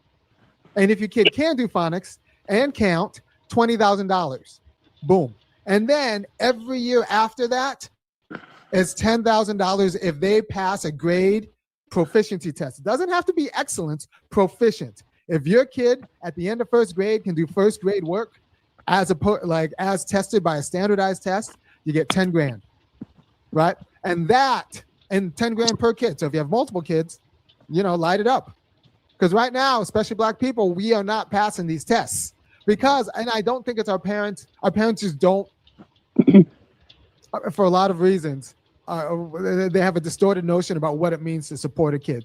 And if your kid can do phonics and count, $20,000. Boom. And then every year after that is $10,000 if they pass a grade proficiency test. It doesn't have to be excellence, proficient. If your kid at the end of first grade can do first grade work as tested by a standardized test, you get 10 grand, right? And 10 grand per kid. So if you have multiple kids, light it up. Because right now, especially Black people, we are not passing these tests and I don't think it's our parents. Our parents just don't, for a lot of reasons, they have a distorted notion about what it means to support a kid,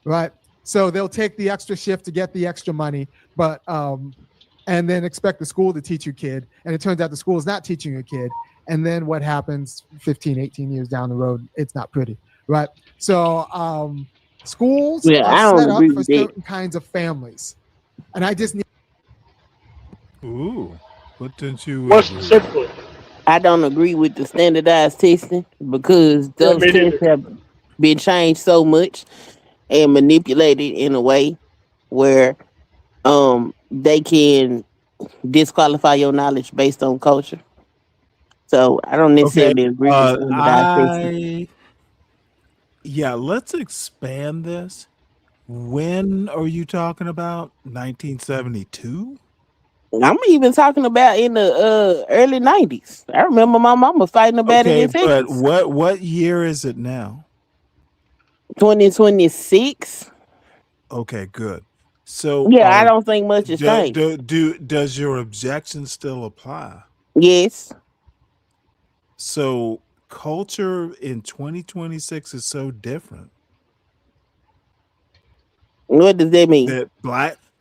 right? So they'll take the extra shift to get the extra money, but and then expect the school to teach your kid. And it turns out the school is not teaching your kid. And then what happens 15, 18 years down the road, it's not pretty, right? So schools I are don't set up agree for with that. certain kinds of families. And I just need. Ooh, what didn't you? More specifically, I don't agree with the standardized testing because yeah, those me tests neither. have been changed so much and manipulated in a way where they can disqualify your knowledge based on culture. So I don't Okay, necessarily agree with standardized testing. let's expand this. When are you talking about? 1972? I'm even talking about in the early 90s. I remember my mama fighting about it Okay, in but Texas. what year is it now? 2026. Okay, good. So Yeah, I don't think much has changed. does your objection still apply? Yes. So culture in 2026 is so different What does that mean?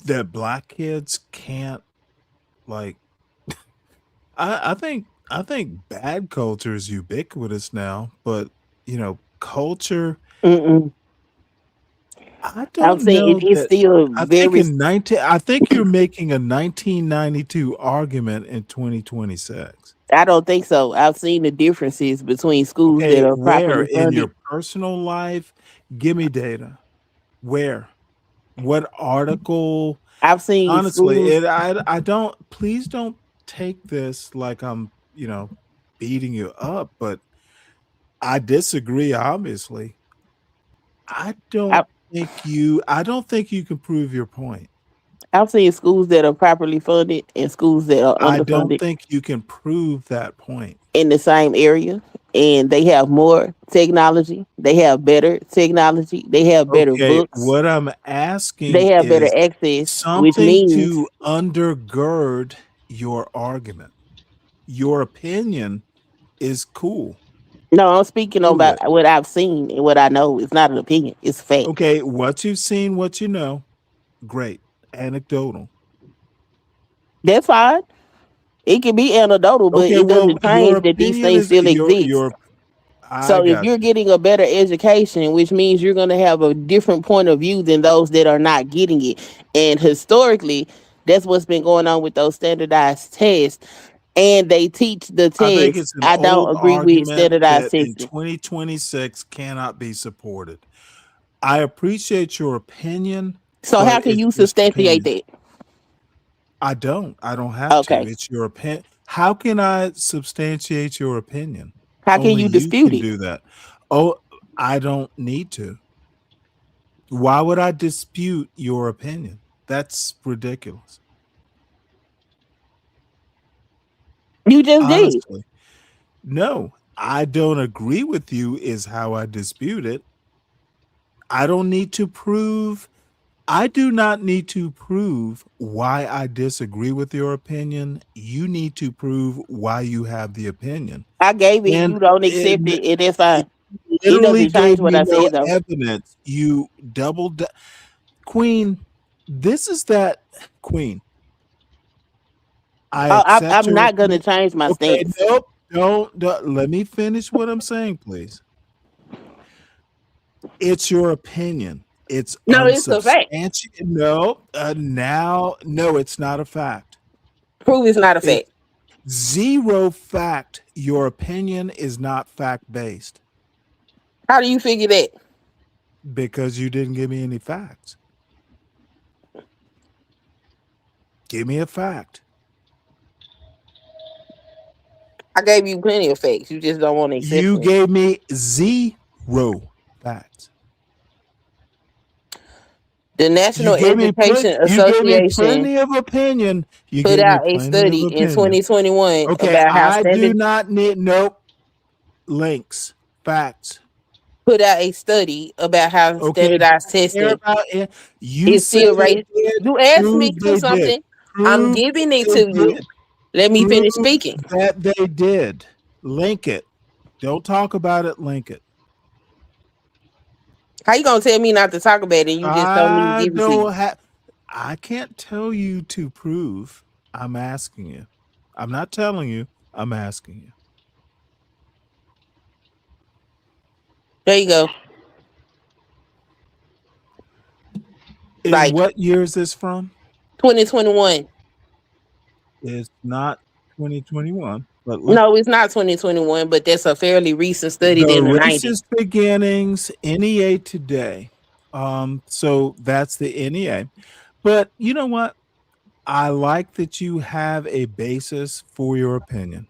that black kids can't like I think bad culture is ubiquitous now, but culture Mm-mm. I I'm don't saying know it is that. still I think very. I think you're making a 1992 argument in 2026. I don't think so. I've seen the differences between schools that Okay, are where properly in funded. your personal life? Give me data. Where? What article? I've seen Honestly, schools. I don't. Please don't take this like I'm beating you up, but I disagree. Obviously, I I, don't I don't think you can prove your point. I've seen schools that are properly funded and schools that are I don't underfunded think you can prove that point. in the same area, and they have more technology. They have better technology. They have better Okay, books. what I'm They asking have better is access, which something means to undergird your argument. Your opinion is cool. no. I'm speaking Prove about it. what I've seen and what I know. It's not an opinion. It's fact. Okay, what you've seen, what you know, great. Anecdotal. That's fine. It can be anecdotal, but Okay, it well, doesn't your change that these opinion things is still exist. I So if got you're you. getting a better education, which means you're going to have a different point of view than those that are not getting it. And historically, that's what's been going on with those standardized tests. And they teach the I think test. it's an I don't old agree with argument standardized that in testing. 2026 cannot be supported. I appreciate your opinion, So but how can it's you just substantiate opinion. that? I don't. I don't have to. Okay. It's your opinion. How can I substantiate your opinion? How can Only you you dispute can it? do that. Oh, I don't need to. Why would I dispute your opinion? That's ridiculous. You just did. Honestly. No, I don't agree with you, is how I dispute it. I don't need to prove I do not need to prove why I disagree with your opinion. You need to prove why you have the opinion. I gave it. And You don't accept it, it. And that's fine. it It literally doesn't change gave what me I no said, though. evidence. You doubled Queen. This is that Queen. I accept I'm your not going to opinion. change my Okay, stance. nope. Don't let me finish what I'm saying, please. It's your opinion. It's No, it's a fact. unsubstantiated. No, no, it's not a fact. Prove it's not a fact. It's zero fact. Your opinion is not fact based How do you figure that? because you didn't give me any facts. Give me a fact. I gave you plenty of facts. You just don't want to accept You them. gave me zero facts. The National Education You gave me Association plenty of opinion. You put gave me out a plenty of study in opinion. 2021 Okay, about how I do not need links, facts. put out a study about how Okay, standardized don't care testing about it. You is say still they right. did. You asked me Prove to they did. something. I'm Prove giving it they to you. did. Let me finish Prove speaking. that they did. Link it. Don't talk about it. Link it. How you gonna tell me not to talk about it and you just told me to I give it to you? don't have. I can't tell you to prove. I'm asking you. I'm not telling you. I'm asking you. There you go. In Like what year is this from? 2021. It's not 2021, but No, it's not 2021, but that's a fairly recent study the in the 90s. racist beginnings, NEA today. So that's the NEA. But you know what? I like that you have a basis for your opinion.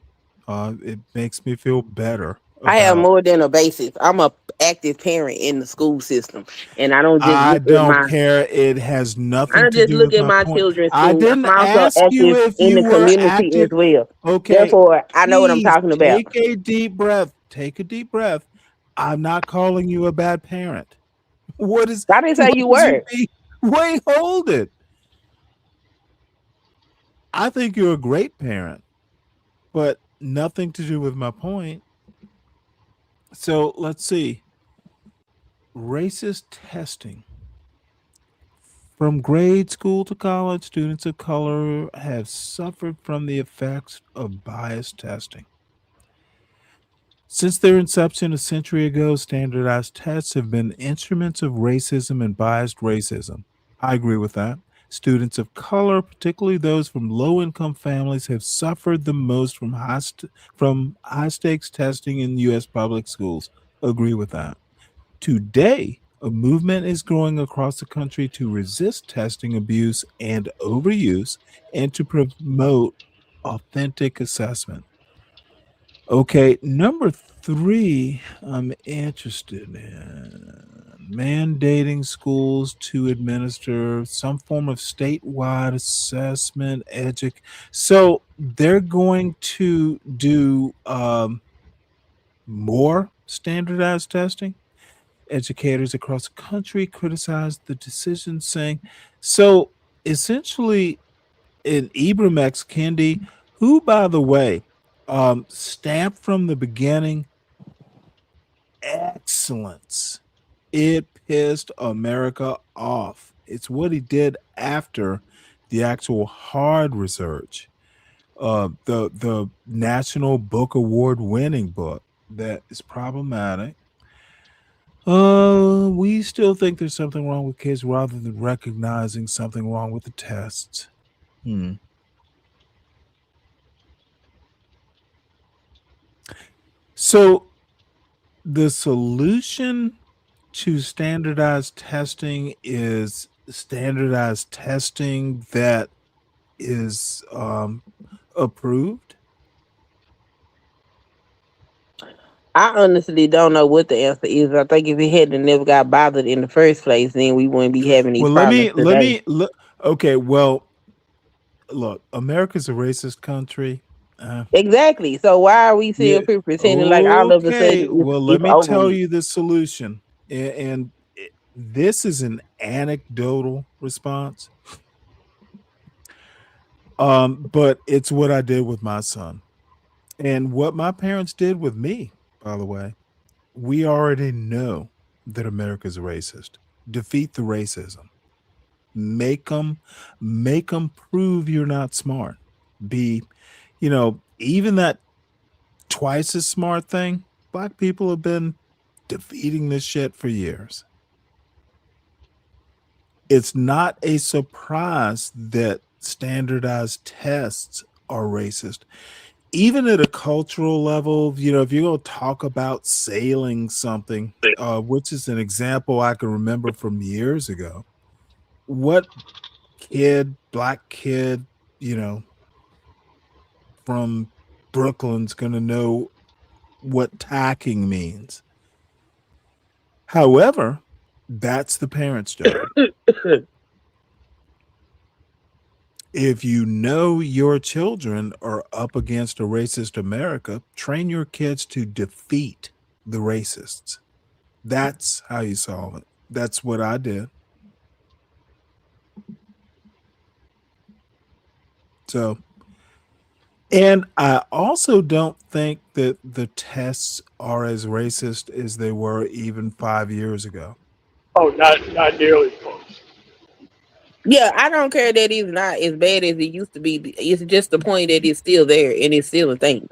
It makes me feel better I have about. more than a basis. I'm a active parent in the school system, and I don't just I look at don't my care. It has I nothing don't to just do look with at my my point. children's I school. didn't I'm also ask you active if in you the were community as active. well. Okay, Therefore, I know what I'm please talking about. take a deep breath. Take a deep breath. I'm not calling you a bad parent. What is I didn't say what you is you were. be? Wait, hold it. I think you're a great parent, but nothing to do with my point. So let's see. Racist testing. From grade school to college, students of color have suffered from the effects of biased testing. Since their inception a century ago, standardized tests have been instruments of racism and biased racism. I agree with that. Students of color, particularly those from low income families, have suffered the most from from high stakes testing in U.S. public schools. Agree with that. Today, a movement is growing across the country to resist testing abuse and overuse and to promote authentic assessment. Okay, number three, I'm interested in mandating schools to administer some form of statewide assessment, So they're going to do more standardized testing. Educators across the country criticized the decision, saying, so essentially, in Ibram X. Kendi, who, by the way, stamped from the beginning excellence. It pissed America off. It's what he did after the actual hard research, the National Book Award winning book that is problematic. We still think there's something wrong with kids rather than recognizing something wrong with the tests. So the solution to standardized testing is standardized testing that is approved. I honestly don't know what the answer is. I think if it hadn't never got bothered in the first place, then we wouldn't be having these Well, problems today. okay, well, look, America's a racist country. Exactly. So why are we Yeah. still here pretending like all of a Okay. sudden Well, let it's me over tell with? you the solution. And this is an anecdotal response. But it's what I did with my son. And what my parents did with me, by the way. We already know that America's racist. Defeat the racism. Make them prove you're not smart. Be, even that twice as smart thing, black people have been defeating this shit for years. It's not a surprise that standardized tests are racist. Even at a cultural level, if you're going to talk about sailing something, which is an example I can remember from years ago, what black kid, from Brooklyn's going to know what tacking means? However, that's the parent's job. If you know your children are up against a racist America, train your kids to defeat the racists. That's how you solve it. That's what I did. So, and I also don't think that the tests are as racist as they were even 5 years ago. Oh, not nearly close. Yeah, I don't care that it's not as bad as it used to be. It's just the point that it's still there and it's still a thing.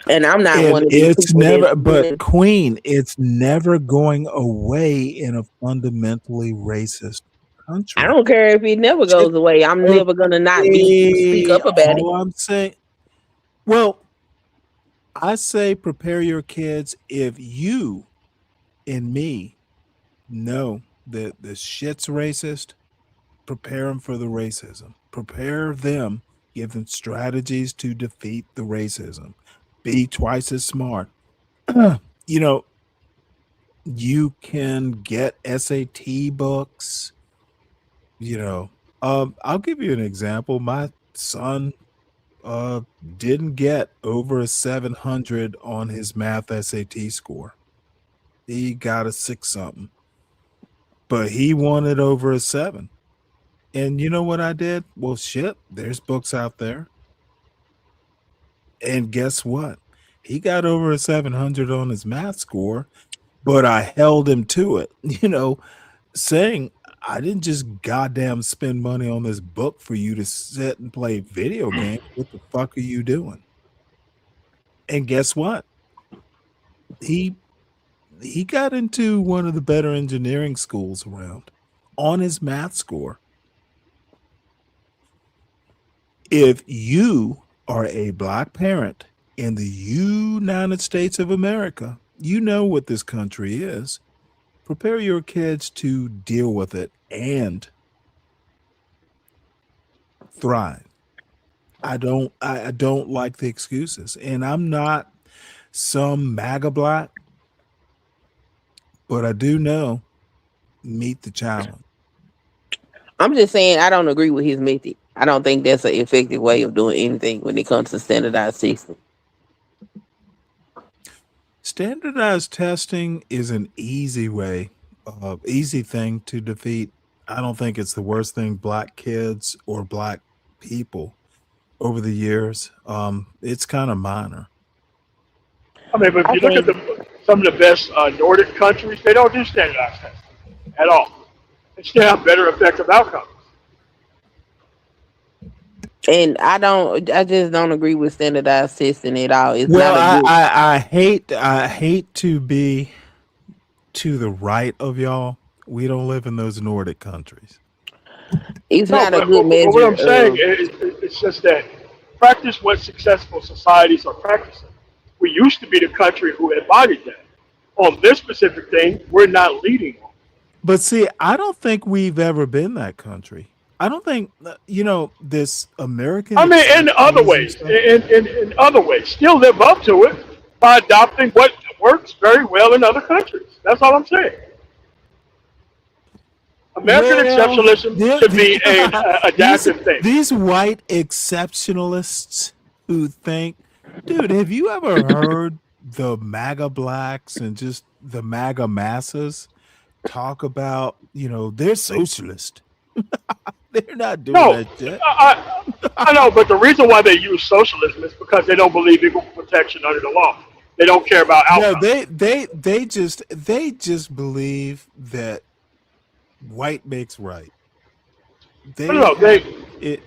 And I'm not one And of these it's people never, that's but Queen, it's never going away in a fundamentally racist country. I don't care if it never goes away. I'm never gonna not speak up about it. All I'm saying, well, I say prepare your kids. If you and me know that the shit's racist, prepare them for the racism. Prepare them, give them strategies to defeat the racism. Be twice as smart. You can get SAT books. I'll give you an example. My son didn't get over a 700 on his math SAT score. He got a 6 something, but he wanted over a 7. And you know what I did? Well, shit, there's books out there. And guess what? He got over a 700 on his math score, but I held him to it, saying, I didn't just goddamn spend money on this book for you to sit and play video games. What the fuck are you doing? And guess what? he got into one of the better engineering schools around on his math score. If you are a black parent in the United States of America, you know what this country is. Prepare your kids to deal with it and thrive. I don't like the excuses. And I'm not some MAGA black, but I do know meet the challenge. I'm just saying I don't agree with his method. I don't think that's an effective way of doing anything when it comes to standardized testing. Standardized testing is an easy way, easy thing to defeat. I don't think it's the worst thing black kids or black people over the years. It's kind of minor. I mean, but if I you look at think, some of the best Nordic countries, they don't do standardized testing at all. They still have better effective outcomes. and I just don't agree with standardized testing at all. It's Well, not a good. I hate to be to the right of y'all. We don't live in those Nordic countries. It's No, not a but, good but what measure I'm saying of. is, it's just that practice what successful societies are practicing. We used to be the country who embodied that. On this specific thing, we're not leading on. But see, I don't think we've ever been that country. I don't think this American I mean, in other exceptionalism ways, stuff. in other ways, still live up to it by adopting what works very well in other countries. That's all I'm saying. American Well, exceptionalism should be an these adaptive thing. these white exceptionalists who think, dude, have you ever heard the MAGA blacks and just the MAGA masses talk about, they're socialist. They're not doing No, that shit. I know, but the reason why they use socialism is because they don't believe equal protection under the law. They don't care about No, outcomes. they just believe that white makes right. No, It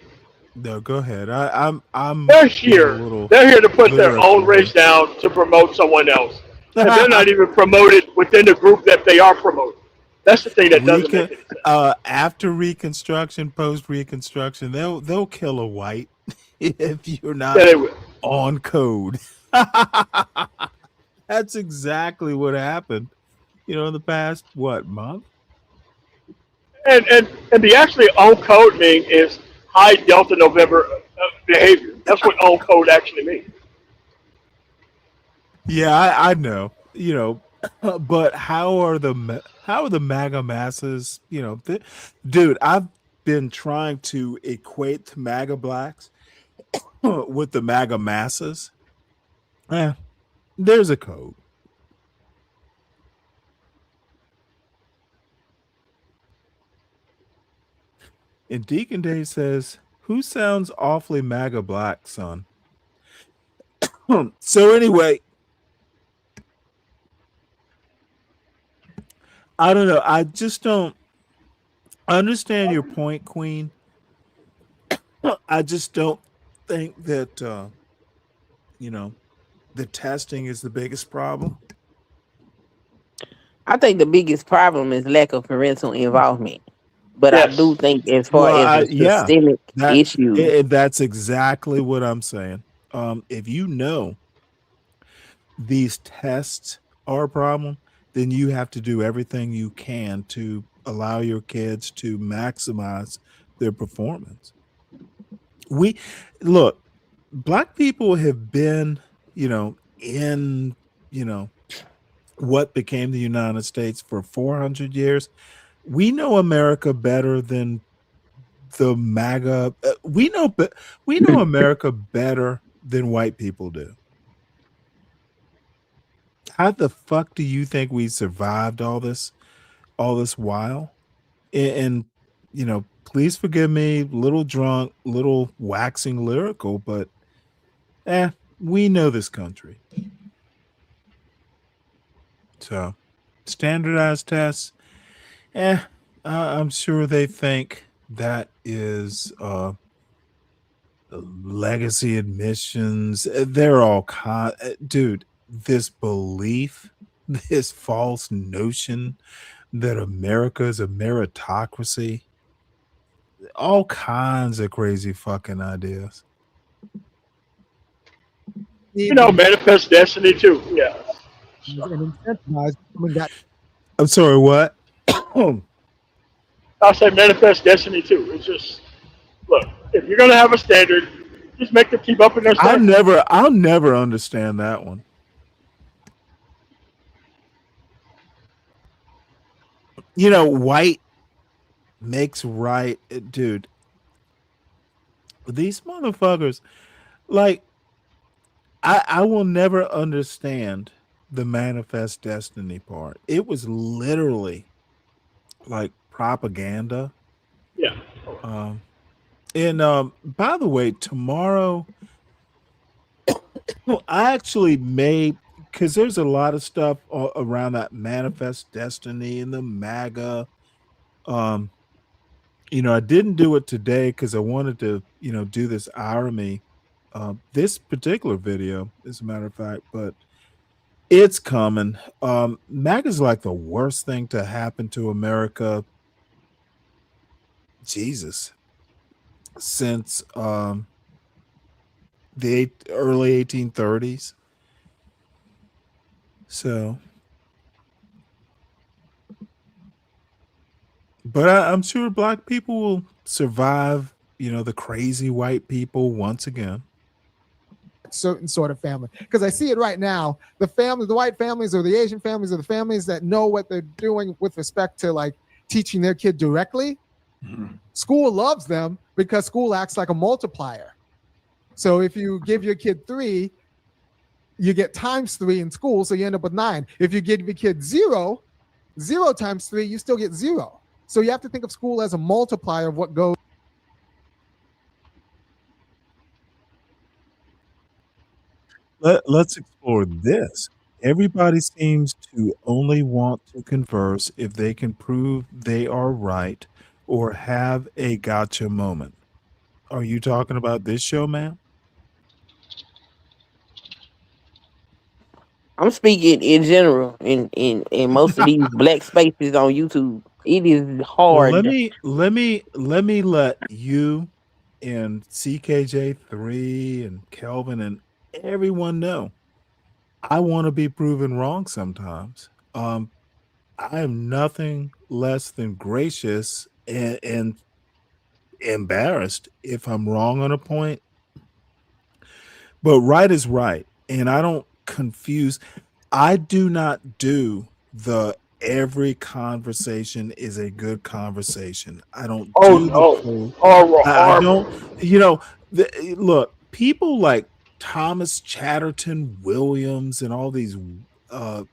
no, go ahead. I'm they're being a here. little They're here to put their own literal race down to promote someone else, and they're here. not even promoted within the group that they are promoting. That's the thing that doesn't make any sense. After Reconstruction, post Reconstruction, they'll kill a white if you're Yeah, not they will. on code. That's exactly what happened. In the past month? And the actually on code mean is high delta November behavior. That's what on code actually means. Yeah, I know. But how are the MAGA masses? Dude, I've been trying to equate the MAGA blacks with the MAGA masses. There's a code. And Deacon Dave says, "Who sounds awfully MAGA black, son?" So anyway, I don't know. I just don't understand your point, Queen. I just don't think that the testing is the biggest problem. I think the biggest problem is lack of parental involvement. But I do Yes. think, as far Well, as a yeah, systemic issue, that's exactly what I'm saying. If you know these tests are a problem, then you have to do everything you can to allow your kids to maximize their performance. We look, black people have been, in, what became the United States for 400 years. We know America better than the MAGA. We know America better than white people do. How the fuck do you think we survived all this while? And please forgive me, little drunk, little waxing lyrical, but we know this country. So standardized tests, I'm sure they think that is legacy admissions. They're all dude, this belief, this false notion that America is a meritocracy, all kinds of crazy fucking ideas. Manifest destiny too. Yeah. And incentivize someone that I'm sorry, what? I'll say manifest destiny too. It's just, look, if you're gonna have a standard, just make them keep up in their standard. I'll never understand that one. White makes right, dude. These motherfuckers, like, I will never understand the manifest destiny part. It was literally like propaganda. Yeah. And by the way, tomorrow I actually made, because there's a lot of stuff around that manifest destiny and the MAGA. I didn't do it today because I wanted to, do this irony, this particular video, as a matter of fact, but it's coming. MAGA is like the worst thing to happen to America, Jesus, since the early 1830s. So, but I'm sure black people will survive, the crazy white people once again. certain sort of family, because I see it right now. The white families or the Asian families or the families that know what they're doing with respect to like teaching their kid directly. School loves them because school acts like a multiplier. So if you give your kid 3, you get times 3 in school, so you end up with 9. If you give your kid 0 times 3, you still get 0. So you have to think of school as a multiplier of what goes. Let's explore this. Everybody seems to only want to converse if they can prove they are right or have a gotcha moment. Are you talking about this show, ma'am? I'm speaking in general in most of these black spaces on YouTube. It is Well, hard. let me let you and CKJ3 and Kelvin and everyone know I want to be proven wrong sometimes. I am nothing less than gracious and embarrassed if I'm wrong on a point. But right is right, and I don't confuse. I do not do the every conversation is a good conversation. I don't Oh do the no. whole. Horrible. I don't. Look, people like Thomas Chatterton Williams and all these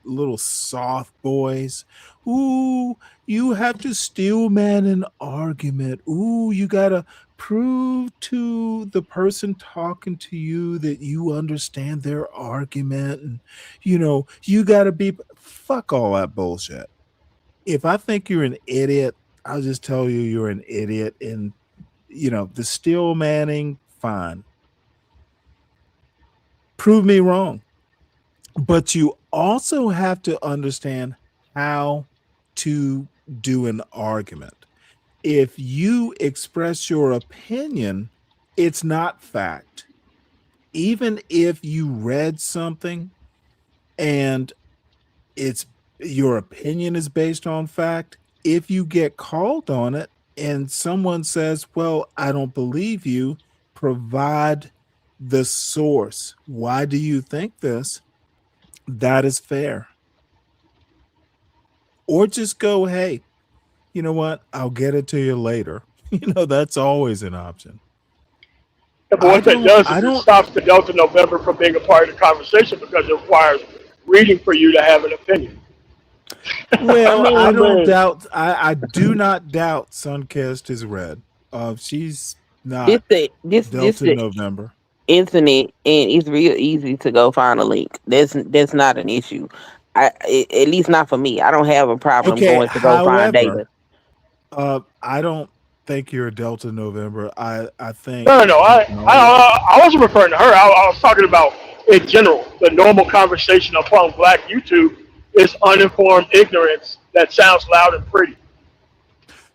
little soft boys. Ooh, you have to steel man an argument. Ooh, you gotta prove to the person talking to you that you understand their argument, and you gotta be, fuck all that bullshit. If I think you're an idiot, I'll just tell you you're an idiot, and the steel manning, fine. Prove me wrong. But you also have to understand how to do an argument. If you express your opinion, it's not fact. Even if you read something and it's your opinion is based on fact, if you get called on it and someone says, well, I don't believe you, provide the source. Why do you think this? That is fair. Or just go, hey, you know what? I'll get it to you later. That's always an option. Yeah, but what that does is it stops the Delta November from being a part of the conversation because it requires reading for you to have an opinion. Well, I don't doubt. I do not doubt Sunkist is red. She's not Delta November. Internet, and it's real easy to go find a link. That's not an issue. At least not for me. I don't have a problem going to go find data. I don't think you're a Delta November. I think No. I wasn't referring to her. I was talking about in general. The normal conversation upon Black YouTube is uninformed ignorance that sounds loud and pretty.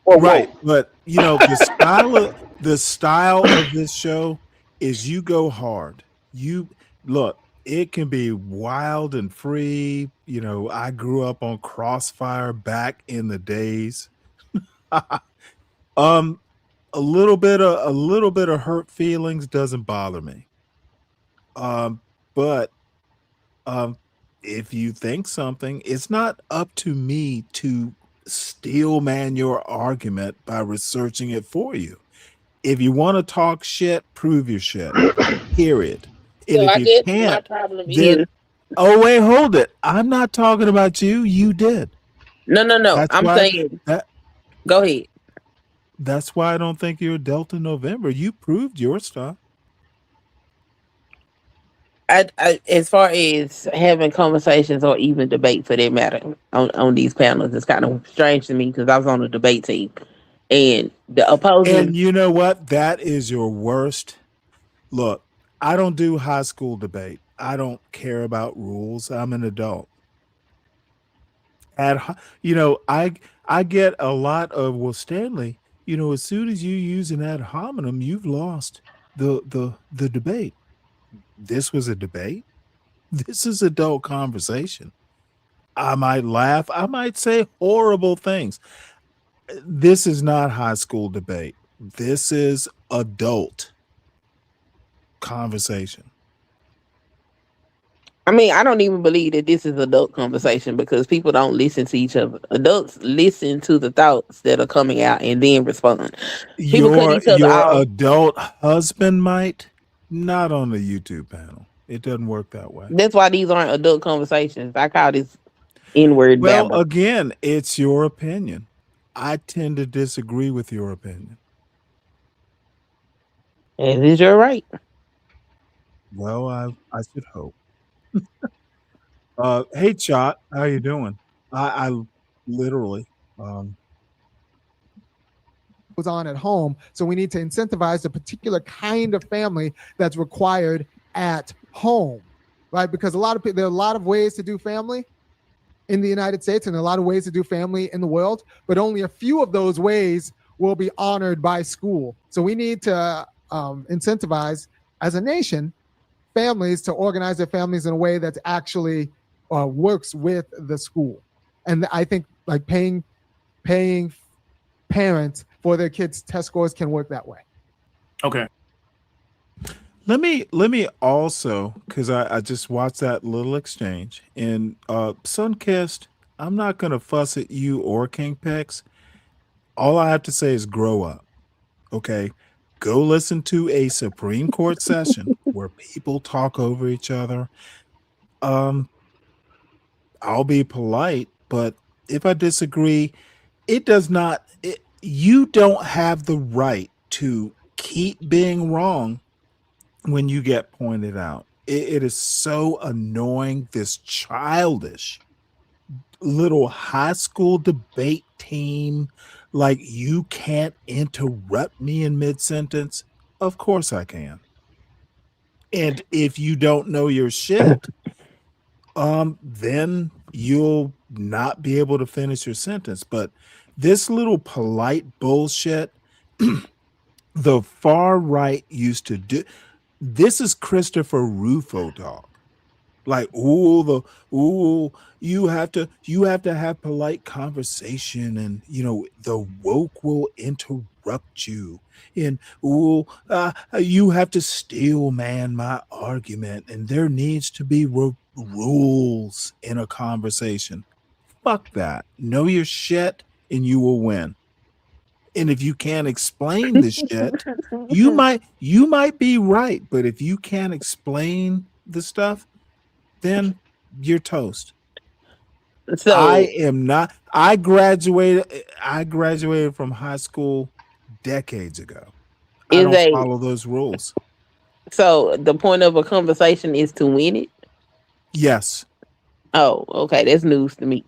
Or Right, woke. but the style of this show is you go hard. You look, it can be wild and free. I grew up on Crossfire back in the days. um, a little bit of hurt feelings doesn't bother me. But um, if you think something, it's not up to me to steel man your argument by researching it for you. If you want to talk shit, prove your shit. Period. And So if I you guess my can't, problem then is wait, hold it. I'm not talking about you. You did. no. That's I'm why saying, that go ahead. that's why I don't think you're a Delta November. You proved your stuff. As far as having conversations or even debate for that matter on these panels, it's kind of strange to me because I was on the debate team and the And opposing. you know what? That is your worst. Look, I don't do high school debate. I don't care about rules. I'm an adult. I get a lot of, well, Stanley, as soon as you use an ad hominem, you've lost the debate. This was a debate. This is adult conversation. I might laugh. I might say horrible things. This is not high school debate. This is adult conversation. I mean, I don't even believe that this is adult conversation because people don't listen to each other. Adults listen to the thoughts that are coming out and then respond. People cut Your each other your off. adult husband might, not on the YouTube panel. It doesn't work that way. That's why these aren't adult conversations. I call this N-word Well, babble. again, it's your opinion. I tend to disagree with your opinion. It is your right. Well, I should hope. Hey, Chot, how you doing? I literally. Goes on at home. So we need to incentivize the particular kind of family that's required at home, right? Because there are a lot of ways to do family in the United States and a lot of ways to do family in the world, but only a few of those ways will be honored by school. So we need to incentivize, as a nation, families to organize their families in a way that actually works with the school. And I think like paying parents for their kids' test scores can work that way. Okay. Let me also, because I just watched that little exchange, and Sunkissed, I'm not gonna fuss at you or King Pex. All I have to say is grow up. Okay. Go listen to a Supreme Court session where people talk over each other. I'll be polite, but if I disagree, you don't have the right to keep being wrong when you get pointed out. It is so annoying, this childish little high school debate team. Like, you can't interrupt me in mid-sentence. Of course I can. And if you don't know your shit, then you'll not be able to finish your sentence. But this little polite bullshit, the far right used to do. This is Christopher Rufo dog. Like, you have to have polite conversation, and the woke will interrupt you, and you have to steel man my argument, and there needs to be rules in a conversation. Fuck that. Know your shit and you will win. And if you can't explain the shit, you might be right, but if you can't explain the stuff, then you're toast. So I graduated from high school decades ago. I don't follow those rules. So the point of a conversation is to win it? Yes. Oh, okay. That's news to me.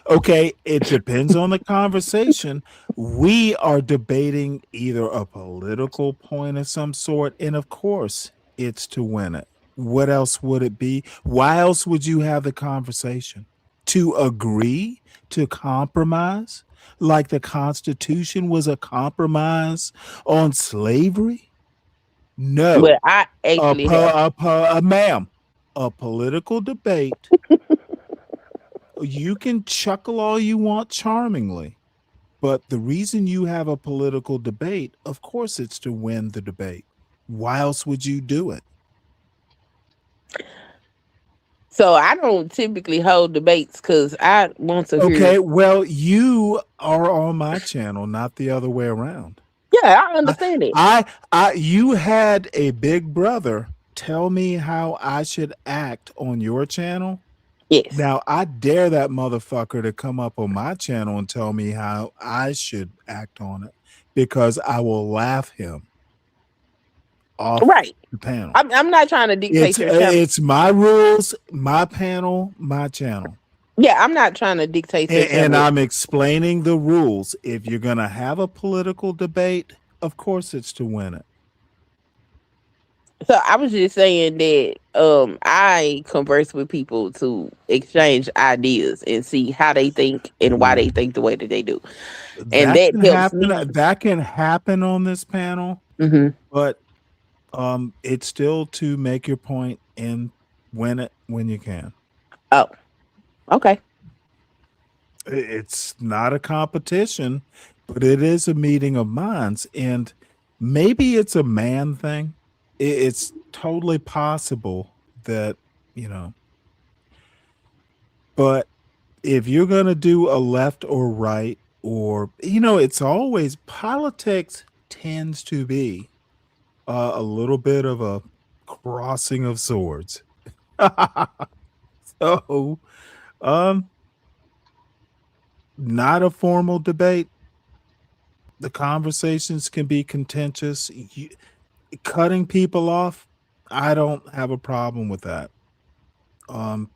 Okay, it depends on the conversation. We are debating either a political point of some sort, and of course, it's to win it. What else would it be? Why else would you have the conversation? To agree, to compromise, like the Constitution was a compromise on slavery? Well, No. I actually have. Ma'am, a political debate, you can chuckle all you want charmingly, but the reason you have a political debate, of course, it's to win the debate. Why else would you do it? So I don't typically hold debates because I want to hear. Okay, well, you are on my channel, not the other way around. Yeah, I understand it. You had a big brother tell me how I should act on your channel. Yes. Now I dare that motherfucker to come up on my channel and tell me how I should act on it, because I will laugh him off Right. the panel. I'm not trying to dictate your channel. It's my rules, my panel, my channel. Yeah, I'm not trying to dictate your And channel. I'm explaining the rules. If you're going to have a political debate, of course it's to win it. So I was just saying that I converse with people to exchange ideas and see how they think and why they think the way that they do. And that can helps me. That can happen on this panel, but it's still to make your point and win it when you can. Oh, okay. It's not a competition, but it is a meeting of minds, and maybe it's a man thing. It's totally possible that, but if you're going to do a left or right, or, it's always, politics tends to be a little bit of a crossing of swords. So, not a formal debate. The conversations can be contentious. Cutting people off, I don't have a problem with that. I'll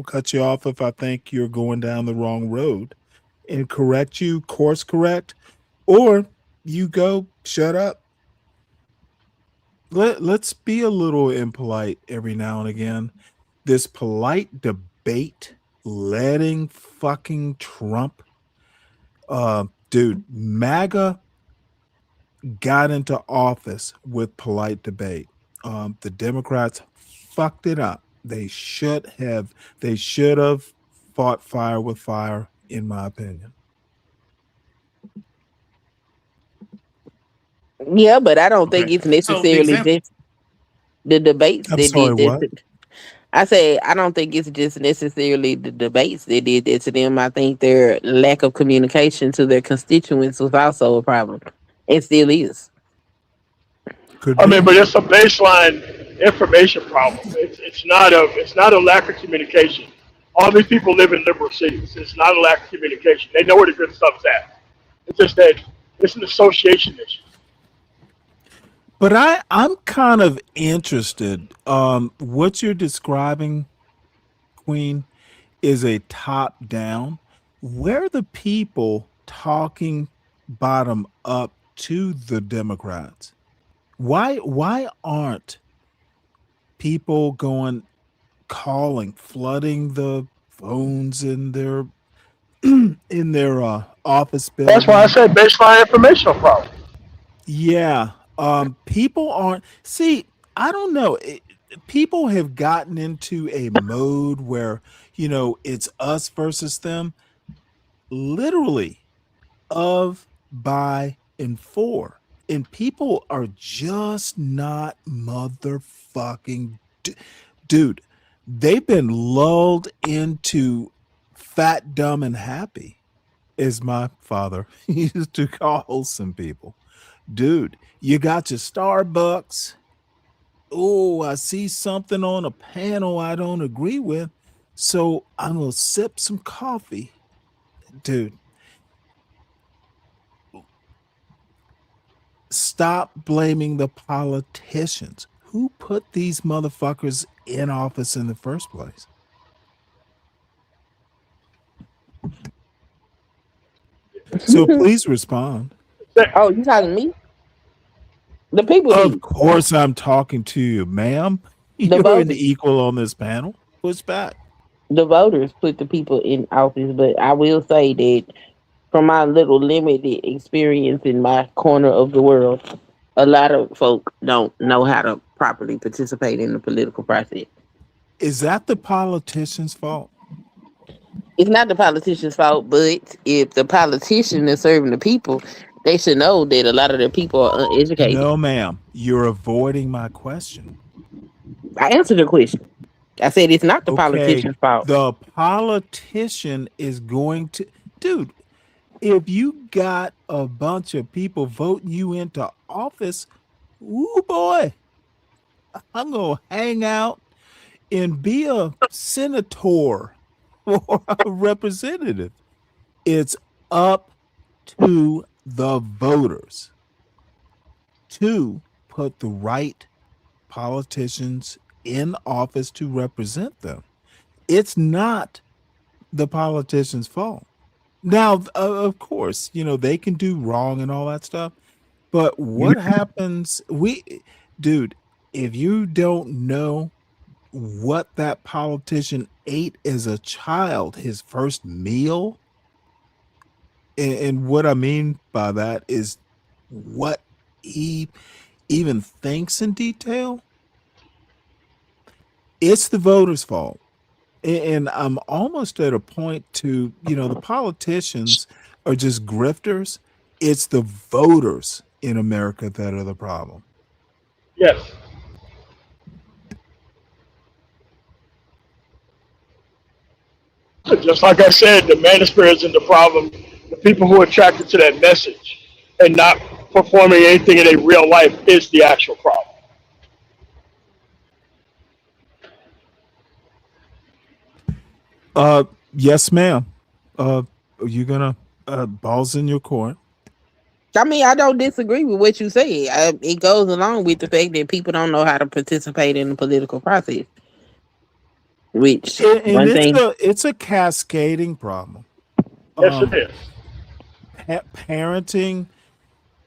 cut you off if I think you're going down the wrong road and correct you, course correct, or you go, shut up. Let's be a little impolite every now and again. This polite debate letting fucking Trump, dude, MAGA got into office with polite debate. The Democrats fucked it up. They should have fought fire with fire, in my opinion. Yeah, but I don't think it's necessarily just the debates I'm that sorry, did what? this. I said I don't think it's just necessarily the debates that did that to them. I think their lack of communication to their constituents was also a problem. It still is. I mean, but it's a baseline information problem. It's not a lack of communication. All these people live in liberal cities. It's not a lack of communication. They know where the good stuff's at. It's just that it's an association issue. But I'm kind of interested. What you're describing, Queen, is a top down. Where are the people talking bottom up to the Democrats? Why aren't people calling, flooding the phones in their office building? That's why I said baseline informational problem. Yeah. People aren't, see, I don't know. People have gotten into a mode where, it's us versus them, literally of, by, and for. And people are just not motherfucking, dude, they've been lulled into fat, dumb, and happy, as my father used to call some people. Dude, you got your Starbucks. Oh, I see something on a panel I don't agree with, so I'm gonna sip some coffee. Dude, stop blaming the politicians. Who put these motherfuckers in office in the first place? So please respond. Oh, you talking to me? The people Of did. course, I'm talking to you, ma'am. The You're an voters. equal on this panel. Push back. The voters put the people in office, but I will say that from my little limited experience in my corner of the world, a lot of folk don't know how to properly participate in the political process. Is that the politician's fault? It's not the politician's fault, but if the politician is serving the people, they should know that a lot of their people are uneducated. No, ma'am. You're avoiding my question. I answered the question. I said it's not the Okay, politician's fault. the politician is going to, dude, if you got a bunch of people voting you into office, ooh boy, I'm gonna hang out and be a senator or a representative. It's up to the voters to put the right politicians in office to represent them. It's not the politician's fault. Now, of course, they can do wrong and all that stuff. But what happens? Dude, if you don't know what that politician ate as a child, his first meal, and what I mean by that is what he even thinks in detail, it's the voters' fault. And I'm almost at a point to, the politicians are just grifters. It's the voters in America that are the problem. Yes. Just like I said, the manosphere isn't the problem. The people who are attracted to that message and not performing anything in their real life is the actual problem. Yes, ma'am. Are you gonna balls in your court? I mean, I don't disagree with what you said. It goes along with the fact that people don't know how to participate in the political process. Which And one thing? it's a cascading problem. Yes, it is. Parenting.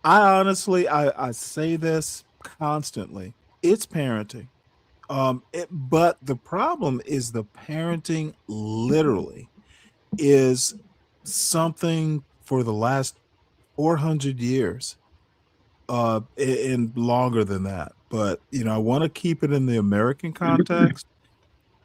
I say this constantly. It's parenting. But the problem is the parenting literally is something for the last 400 years, and longer than that. But I want to keep it in the American context.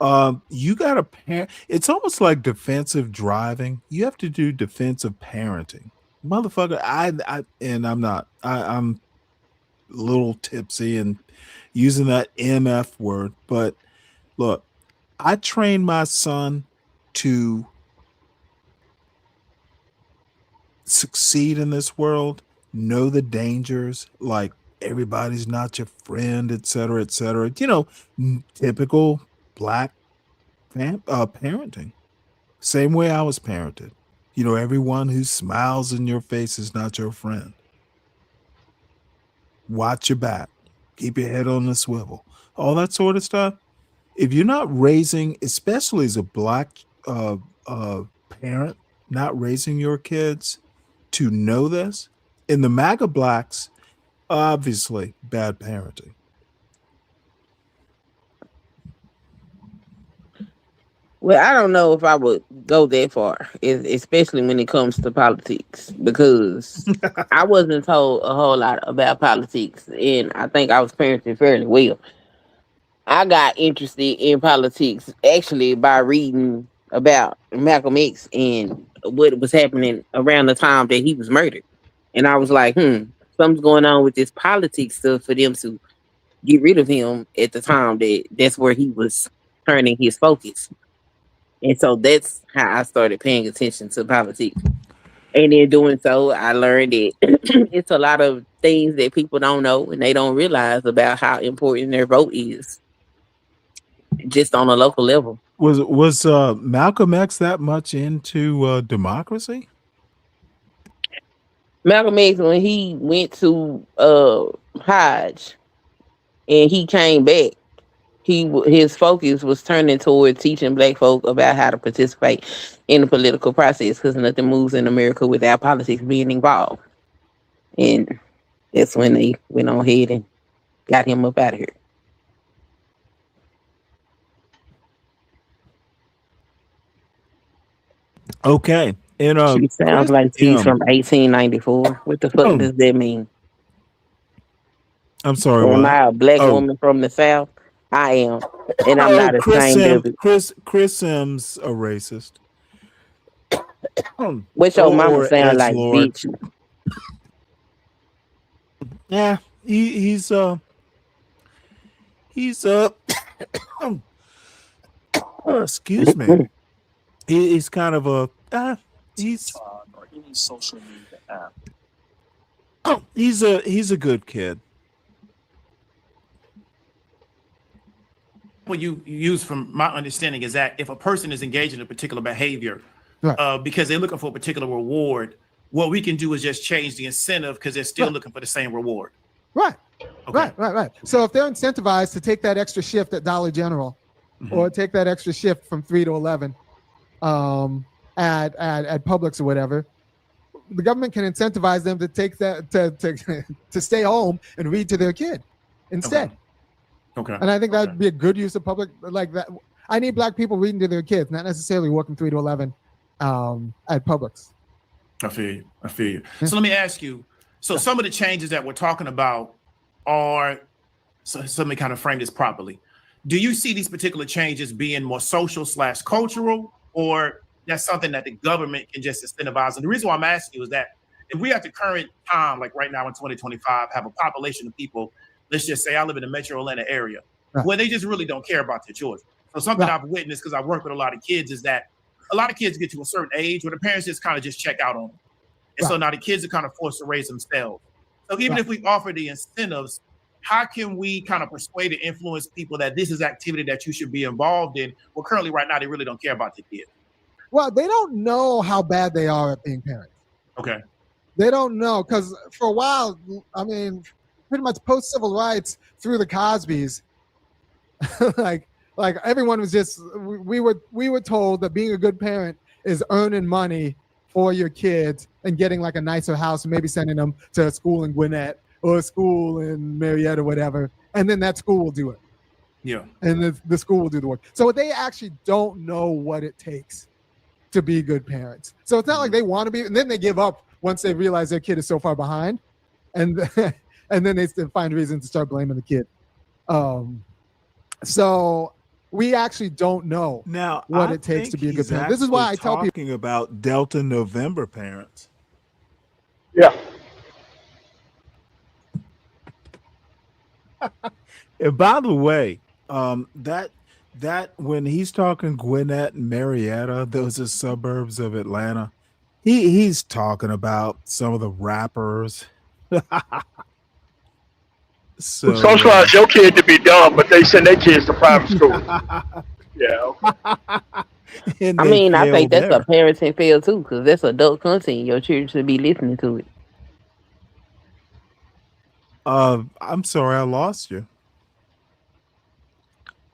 You got to parent. It's almost like defensive driving. You have to do defensive parenting, motherfucker. I'm not. I'm a little tipsy and using that MF word, but look, I trained my son to succeed in this world, know the dangers, like everybody's not your friend, et cetera, et cetera. Typical black parenting. Same way I was parented. Everyone who smiles in your face is not your friend. Watch your back. Keep your head on the swivel. All that sort of stuff. If you're not raising, especially as a black parent, not raising your kids to know this, in the MAGA blacks, obviously bad parenting. Well, I don't know if I would go that far, especially when it comes to politics, because I wasn't told a whole lot about politics, and I think I was parented fairly well. I got interested in politics actually by reading about Malcolm X and what was happening around the time that he was murdered. And I was like, something's going on with this politics stuff for them to get rid of him at the time that's where he was turning his focus. And so that's how I started paying attention to politics. And in doing so, I learned that it's a lot of things that people don't know and they don't realize about how important their vote is, just on a local level. Was Malcolm X that much into democracy? Malcolm X, when he went to Hodge and he came back, his focus was turning toward teaching black folk about how to participate in the political process, because nothing moves in America without politics being involved. And That's when they went on ahead and got him up out of here. Okay. And She sounds Chris like she's M. from 1894. What the fuck does that mean? I'm sorry, Am what? I a black Oh, woman from the South? I am. And I'm oh, not Chris ashamed M. of it. Chris M's a racist. What your mama Or sound like, edgelord. bitch? Yeah, he's excuse me. He's kind of a he's or any social media app. he's a good kid. What you use, from my understanding, is that if a person is engaged in a particular behavior, Right. because they're looking for a particular reward, what we can do is just change the incentive because they're still looking for the same reward. Right. Right. So if they're incentivized to take that extra shift at Dollar General, or take that extra shift from 3 to 11, at Publix or whatever, the government can incentivize them to take that to stay home and read to their kid instead. Okay. And I think that'd be a good use of public, like that. I need black people reading to their kids, not necessarily working 3 to 11 at Publix. I feel you. So let me ask you. So some of the changes that we're talking about are, so let me kind of frame this properly. Do you see these particular changes being more social/cultural, or that's something that the government can just incentivize? And the reason why I'm asking you is that if we at the current time, like right now in 2025, have a population of people, let's just say I live in the metro Atlanta area, where they just really don't care about their children. So something I've witnessed, because I work with a lot of kids, is that a lot of kids get to a certain age where the parents just kind of just check out on them. And so now the kids are kind of forced to raise themselves. So even if we offer the incentives, how can we kind of persuade and influence people that this is activity that you should be involved in? Well, currently right now, they really don't care about their kids. Well, they don't know how bad they are at being parents. Okay. They don't know, because for a while, I mean, pretty much post civil rights through the Cosbys, like everyone was just, we were told that being a good parent is earning money for your kids and getting like a nicer house and maybe sending them to a school in Gwinnett or a school in Marietta or whatever, and then that school will do it. Yeah. And the school will do the work. So they actually don't know what it takes to be good parents. So it's not like they want to be, and then they give up once they realize their kid is so far behind, and and then they still find reasons to start blaming the kid. So we actually don't know now what I it takes to think be a good he's parent. This is why I actually tell people talking about Delta November parents. Yeah. And by the way, that when he's talking Gwinnett and Marietta, those are suburbs of Atlanta. He's talking about some of the rappers. So Socialize your kid to be dumb, but they send their kids to private school. Yeah. and I they mean, I fail think that's there. a parenting fail too, because that's adult content. Your children should be listening to it. I'm sorry, I lost you.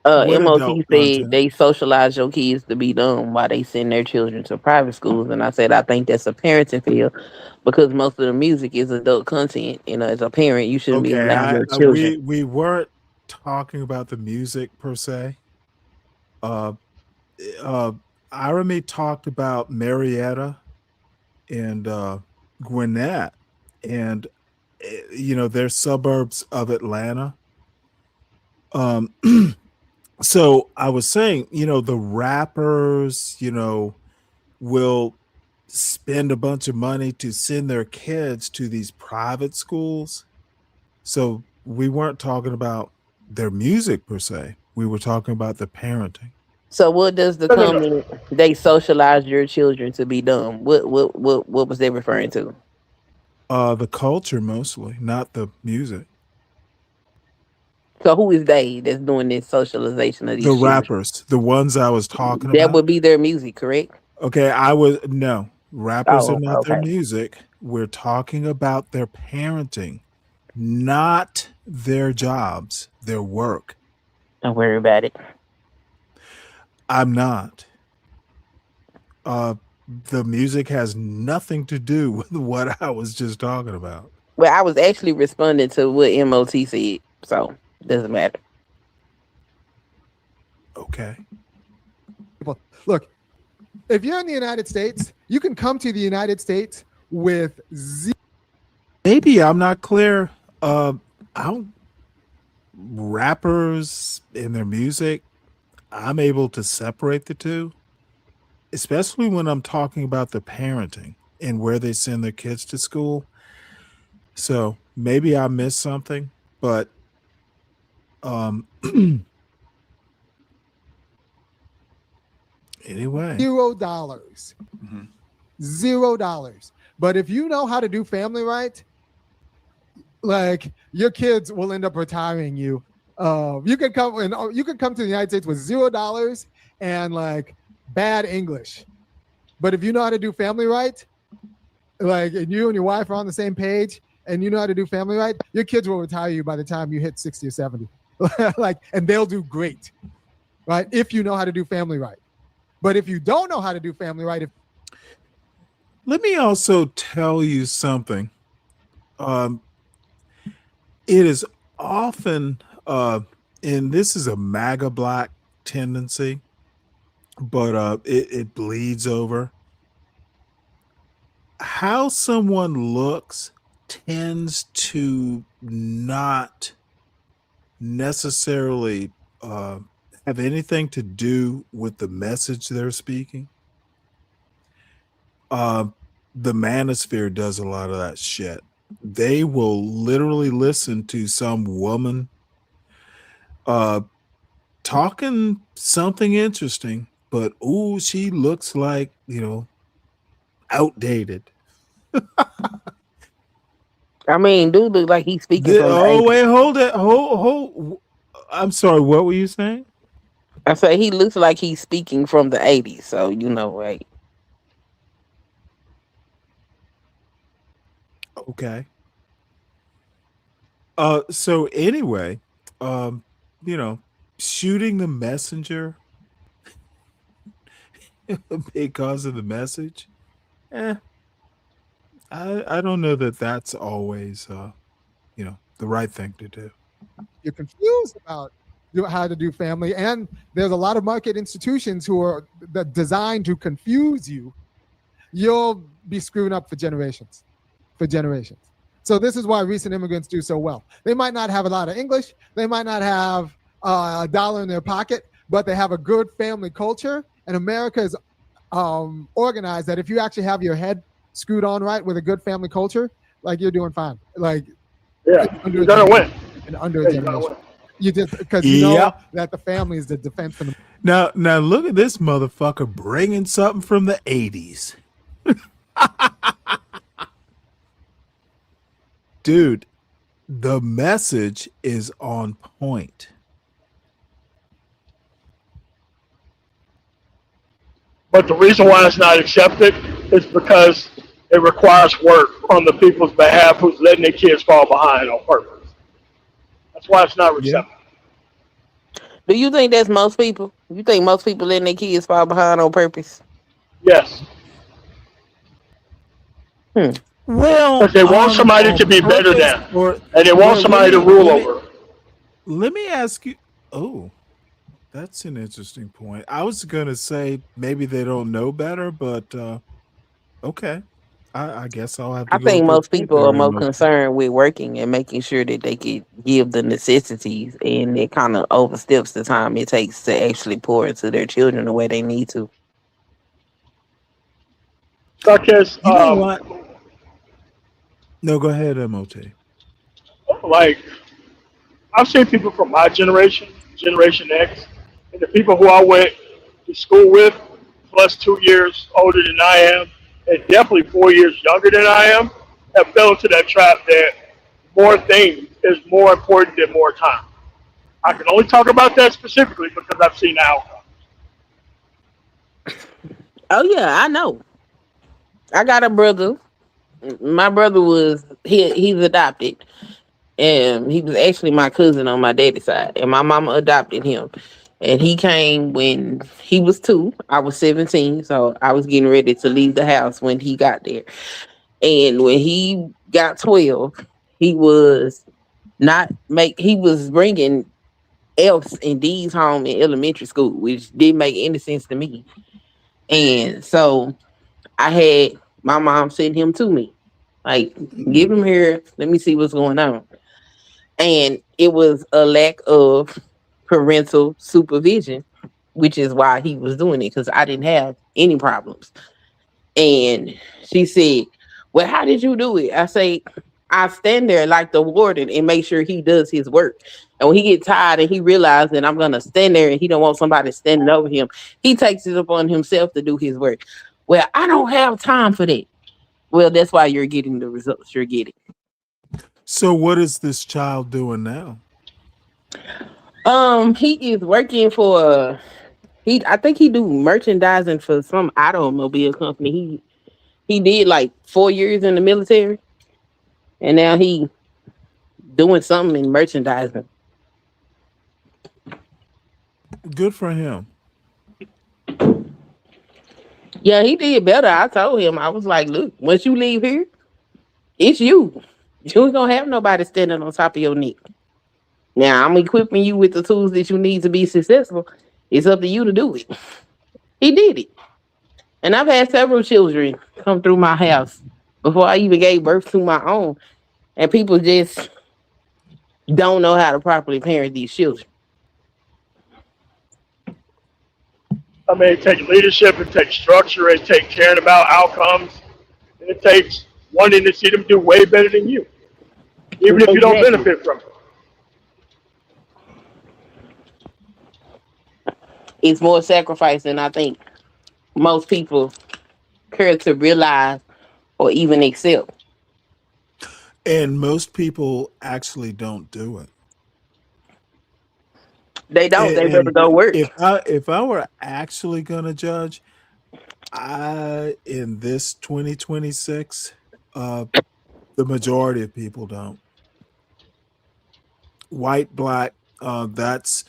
What MOT adult said content? they socialize your kids to be dumb while they send their children to private schools, and I said I think that's a parenting fail, because most of the music is adult content. You know, as a parent, you shouldn't be Okay, allowing your children. we weren't talking about the music per se. Irami talked about Marietta and Gwinnett, and they're suburbs of Atlanta. So I was saying, the rappers, will spend a bunch of money to send their kids to these private schools. So we weren't talking about their music per se. We were talking about the parenting. So what does the comment they socialize your children to be dumb? What was they referring to? The culture mostly, not the music. So who is they that's doing this socialization of these The children? rappers, the ones I was talking That about. would be their music, correct? Okay, rappers are not their music. We're talking about their parenting, not their jobs, their work. Don't worry about it. I'm not. The music has nothing to do with what I was just talking about. Well, I was actually responding to what MOT said, so it doesn't matter. Okay. Look, if you're in the United States, you can come to the United States with Maybe I'm not clear. Rappers in their music, I'm able to separate the two, especially when I'm talking about the parenting and where they send their kids to school. So maybe I missed something, but anyway. $0. $0. But if you know how to do family right, like your kids will end up retiring you. You can come to the United States with $0 and like bad English. But if you know how to do family right, like and you and your wife are on the same page and you know how to do family right, your kids will retire you by the time you hit 60 or 70. Like, and they'll do great, right? If you know how to do family right. But if you don't know how to do family right, let me also tell you something. It is often, and this is a MAGA black tendency, but it bleeds over. How someone looks tends to not necessarily have anything to do with the message they're speaking. The manosphere does a lot of that shit. They will literally listen to some woman talking something interesting, but ooh, she looks like, outdated. I mean, dude look like he's speaking from the 80s. Wait, hold it. Hold. I'm sorry, what were you saying? I say he looks like he's speaking from the 80s, so right. Okay. So anyway, shooting the messenger because of the message. I don't know that that's always the right thing to do. you're confused about how to do family, and there's a lot of market institutions who are designed to confuse you, you'll be screwing up for generations. So this is why recent immigrants do so well. They might not have a lot of English, they might not have a dollar in their pocket, but they have a good family culture, and America is organized that if you actually have your head screwed on right with a good family culture, like you're doing fine. Like you're gonna win. And under a generation. You just because you know that the family is the defense for the Now look at this motherfucker bringing something from the 80s. Dude, the message is on point. But the reason why it's not accepted is because it requires work on the people's behalf who's letting their kids fall behind on purpose. That's why it's not accepted. Do you think that's most people? You think most people letting their kids fall behind on purpose? Yes. Well, because they want somebody to be better than, and they want somebody to rule over. Let me ask you. Oh, that's an interesting point. I was gonna say maybe they don't know better, but okay. I guess I'll have to. I think most people are more concerned with working and making sure that they can give the necessities, and it kind of oversteps the time it takes to actually pour into their children the way they need to. Such as, you know what? No, go ahead, MOT. Like, I've seen people from my generation, Generation X, and the people who I went to school with, plus 2 years older than I am, and definitely 4 years younger than I am, have fell into that trap that more things is more important than more time. I can only talk about that specifically because I've seen the outcome. Oh yeah, I know. I got a brother. My brother he's adopted, and he was actually my cousin on my daddy's side, and my mama adopted him. And he came when he was 2. I was 17, so I was getting ready to leave the house when he got there. And when he got 12, he was he was bringing F's and D's home in elementary school, which didn't make any sense to me. And so I had my mom send him to me. Like, give him here. Let me see what's going on. And it was a lack of parental supervision, which is why he was doing it, because I didn't have any problems. And she said, well, how did you do it? I say, I stand there like the warden and make sure he does his work. And when he get tired and he realizes that I'm going to stand there and he don't want somebody standing over him, he takes it upon himself to do his work. Well, I don't have time for that. Well, that's why you're getting the results you're getting. So what is this child doing now? He is working for I think he do merchandising for some automobile company. He did like 4 years in the military, and now he doing something in merchandising. Good for him. Yeah, he did better. I told him, I was like, look, once you leave here, it's you. You ain't gonna have nobody standing on top of your neck. Now I'm equipping you with the tools that you need to be successful. It's up to you to do it. He did it. And I've had several children come through my house before I even gave birth to my own. And people just don't know how to properly parent these children. I mean, it takes leadership, it takes structure, it takes caring about outcomes, and it takes wanting to see them do way better than you, even if you don't benefit from it. It's more sacrifice than I think most people care to realize or even accept. And most people actually don't do it. They don't. They better go work. If I were actually gonna judge, in this 2026, the majority of people don't. White, black, that's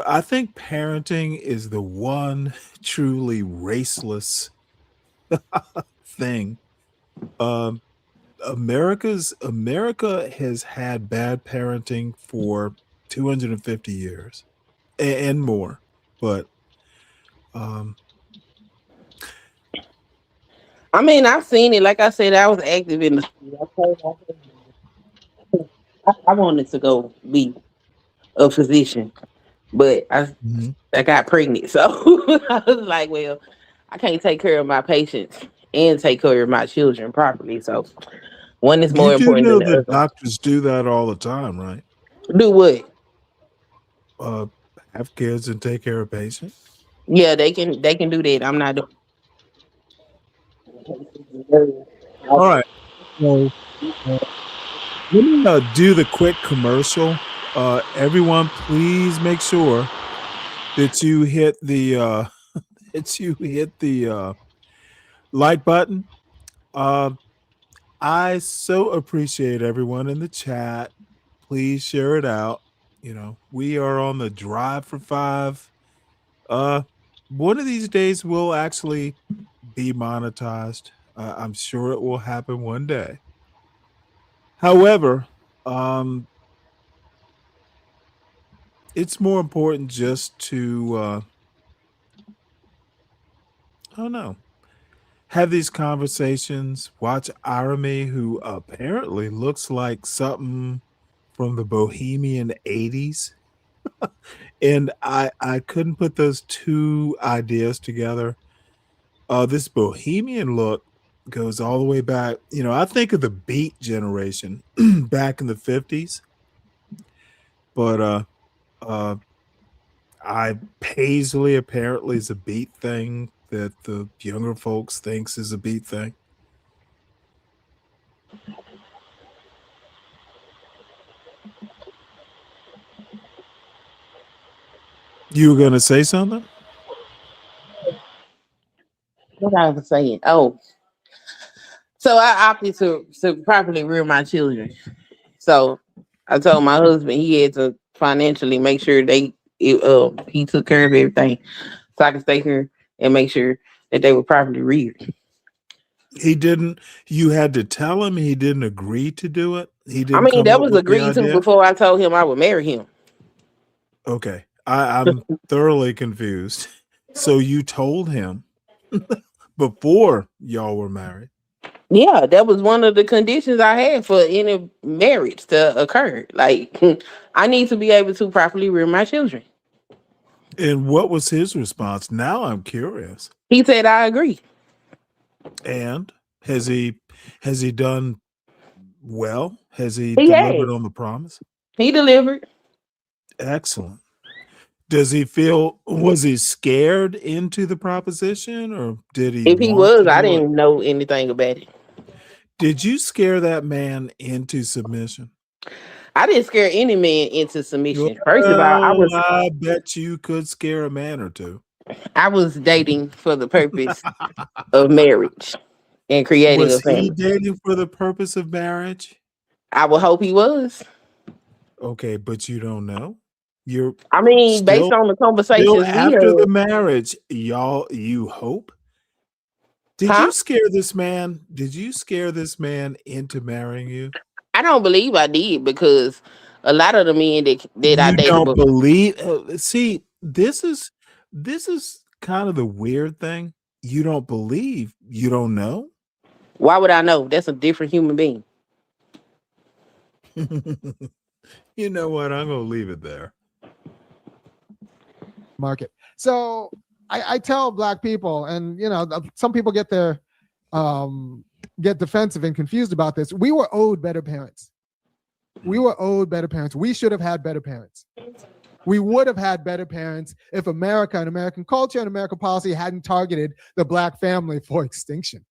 I think parenting is the one truly raceless thing. America has had bad parenting for 250 years and more, but I mean, I've seen it. Like I said, I was active in the school. I wanted to go be a physician, but I got pregnant. So I was like, well, I can't take care of my patients and take care of my children properly. So one is more you do important know than the that other. doctors do that all the time, right? Do what? Have kids and take care of patients. Yeah, they can do that. I'm not doing. All right. So let me do the quick commercial. Everyone, please make sure that you hit the like button. I so appreciate everyone in the chat. Please share it out. You know, we are on the drive for 5. One of these days we'll actually be monetized. I'm sure it will happen one day. However, it's more important just to I don't know, have these conversations, watch Irami, who apparently looks like something from the Bohemian 80s. And I couldn't put those two ideas together. This Bohemian look goes all the way back. You know, I think of the Beat generation back in the 50s. But Paisley apparently is a Beat thing that the younger folks thinks is a Beat thing. You were gonna say something? What I was saying? Oh, so I opted to properly rear my children. So I told my husband he had to financially make sure he took care of everything, so I could stay here and make sure that they were properly reared. He didn't. You had to tell him he didn't agree to do it. He I didn't mean, come that up was with the agreed to idea. before I told him I would marry him. Okay, I'm thoroughly confused. So you told him before y'all were married. Yeah, that was one of the conditions I had for any marriage to occur. Like, I need to be able to properly rear my children. And what was his response? Now I'm curious. He said, I agree. And has he done well? Has he He delivered has. on the promise? He delivered. Excellent. Does he feel, was he scared into the proposition, or did he If he want was, to I do it? didn't know anything about it. Did you scare that man into submission? I didn't scare any man into submission. First of all, Well, I bet you could scare a man or two. I was dating for the purpose of marriage and creating Was a he family. dating for the purpose of marriage? I would hope he was. Okay, but you don't know. You're I mean, based still on the still conversations we after the had, marriage, you hope? Did huh? you scare this man? Did you scare this man into marrying you? I don't believe I did because a lot of the men that I You dated don't before, believe see, this is kind of the weird thing. You don't believe, you don't know? why would I know? That's a different human being. You know what? I'm going to leave it there. Market. So I tell black people, and some people get defensive and confused about this. We were owed better parents. We were owed better parents. We should have had better parents. We would have had better parents if America and American culture and American policy hadn't targeted the black family for extinction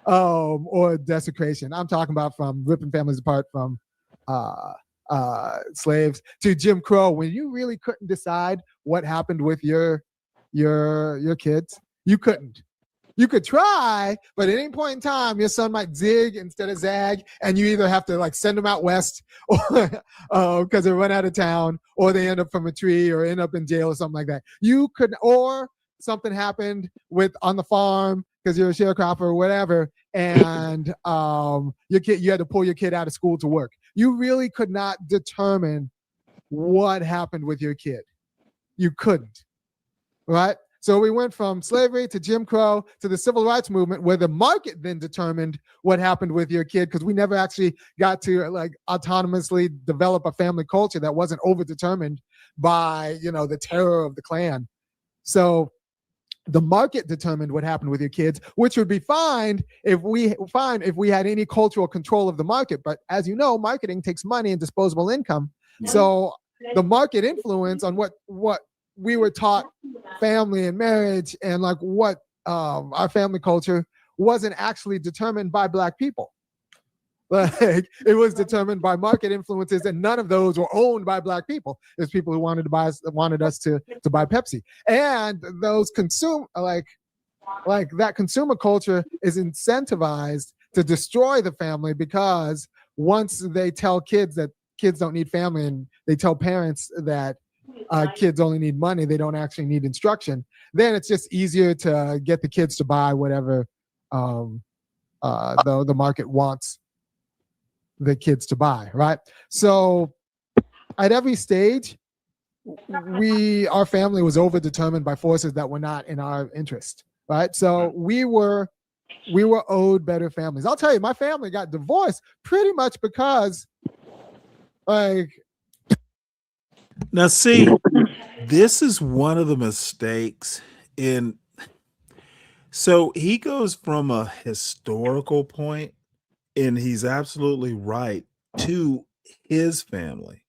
or desecration. I'm talking about from ripping families apart from slaves to Jim Crow, when you really couldn't decide what happened with your kids. You couldn't. You could try, but at any point in time, your son might zig instead of zag, and you either have to like send them out west, or because they run out of town, or they end up from a tree, or end up in jail, or something like that. You could, or something happened on the farm because you're a sharecropper or whatever, and you had to pull your kid out of school to work. You really could not determine what happened with your kid. You couldn't, right? So we went from slavery to Jim Crow to the civil rights movement, where the market then determined what happened with your kid, because we never actually got to like autonomously develop a family culture that wasn't overdetermined by the terror of the Klan. So the market determined what happened with your kids, which would be fine if we had any cultural control of the market. But as you know, marketing takes money and disposable income. So the market influence on what we were taught family and marriage and like what our family culture wasn't actually determined by black people. Like it was determined by market influences, and none of those were owned by black people. There's people who wanted us to buy Pepsi, and those like that consumer culture is incentivized to destroy the family, because once they tell kids that kids don't need family, and they tell parents that kids only need money, they don't actually need instruction, then it's just easier to get the kids to buy whatever the market wants the kids to buy, right? So at every stage, our family was overdetermined by forces that were not in our interest, right? So we were owed better families. I'll tell you, my family got divorced pretty much because now see, this is one of the mistakes so he goes from a historical point, and he's absolutely right, to his family.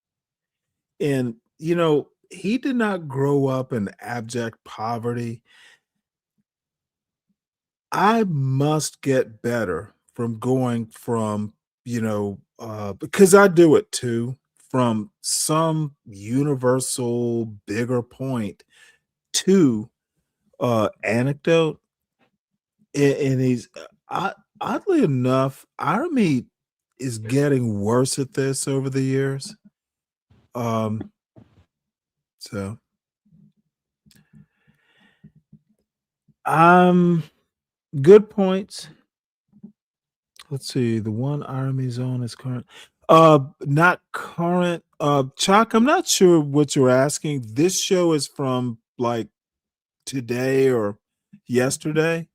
And he did not grow up in abject poverty. I must get better from going from, because I do it too, from some universal bigger point to anecdote. And he's oddly enough, Army is getting worse at this over the years. So good points. let's see. The one Army's on is current. Not current. Chuck, I'm not sure what you're asking. This show is from like today or yesterday.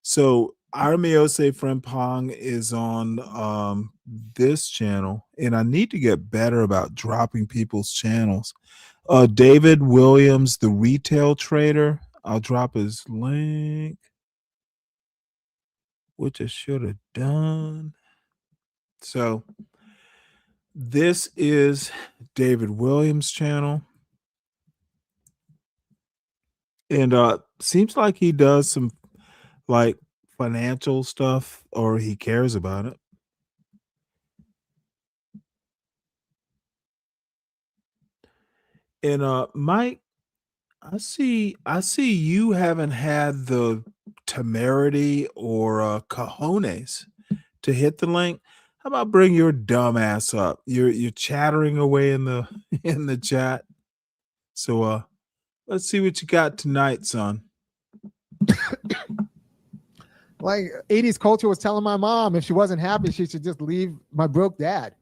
So Armiose Frimpong is on this channel, and I need to get better about dropping people's channels. David Williams, the retail trader. I'll drop his link, which I should have done. So this is David Williams' channel. And seems like he does some like financial stuff, or he cares about it. And Mike, I see you haven't had the temerity or cojones to hit the link. How about bring your dumb ass up? You're chattering away in the in the chat. So let's see what you got tonight, son. Like 80s culture was telling my mom if she wasn't happy, she should just leave my broke dad.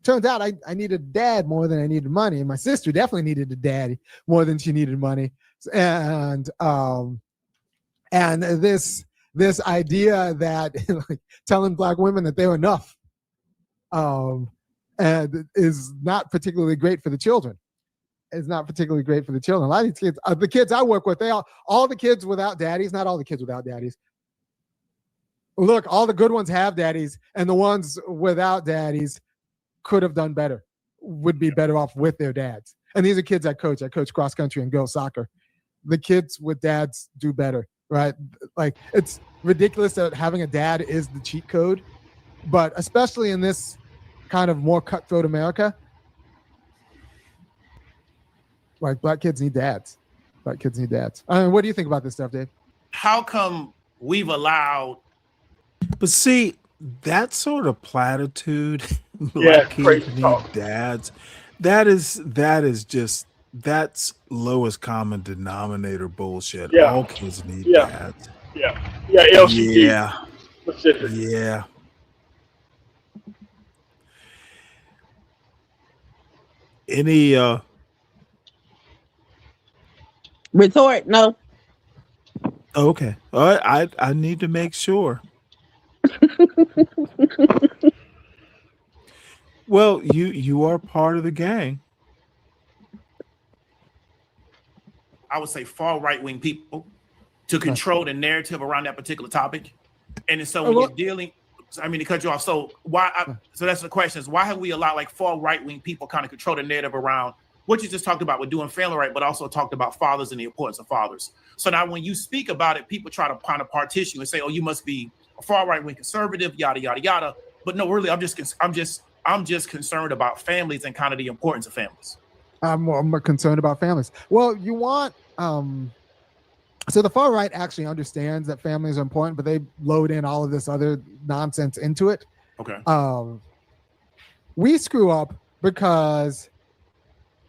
Turns out I needed a dad more than I needed money. And my sister definitely needed a daddy more than she needed money. And this idea that like, telling black women that they're enough and is not particularly great for the children. It's not particularly great for the children. A lot of these kids, the kids I work with, all the kids without daddies, not all the kids without daddies. Look, all the good ones have daddies, and the ones without daddies could have done better, would be better off with their dads. And these are kids I coach. I coach cross country and girls soccer. The kids with dads do better, right? Like, it's ridiculous that having a dad is the cheat code, but especially in this kind of more cutthroat America, like black kids need dads. Black kids need dads. I mean, what do you think about this stuff, Dave? How come we've allowed? But see, that sort of platitude, black kids need dads. That is just, that's lowest common denominator bullshit. Yeah. All kids need Yeah. dads. Yeah. Yeah. LCD. Yeah. Specific. Yeah. Any Retort, no. okay. I need to make sure. Well, you are part of the gang. I would say far right-wing people to control the narrative around that particular topic. And so when you're dealing, I mean, to cut you off. So so that's the question is, why have we allowed like far right-wing people kind of control the narrative around what you just talked about with doing family right, but also talked about fathers and the importance of fathers. So now when you speak about it, people try to kind of partition you and say, oh, you must be a far right-wing conservative, yada, yada, yada. But no, really, I'm just concerned about families and kind of the importance of families. I'm more concerned about families. Well, you want so the far right actually understands that families are important, but they load in all of this other nonsense into it. Okay. We screw up because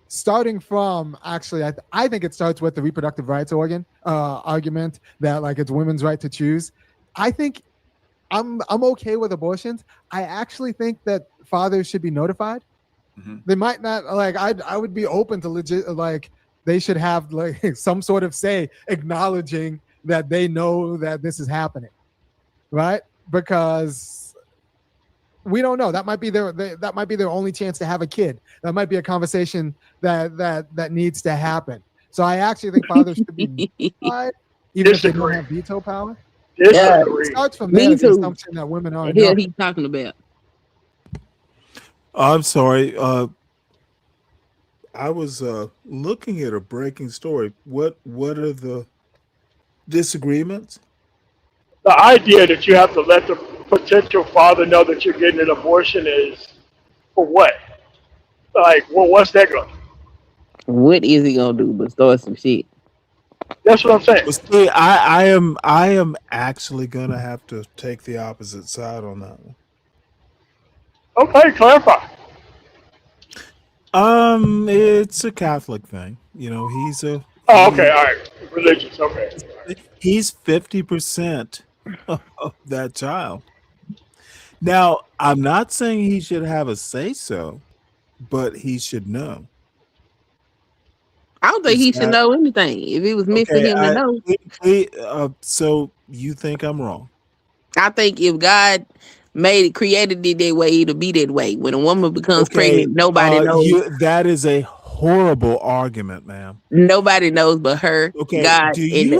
starting from actually, I think it starts with the reproductive rights argument that like it's women's right to choose. I think I'm okay with abortions. I actually think that fathers should be notified. Mm-hmm. They might not like. I would be open to legit like they should have like some sort of say acknowledging that they know that this is happening, right? Because we don't know. That might be their only chance to have a kid. That might be a conversation that needs to happen. So I actually think fathers should be notified, even if they don't have veto power. It starts from there. The assumption that women are. Yeah, he's talking about. I'm sorry. I was looking at a breaking story. What are the disagreements? The idea that you have to let the potential father know that you're getting an abortion is for what? Like, well, what's that going to do? What is he going to do but start some shit? That's what I'm saying. See, I am actually going to have to take the opposite side on that one. Okay, clarify. It's a Catholic thing. You know, he's a. Oh, okay, all right. Religious, okay. He's 50% of that child. Now, I'm not saying he should have a say-so, but he should know. I don't think Is he should that know anything. If it was meant for okay? him to know, So you think I'm wrong? I think if God created it that way, it'll be that way. When a woman becomes Okay, pregnant, nobody knows. that is a horrible argument, ma'am. Nobody knows but her, Okay, God, do and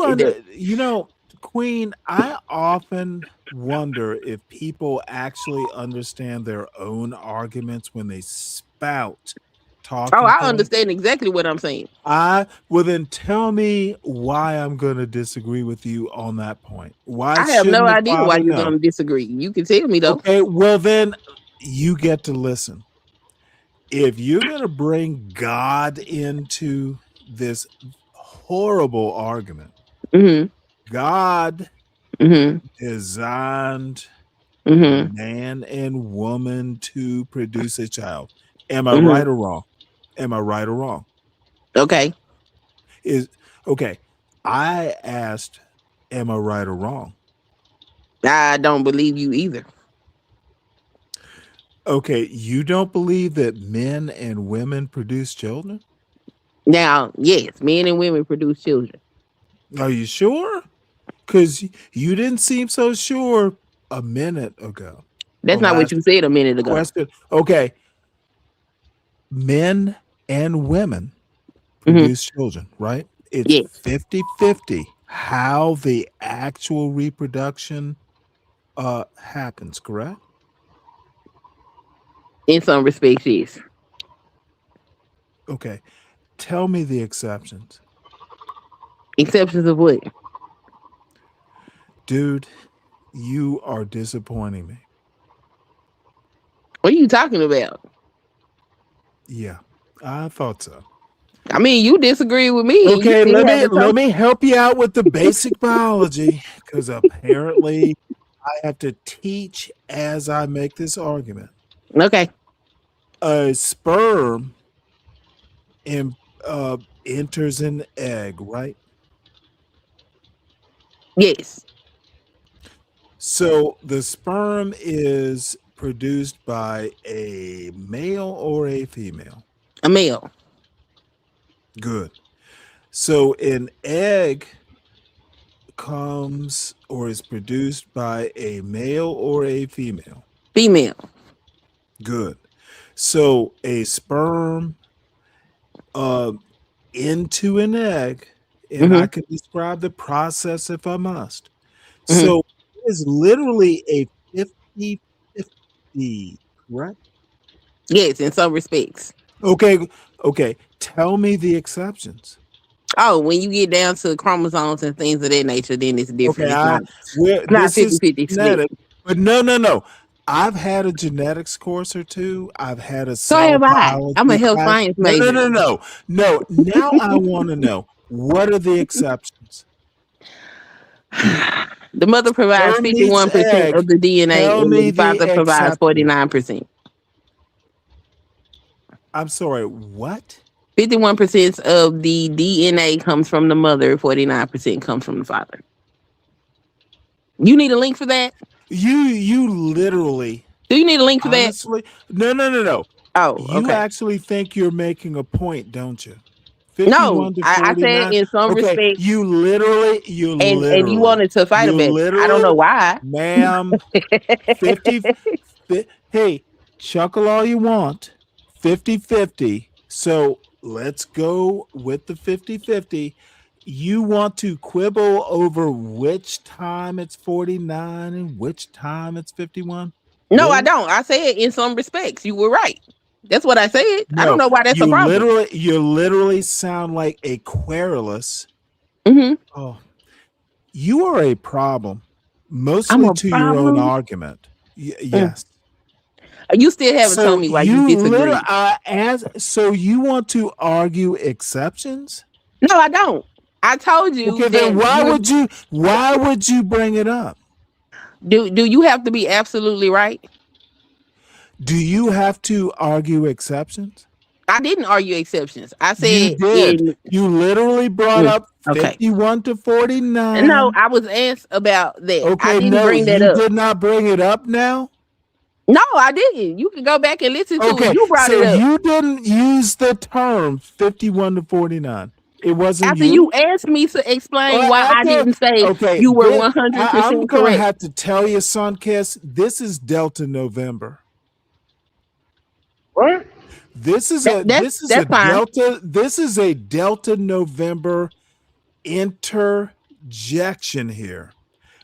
you Queen, I often wonder if people actually understand their own arguments when they spout Oh, talking I points. understand exactly what I'm saying. Well, then tell me why I'm going to disagree with you on that point. Why I have no shouldn't the idea why father you're know? going to disagree. You can tell me though. Okay, well then you get to listen. If you're going to bring God into this horrible argument, God designed man and woman to produce a child. Am I right or wrong? Am I right or wrong? Okay. I asked, am I right or wrong? I don't believe you either. Okay, you don't believe that men and women produce children? Now, yes, men and women produce children. Are you sure? Because you didn't seem so sure a minute ago. That's not what you said a minute ago. Question. Okay. Men and women produce children, right? It's 50-50 how the actual reproduction happens, correct? In some respects, yes. Okay. Tell me the exceptions. Exceptions of what? Dude, you are disappointing me. What are you talking about? Yeah, I thought so. I mean, you disagree with me. Okay, let me help you out with the basic biology, because apparently I have to teach as I make this argument. Okay. A sperm enters an egg, right? Yes. So the sperm is produced by a male or a female? A male. Good. So an egg comes or is produced by a male or a female? Female. Good. So a sperm into an egg, and I can describe the process if I must. So it is literally a 50-50, correct? Yes, in some respects. Okay. Tell me the exceptions. Oh, when you get down to chromosomes and things of that nature, then it's different. Okay, It's not 50-50 split. But no. I've had a genetics course or two. I've had a So have I. I'm a health class. science major. No. Now I want to know, what are the exceptions? The mother provides 51% of the DNA, and the father provides 49%. I'm sorry, what? 51% of the DNA comes from the mother, 49% comes from the father. You need a link for that? You literally. Do you need a link for honestly, that? No. Oh, you actually think you're making a point, don't you? No, I said in some respects. You literally. And you wanted to fight about it. I don't know why. Ma'am, 50. Hey, chuckle all you want. 50-50. So let's go with the 50-50. You want to quibble over which time it's 49 and which time it's 51? No, I don't. I said in some respects. You were right. That's what I said. I don't know why that's a problem. You literally sound like a querulous. Oh, you are a problem. Mostly to your own argument. Yes. You still haven't told me why you disagree. So you want to argue exceptions? No, I don't. I told you. Okay, then why would you bring it up? Do you have to be absolutely right? Do you have to argue exceptions? I didn't argue exceptions. I said you did. You literally brought up 51 to 49. No, I was asked about that. Okay, I didn't bring that up. You did not bring it up now? No, I didn't. You can go back and listen to Okay, it. You brought so it up. you didn't use the term 51 to 49. It wasn't After you asked me to explain why I didn't say okay, you were I'm 100% gonna correct. have to tell you, Sunkiss, this is Delta November. What? This is That's fine. a Delta November interjection here.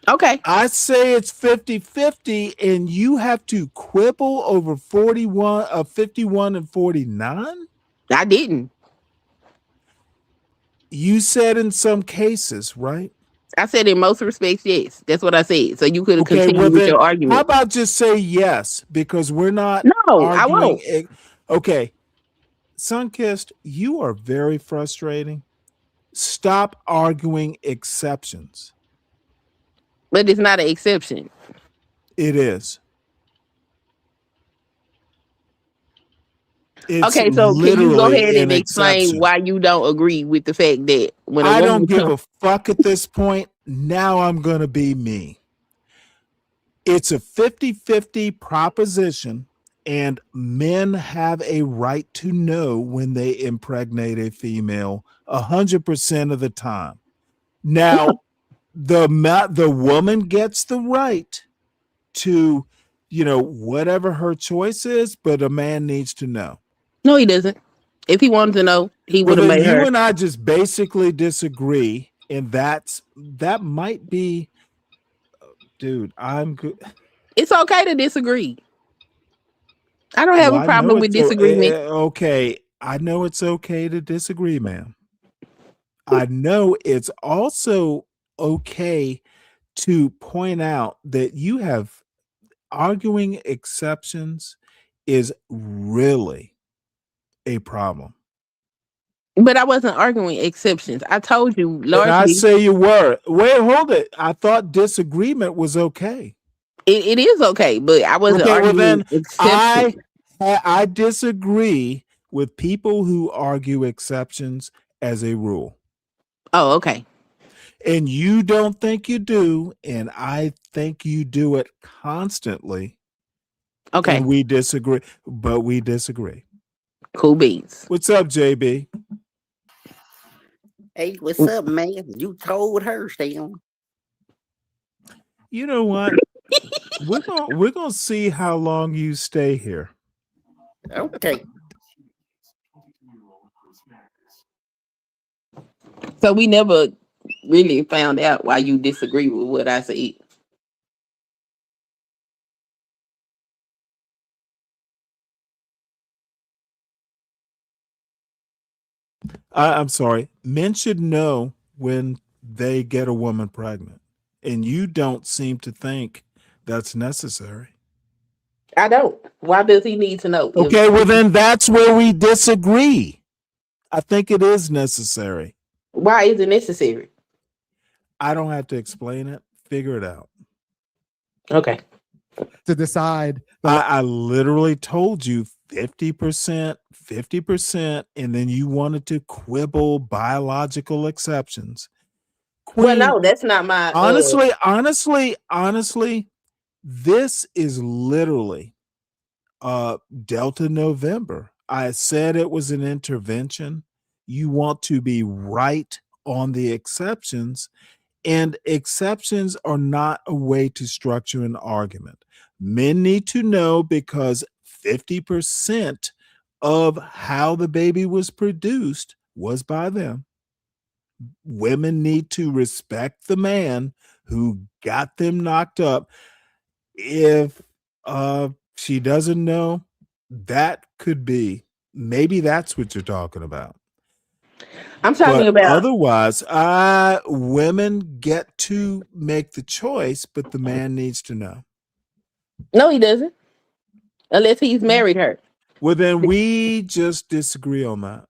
Okay. I say it's 50-50 and you have to quibble over 51 and 49? I didn't. You said in some cases, right? I said in most respects, yes. That's what I said. So you could have Okay, continued well with then, your how argument. about just say yes? Because we're not No, I arguing. won't. Okay, Sunkissed, you are very frustrating. Stop arguing exceptions. But it's not an exception. It is. It's okay, so can you go literally ahead and an explain exception. why you don't agree with the fact that when a I woman don't give comes, a fuck at this point. Now I'm going to be me. It's a 50-50 proposition, and men have a right to know when they impregnate a female 100% of the time. Now, the woman gets the right to, whatever her choice is, but a man needs to know. no, he doesn't. If he wanted to know, he Well, would have then made you her. and I just basically disagree, and that might be, dude. I'm good. It's okay to disagree. I don't have Well, a I know problem with it's disagreement. okay. I know it's okay to disagree, man. I know it's also okay to point out that you have arguing exceptions is really a problem. But I wasn't arguing exceptions. I told you And I largely say you were. Wait, hold it. I thought disagreement was okay. it is okay, but I wasn't Okay, well arguing then exceptions. I disagree with people who argue exceptions as a rule. Oh, okay. And you don't think you do, and I think you do it constantly. Okay. And we disagree, but we disagree. Cool beans. What's up, JB? Hey, what's up, man? You told her, Stan. You know what? we're gonna see how long you stay here. Okay. So we never really found out why you disagree with what I said. I'm sorry. Men should know when they get a woman pregnant, and you don't seem to think that's necessary. I don't. Why does he need to know? Okay, well then that's where we disagree. I think it is necessary. Why is it necessary? I don't have to explain it. Figure it out. Okay. To decide. I literally told you 50%, 50%, and then you wanted to quibble biological exceptions. Well, no, that's not my Honestly, this is literally Delta November. I said it was an intervention. You want to be right on the exceptions, and exceptions are not a way to structure an argument. Men need to know because 50% of how the baby was produced was by them. Women need to respect the man who got them knocked up. If she doesn't know, that could be, maybe that's what you're talking about. I'm talking about Otherwise, women get to make the choice, but the man needs to know. No, he doesn't. Unless he's married her. Well, then we just disagree on that.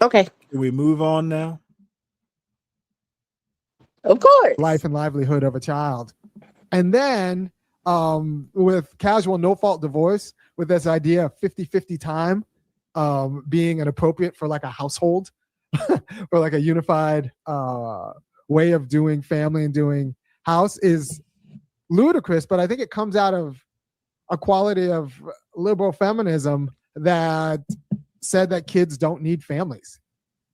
Okay. Can we move on now? Of course. Life and livelihood of a child. And then with casual no-fault divorce, with this idea of 50-50 time being inappropriate for like a household or like a unified way of doing family and doing house is ludicrous, but I think it comes out of a quality of liberal feminism that said that kids don't need families.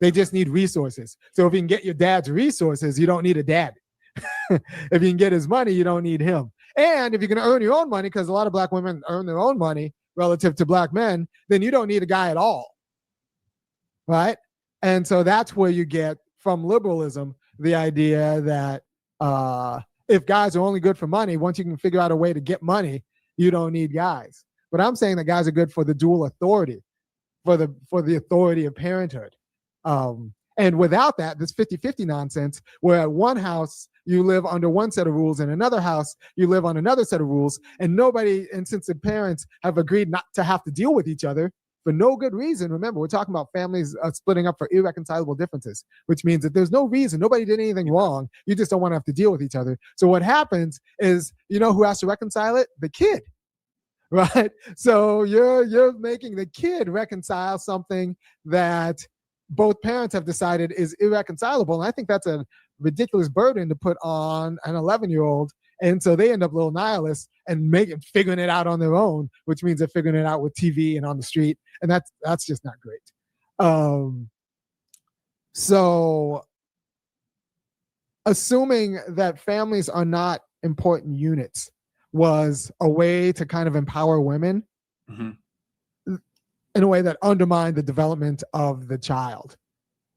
They just need resources. So if you can get your dad's resources, you don't need a dad. If you can get his money, you don't need him. And if you can earn your own money, because a lot of black women earn their own money relative to black men, then you don't need a guy at all. Right? And so that's where you get from liberalism the idea that if guys are only good for money, once you can figure out a way to get money, you don't need guys. But I'm saying that guys are good for the dual authority, for the authority of parenthood. And without that, this 50-50 nonsense, where at one house you live under one set of rules, and another house you live on another set of rules, and since the parents have agreed not to have to deal with each other for no good reason. Remember, we're talking about families splitting up for irreconcilable differences, which means that there's no reason, nobody did anything wrong, you just don't want to have to deal with each other. So what happens is, you know who has to reconcile it? The kid. Right? So you're making the kid reconcile something that both parents have decided is irreconcilable. And I think that's a ridiculous burden to put on an 11-year-old. And so they end up little nihilists and figuring it out on their own, which means they're figuring it out with TV and on the street. And that's just not great. So assuming that families are not important units was a way to kind of empower women in a way that undermined the development of the child,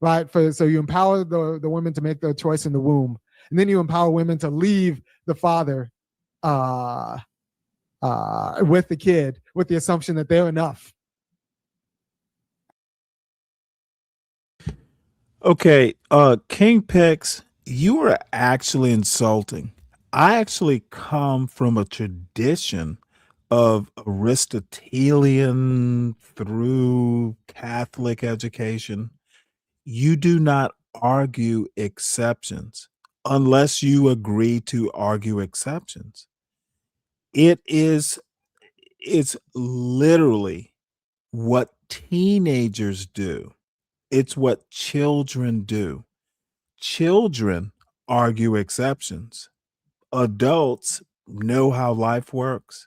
right? So you empower the women to make their choice in the womb, and then you empower women to leave the father with the kid, with the assumption that they're enough. Okay, King Pix, you are actually insulting. I actually come from a tradition of Aristotelian through Catholic education. You do not argue exceptions unless you agree to argue exceptions. It's literally what teenagers do. It's what children do. Children argue exceptions. Adults know how life works.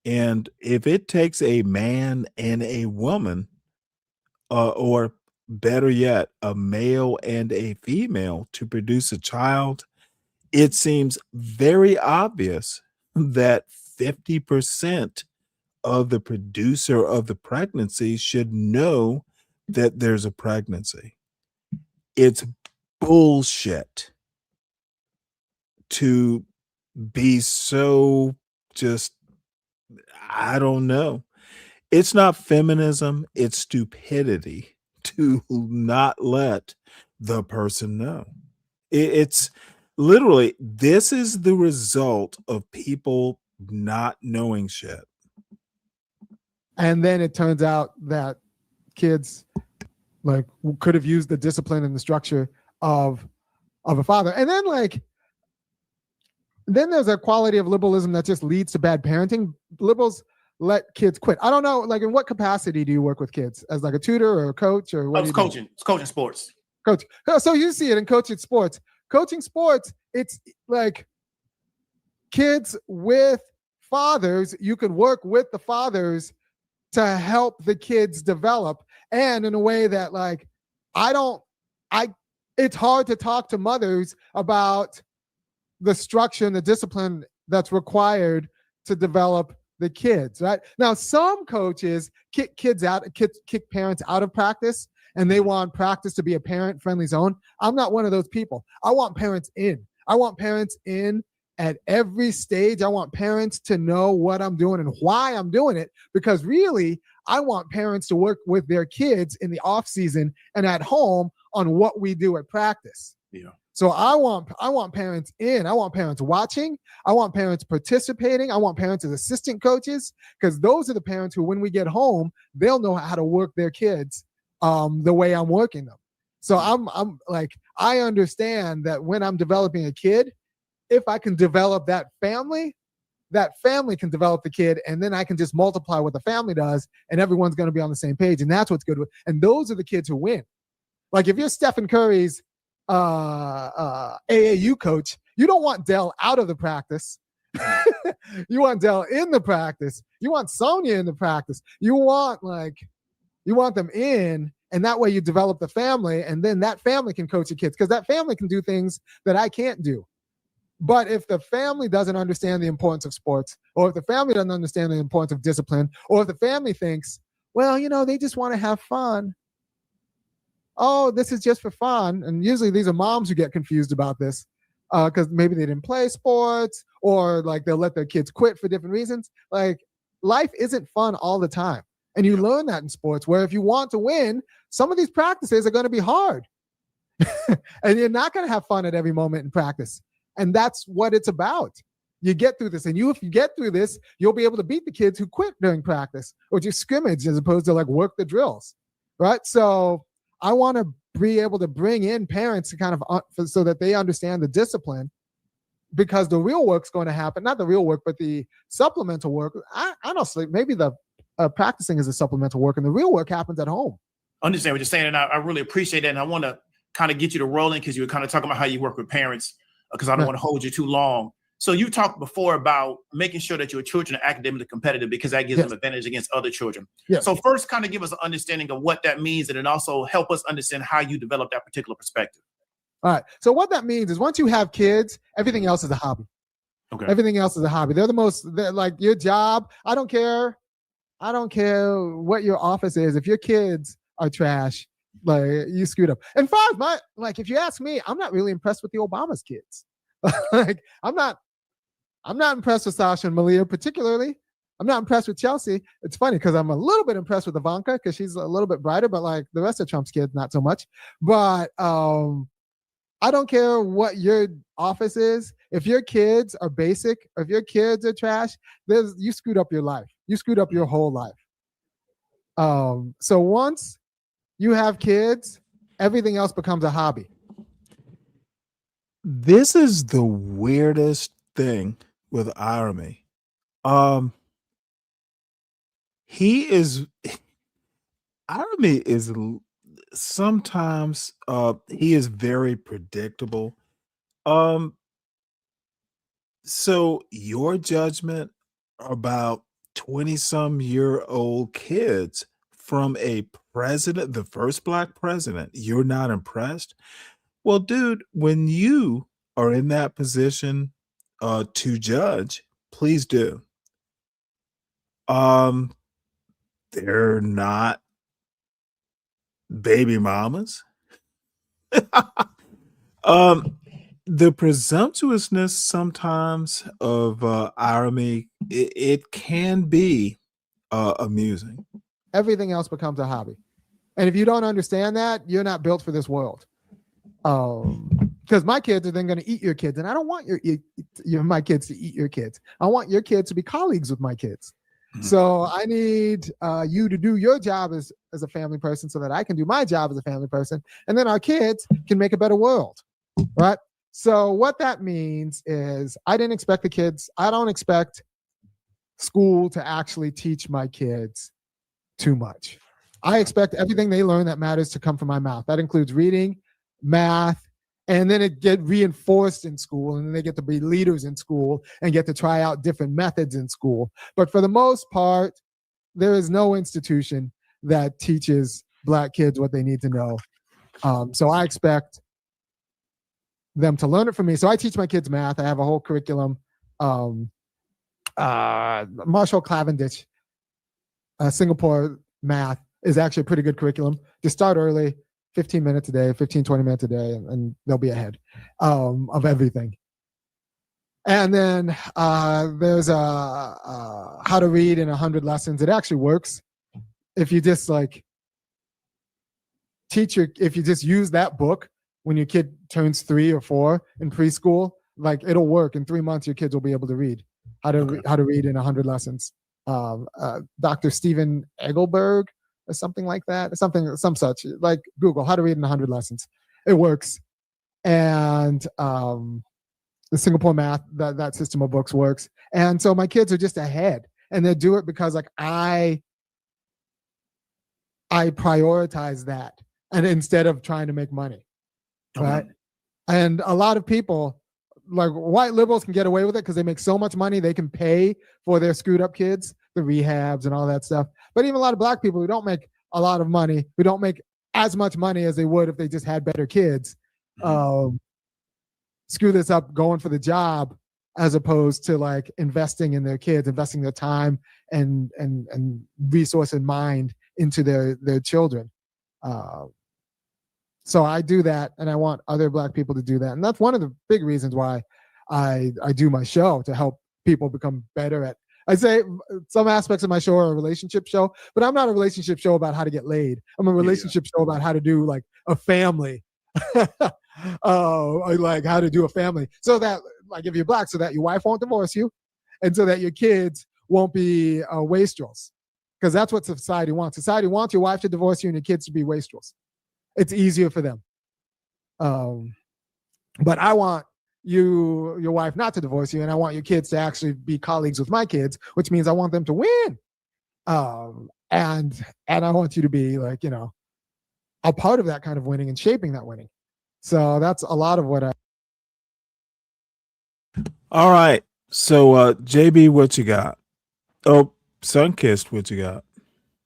And if it takes a man and a woman, or better yet, a male and a female to produce a child, it seems very obvious that 50% of the producer of the pregnancy should know that there's a pregnancy. It's bullshit to be so just, I don't know. It's not feminism, it's stupidity to not let the person know. It's literally, this is the result of people not knowing shit. And then it turns out that kids like could have used the discipline and the structure of a father. And then then there's a quality of liberalism that just leads to bad parenting. Liberals let kids quit. I don't know, like in what capacity do you work with kids? As like a tutor or a coach or what? It's coaching. It's coaching sports. Coach. So you see it in coaching sports. Coaching sports, it's like kids with fathers. You could work with the fathers to help the kids develop, and in a way that it's hard to talk to mothers about the structure and the discipline that's required to develop the kids, right? Now, some coaches kick parents out of practice, and they want practice to be a parent-friendly zone. I'm not one of those people. I want parents in. I want parents in at every stage. I want parents to know what I'm doing and why I'm doing it, because really, I want parents to work with their kids in the off season and at home on what we do at practice. Yeah. So I want parents in. I want parents watching. I want parents participating. I want parents as assistant coaches, because those are the parents who, when we get home, they'll know how to work their kids the way I'm working them. So I'm like, I understand that when I'm developing a kid, if I can develop that family can develop the kid, and then I can just multiply what the family does, and everyone's going to be on the same page, and that's what's good. And those are the kids who win. Like if you're Stephen Curry's AAU coach, you don't want Dell out of the practice. You want Dell in the practice. You want Sonia in the practice. You want them in, and that way you develop the family, and then that family can coach the kids because that family can do things that I can't do. But if the family doesn't understand the importance of sports, or if the family doesn't understand the importance of discipline, or if the family thinks, well, they just want to have fun. Oh, this is just for fun. And usually these are moms who get confused about this because maybe they didn't play sports, or like they'll let their kids quit for different reasons. Like, life isn't fun all the time. And you learn that in sports, where if you want to win, some of these practices are going to be hard. And you're not going to have fun at every moment in practice. And that's what it's about. You get through this, and if you get through this, you'll be able to beat the kids who quit during practice or just scrimmage as opposed to like work the drills, right? So I want to be able to bring in parents to kind of so that they understand the discipline, because the real work's going to happen. Not the real work, but the supplemental work. Honestly, maybe the practicing is a supplemental work, and the real work happens at home. Understand what you're saying, and I really appreciate that. And I want to kind of get you to rolling because you were kind of talking about how you work with parents, because I don't want to hold you too long. So you talked before about making sure that your children are academically competitive because that gives them advantage against other children. Yes. So first, kind of give us an understanding of what that means, and then also help us understand how you develop that particular perspective. All right. So what that means is once you have kids, everything else is a hobby. Okay. Everything else is a hobby. They're like your job. I don't care what your office is. If your kids are trash, like, you screwed up. And far as if you ask me, I'm not really impressed with the Obama's kids. Like, I'm not impressed with Sasha and Malia particularly. I'm not impressed with Chelsea. It's funny because I'm a little bit impressed with Ivanka because she's a little bit brighter, but like the rest of Trump's kids, not so much. But I don't care what your office is. If your kids are basic, or if your kids are trash, you screwed up your life. You screwed up your whole life. So once you have kids, everything else becomes a hobby. This is the weirdest thing with Irami. Irami is sometimes he is very predictable. So your judgment about 20-some-year-old kids from a president, the first black president, you're not impressed? Well, dude, when you are in that position to judge, please do. They're not baby mamas. The presumptuousness sometimes of Irami, it can be amusing. Everything else becomes a hobby. And if you don't understand that, you're not built for this world. Because my kids are then going to eat your kids, and I don't want my kids to eat your kids. I want your kids to be colleagues with my kids. Mm-hmm. So I need you to do your job as a family person so that I can do my job as a family person, and then our kids can make a better world, right? So what that means is I don't expect school to actually teach my kids too much. I expect everything they learn that matters to come from my mouth. That includes reading, math, and then it get reinforced in school, and then they get to be leaders in school and get to try out different methods in school. But for the most part, there is no institution that teaches black kids what they need to know. So I expect them to learn it from me. So I teach my kids math. I have a whole curriculum. Marshall Cavendish, Singapore math is actually a pretty good curriculum. Just start early, 15 minutes a day, 15, 20 minutes a day, and they'll be ahead of everything. And then there's how to read in 100 lessons. It actually works. If you just if you just use that book when your kid turns 3 or 4 in preschool, it'll work. In 3 months, your kids will be able to read how to read in 100 lessons. Dr. Stephen Egelberg or something like that, some such, like Google how to read in 100 lessons. It works. And the Singapore math, that system of books works. And so my kids are just ahead, and they do it because I prioritize that, and instead of trying to make money, right? And a lot of people, like white liberals can get away with it because they make so much money they can pay for their screwed up kids, the rehabs and all that stuff. But even a lot of black people who don't make a lot of money, who don't make as much money as they would if they just had better kids, screw this up going for the job as opposed to like investing in their kids, investing their time and resource and mind into their children. So I do that, and I want other black people to do that. And that's one of the big reasons why I do my show, to help people become better at, I say some aspects of my show are a relationship show, but I'm not a relationship show about how to get laid. I'm a relationship show about how to do like a family. Like how to do a family so that, like, if you're black, so that your wife won't divorce you, and so that your kids won't be wastrels, because that's what society wants. Society wants your wife to divorce you and your kids to be wastrels. It's easier for them. But I want your wife not to divorce you, and I want your kids to actually be colleagues with my kids, which means I want them to win. And I want you to be like, you know, a part of that kind of winning and shaping that winning. So that's a lot of what I. All right. So JB, what you got? Oh, Sunkissed, what you got?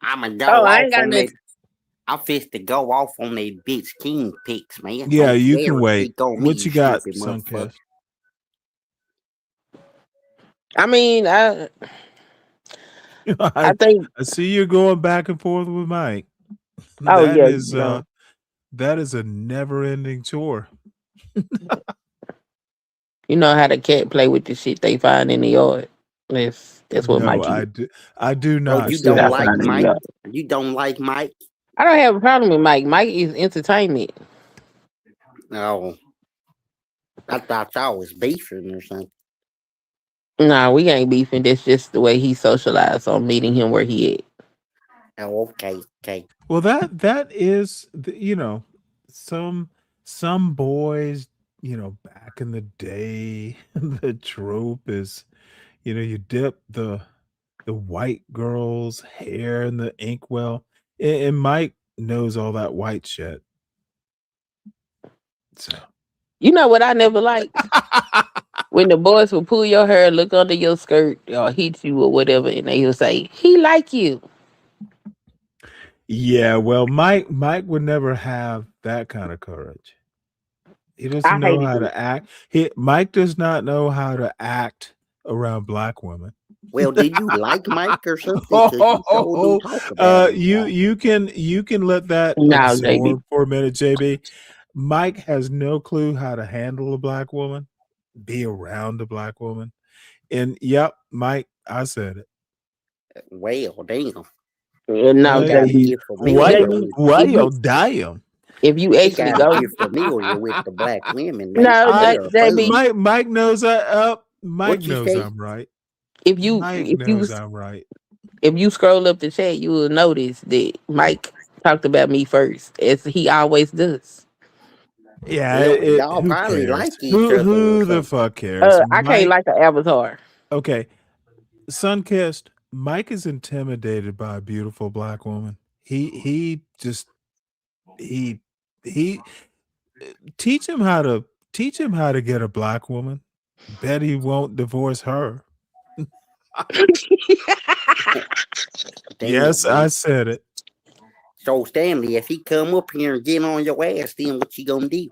I'm a go Oh, I off ain't got on nothing. that. I'm fist to go off on that bitch king picks, man. Yeah, Don't you dare can wait. speak on me, What you got, stupid motherfucker. Sunkissed? I mean, I think. I see you going back and forth with Mike. Oh That yeah, is you know. that is a never-ending chore. You know how the cat play with the shit they find in the yard. That's what No, Mike I is. do. I do Oh, not. you Stay don't the like fuck away. Mike? You don't like Mike? I don't have a problem with Mike. Mike is entertainment. No. I thought y'all was beefing or something. Nah, we ain't beefing. That's just the way he socialized. So I'm meeting him where he at. Oh, okay, okay. Well, that is, you know, some boys, you know, back in the day, the trope is, you know, you dip the white girl's hair in the inkwell, and Mike knows all that white shit. So You know what I never liked? When the boys will pull your hair, look under your skirt, or hit you or whatever, and they will say, he like you. yeah, well, Mike would never have that kind of courage. He doesn't I know hated how it. to act. Mike does not know how to act around black women. Well, did you like Mike or something? Because you told him talk about him. You can let that No, absorb JB. for a minute, JB. Mike has no clue how to handle a black woman, be around a black woman. And yep, Mike, I said it. Well, damn. No, He got to JB. get familiar with Why If you y'all dying? if you He actually got to go, get familiar with the black women, man. no, They are JB. fun. Mike knows Mike What you knows say? I'm right. If you Mike if you knows I'm right. if you scroll up the chat, you will notice that Mike talked about me first, as he always does. Yeah, Well, y'all who probably cares? like each other or Who the something. fuck cares? I can't like an avatar. Okay, Sunkissed. Mike is intimidated by a beautiful black woman. He just he teach him how to get a black woman. Bet he won't divorce her. Damn, Yes, man. I said it. So, Stanley, if he come up here and get on your ass, then what you gonna do?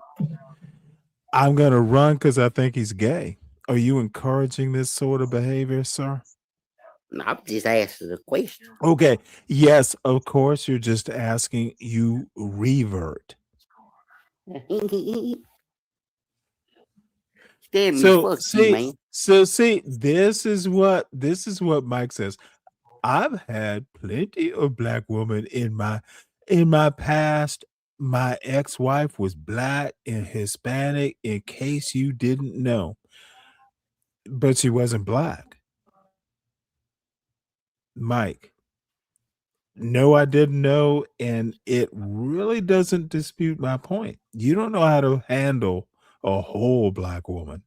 I'm gonna run because I think he's gay. Are you encouraging this sort of behavior, sir? I'm just asking a question. Okay. Yes, of course. You're just asking. You revert. Stanley, So fuck you, man. see, this is what Mike says. I've had plenty of black women in my past. My ex-wife was black and Hispanic, in case you didn't know. But she wasn't black. Mike. No, I didn't know, and it really doesn't dispute my point. You don't know how to handle a whole black woman.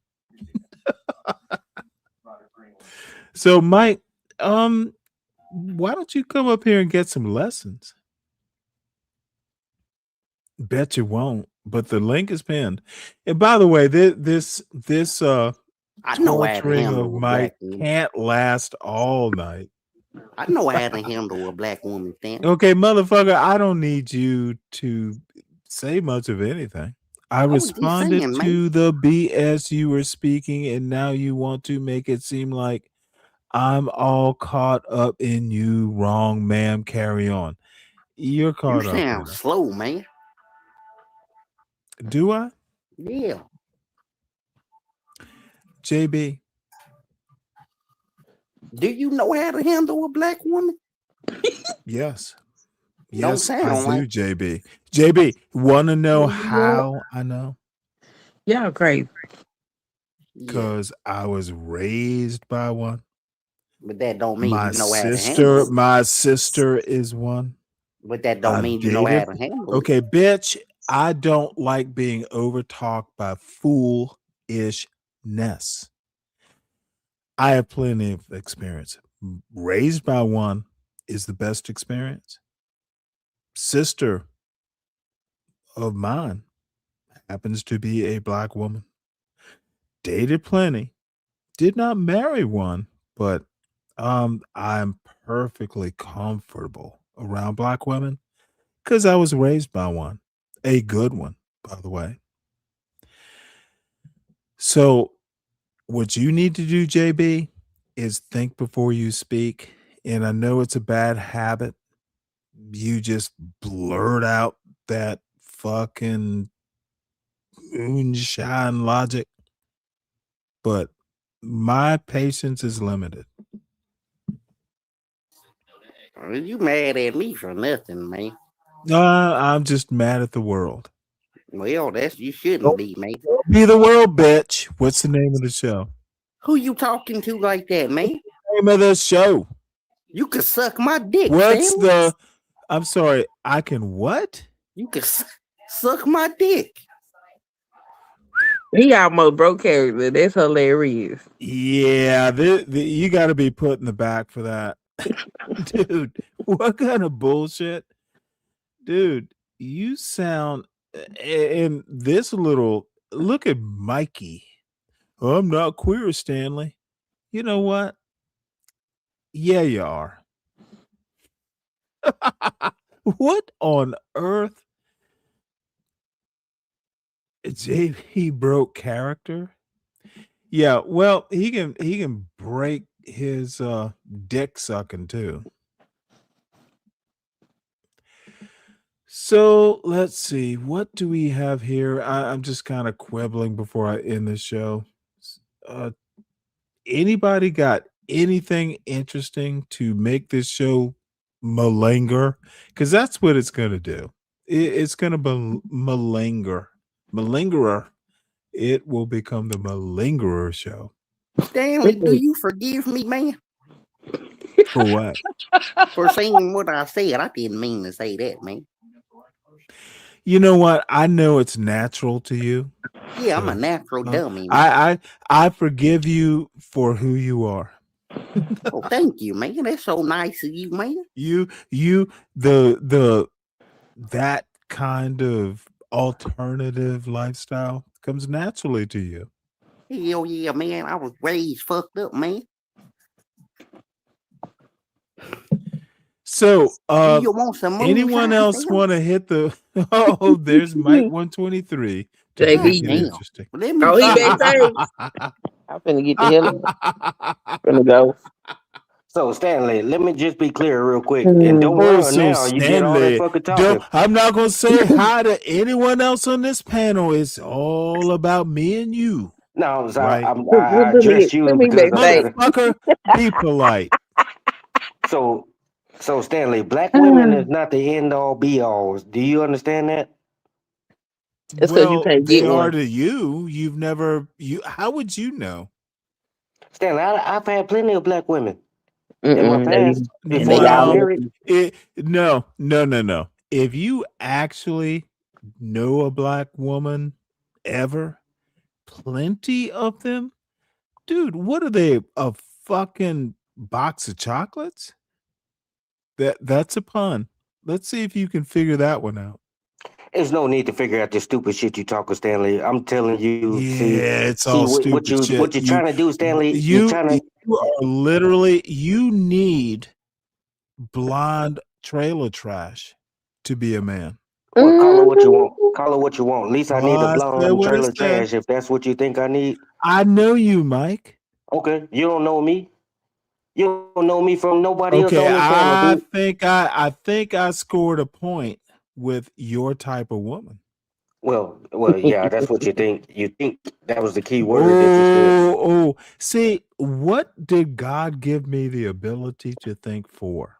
So, Mike, why don't you come up here and get some lessons? Bet you won't. but the link is pinned. And by the way, this I know how to torturing of handle a Mike black woman. can't last all night. I know how to handle a black woman, Stanley. Okay, motherfucker, I don't need you to say much of anything. I I was just responded saying, man. to the BS you were speaking, and now you want to make it seem like I'm all caught up in you. Wrong, ma'am. Carry on. You're You caught up in sound it. slow, man. Do I? Yeah. JB. Do you know how to handle a black woman? Yes. Don't Yes, I sound do, like. JB. JB, want to know how I know? Yeah, great. Yeah. Because I was raised by one. But that don't mean My you know how to handle sister, it. my sister is one. But that don't I've mean you know how dated. to handle it. Okay, bitch, I don't like being overtalked by foolishness. I have plenty of experience. Raised by one is the best experience. Sister of mine happens to be a black woman. Dated plenty. Did not marry one, but I'm perfectly comfortable around black women because I was raised by one. A good one, by the way. So what you need to do, JB, is think before you speak. And I know it's a bad habit. You just blurt out that fucking moonshine logic. But my patience is limited. You mad at me for nothing, man. I'm just mad at the world. Well, that's you shouldn't be, man. Be the world, bitch. What's the name of the show? Who you talking to like that, man? Name of the show. You can suck my dick, What's Stanley. the? I'm sorry. I can what? You can suck my dick. He almost broke character. That's hilarious. Yeah, you got to be put in the back for that, dude. What kind of bullshit, dude? You sound and this little look at Mikey. I'm not queer, Stanley. You know what? Yeah, you are. What on earth? JB broke character. Yeah, well, he can break his dick sucking too. So let's see, what do we have here? I'm just kind of quibbling before I end the show. Anybody got anything interesting to make this show malinger? Because that's what it's gonna do. It's gonna be malingerer. It will become the malingerer show. Stanley, do you forgive me, man? For what? For saying what I said. I didn't mean to say that, man. You know what? I know it's natural to you. Yeah, I'm a natural dummy, man. I forgive you for who you are. Oh, thank you, man. That's so nice of you, man. That kind of alternative lifestyle comes naturally to you. Hell yeah, man. I was raised fucked up, man. So, you want some anyone else want to hit the? Oh, there's Mike 123. JB, interesting. Oh, he backstage. I'm finna get the hell out. Finna go. So Stanley, let me just be clear real quick, and don't run now. You did all that fucking talking. I'm not gonna say hi to anyone else on this panel. It's all about me and you. No, so right? I addressed you because motherfucker, be polite. So Stanley, black women is not the end all be all. Do you understand that? It's because you can't get they one. are to you. You've never. How would you know? Stanley, I've had plenty of black women in my past. No. If you actually know a black woman ever, plenty of them, dude. What are they? A fucking box of chocolates? That's a pun. Let's see if you can figure that one out. There's no need to figure out this stupid shit you talking, Stanley. I'm telling you. Yeah, it's see all what stupid you shit. what you're trying to do, Stanley. You're trying to. You are literally, you need blonde trailer trash to be a man. Well, call it what you want. Call it what you want. At least I need a I said blonde what I trailer said. trash if that's what you think I need. I know you, Mike. Okay, you don't know me. You don't know me from nobody else Okay, on this panel, dude. I think I scored a point with your type of woman. Well, yeah, that's what you think. You think that was the key word that you said. Oh, see, what did God give me the ability to think for?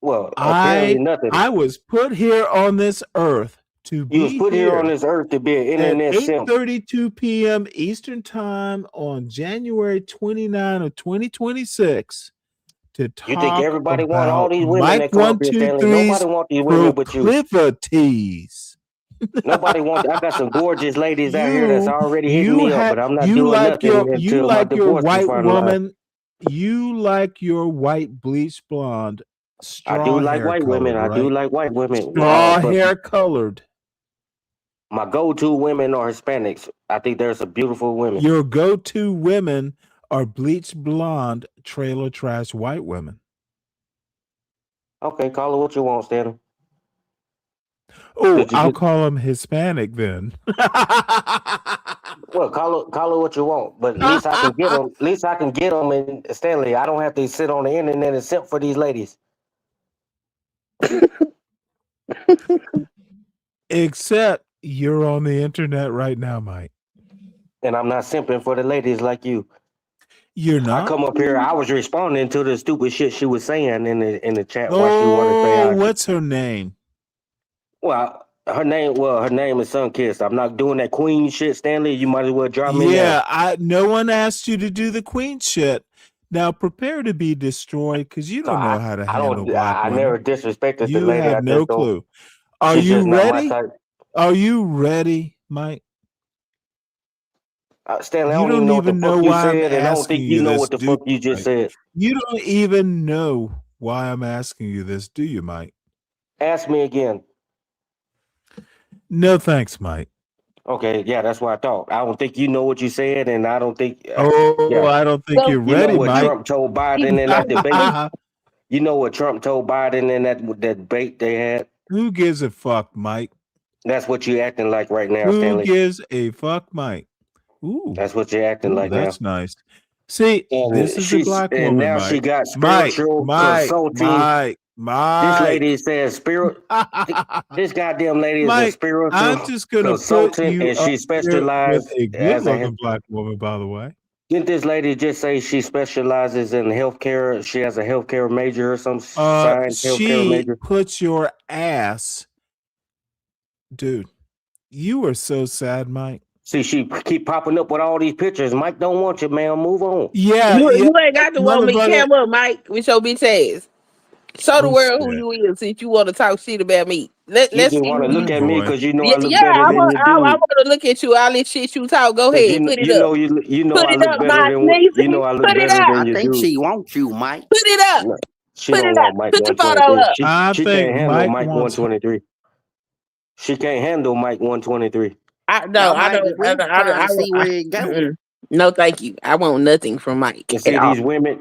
Well, apparently nothing. I was put here on this earth to be You was put here on this earth to be an internet at simp. 8:32 p.m. Eastern Time on January 29 of 2026 to talk You think everybody want all about these women Mike that come up here, Stanley? 123's Nobody want these women but you. proclivities. Nobody wants. I got some gorgeous ladies out here that's already hitting me up, but I'm not doing nothing until my divorce is finalized. You like your white bleach blonde, I do like hair white colored, women. I do right? like white women. Straw but hair colored. my go-to women are Hispanics. I think there's some beautiful women. Your go-to women are bleach blonde, trailer trash white women. Okay, call it what you want, Stanley. Oh, I'll call them Hispanic then. Well, call it what you want, but at least I can get them. At least I can get them. And Stanley, I don't have to sit on the internet and simp for these ladies. Except you're on the internet right now, Mike. And I'm not simping for the ladies like you. You're not? I come up here. I was responding to the stupid shit she was saying in the chat. Why she wanted to say what's her name? Well, her name is Sunkissed. I'm not doing that queen shit, Stanley. You might as well drop me down. No one asked you to do the queen shit. Now prepare to be destroyed because you don't know how to handle black women. I never disrespected you the lady. have no clue. Are you ready? Are you ready, Mike? Stanley, I you don't even know what the fuck you why said, I'm and I don't think asking you know this, what the fuck you just said. You don't even know why I'm asking you this, do you, Mike? Ask me again. No thanks, Mike. Okay, yeah, that's what I thought. I don't think you know what you said, and I don't think. I don't think you're ready, know what Mike. Trump told Biden in that debate. You know what Trump told Biden in that debate they had. Who gives a fuck, Mike? That's what you acting like right now, Who Stanley. gives a fuck, Mike? Ooh, that's what you're acting like that's now. Nice. See, and this is a black woman, and now Mike. she got spiritual consulting. Mike. This lady says spirit. This goddamn lady is a spiritual I'm just gonna consultant, and she specializes with a good-looking black woman, by the way. Didn't this lady just say she specializes in healthcare? She has a healthcare major or some science healthcare major. Puts your ass, dude. You are so sad, Mike. See, she keep popping up with all these pictures. Mike don't want you, man. Move on. Yeah, you ain't got to want me. Cam up, Mike, with your bitch ass. Show the world who you is since you want to talk shit about me. Let's you want to look at me because you know I look better than you do. I want to look at you. All this shit you talk. Go ahead, put it up. You know put I it look up, better than Mike. you know I look put better it up. than you do. I think she wants you, Mike. Put it up. No, she put don't it want up. Mike Put the photo 123. up. She can't handle Mike 123. She can't handle Mike 123. I don't see where it goes. No, thank you. I want nothing from Mike. You see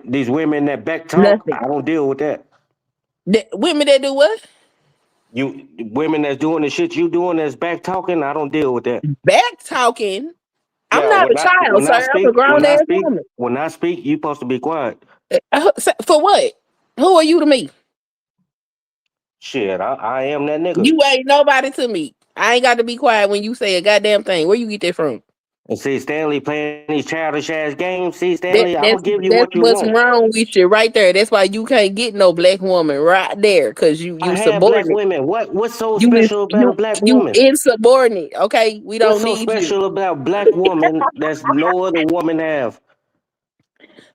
these women that back talk. I don't deal with that. Women that do what? You women that's doing the shit you doing that's back talking. I don't deal with that. Back talking. I'm not a child, sir. I'm a grown ass woman. When I speak, you supposed to be quiet. For what? Who are you to me? Shit, I am that nigga. You ain't nobody to me. I ain't got to be quiet when you say a goddamn thing. Where you get that from? And see, Stanley playing these childish ass games. See, Stanley, I'm gonna give you what you want. That's what's wrong with you right there. That's why you can't get no black woman right there, because you have subordinate. Black women. What's so special about a black woman? You insubordinate. Okay, we don't need you. What's so special about black woman that's no other woman have?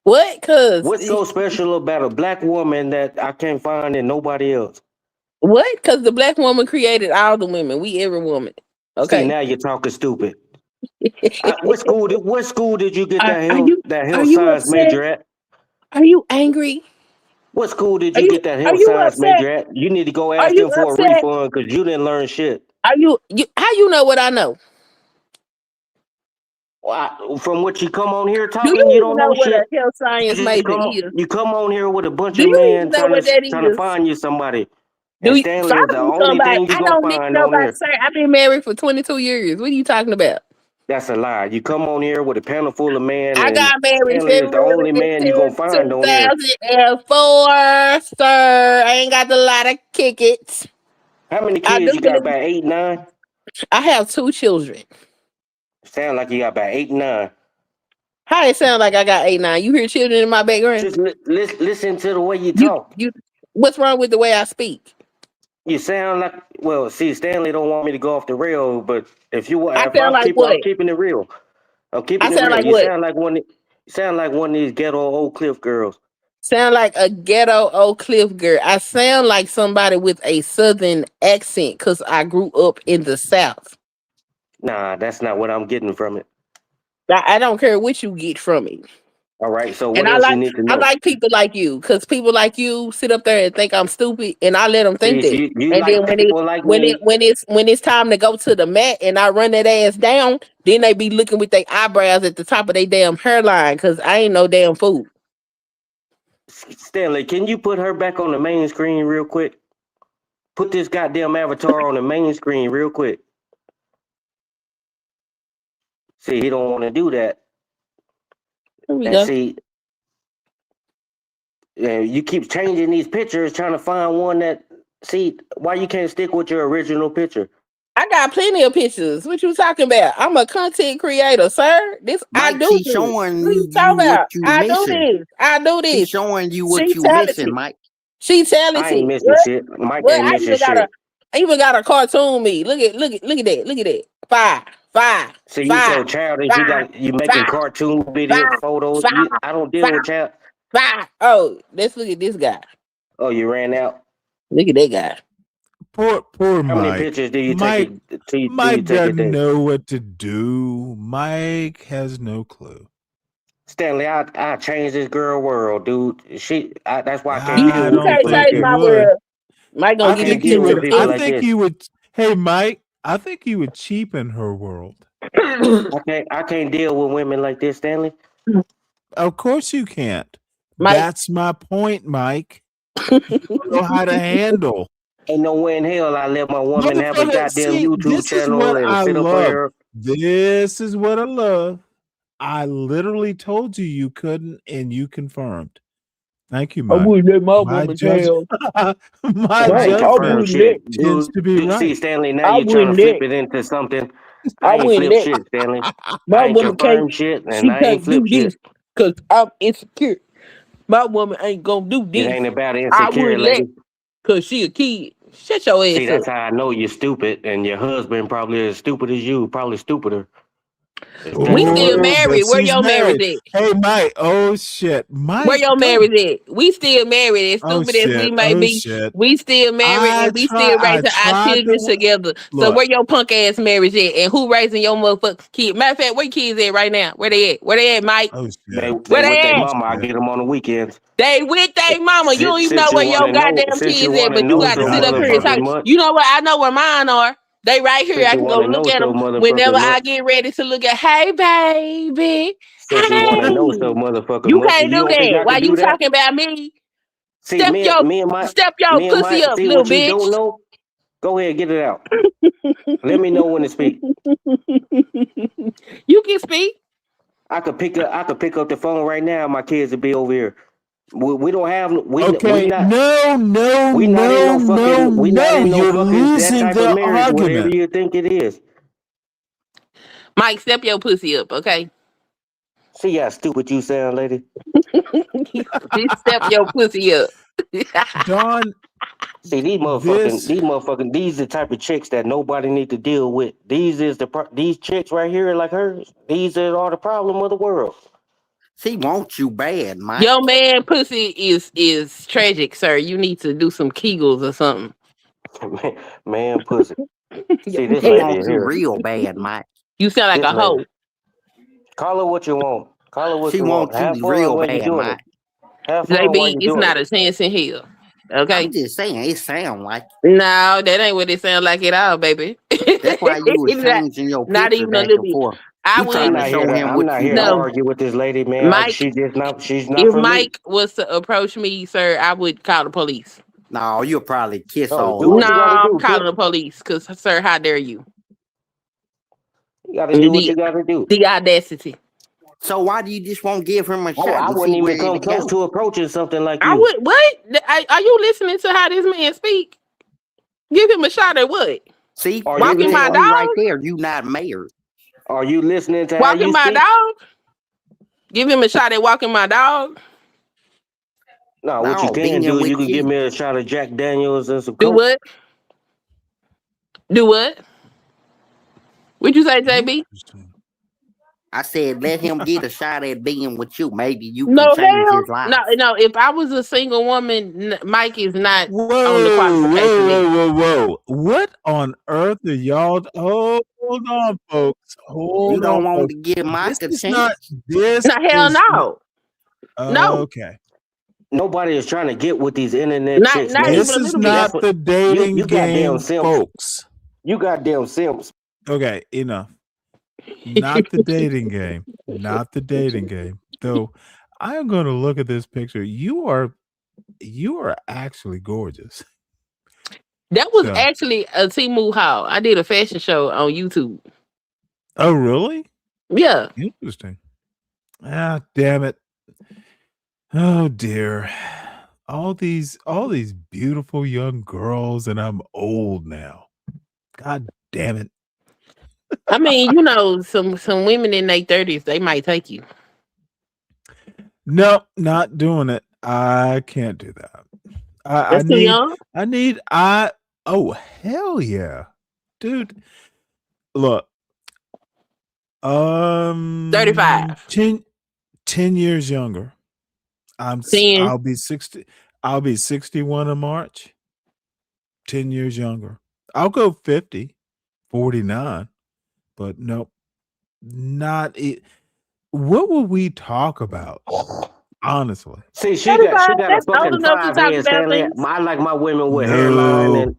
What? What's so special about a black woman that I can't find in nobody else? What? Because the black woman created all the women. We every woman. Okay. See, now you're talking stupid. What school did you get that health science major at? Are you angry? What school did you get that health science major at? You need to go ask them for a refund because you didn't learn shit. How you know what I know? From what you come on here Do talking, you you even don't know know what a shit. health science major is? You come on here with a bunch Do of you even men know what that trying to is? find you somebody. Do And you Stanley is the find me only somebody? thing you I gonna don't need find on nobody, here. sir. I've been married for 22 years. What are you talking about? That's a lie. You come on here with a panel full of men, I and got married Stanley is the February only man you gonna 15th, find on here. 2004, sir. I ain't got a lot of kick it. How many I kids do you got? believe About 8, 9? I have 2 children. Sound like you got about 8, 9. How it sound like I got 8, 9? You hear children in my background? Just listen to the way you You talk. what's wrong with the way I speak? You sound like, well, see, Stanley don't want me to go off the rail, but if I sound like what? I'm keeping it real. I'm keeping I it sound real. like You what? sound like one of these ghetto Oak Cliff girls. Sound like a ghetto Oak Cliff girl. I sound like somebody with a southern accent because I grew up in the South. Nah, that's not what I'm getting from it. I don't care what you get from me. All right, so And what else you need to I know? like people like you because people like you sit up there and think I'm stupid, and I let them think See, that. you And then like people like me. when it's time to go to the mat and I run that ass down, then they be looking with their eyebrows at the top of their damn hairline because I ain't no damn fool. Stanley, can you put her back on the main screen real quick? Put this goddamn avatar on the main screen real quick. See, he don't want to do that. Here we And go. see, you keep changing these pictures, trying to find one that. See, why you can't stick with your original picture? I got plenty of pictures. What you talking about? I'm a content creator, sir. I Mike, do she's this. showing What you talking you what about? you I do missing. this. I do this. She's showing you what She you talented. missing, Mike. She I ain't talented. missing shit. Mike What? ain't missing shit. I even got a cartoon me. Look at that. Look at that. Five. See, you so childish. You making cartoon video photos. I don't deal with child. Oh, let's look at this guy. Oh, you ran out. Look at that guy. Poor How many Mike. pictures do you Mike, take? Do you Mike take a doesn't day? know what to do. Mike has no clue. Stanley, I changed this girl world, dude. That's why I can't You deal I with don't can't people like think change he this. my would. world. Mike gonna I give can't think you he deal with would. people I like think this. he would. Hey, Mike. I think he would cheapen her world. I can't deal with women like this, Stanley. Of course you can't. Mike. That's my point, Mike. You don't know how to handle. Ain't no way in hell I let my woman have a Motherfucker, goddamn see, YouTube this is channel what and I sit up love. here. This is what I love. I literally told you you couldn't, and you confirmed. Thank you, Mike. I wouldn't let my My woman judge, tell. my I ain't confirmed wouldn't shit. let. tends to be See, right. Stanley, now I you trying to wouldn't flip let. it into something. I I ain't wouldn't flip let. shit, Stanley. My I ain't woman can't. confirmed shit, and She I ain't can't do flip shit. this because I'm insecure. My woman ain't gonna do It this. ain't about I insecure, wouldn't let lady. because she a kid. Shut your See, ass up. that's how I know you're stupid, and your husband probably as stupid as you, probably stupider. If that's We the still word. married. But Where she's your marriage married. at? Hey, Mike. Oh shit, Where Mike. your Don't. marriage at? We still married. As Oh stupid as we shit. may Oh be, shit. we still married and we still I raising our tried children to together. So look. where your punk ass marriage at? And who raising your motherfucking kid? Matter of fact, where kids at right now? Where they at? Where they at, Mike? Oh They shit. Where with their they at? Oh mama. I shit. get them on the weekends. They with their mama. You don't even know Since you where want your to know, goddamn since you kids want at, to but you know Oh got so to sit up golly. here and talk. motherfucking much, You know what? I know where mine are. They right here. since I you can go want to look know at so them whenever motherfucking I much, get ready to look at. Hey, baby. since you want to know Hey. so motherfucking You much, can't you do don't think that. I Why could you do that? talking about me? See, Step your me and pussy Mike. up, See little what you bitch. don't know. Go ahead, get it out. Let me know when to speak. You can speak. I could pick up the phone right now. My kids would be over here. We don't have Okay. No. we not in no fucking You're that losing type of the marriage. Whatever argument. you think it is. Mike, step your pussy up, okay? See how stupid you sound, lady. Step your pussy up. Dawn, See these this the type of chicks that nobody need to deal with. These chicks right here like hers. These are the problem of the world. She wants you bad, Mike. Your man pussy is tragic, sir. You need to do some Kegels or something. man pussy. See this She lady wants you here. real bad, Mike. You sound like This a lady. hoe. Call her what you want. Call her what She you want. wants you Have fun real while you're bad, doing Mike. it. Have fun while JB, you're it's doing not it. a chance in hell. Okay? I'm just saying, it sound like No, that ain't what it sound like at all, baby. That's why you was changing your Not picture even a back little and bit. forth. I You trying to would. show him I'm what not you here to No, want. argue with this lady, man. Mike. She's not If for me. Mike was to approach me, sir, I would call the police. No, you'll probably kiss Oh, all do over. what you gotta No, I'm do, calling bitch. the police because, sir, how dare you? You gotta do what you gotta do. The audacity. So why do you just won't give him a shot? I and wouldn't see where even come it close go? to approaching something like I you. would. What? Are you listening to how this man speak? Give him a shot at what? See, Are that you Walking my tell you right dog? there, you not married. Are you listening to how Walking you my speak? dog? Give him a shot at walking my dog? No, what you No, can being do, you with can give you. me a shot of Jack Daniels and some Do Coke. what? Do what? What'd you say, JB? I said, let him get a shot at being with you. Maybe you can No, change hell. his life. No. If I was a single woman, Mike is not Whoa, on the qualification list. whoa. What on earth are y'all? Hold on, folks. You Hold don't on, want folks. to give Mike This a is chance. not. This No, hell is no. No. okay. Nobody is trying to get with these internet Not chicks, not man. even This a is little bit. not the dating You goddamn game, simps. folks. You goddamn simps. Okay, enough. Not the dating game. Not the dating game. Though I am going to look at this picture. You are actually gorgeous. That was So, actually a Temu haul. I did a fashion show on YouTube. oh really? Yeah. Interesting. Ah, damn it. Oh dear. All these beautiful young girls, and I'm old now. God damn it. I mean, some women in their 30s, they might take you. No, not doing it. I can't do that. I That's too young. oh hell yeah. Dude. Look. 35. 10 years younger. 10. I'll be 60. I'll be 61 in March. 10 years younger. I'll go 50, 49. But nope. Not it. What will we talk about? Honestly. See, she 35, got a that's old fucking enough to 5 talk head, about Stanley. things. I like my women with hairline No. and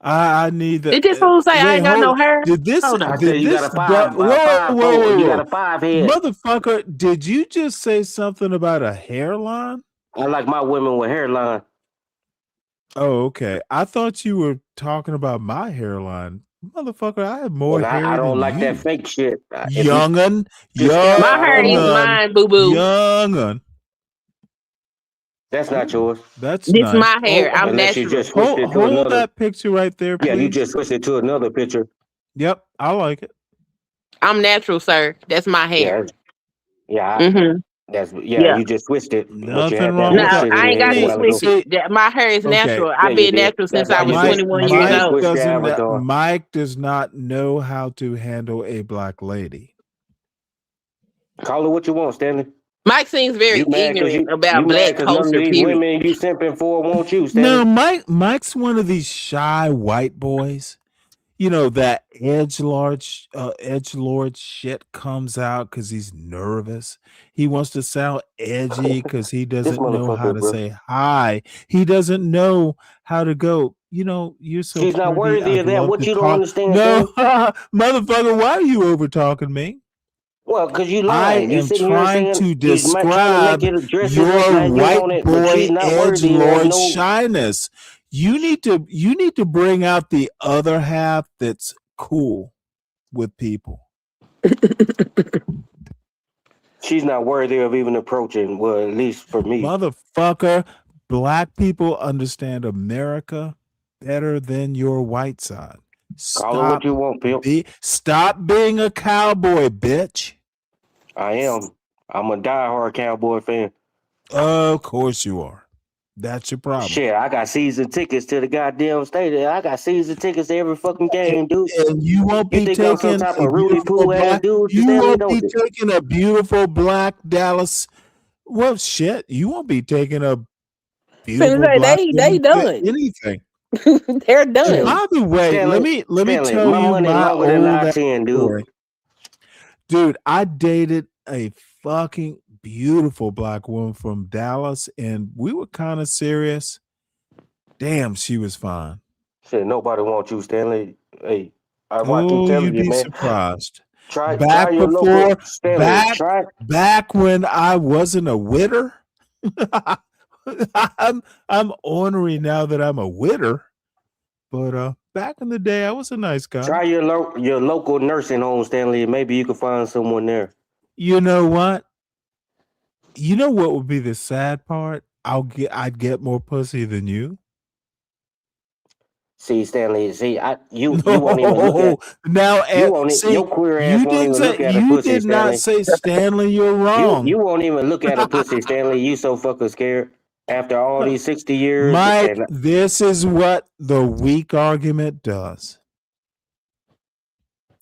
I need the Did this fool say I wait, ain't got hold no on. hair? Did this Hold I on. said you got a whoa. you got a 5 head. Motherfucker, did you just say something about a hairline? I like my women with hairline. Oh, okay. I thought you were talking about my hairline. Motherfucker, I have more And hair I don't than like you. that fake shit. Young'un. My hair is mine, boo boo. Young'un. That's not yours. That's This nice. my hair. I'm Unless you natural. just switched it to Hold another. that picture right there, please. Yeah, you just switched it to another picture. Yep, I like it. I'm natural, sir. That's my hair. Yeah. Mm-hmm. You just switched it. But you Nothing had that wrong with No, shit that. in I your ain't head got a to while switch ago. it. My hair is Okay. natural. Yeah, I've you been did. natural since That's I why was you 21 years just old. switched your avatar. Mike does not know how to handle a black lady. Call her what you want, Stanley. Mike seems very You mad because ignorant you about mad black because none of culture, these period. women you simping for want you, Stanley. No, Mike's one of these shy white boys. You know, that edgelord shit comes out because he's nervous. He wants to sound edgy because he This doesn't know how motherfucker, to bro. say hi. He doesn't know how to go, you're so She's not pretty. worthy I'd of that. love What to you don't talk. understand, No, Stanley? motherfucker, why are you over talking me? Well, because you I lying. You am sitting here trying saying to you trying to make describe it dress it up your like you white want it, but she's boy not worthy of edgelord no. shyness. You need to bring out the other half that's cool with people. She's not worthy of even approaching. Well, at least for me. Motherfucker, black people understand America better than your white side. Call her what you want, Pimp. Stop being a cowboy, bitch. I am. I'm a diehard Cowboy fan. Of course you are. That's your problem. Shit, I got season tickets to the goddamn stadium. I got season tickets to every fucking game, dude. And you won't be think I'm some taking type a of Rudy beautiful Poo ass black. dude, You Stanley, won't don't be you? taking a beautiful black Dallas. Well, shit, you won't be taking a beautiful black They woman to done. anything. They're And done. by the way, Stanley, let me Stanley, tell my you money my longer than old I-10, dude. story. Dude, I dated a fucking beautiful black woman from Dallas, and we were kind of serious. Damn, she was fine. Shit, nobody wants you, Stanley. Hey, I keep Oh, telling you'd you, be man. surprised. Try Back your local before, Stanley. back when I wasn't a widder. I'm ornery now that I'm a widder, but back in the day, I was a nice guy. Try your local nursing home, Stanley. Maybe you can find someone there. You know what? You know what would be the sad part? I'd get more pussy than you. See, Stanley. See, you won't even look at. Now, You won't. see, Your queer ass won't even look at a you pussy, did not Stanley. say, Stanley, you're wrong. You won't even look at a pussy, Stanley. You so fucking scared. After all these 60 years, Mike, this is what the weak argument does.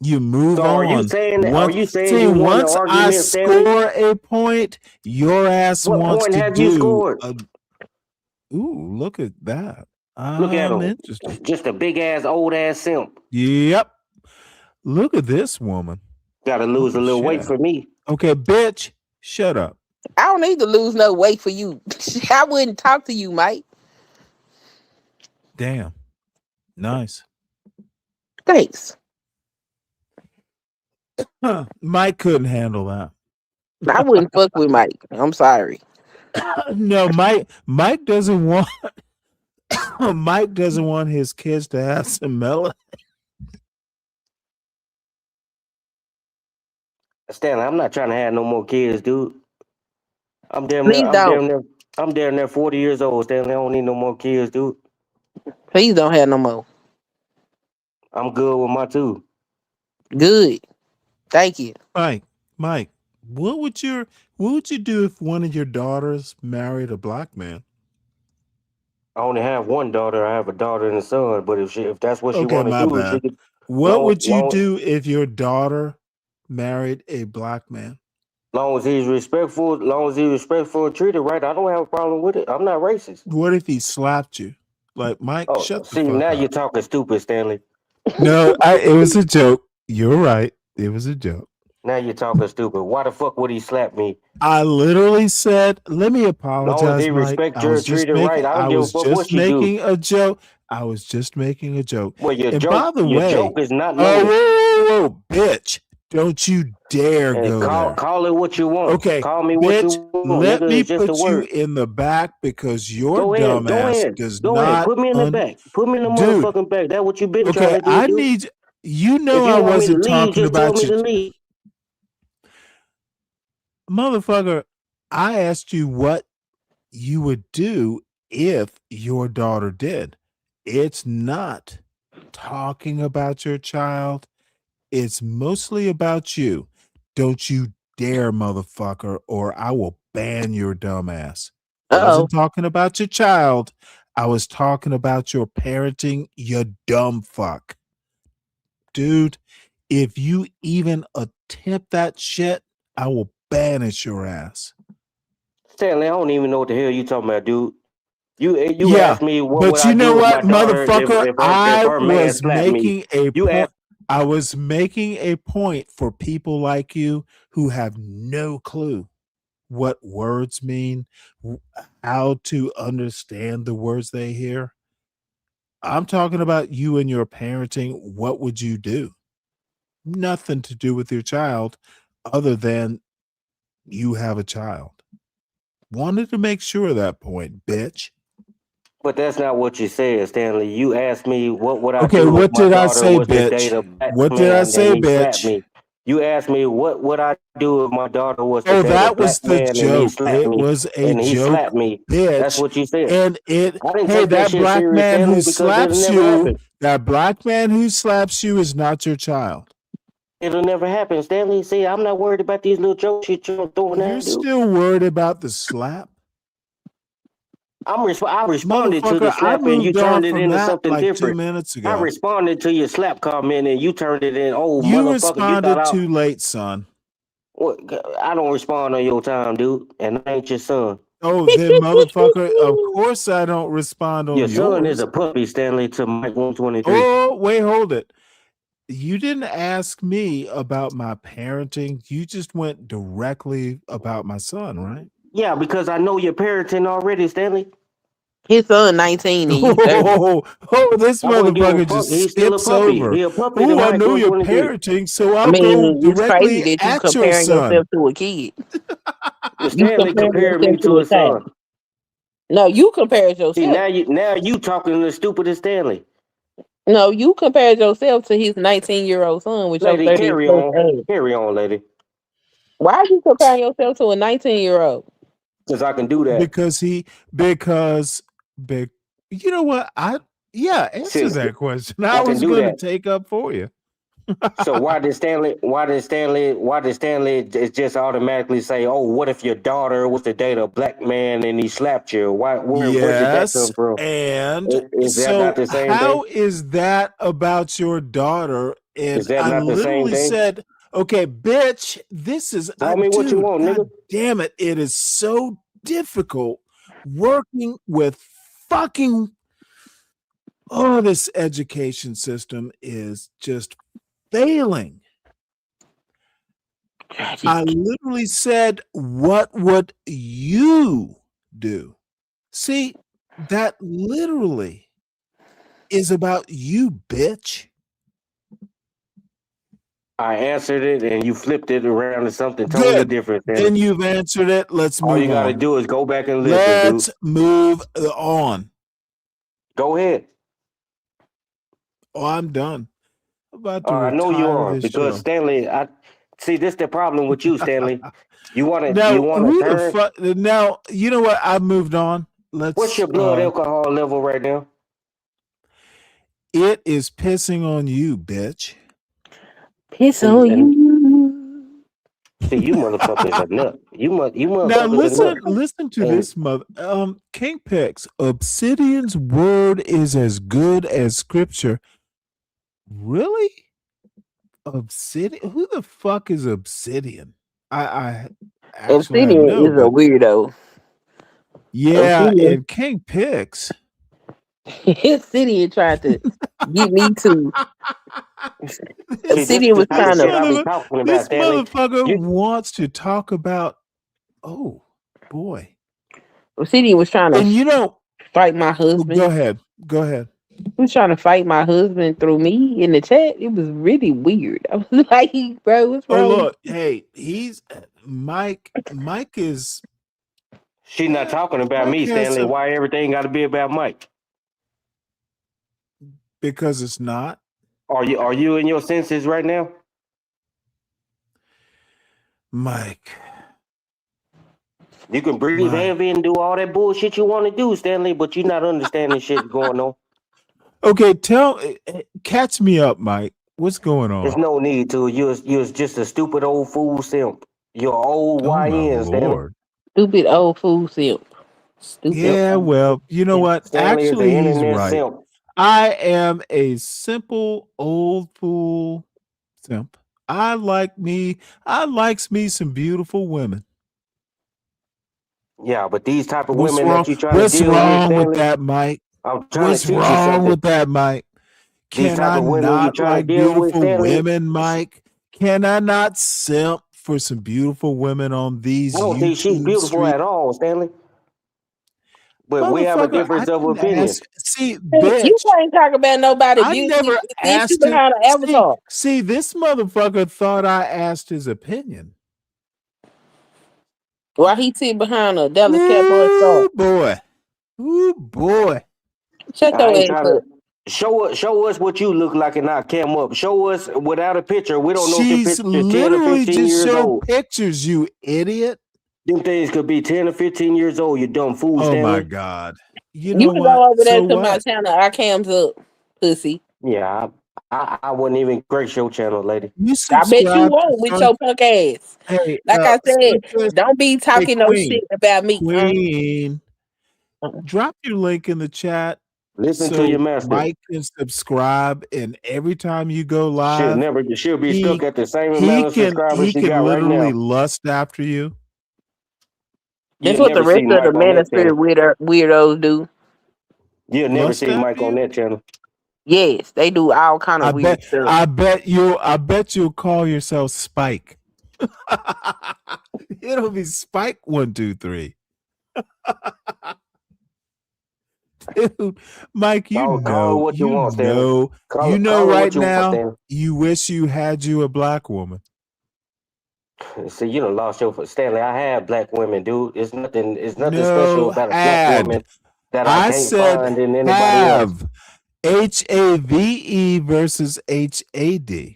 You move on. Are you saying See, you won the once I argument, Stanley? score a point, your ass What wants point to have do. you scored? Ooh, look at that. Look at him. Interesting. Just a big ass old ass simp. Yep. Look at this woman. Got to lose a little weight for me. Okay, bitch, shut up. I don't need to lose no weight for you. I wouldn't talk to you, Mike. Damn. Nice. Thanks. Mike couldn't handle that. I wouldn't fuck with Mike. I'm sorry. No, Mike doesn't want Mike doesn't want his kids to have some melon. Stanley, I'm not trying to have no more kids, dude. I'm damn near 40 years old, Stanley. I don't need no more kids, dude. Please don't have no more. I'm good with my two. Good. Thank you. Mike, what would you do if one of your daughters married a black man? I only have one daughter. I have a daughter and a son. But if that's what she Okay, want to my do, bad. she could. What would you do if your daughter married a black man? Long as he's respectful, and treated right, I don't have a problem with it. I'm not racist. What if he slapped you? Like, Mike, shut the fuck now up. you're talking stupid, Stanley. No, it was a joke. You're right. It was a joke. Now you're talking stupid. Why the fuck would he slap me? I literally said, let me apologize, Long as he Mike. respect I you was and just treated right, I don't give a fuck what you do. making a joke. I was just making a joke. Well, your By the your way, joke is not oh, noticed. whoa, bitch. Don't you dare And go there. call it what you want. Okay, Call me bitch, what you want. let Nigga, me it's just put a you word. in the back because your Go ahead. dumbass does Go not. ahead. Put me in the back. Put me in the Dude, motherfucking back. That's what you been okay, trying to do. I dude. need you know If you I want me to wasn't leave, talking just tell about me you. to leave. Motherfucker, I asked you what you would do if your daughter did. It's not talking about your child. It's mostly about you. Don't you dare, motherfucker, or I will ban your dumb ass. I wasn't talking about your child. I was talking about your parenting, you dumb fuck. Dude, if you even attempt that shit, I will banish your ass. Stanley, I don't even know what the hell you talking about, dude. You Yeah, asked me what but would you I know do with what, my daughter motherfucker? if I her man was slapped me. making a You point. asked I was making a point for people like you who have no clue what words mean, how to understand the words they hear. I'm talking about you and your parenting. What would you do? Nothing to do with your child other than you have a child. Wanted to make sure of that point, bitch. But that's not what you said, Stanley. You asked me what would I Okay, do what if my did I daughter say, was to date bitch? a black What did I man say, and he slapped bitch? me. You asked me what would I do if my daughter was to Oh, date a that black was the man and he joke. slapped It me. was a And he joke, slapped me. That's bitch. what you said. And I didn't hey, take that that shit black serious, man Stanley, who because it'll slaps never you, happen. that black man who slaps you is not your child. It'll never happen, Stanley. See, I'm not worried about these little jokes you're throwing You're at, dude. still worried about the slap? I responded to the Motherfucker, I slap and you moved on turned it from into that something like 2 different. minutes I ago. responded to your slap comment and you turned it in, oh, You motherfucker, you thought responded too late, son. I don't respond on your time, dude, and I ain't your son. Oh, then motherfucker, of course I don't respond on Your son is yours. a puppy, Stanley, to Mike 123. Oh, wait, hold it. You didn't ask me about my parenting. You just went directly about my son, right? Yeah, because I know your parenting already, Stanley. His son 19 and you 30. This I wouldn't give a motherfucker fuck. just He's still a skips puppy. over. He a puppy to Oh, I Mike know you're 123. parenting, so I I'll go mean, it's crazy directly that you at your comparing son. yourself to a kid. You Stanley comparing compared me yourself to to a his son. child. No, you compared See, yourself. now you talking as stupid as Stanley. No, you compared yourself to his 19-year-old son with your Lady, 30 carry plus on. age. Carry on, lady. Why are you comparing yourself to a 19-year-old? Because I can do that. Because you know what? Answer Since that question. I I can was do going to that. take up for you. So why did Stanley just automatically say, "Oh, what if your daughter was to date a black man and he slapped you?" Where did that Yes, come from? and Is that not so the same thing? how is that about your daughter? Is And that I not the same literally thing? said, "Okay, bitch, this is Tell me what you dude, want, god nigga. damn it, it is so difficult working with fucking this education system is just failing." I literally said, "What would you do?" See, that literally is about you, bitch. I answered it and you flipped it around to something totally Good. different. Then you've answered it. Let's All you move got to on. do is go back and listen, Let's dude. move on. Go ahead. Oh, I'm done. I'm about to I know you retire are this because show. Stanley. I see this the problem with you, Stanley. You want to Now, who the turn. fuck? Now, you know what? I've moved on. What's Let's. your blood alcohol level right now? It is pissing on you, bitch. Piss on you. See, you motherfuckers are nuts. You Now motherfuckers are nuts. listen to And this mother. King Pix. Obsidian's word is as good as scripture. Really? Obsidian? Who the fuck is Obsidian? I actually I Obsidian know, is a but weirdo. yeah, Obsidian, and King Pix. Obsidian tried to get me to. see, this Obsidian the was type of trying shit to. I be talking about, This Stanley. motherfucker wants to talk about. Oh boy. Obsidian was trying And to you know, fight my go husband. ahead. Go ahead. He was trying to fight my husband through me in the chat. It was really weird. I was like, bro, what's Oh wrong? look, hey, he's Mike. Mike is. She's not talking about Mike me, has Stanley. some, Why everything got to be about Mike? because it's not. Are you in your senses right now? Mike. You can breathe heavy and do all that bullshit you want to do, Stanley, but you're not understanding shit going on. Okay, catch me up, Mike. What's going There's on? no need to. You're just a stupid old fool simp. You're old Oh my YN, Stanley. lord. Stupid old fool simp. Stupid. Yeah, well, you know what? Stanley is an Actually, he's internet right. simp. I am a simple old fool simp. I likes me some beautiful women. Yeah, but these type of What's women wrong? that you're trying to What's deal with, wrong with Stanley, that, Mike? I'm trying What's to teach you wrong something. with that, Mike? These Can type I of women you're not trying to like deal with, beautiful Stanley. women, Mike? Can I not simp for some beautiful women on these I don't think she's YouTube beautiful streets? at all, Stanley. But we have a Motherfucker, I difference of didn't opinion. ask. See, You bitch, can't talk about nobody I beauty. never Bitch, you asked him. behind an avatar. See, this motherfucker thought I asked his opinion. Why he sit behind a Dallas Cowboy star? Ooh, boy. Ooh, boy. Shut I your ain't ass trying up. to show us what you look like and I'll cam up. Show us without a picture. We don't know if the She's picture is 10 or literally 15 just years showed old. pictures, you idiot. Them things could be 10 or 15 years old, you dumb fool, Oh my Stanley. God. You You know can what? go over there So to my what? channel. Our cams up, pussy. Yeah, I wouldn't even grace your channel, lady. You I bet you subscribe to won't with Sun. your punk ass. Hey, Like I said, Sunfish. don't be Hey, talking no Queen. shit about me. Queen. Drop your link in the chat. Listen to So your master. Mike can subscribe, and every time you go She'll live, she'll be stuck at the same amount of subscribers she got right literally now. lust after you. That's You'll what the never see rest of the Mike on that manosphere channel. weirdos do. You'll never Lust see Mike after on you? that channel. Yes, they do all kind of weird stuff. I bet you'll call yourself Spike. It'll be Spike 1, 2, 3. Dude, Mike, Call it what you want, Stanley. you know Call it right what you want, now, Stanley. you wish you had you a black woman. See, you done lost your Stanley. I have black women, dude. It's nothing special No, about a black had. woman that I I can't said find in anybody else. have. HAVE versus HAD.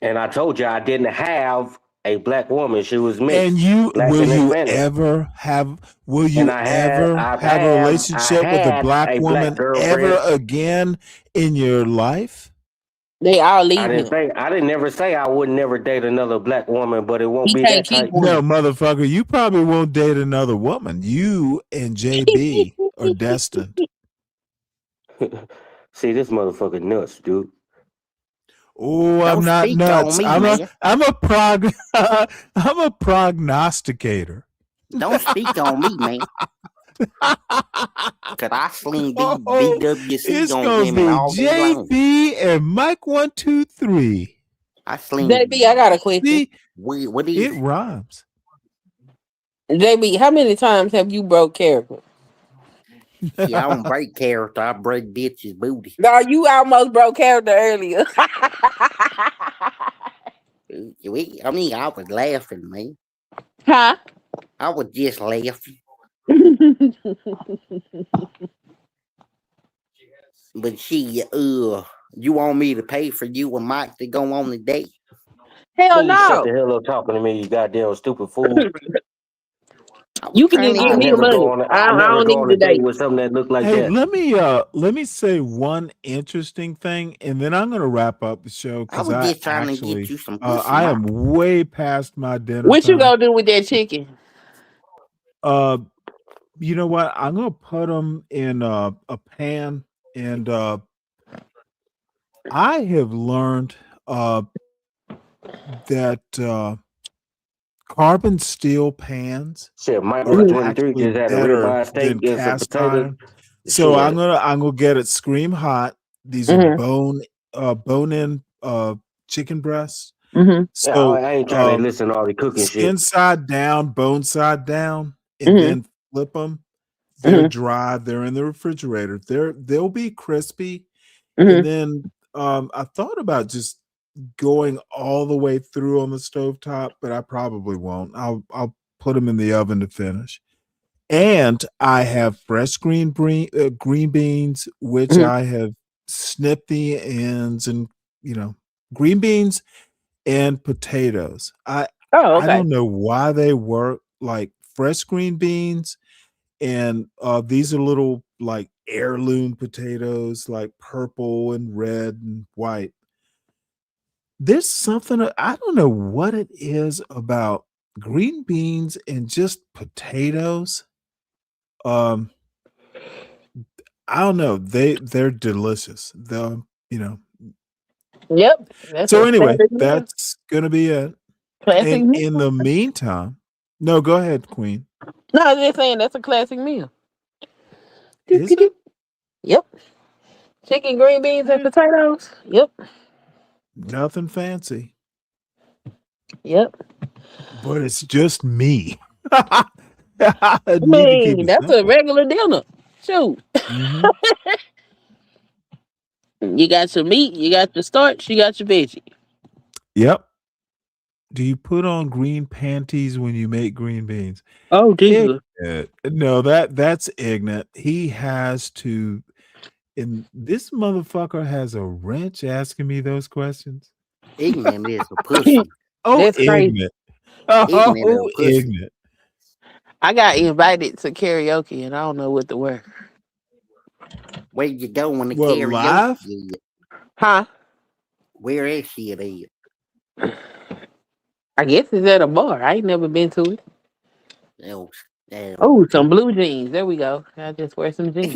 And I told you I didn't have a black woman. She was mixed. And you black will and you Hispanic. ever have will you And I ever I've have a I relationship with a had black a woman black girlfriend. ever again in your life? They all leave I him. didn't never say I would never date another black woman, but it won't He be can't that keep type. No, motherfucker, you probably won't date another woman. You and JB are destined. See, this motherfucker nuts, dude. Oh, I'm Don't not speak nuts. on me, I'm man. I'm a prognosticator. Don't speak on me, man. Cause I sling Oh, BWC it's on gonna women be all day long. JB and Mike 1, 2, 3. I sling. JB, I got a question. See, What is it rhymes. JB, how many times have you broke character? Yeah, I don't break character. I break bitches' booty. No, you almost broke character earlier. I mean, I was laughing, man. Huh? I was just laughing. But you want me to pay for you and Mike to go on the date? Hell Please shut the no. hell up talking to me, you goddamn stupid fool. You can just give me the money. I don't need the date. with something that looked like Hey, that. let me say one interesting thing, and then I'm gonna wrap up the show I because was I just trying to actually get you some pussy. I am way past my dinner What you time. gonna do with that chicken? You know what? I'm gonna put them in a pan, and I have learned that carbon steel pans Shit, Mike are 23 actually just had a better ribeye steak than and some cast potatoes. iron. So Shit. I'm gonna get it scream hot. These are bone in chicken breasts. So I ain't trying to listen to all the cooking shit. skin side down, bone side down, and then flip them. They're dry. They're in the refrigerator. They'll be crispy. And then I thought about just going all the way through on the stovetop, but I probably won't. I'll put them in the oven to finish. And I have fresh green beans, which I have snipped the ends, and green beans and potatoes. I don't know why they work, like fresh green beans, and these are little like heirloom potatoes, like purple and red and white. There's something, I don't know what it is about green beans and just potatoes. I don't know. They're delicious. Yep. That's So a anyway, classic meal. that's gonna be it. Classic And meal. in the meantime, no, go ahead, Queen. No, I was just saying that's a classic meal. Is it? Yep. Chicken, green beans, and potatoes. Yep. Nothing fancy, Yep. but it's just me. I Need to keep mean, it that's simple. a regular dinner. Shoot. You got your meat, you got your starch, you got your veggie. Yep. Do you put on green panties when you make green beans? Oh, Jesus. No, that's ignorant. He has to, and this motherfucker has a wrench asking me those questions. Ignorant is a pussy. Oh, That's crazy. ignorant. Ignorant is Oh, a pussy. ignorant. I got invited to karaoke and I don't know what to wear. Where you going to What, karaoke? live? Huh? Where is she at? I guess it's at a bar. I ain't never been to it. Damn. Oh, some blue jeans. There we go. I just wear some jeans.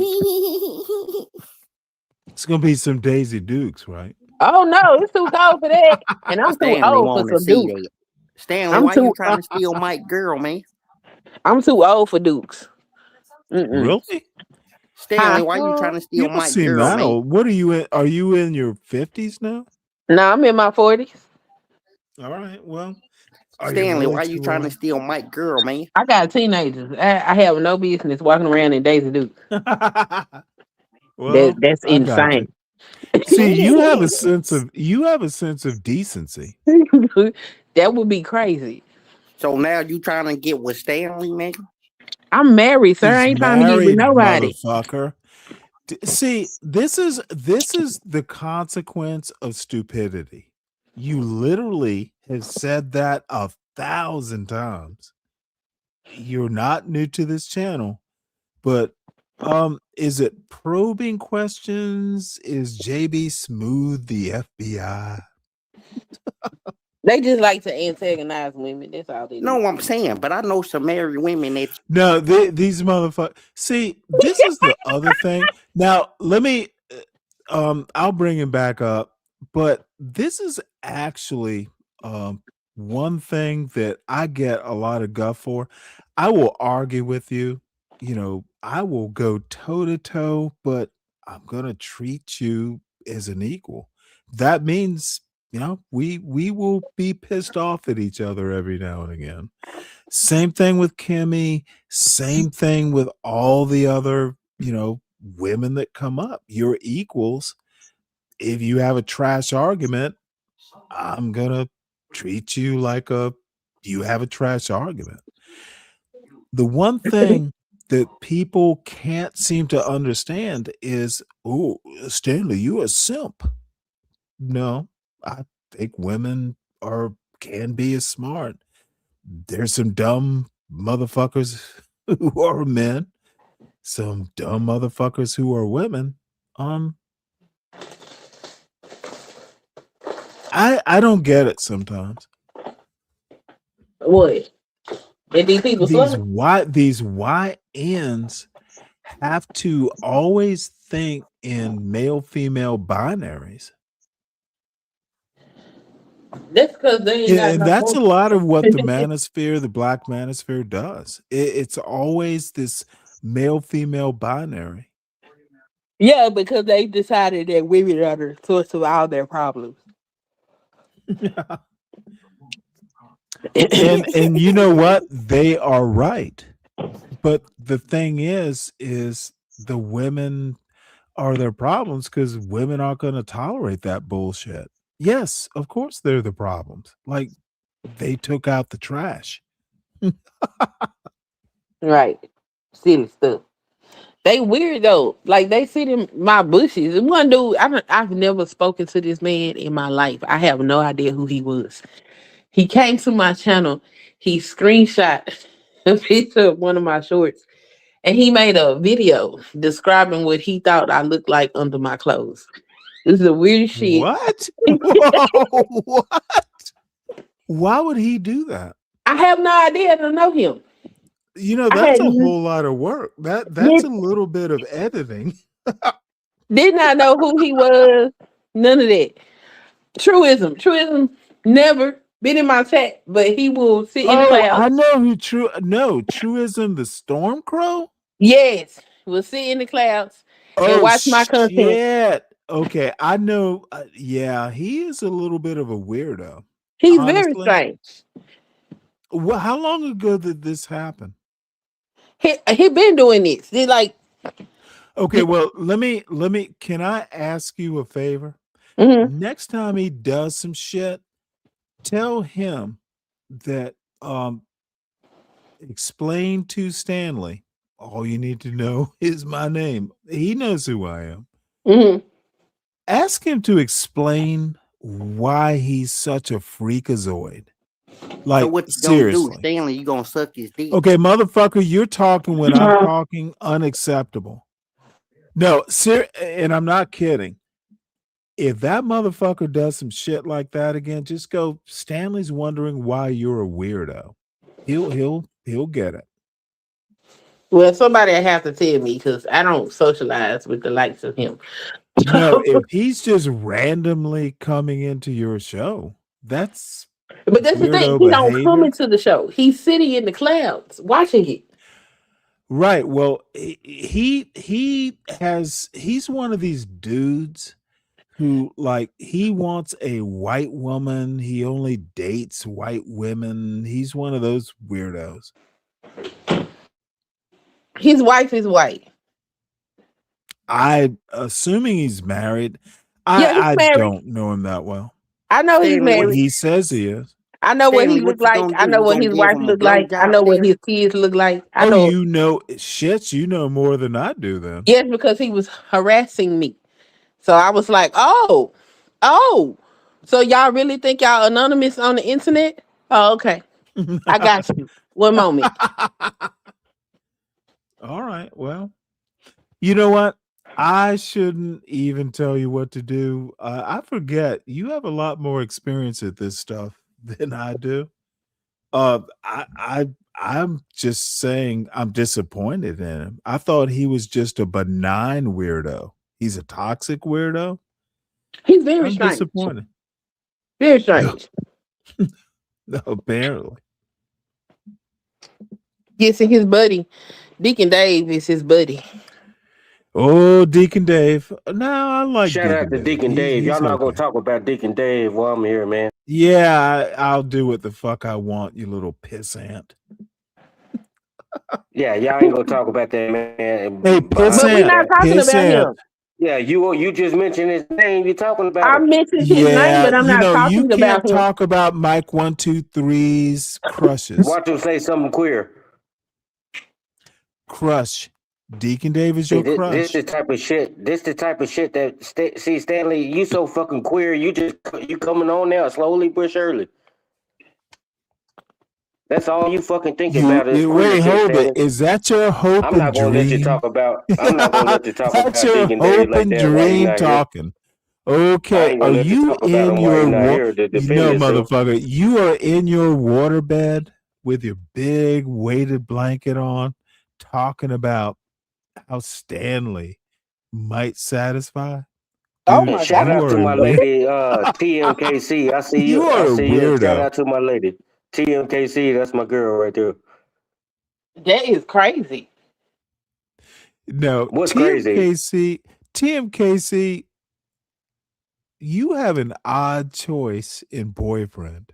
It's gonna be some Daisy Dukes, right? Oh no, it's too cold for that. And I'm too Stanley old for want to some see Dukes. that. Stanley, I'm why you too trying to steal Mike girl, man? I'm too old for Dukes. Really? Stanley, why you trying to You steal don't Mike seem girl, that man? old. What are you in? Are you in your 50s now? No, I'm in my 40s. All right. Well, Stanley, really why you too trying to old? steal Mike girl, man? I got teenagers. I have no business walking around in Daisy Duke. Well, That's I got you. insane. See, you have a sense of decency. That would be crazy. So now you trying to get with Stanley, nigga? I'm married, sir. I He's ain't trying to get with married, nobody. motherfucker. See, this is the consequence of stupidity. You literally have said that 1,000 times. You're not new to this channel, but is it probing questions? Is JB Smooth the FBI? They just like to antagonize women. That's all they do. No, I'm saying, but I know some married women that. No, these motherfuckers. See, this is the other thing. Now, let me. I'll bring him back up, but this is actually one thing that I get a lot of guff for. I will argue with you. You know, I will go toe to toe, but I'm gonna treat you as an equal. That means, you know, we will be pissed off at each other every now and again. Same thing with Kimmy, same thing with all the other, you know, women that come up. You're equals. If you have a trash argument, I'm gonna treat you like you have a trash argument. The one thing that people can't seem to understand is, oh, Stanley, you a simp. No, I think women can be as smart. There's some dumb motherfuckers who are men, some dumb motherfuckers who are women. I don't get it sometimes. What? And these people These YNs have to always think in male female binaries. That's because they ain't got And no that's a more. lot of what the manosphere, the black manosphere does. It's always this male female binary. Yeah, because they decided that women are the source of all their problems. and you know what? They are right. But the thing is the women are their problems because women aren't going to tolerate that bullshit. Yes, of course they're the problems. Like, they took out the trash. Right. Silly stuff. They weird though. Like they sit in my bushes. One dude, I've never spoken to this man in my life. I have no idea who he was. He came to my channel. He screenshot a picture of one of my shorts, and he made a video describing what he thought I looked like under my clothes. This is the weirdest shit. What? Whoa, what? Why would he do that? I have no idea. I don't know him. You know, that's a whole lot of work. That's a little bit of editing. Did not know who he was. None of that. Truism. Never been in my chat, but he will sit in the clouds. I know who Truism, the Storm Crow. Yes, will sit in the clouds and watch my content. Shit. Okay, I know. Yeah, he is a little bit of a weirdo. He's very strange. Well, how long ago did this happen? He been doing this. He like. Okay, well, let me. Can I ask you a favor? Mm-hmm. Next time he does some shit, tell him that explain to Stanley. All you need to know is my name. He knows who I am. Mm-hmm. Ask him to explain why he's such a freakazoid. Like, so what you seriously. gonna do, Stanley? You gonna suck his dick? Okay, motherfucker, you're talking when I'm talking. Unacceptable. No, and I'm not kidding. If that motherfucker does some shit like that again, just go. Stanley's wondering why you're a weirdo. He'll get it. Well, somebody have to tell me because I don't socialize with the likes of him. No, if he's just randomly coming into your show, that's. But that's the thing. He don't come into the show. He's sitting in the clouds watching it. Right. Well, he's one of these dudes who like he wants a white woman. He only dates white women. He's one of those weirdos. His wife is white. I assuming he's married. Yeah, he's I married. don't know him that well. I know he's Stanley, married. He says he is. I know what he Stanley, look what you like. gonna I do? know You what gonna his give wife him a look like. I blowjob know what there? his kids look like. I Oh, know. you know shit, you know more than I do then. Yes, because he was harassing me. So I was like, oh. So y'all really think y'all anonymous on the internet? Oh, okay. I got you. One moment. All right. Well, you know what? I shouldn't even tell you what to do. I forget you have a lot more experience at this stuff than I do. I'm just saying I'm disappointed in him. I thought he was just a benign weirdo. He's a toxic weirdo. He's very I'm strange. disappointed. Very strange. No, apparently. Yes, and his buddy, Deacon Dave, is his buddy. Oh, Deacon Dave. No, I like Shout out to Deacon Dave. Y'all not gonna talk about Deacon Dave while I'm here, man. Yeah, I'll do what the fuck I want, you little pissant. Yeah, y'all ain't gonna talk about that, man. Hey, But we're pissant. not talking about Pissant. him. Yeah, you just mentioned his name. You talking about I him? mentioned his name, Yeah, but I'm you not know, you talking about can't him. talk about Mike 123's crushes. Watch him say something queer. Crush. Deacon Dave is your This crush. the type of shit. This the type of shit that see Stanley. You so fucking queer. You coming on now slowly but surely. That's all you fucking think about is queer Wait, shit, hold Stanley. it. Is that your hope I'm and not gonna let you dream? talk about. I'm not gonna let you talk That's about your Deacon Dave hope like and that while you're dream not here. talking. I Okay, ain't are gonna let you you talk about in him while your you're not here to defend no, yourself. motherfucker? You are in your waterbed with your big weighted blanket on, talking about how Stanley might satisfy. Oh Dude, my Shout you God. out to are a my weird. lady TMKC. I see You you. are I a see you. Shout weirdo. out to my lady TMKC. That's my girl right there. That is crazy. No, What's crazy? TMKC, you have an odd choice in boyfriend.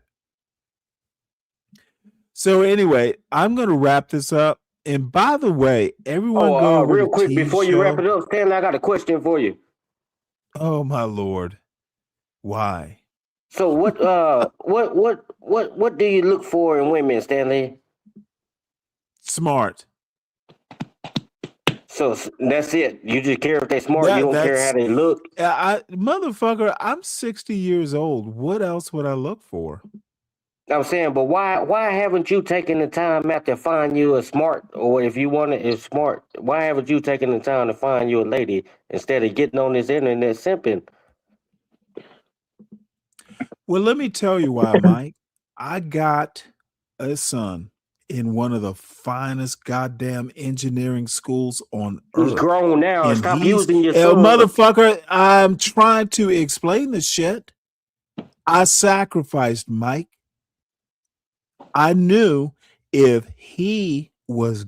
So anyway, I'm going to wrap this up. And by the way, everyone go over Real to quick T's before you wrap show. it up, Stanley, I got a question for you. Oh my Lord. Why? So what do you look for in women, Stanley? Smart. So that's it. You just care if they're smart. You don't care how they look. Motherfucker, I'm 60 years old. What else would I look for? I'm saying, but why haven't you taken the time out to find you a smart, or if you want it smart, why haven't you taken the time to find you a lady instead of getting on this internet simping? Well, let me tell you why, Mike. I got a son in one of the finest goddamn engineering schools on earth. He's grown now. And Stop he's using your a son. motherfucker. I'm trying to explain the shit. I sacrificed Mike. I knew if he was,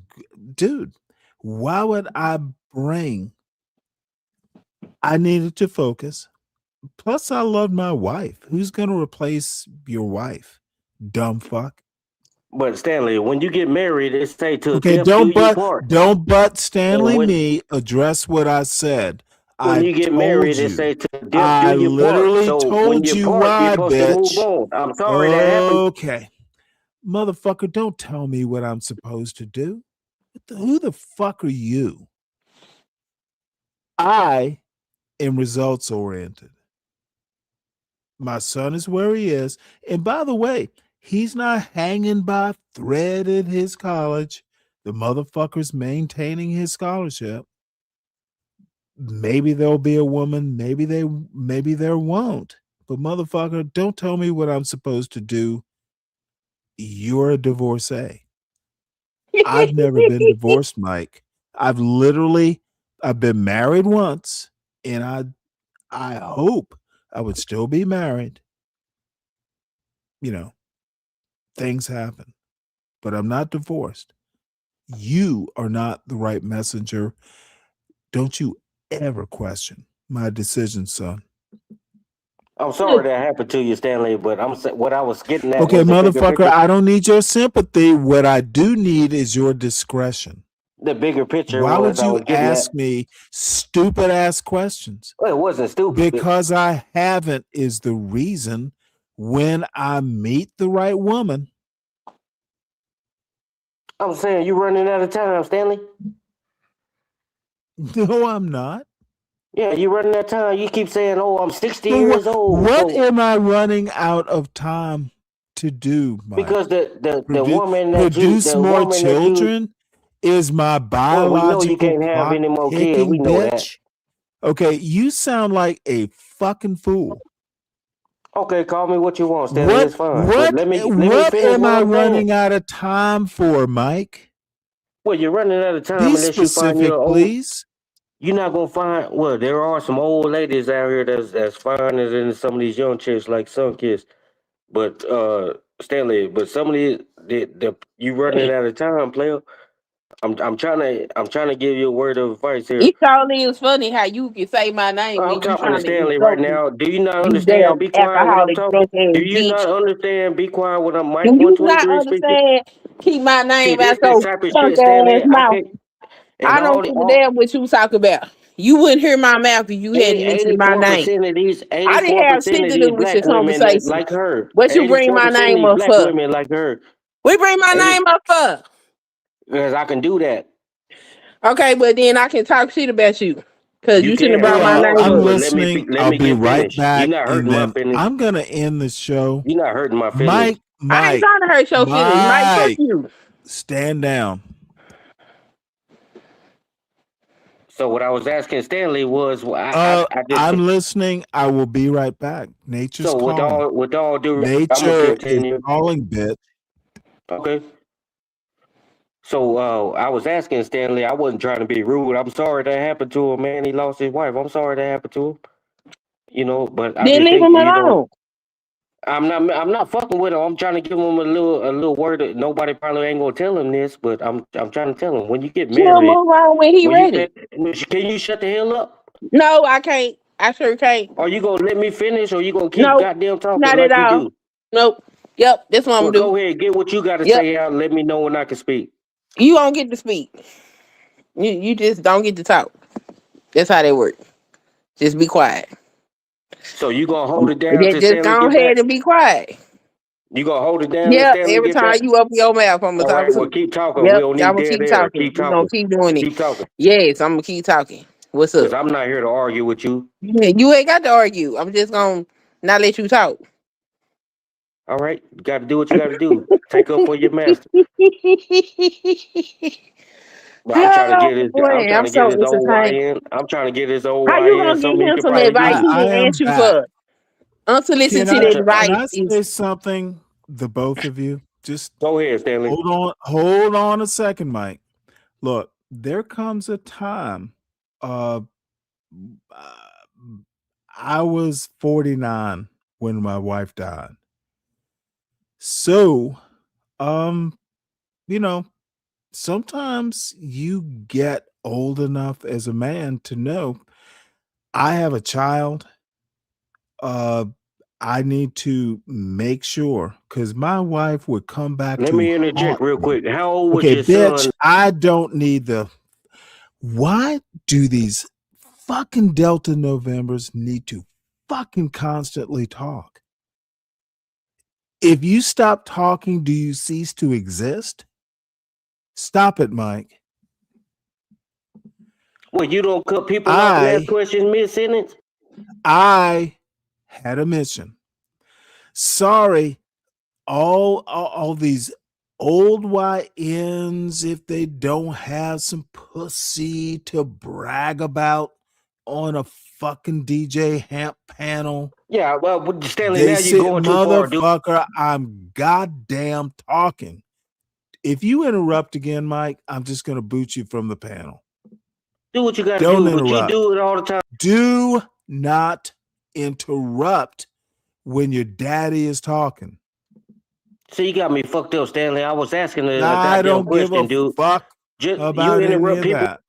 dude, why would I bring? I needed to focus. Plus, I loved my wife. Who's going to replace your wife? Dumb fuck. But Stanley, when you get married, it's say to Okay, death do you part. don't butt Stanley when, me. Address what I said. When I you get told married, you. it say to death I do you part. literally So when told you you part, why, you're supposed to move bitch. on. I'm sorry that happened. Okay. Motherfucker, don't tell me what I'm supposed to do. Who the fuck are you? I am results oriented. My son is where he is. And by the way, he's not hanging by a thread at his college. The motherfucker's maintaining his scholarship. Maybe there'll be a woman, maybe there won't. But motherfucker, don't tell me what I'm supposed to do. You're a divorcee. I've never been divorced, Mike. I've been married once, and I hope I would still be married. You know, things happen, but I'm not divorced. You are not the right messenger. Don't you ever question my decision, son. I'm sorry that happened to you, Stanley, but what I was getting at Okay, was the bigger motherfucker, picture. I don't need your sympathy. What I do need is your discretion. The bigger picture Why would was I you was getting at. ask me stupid ass questions? Well, it wasn't stupid. Because I haven't is the reason. When I meet the right woman. I'm saying you running out of time, Stanley. No, I'm not. Yeah, you running out of time. You keep saying, "Oh, I'm 60 years old." What So, am I running out of time to do, Mike? because the woman that produce more children is my well, we know you biological can't have clock any more kids. ticking, We know that. bitch. Okay, you sound like a fucking fool. Okay, call me what you want, Stanley. It's fine. But let me What finish am what I I'm running saying. out of time for, Mike? Well, you're running out of time Be unless you find specific, your old. please. You're not gonna find. Well, there are some old ladies out here that's fine as in some of these young chicks like Sunkiss. But Stanley, but some of the you running out of time, player. I'm trying to give you a word of advice here. It only is funny how you can say my name I'm and you talking to trying to Stanley right insult me. now. Do you not You understand? damn Be quiet when I'm alcoholic talking. drunk ass Do you bitch. not understand? Be quiet when I'm Mike Do you not 123 speaking. understand? Keep my See, name this out your type of punk shit, ass Stanley. I mouth. can't. And I don't give a damn what you talk about. You wouldn't hear my mouth if you hadn't mentioned my name. 84% of these I didn't have shit to do with your black women that conversation. like her. What you bring my 84% of name these up black for? women like her. We bring my 80 name up for. Because I can do that. Okay, but then I can talk shit about you. Because You you shouldn't have can, brought but my name I'm up. but listening. let I'll me be get right finished. back, You're not hurting and my then feelings. I'm gonna end the show. You're not hurting my feelings. Mike, I ain't trying to hurt your feelings. Mike, fuck you. stand down. So what I was asking Stanley was, I just. I'm listening. I will be right back. Nature's So calling. with all due, I'm gonna Nature is continue. calling, bitch. Okay. So I was asking Stanley. I wasn't trying to be rude. I'm sorry that happened to him, man. He lost his wife. I'm sorry that happened to him. You know, but I Then just leave think, him you know, alone. I'm not fucking with him. I'm trying to give him a little word that nobody probably ain't gonna tell him this, but I'm trying to tell him when you get She'll married, move on when he ready. can you shut the hell up? No, I can't. I sure can't. Are you gonna let me finish, or you gonna keep No, goddamn talking not at like you all. do? Nope. Yep, that's what I'm Well, gonna do. go ahead, get what you got to Yep. say out. And let me know when I can speak. You don't get to speak. You just don't get to talk. That's how they work. Just be quiet. So you gonna hold it down till Just Stanley go get back? ahead and be quiet. You gonna hold it down till Yep, Stanley every get time back? you open your mouth, I'm gonna All talk right, well too. keep talking. We Yep, don't I'm need gonna dead keep air. talking. Keep We're gonna talking. keep doing it. Keep talking. Yes, I'm gonna keep talking. What's up? Because I'm not here to argue with you. Yeah, you ain't got to argue. I'm just gonna not let you talk. All right, you got to do what you got to do. Take up for your master. But I'm trying to Oh get his. I'm boy, trying I'm to get so his old entertained. YN. I'm trying to get his old How you YN gonna give something he him could some probably advice use. he I didn't am ask you back. for? Unsolicited Can advice I is say something? The both of you, just Go ahead, Stanley. hold on a second, Mike. Look, there comes a time. Uh, I was 49 when my wife died. So, you know, sometimes you get old enough as a man to know I have a child. I need to make sure because my wife would come back Let to me interject haunt real me. quick. How old was Okay, your bitch, son? I don't need the. Why do these fucking Delta Novembers need to fucking constantly talk? If you stop talking, do you cease to exist? Stop it, Mike. Well, you don't cut people off and ask I questions mid-sentence? had a mission. Sorry, all these old YNs, if they don't have some pussy to brag about on a fucking DJ Hamp panel. Yeah, well, Stanley, They now you're say, going too far, dude. motherfucker, I'm goddamn talking. If you interrupt again, Mike, I'm just going to boot you from the panel. Do what you got to Don't do, but you interrupt. do it all the time. Do not interrupt when your daddy is talking. So you got me fucked up, Stanley. I was asking a I goddamn don't give question, a dude. fuck Just you about any interrupt of people. that.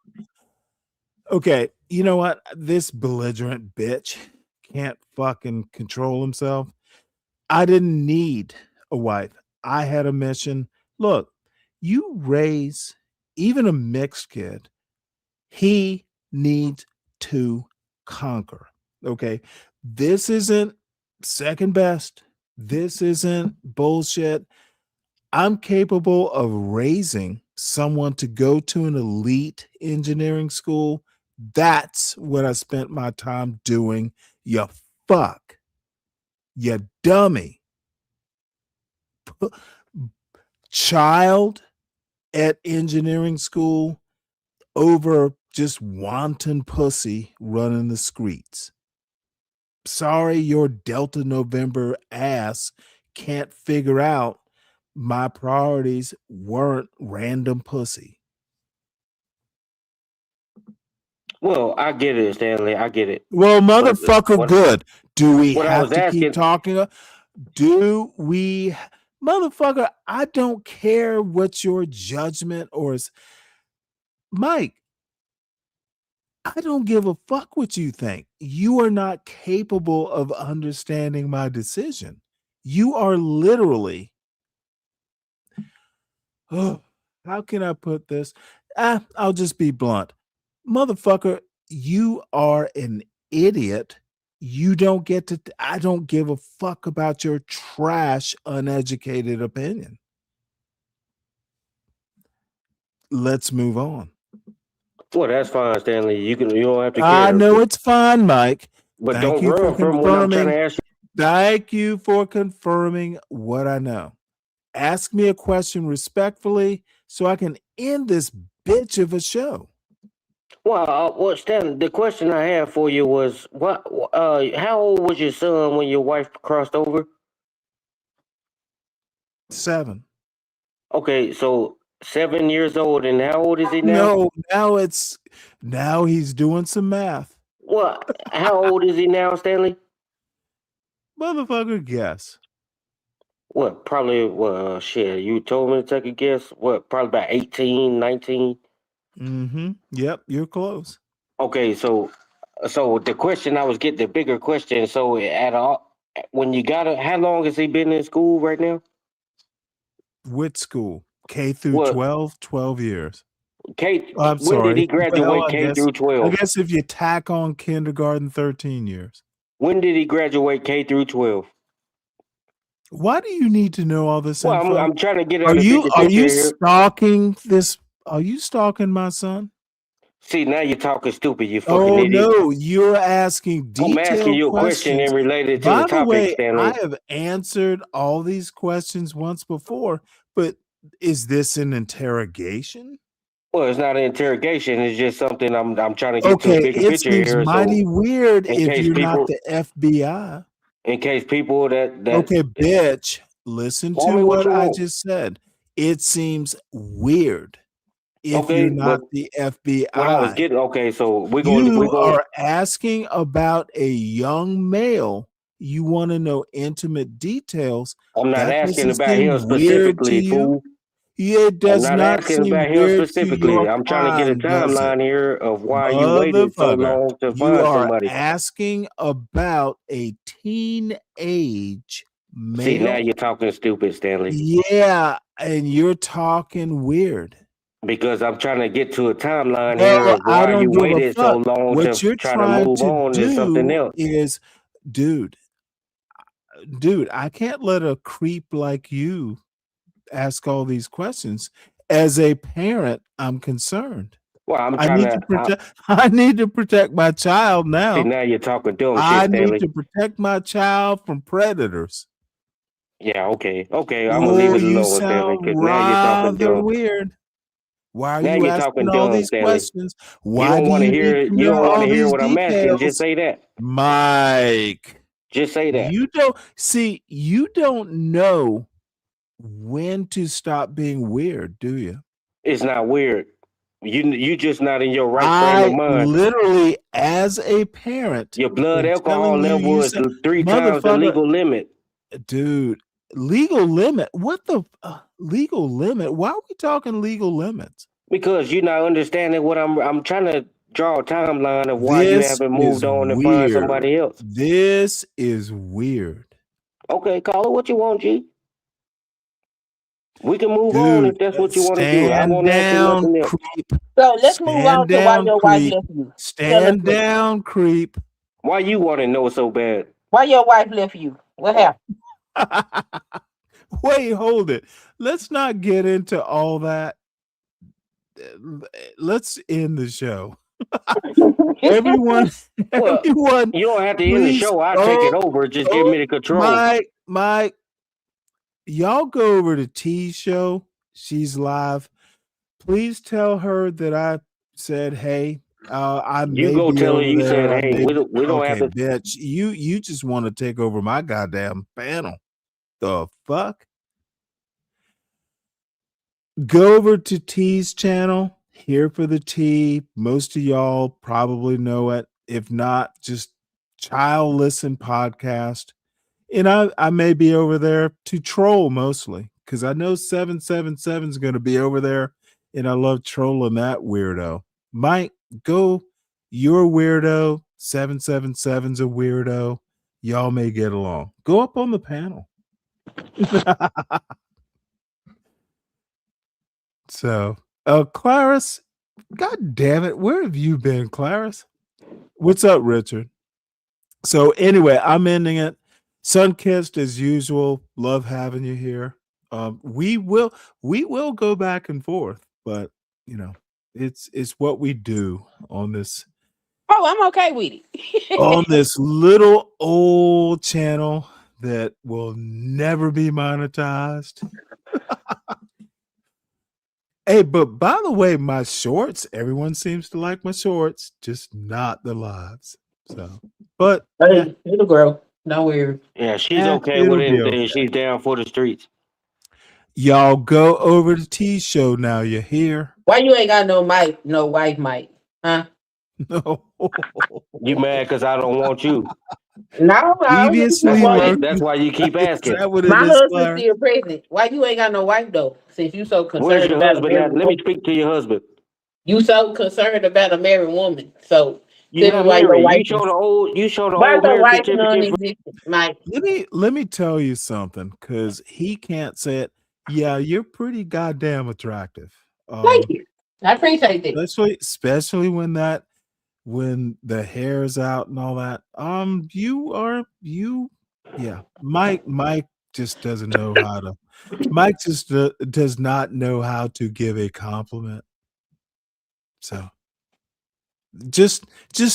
Okay, you know what? This belligerent bitch can't fucking control himself. I didn't need a wife. I had a mission. Look, you raise even a mixed kid, he needs to conquer. Okay. This isn't second best. This isn't bullshit. I'm capable of raising someone to go to an elite engineering school. That's what I spent my time doing. You fuck. You dummy. Child at engineering school over just wanton pussy running the streets. Sorry, your Delta November ass can't figure out my priorities weren't random pussy. Well, I get it, Stanley. I get it. Well, But motherfucker, good. Do we what I have was to asking, keep talking? Do we, motherfucker? I don't care what your judgment or is, Mike. I don't give a fuck what you think. You are not capable of understanding my decision. You are literally, oh, how can I put this? I'll just be blunt. Motherfucker, you are an idiot. You don't get to, I don't give a fuck about your trash, uneducated opinion. Let's move on. well, that's fine, Stanley. You don't have to I care. know it's fine, Mike. But Thank don't you for run from what I'm trying confirming. to ask you. Thank you for confirming what I know. Ask me a question respectfully so I can end this bitch of a show. Well, Stanley, the question I had for you was, how old was your son when your wife crossed over? 7. Okay, so 7 years old, and how old is he now? No, now he's doing some math. Well, how old is he now, Stanley? Motherfucker, guess. What, probably, shit, you told me to take a guess. What, probably about 18, 19? Mm-hmm. Yep, you're close. Okay, so the question I was getting, the bigger question, so when you got how long has he been in school right now? Which school? K through 12? 12 years. I'm When did sorry. he graduate K through 12? I guess if you tack on kindergarten, 13 years. When did he graduate K through 12? Why do you need to know all this Well, info? I'm trying to get Are a you bigger picture here. stalking this? Are you stalking my son? See, now you're talking stupid, you fucking Oh idiot. no, you're asking detailed I'm asking you a question questions. and related to By the the topic, way, Stanley. I have answered all these questions once before, but is this an interrogation? Well, it's not an interrogation. It's just something I'm trying to get to a Okay, bigger it picture seems here. mighty So weird in if case you're not people, the FBI. in case people that Okay, bitch, listen tell to me what what you I want. just said. It seems weird if Okay, you're but not the what I was FBI. getting, okay, so we're You going. are asking about a young male. You want to know intimate details. I'm not That asking doesn't about seem him weird to specifically, you. fool. It I'm does not not asking seem about him weird to specifically. your I'm trying to get a kind, does it? timeline here of why you waited so Motherfucker, long to you find are somebody. asking about a teenage See, now male. you're talking stupid, Stanley. Yeah, and you're talking weird. Because I'm trying to get to a timeline here Well, of I why you don't give a waited so fuck. long What to you're try to trying move to on to something do else. is, dude, I can't let a creep like you ask all these questions. As a parent, I'm concerned. Well, I'm I trying need to protect. I need to protect my child see, now. now you're talking dumb shit, I need Stanley. to protect my child from predators. Yeah, okay. I'm gonna leave Oh, it you alone, Stanley, sound because now you're talking rather dumb. weird. Why are Now you you're asking talking all dumb, these Stanley. questions? You Why don't do want to you hear need it. to You know don't want all to hear these what I'm asking. Just details? say that. Mike, Just say that. you don't know when to stop being weird, do you? It's not weird. You just not in your right frame of I mind. literally, as a parent, Your blood am alcohol telling you, level is 3 times the motherfucker, legal limit. dude, legal limit. What the legal limit? Why are we talking legal limits? Because you're not understanding what I'm trying to draw a timeline of why you haven't moved on and find somebody else. This is weird. Okay, call it what you want, G. We can move on Dude, if that's what you want to do. I stand won't answer down, nothing else. creep. So let's move on Stand to why down, your wife creep. left you. Tell us Stand what- down, creep. Why you want to know so bad? Why your wife left you? What happened? Wait, hold it. Let's not get into all that. Let's end the show. Everyone, Well, everyone, you don't have to end the please, show. I'll take it over. Just give me the control. Mike, y'all go over to T's show. She's live. Please tell her that I said, hey, I may You go be tell her over you there. said, hey, we don't have to. Bitch, you just want to take over my goddamn panel. The fuck? Go over to T's channel. Here for the T. Most of y'all probably know it. If not, just child listen podcast. And I may be over there to troll mostly because I know 777 is going to be over there, and I love trolling that weirdo. Mike, go. You're a weirdo. 777's a weirdo. Y'all may get along. Go up on the panel. So, Clarice, God damn it, where have you been, Clarice? What's up, Richard? So, anyway, I'm ending it. Sunkissed as usual. Love having you here. We will go back and forth, but you know, it's what we do on this. Oh, I'm okay with it. On this little old channel that will never be monetized. Hey, but by the way, my shorts, everyone seems to like my shorts, just not the lives. So, but hey, it'll grow. No worries. Yeah, she's okay with anything. She's down for the streets. Y'all go over to T show now. You hear? Why you ain't got no mic, no wife mic, huh? No. You mad because I don't want you? No, Previously, that's why you keep asking. My husband's still pregnant. Why you ain't got no wife though? Since you so concerned Where's your about husband at? Let me speak to your husband. You so concerned about a married woman. So You're tell not me why your married. wife You show the old why marriage your wife certificate. non-existent, Mike? Let me tell you something, because he can't say it. Yeah, you're pretty goddamn attractive. Thank you. I appreciate that. Especially when the hair's out and all that. Yeah. Mike just doesn't know how to. Mike just does not know how to give a compliment. So just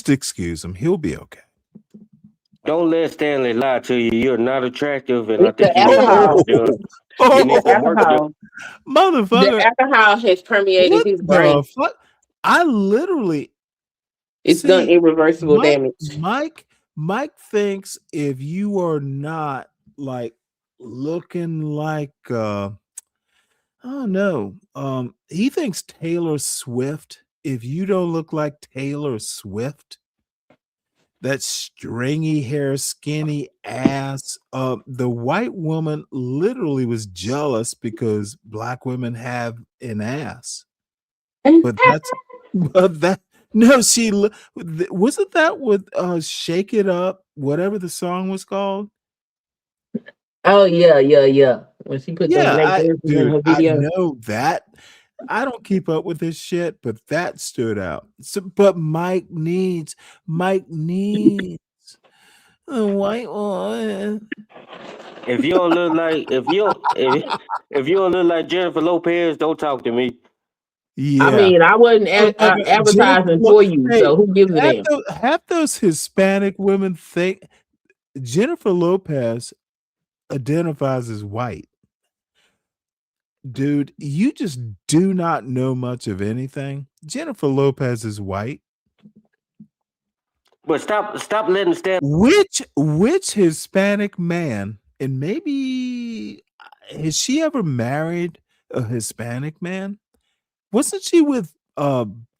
excuse him. He'll be okay. Don't let Stanley lie to you. You're not attractive, and It's the alcohol. You need to work alcohol. Motherfucker. The alcohol has permeated his brain. Fuck? I literally It's done irreversible damage. Mike thinks if you are not like looking like I don't know. He thinks Taylor Swift, if you don't look like Taylor Swift, that stringy hair, skinny ass. The white woman literally was jealous because black women have an ass. But no, she wasn't that with Shake It Up, whatever the song was called. Oh yeah. When she put those in her video. I know that. I don't keep up with this shit, but that stood out. So, but Mike needs a white one. If you don't look like if you don't look like Jennifer Lopez, don't talk to me. Yeah, I mean, I wasn't advertising for you, so who gives a damn? Half those Hispanic women think Jennifer Lopez identifies as white. Dude, you just do not know much of anything. Jennifer Lopez is white. But stop letting Which Hispanic man, and maybe has she ever married a Hispanic man? Wasn't she with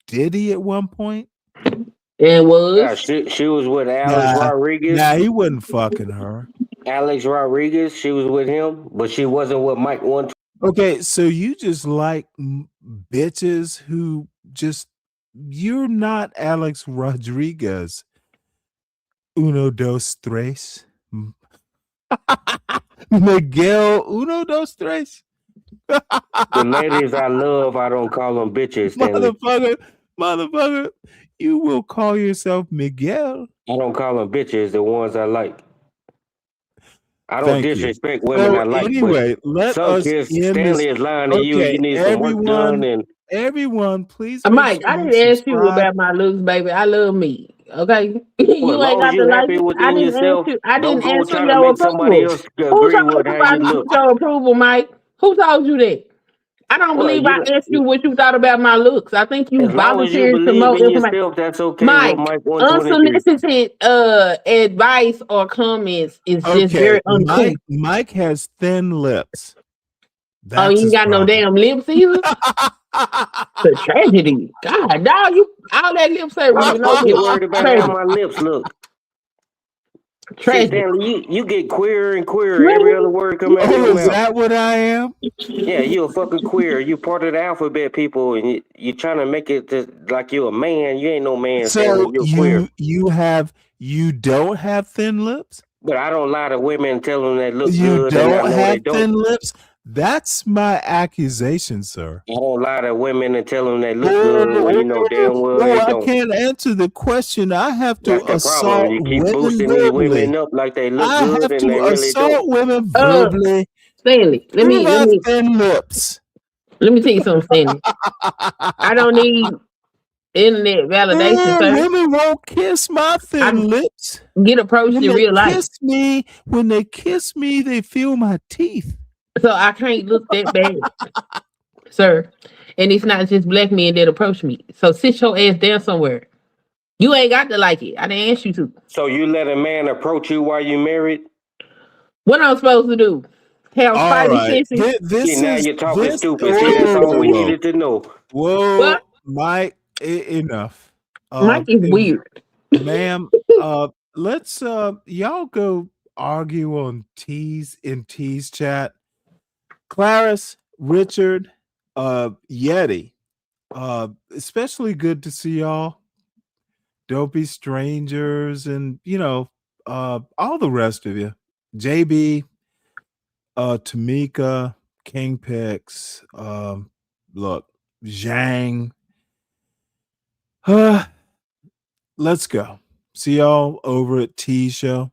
Diddy at one point? It was. Yeah, she was with Alex Rodriguez. Nah, he wasn't fucking her. Alex Rodriguez, she was with him, but she wasn't with Mike one. Okay, so you just like bitches who just you're not Alex Rodriguez. Uno, dos, tres. Miguel, uno, dos, tres. The ladies I love, I don't call them bitches, Stanley. Motherfucker, you will call yourself Miguel. I don't call them bitches, the ones I like. I don't Thank you. disrespect women So I like, anyway, but let some us kids, end Stanley this. is lying to you. Okay, You need some work done, and everyone, please make Mike, sure I you didn't ask you subscribe. about my looks, baby. I love me. Okay, well, as you ain't long as got to you like happy it. I within didn't ask yourself, you. I don't didn't go ask for try to your make somebody approval. else Who agree told with you how I you needed look. your approval, Mike? Who told you that? I don't Well, believe I asked you what you thought about my looks. I think you as long as you volunteered some believe more in information. yourself, that's okay with Mike, Mike 123. unsolicited advice or comments is just Okay, very uncouth. Mike has thin lips. Oh, That's you ain't his got no problem. damn lips either? The tragedy. God, dog, you all that lip service Why the with no fuck you lips. worried about how Tragic. my lips look? See, Tragic. Stanley, you get queerer and queerer. Every other word come out of your Oh, is mouth. that what I am? Yeah, you a fucking queer. You part of the alphabet people, and you trying to make it like you a man. You ain't no man, Stanley. So You're queer. you don't have thin lips? But I don't lie to women and tell them they look You good, and I don't know they have don't. thin lips? That's my accusation, sir. I don't lie to women and tell them they look good when you know damn well they I don't. can't answer the question. I have to That's the problem. assault You keep women boosting these verbally. women up like they look I good have and to they really assault don't. women verbally Stanley, let through me my thin lips. tell you something, Stanley. I don't need internet validation, sir. Women won't kiss my thin lips. Get approached in real life. When they kiss me, they feel my teeth. So I can't look that bad, sir. And it's not just black men that approach me. So sit your ass down somewhere. You ain't got to like it. I didn't ask you to. So you let a man approach you while you married? What I'm supposed to do? Have All spidey right. senses? See, now you're talking stupid. See, that's all we needed to know. Whoa, What? Mike, enough. Mike is weird. Ma'am, let's y'all go argue on T's chat. Clarice, Richard, Yeti, especially good to see y'all. Don't be strangers, and all the rest of you. JB, Tamika, King Pix, look, Zhang. Let's go. See y'all over at T Show.